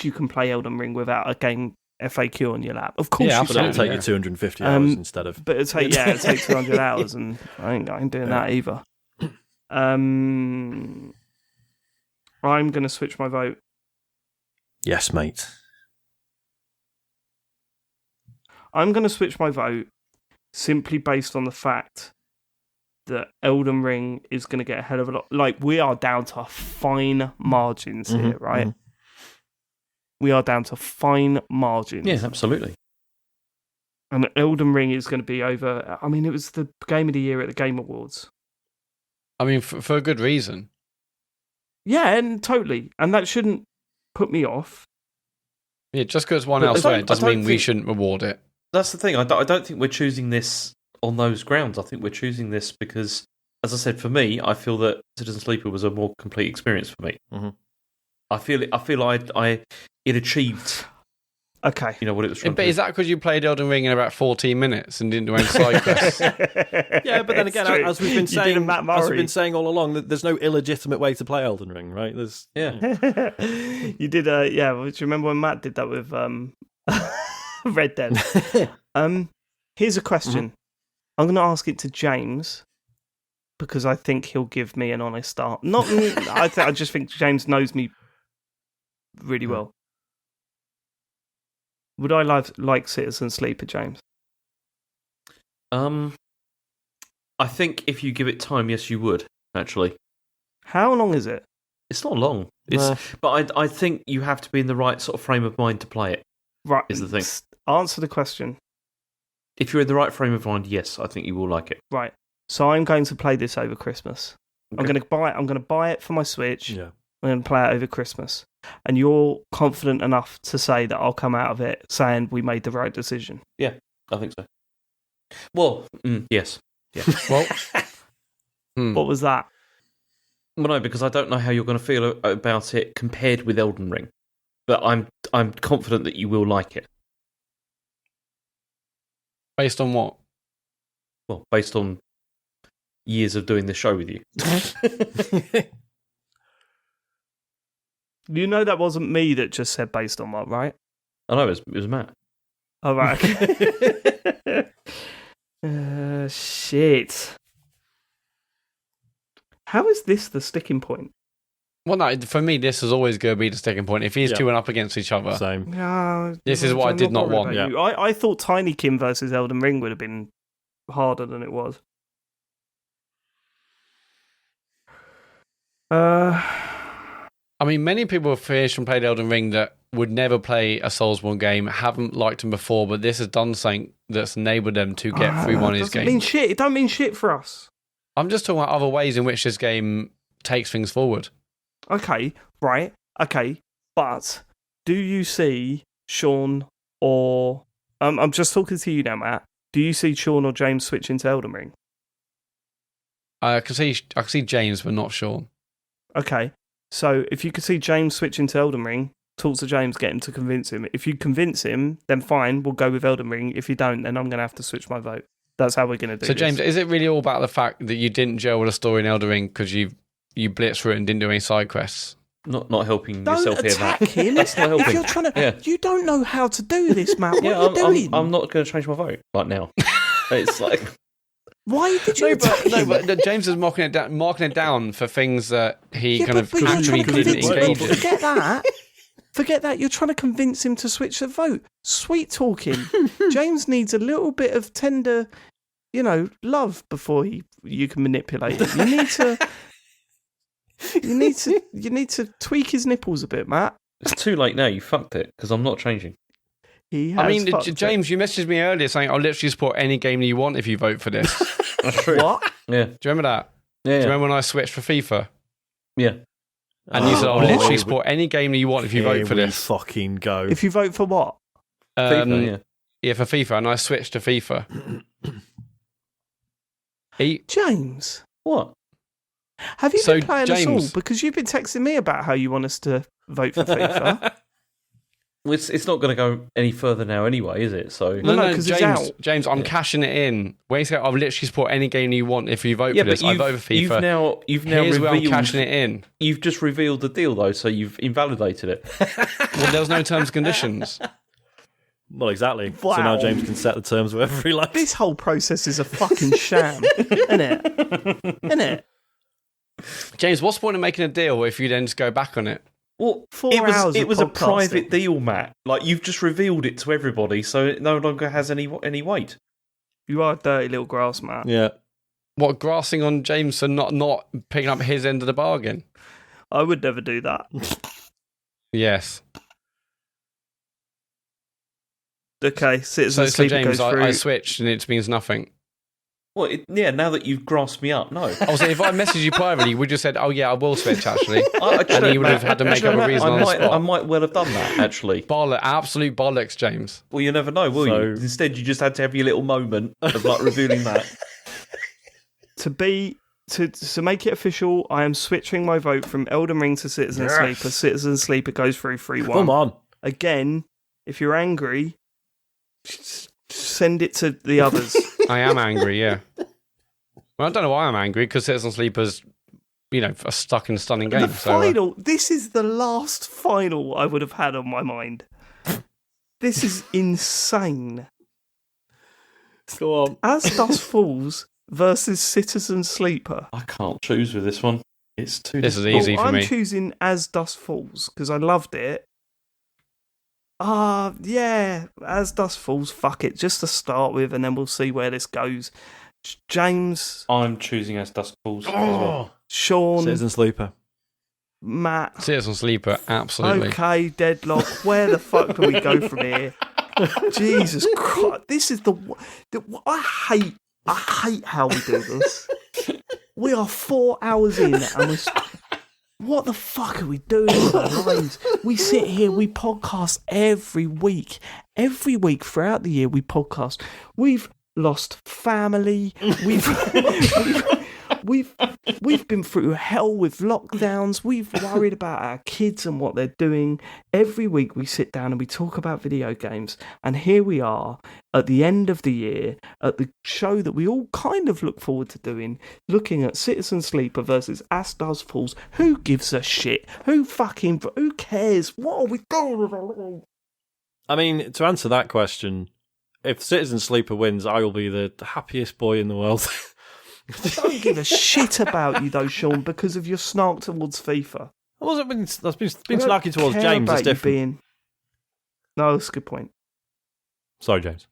S1: you can play Elden Ring without a game FAQ on your lap. Of course,
S4: yeah,
S1: you
S4: but it'll take you 250 hours instead of.
S1: But it takes 200 hours, and I ain't doing that either. I'm going to switch my vote.
S4: Yes, mate.
S1: I'm going to switch my vote simply based on the fact that Elden Ring is going to get a hell of a lot. Like, we are down to fine margins here, right? Mm-hmm. We are down to fine margins.
S3: Yeah, absolutely.
S1: And Elden Ring is going to be over. I mean, it was the Game of the Year at the Game Awards.
S2: I mean, for a good reason.
S1: Yeah, and totally. And that shouldn't put me off.
S2: Yeah, just because one elsewhere doesn't mean we shouldn't reward it.
S3: That's the thing. I don't think we're choosing this on those grounds. I think we're choosing this because, as I said, for me, I feel that Citizen Sleeper was a more complete experience for me.
S4: Mm-hmm.
S3: I feel it achieved.
S1: Okay.
S3: What it was trying to
S2: do. But is that because you played Elden Ring in about 14 minutes and didn't do any side quests?
S4: Yeah, but then again, as we've been saying all along, there's no illegitimate way to play Elden Ring, right?
S1: You did do you remember when Matt did that with Red Dead? Here's a question. Mm-hmm. I'm going to ask it to James because I think he'll give me an honest answer. I just think James knows me really well. Would I like Citizen Sleeper, James?
S3: I think if you give it time, yes, you would, actually.
S1: How long is it?
S3: It's not long. But I think you have to be in the right sort of frame of mind to play it.
S1: Right.
S3: Is the thing.
S1: Answer the question.
S3: If you're in the right frame of mind, yes, I think you will like it.
S1: Right. So I'm going to play this over Christmas. Okay. I'm going to buy it for my Switch.
S4: Yeah.
S1: I'm going to play it over Christmas. And you're confident enough to say that I'll come out of it saying we made the right decision.
S3: Yeah, I think so. Well, yes. Yeah.
S1: Well, what was that?
S3: Well, no, because I don't know how you're going to feel about it compared with Elden Ring. But I'm confident that you will like it.
S2: Based on what?
S3: Well, based on years of doing this show with you.
S1: You know that wasn't me that just said based on what, right?
S3: I know, it was Matt.
S1: Oh, right. Okay. Shit. How is this the sticking point?
S2: Well, no, for me, this is always going to be the sticking point. If these two went up against each other,
S4: same.
S2: This is what I did not want.
S1: Yeah. I thought Tinykin versus Elden Ring would have been harder than it was.
S2: I mean, many people have finished and played Elden Ring that would never play a Soulsborne game, haven't liked them before, but this has done something that's enabled them to get through one of these games.
S1: It don't mean shit for us.
S2: I'm just talking about other ways in which this game takes things forward.
S1: Okay, right. Okay, but do you see Sean or... I'm just talking to you now, Matt. Do you see Sean or James switching to Elden Ring?
S2: I can see James, but not Sean.
S1: Okay. So if you could see James switching to Elden Ring, talk to James, get him to convince him. If you convince him, then fine, we'll go with Elden Ring. If you don't, then I'm going to have to switch my vote. That's how we're going to do
S2: So,
S1: this.
S2: James, is it really all about the fact that you didn't gel with a story in Elden Ring because you blitzed through it and didn't do any side quests?
S3: Not helping
S1: don't
S3: yourself here, Matt.
S1: Him.
S3: That's not helping.
S1: If you're trying to, you don't know how to do this, Matt. What are you doing?
S3: I'm not going to change my vote right now. It's like...
S1: Why did you
S2: but James is marking it down for things that he kind of actually didn't engage in.
S1: Forget that. You're trying to convince him to switch the vote. Sweet talking. James needs a little bit of tender, love before you can manipulate him. You need to... You need to tweak his nipples a bit, Matt.
S3: It's too late now. You fucked it because I'm not changing.
S2: James, you messaged me earlier saying I'll literally support any game you want if you vote for this.
S3: That's true.
S1: What?
S3: Yeah.
S2: Do you remember that?
S3: Yeah.
S2: Do you remember when I switched for FIFA?
S3: Yeah.
S2: And you said I'll literally support any game you want if you vote for
S4: Here we
S2: this.
S4: fucking go.
S1: If you vote for what?
S3: FIFA,
S2: yeah, for FIFA, and I switched to FIFA.
S1: James,
S3: what?
S1: have you been playing us all?
S2: James,
S1: Because you've been texting me about how you want us to vote for FIFA.
S3: Well, it's not going to go any further now anyway, is it? So
S1: No, because it's out.
S2: James, I'm cashing it in. When you say I'll literally support any game you want if you vote for this, I vote for FIFA.
S3: You've now
S2: Here's
S3: revealed.
S2: where I'm cashing it in.
S3: You've just revealed the deal, though, so you've invalidated it.
S2: Well, there was no terms and conditions.
S4: Well, exactly.
S1: Wow.
S4: So now James can set the terms wherever he likes.
S1: This whole process is a fucking sham, isn't it?
S2: James, what's the point of making a deal if you then just go back on it?
S3: Well,
S1: 4 hours.
S3: It was a
S1: podcasting.
S3: private deal, Matt. Like you've just revealed it to everybody, so it no longer has any weight.
S1: You are a dirty little grass man.
S4: Yeah.
S2: What, grassing on James for not picking up his end of the bargain?
S1: I would never do that.
S2: Yes.
S1: Okay, Citizen
S2: So
S1: Sleeper
S2: James,
S1: goes through.
S2: I switched and it means nothing.
S3: Well, now that you've grasped me up, no.
S2: I was saying, if I messaged you privately, you would just said, "Oh yeah, I will switch." Actually,
S3: And
S2: then you would have had to make up a reason on the spot.
S3: I might well have done that, actually.
S2: Absolute bollocks, James.
S3: Well, you never know, will you? Instead, you just had to have your little moment of like revealing that.
S1: To make it official, I am switching my vote from Elden Ring to Citizen Sleeper. Citizen Sleeper goes through 3-1.
S4: Come on.
S1: Again, if you're angry, send it to the others.
S2: I am angry, yeah. Well, I don't know why I'm angry, because Citizen Sleeper's, are stuck in a stunning game.
S1: This is the last final I would have had on my mind. This is insane.
S4: Go on.
S1: As Dusk Falls versus Citizen Sleeper.
S3: I can't choose with this one. It's too.
S2: This is easy for me.
S1: I'm choosing As Dusk Falls because I loved it. Yeah, As Dusk Falls, fuck it, just to start with, and then we'll see where this goes. James.
S3: I'm choosing As Dusk Falls as well.
S1: Sean.
S4: Citizen Sleeper.
S1: Matt.
S2: Citizen Sleeper, absolutely.
S1: Okay, Deadlock, where the fuck do we go from here? Jesus Christ, this is I hate how we do this. We are 4 hours in and what the fuck are we doing with our lives? We sit here, we podcast every week. Every week throughout the year, we podcast. We've lost family. We've been through hell with lockdowns. We've worried about our kids and what they're doing. Every week we sit down and we talk about video games. And here we are at the end of the year at the show that we all kind of look forward to doing, looking at Citizen Sleeper versus As Dusk Falls. Who gives a shit? Who cares? What are we doing with our lives?
S4: I mean, to answer that question, if Citizen Sleeper wins, I will be the happiest boy in the world.
S1: I don't give a shit about you though, Sean, because of your snark towards FIFA.
S4: I wasn't been snarky towards James. It's different.
S1: No, that's a good point.
S4: Sorry, James.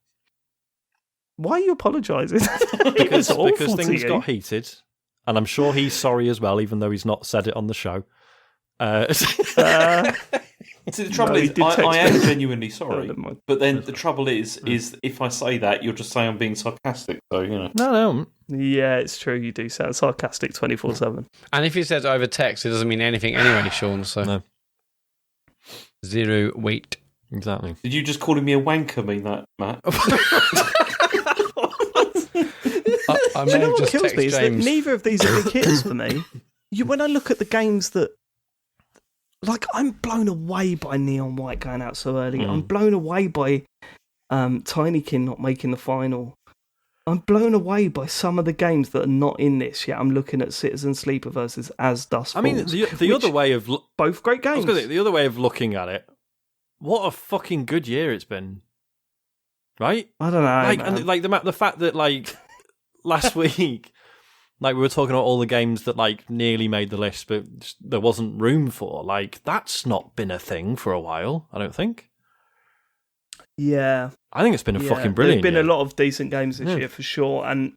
S1: Why are you apologising?
S4: Because things got heated, and I'm sure he's sorry as well, even though he's not said it on the show.
S3: See, the trouble is, I am genuinely sorry. But then the trouble is if I say that, you'll just say I'm being sarcastic. So
S4: No.
S1: Yeah, it's true. You do sound sarcastic 24/7.
S2: And if he says over text, it doesn't mean anything anyway, Sean. So
S4: no.
S2: Zero weight.
S4: Exactly.
S3: Did you just calling me a wanker mean that, Matt?
S2: I may have just texted
S1: James. That neither of these are big hits for me. When I look at the games that. Like, I'm blown away by Neon White going out so early. I'm blown away by Tinykin not making the final. I'm blown away by some of the games that are not in this yet. I'm looking at Citizen Sleeper versus As Dusk Falls.
S4: I mean, the other way of...
S1: both great games.
S4: The other way of looking at it, what a fucking good year it's been. Right?
S1: I don't know,
S4: and the fact that, last week... we were talking about all the games that, nearly made the list, but there wasn't room for. That's not been a thing for a while, I don't think.
S1: Yeah.
S4: I think it's been a fucking brilliant
S1: There's been
S4: year.
S1: a lot of decent games this year, for sure. And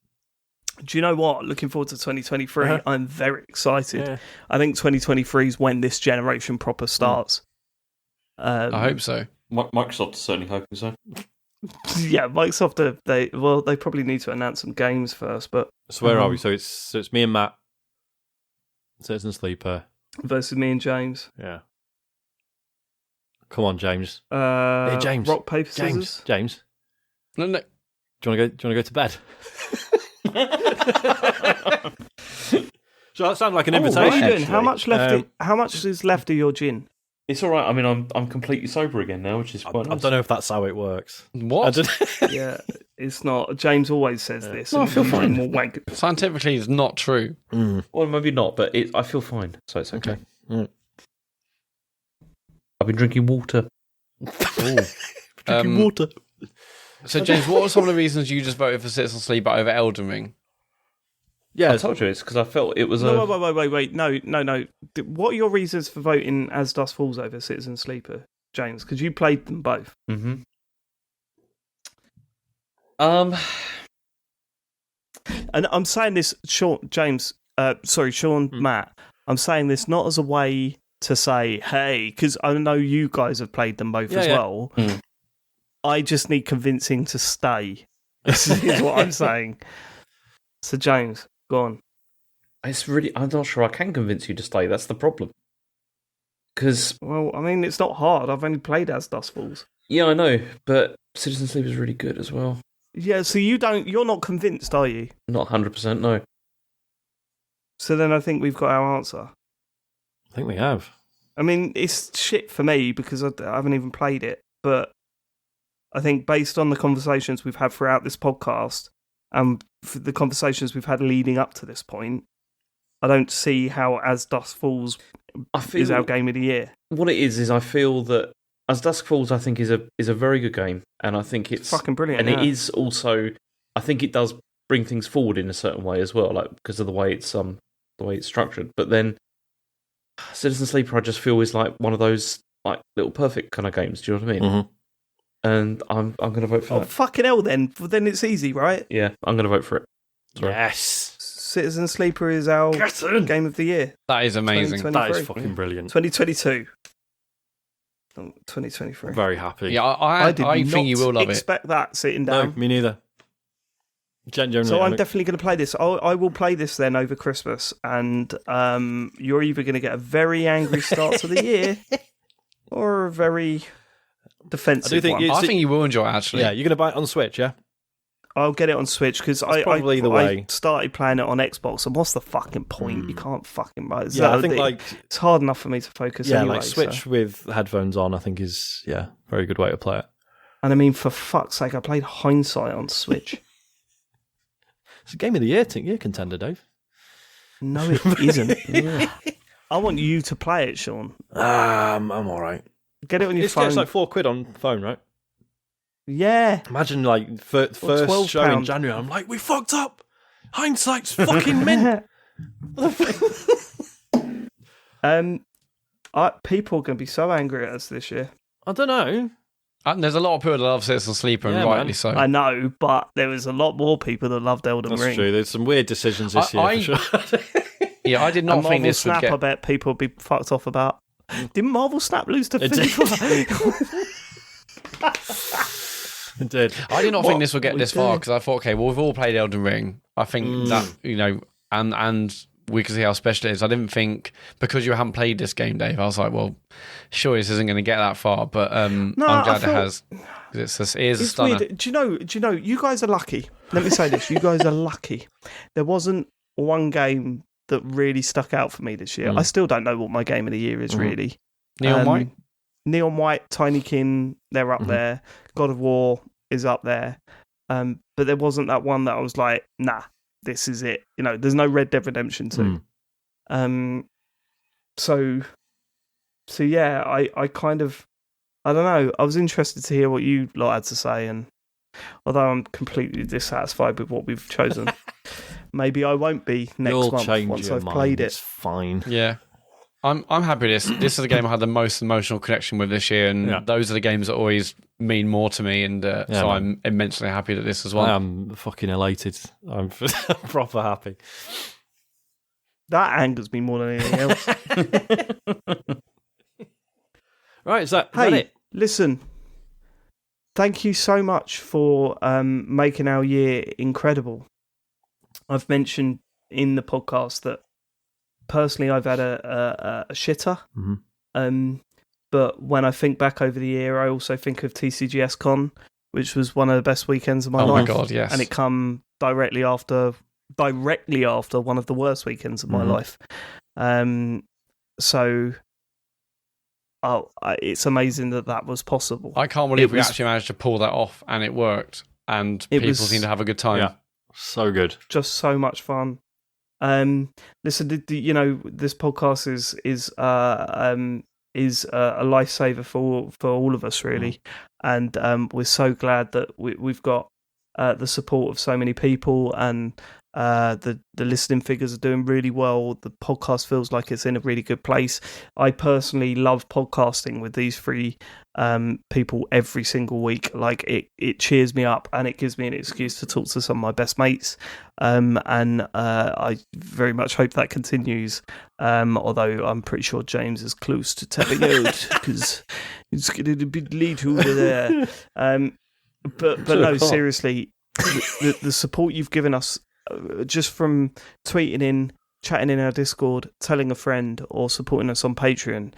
S1: Do you know what? Looking forward to 2023.
S4: Uh-huh.
S1: I'm very excited.
S4: Yeah.
S1: I think 2023 is when this generation proper starts.
S2: I hope so.
S3: Microsoft is certainly hoping so.
S1: Yeah, Microsoft. They probably need to announce some games first. But
S4: So where are we? So it's me and Matt, Citizen Sleeper
S1: versus me and James.
S4: Yeah. Come on, James.
S1: Hey,
S4: James.
S1: Rock, paper, scissors.
S4: James.
S2: No.
S4: Do you want to go to bed? So that sounded like an invitation.
S1: What are you doing?
S4: Actually.
S1: How much left? How much is left of your gin?
S3: It's all right. I mean, I'm completely sober again now, which is quite nice.
S4: I don't know if that's how it works.
S2: What?
S1: Yeah, it's not. James always says this.
S3: No, I feel fine.
S2: Scientifically, it's not true.
S3: Well, maybe not, but I feel fine, so it's okay. I've been drinking water.
S4: Drinking water.
S2: So, James, what were some of the reasons you just voted for Citizen Sleeper over Elden Ring?
S4: Yeah,
S3: I told you it's because I felt it was
S1: No, wait. No. What are your reasons for voting As Dusk Falls over Citizen Sleeper, James? Because you played them both.
S3: Mm-hmm.
S1: And I'm saying this, Sean, Matt. I'm saying this not as a way to say, hey, because I know you guys have played them both as well.
S3: Mm.
S1: I just need convincing to stay. This is what I'm saying. So, James, go on.
S3: I'm not sure I can convince you to stay. That's the problem. Because,
S1: well, I mean, it's not hard. I've only played As Dusk Falls.
S3: Yeah, I know, but Citizen Sleeper is really good as well.
S1: Yeah, so you're not convinced, are you?
S3: Not 100%, no.
S1: So then I think we've got our answer.
S4: I think we have.
S1: I mean, it's shit for me because I haven't even played it, but I think based on the conversations we've had throughout this podcast and the conversations we've had leading up to this point, I don't see how As Dusk Falls is our game of the year.
S3: What it is I feel that As Dusk Falls, I think, is a very good game, and I think it's
S1: fucking brilliant.
S3: And it is also, I think it does bring things forward in a certain way as well, like because of the way it's structured. But then Citizen Sleeper, I just feel is like one of those like little perfect kind of games. Do you know what I mean?
S4: Mm-hmm.
S3: And I'm going to vote for that.
S1: Fucking hell, then it's easy, right?
S3: Yeah, I'm going to vote for it. Sorry.
S4: Yes.
S1: Citizen Sleeper is our game of the year.
S2: That is amazing.
S4: That is fucking brilliant.
S1: 2022. 2023.
S4: I'm very happy.
S2: Yeah, I think you will love it.
S1: Expect that sitting down.
S4: No, me neither. Genuinely,
S1: so I'm definitely going to play this. I will play this then over Christmas, and you're either going to get a very angry start to the year or a very defensive one.
S2: I think you will enjoy it, actually.
S4: Yeah, you're going to buy it on Switch, yeah?
S1: I'll get it on Switch because I started playing it on Xbox, and what's the fucking point? You can't fucking buy it.
S4: Yeah, I think
S1: it's hard enough for me to focus.
S4: Yeah,
S1: anyway,
S4: like Switch with headphones on, I think is very good way to play it.
S1: And I mean, for fuck's sake, I played Hindsight on Switch.
S4: It's a game of the year contender, Dave.
S1: No, it isn't. I want you to play it, Sean.
S4: I'm all right.
S1: Get it on your phone.
S4: It's like £4 on phone, right?
S1: Yeah.
S4: Imagine like first show in January. I'm like, we fucked up. Hindsight's fucking mint.
S1: People are going to be so angry at us this year.
S4: I don't know.
S2: There's a lot of people that love Citizen Sleeper, and rightly so.
S1: I know, but there was a lot more people that loved Elden Ring.
S4: That's true. There's some weird decisions this year, for sure.
S2: Yeah, I did not think this
S1: Snap,
S2: would get...
S1: I bet people would be fucked off about. Didn't Marvel Snap lose to FIFA?
S4: It did.
S2: I did not think this would get this far because I thought, okay, well, we've all played Elden Ring. I think that, and we can see how special it is. I didn't think, because you haven't played this game, Dave, I was like, well, sure, this isn't going to get that far, but I'm glad it has. It is a stunner.
S1: Weird. Do you know, you guys are lucky. Let me say this, you guys are lucky. There wasn't one game that really stuck out for me this year. I still don't know what my game of the year is, really.
S2: Neon White?
S1: Neon White, Tinykin, they're up there. God of War is up there. But there wasn't that one that I was like, nah, this is it. There's no Red Dead Redemption 2. So yeah, I kind of, I don't know. I was interested to hear what you lot had to say, and although I'm completely dissatisfied with what we've chosen, maybe I won't be next month once I've played it.
S4: It's fine.
S2: Yeah. I'm happy with this. This is the game I had the most emotional connection with this year, and those are the games that always mean more to me, and so I'm immensely happy that this as well.
S4: I am fucking elated. I'm proper happy.
S1: That angers me more than anything else.
S4: Right, is that it?
S1: Listen. Thank you so much for making our year incredible. I've mentioned in the podcast that personally I've had a shitter. But when I think back over the year, I also think of TCGS Con, which was one of the best weekends of my life.
S2: Oh my God, yes.
S1: And it come directly after one of the worst weekends of my life. So it's amazing that was possible.
S2: I can't believe we actually managed to pull that off, and it worked, and people seem to have a good time.
S4: Yeah, so good.
S1: Just so much fun. Listen, this podcast is a lifesaver for all of us, really, and we're so glad that we've got the support of so many people, and the listening figures are doing really well. The podcast feels like it's in a really good place. I personally love podcasting with these three people every single week. Like it cheers me up, and it gives me an excuse to talk to some of my best mates. And I very much hope that continues. Although I'm pretty sure James is close to tapping out because it's getting a bit late over there. But no, seriously, the support you've given us, just from tweeting in, chatting in our Discord, telling a friend, or supporting us on Patreon,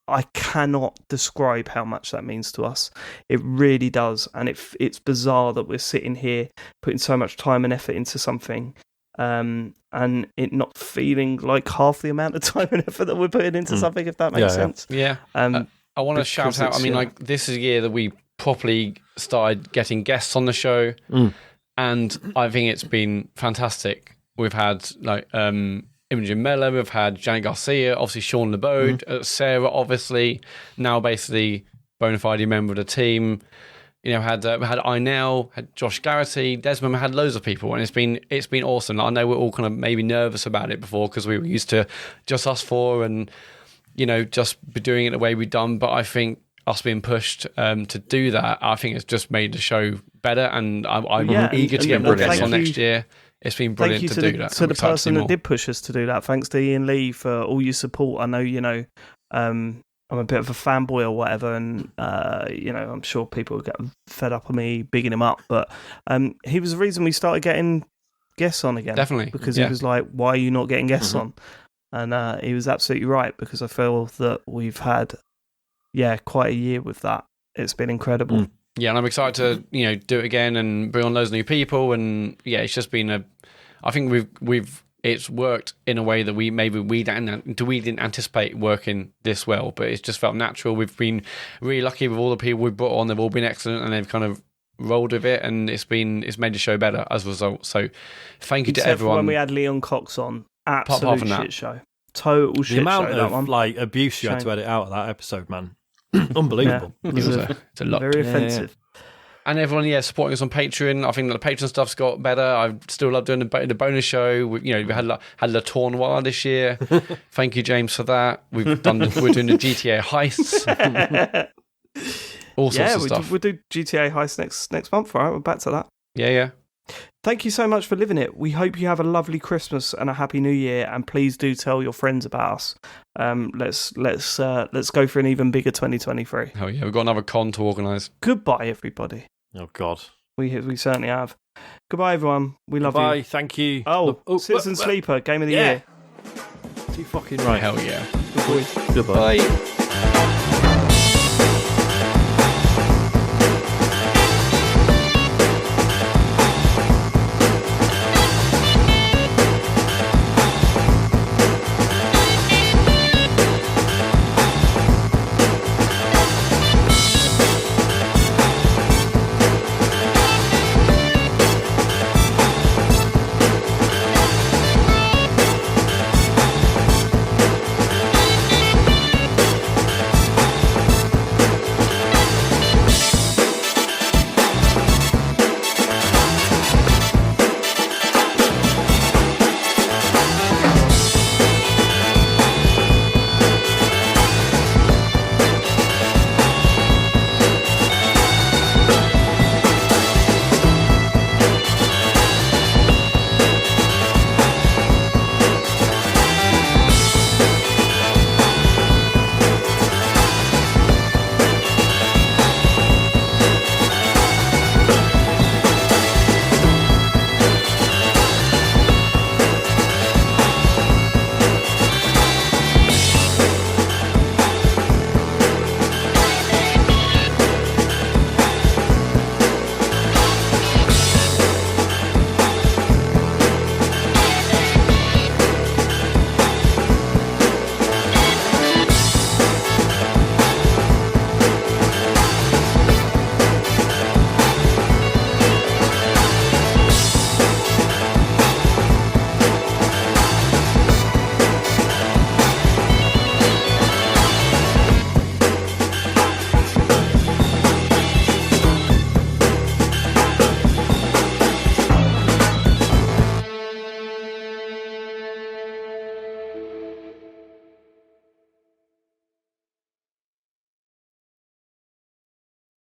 S1: I cannot describe how much that means to us. It really does, and it's bizarre that we're sitting here putting so much time and effort into something, and it not feeling like half the amount of time and effort that we're putting into something, if that makes sense.
S2: Yeah. I want to shout out. I mean, like, this is a year that we properly started getting guests on the show. And I think it's been fantastic. We've had Imogen Mellor, we've had Janet Garcia, obviously Sean LeBeau, Sarah, obviously, now basically bona fide member of the team. We had Inel, had Josh Garrity, Desmond, we had loads of people, and it's been awesome. I know we're all kind of maybe nervous about it before because we were used to just us four and just be doing it the way we've done, but I think us being pushed to do that, I think it's just made the show better, and I'm eager to get more guests on next year. It's been brilliant to do that.
S1: To the person that did push us to do that. Thanks to Ian Lee for all your support. I know, I'm a bit of a fanboy or whatever, and I'm sure people will get fed up on me bigging him up, but he was the reason we started getting guests on again.
S2: Definitely,
S1: because he was like, "Why are you not getting guests on?" And he was absolutely right, because I feel that we've had quite a year with that. It's been incredible.
S2: Yeah, and I'm excited to do it again and bring on loads of new people, and it's just been I think it's worked in a way that we didn't anticipate working this well, but it's just felt natural. We've been really lucky with all the people we've brought on. They've all been excellent, and they've kind of rolled with it, and it's made the show better as a result. So thank you to everyone.
S1: When we had Leon Cox on, absolute shit show. Total shit show.
S4: The amount of abuse you had to edit out of that episode, man. Unbelievable.
S1: It's a lot. Very offensive.
S2: And everyone, supporting us on Patreon. I think that the Patreon stuff's got better. I still love doing the bonus show. We had Le Tournoi this year. Thank you, James, for that. We're doing the GTA heists. All sorts of stuff.
S1: We'll do GTA heists next month. All right, we're back to that.
S2: Yeah.
S1: Thank you so much for living it. We hope you have a lovely Christmas and a happy New Year, and please do tell your friends about us. Let's go for an even bigger 2023.
S2: Oh yeah, we've got another con to organise.
S1: Goodbye, everybody.
S4: Oh God,
S1: we certainly have. Goodbye, everyone. We love you.
S4: Bye. Thank you.
S1: Citizen Sleeper Game of the Year.
S4: Too fucking right.
S2: Hell yeah.
S1: Goodbye.
S2: Bye.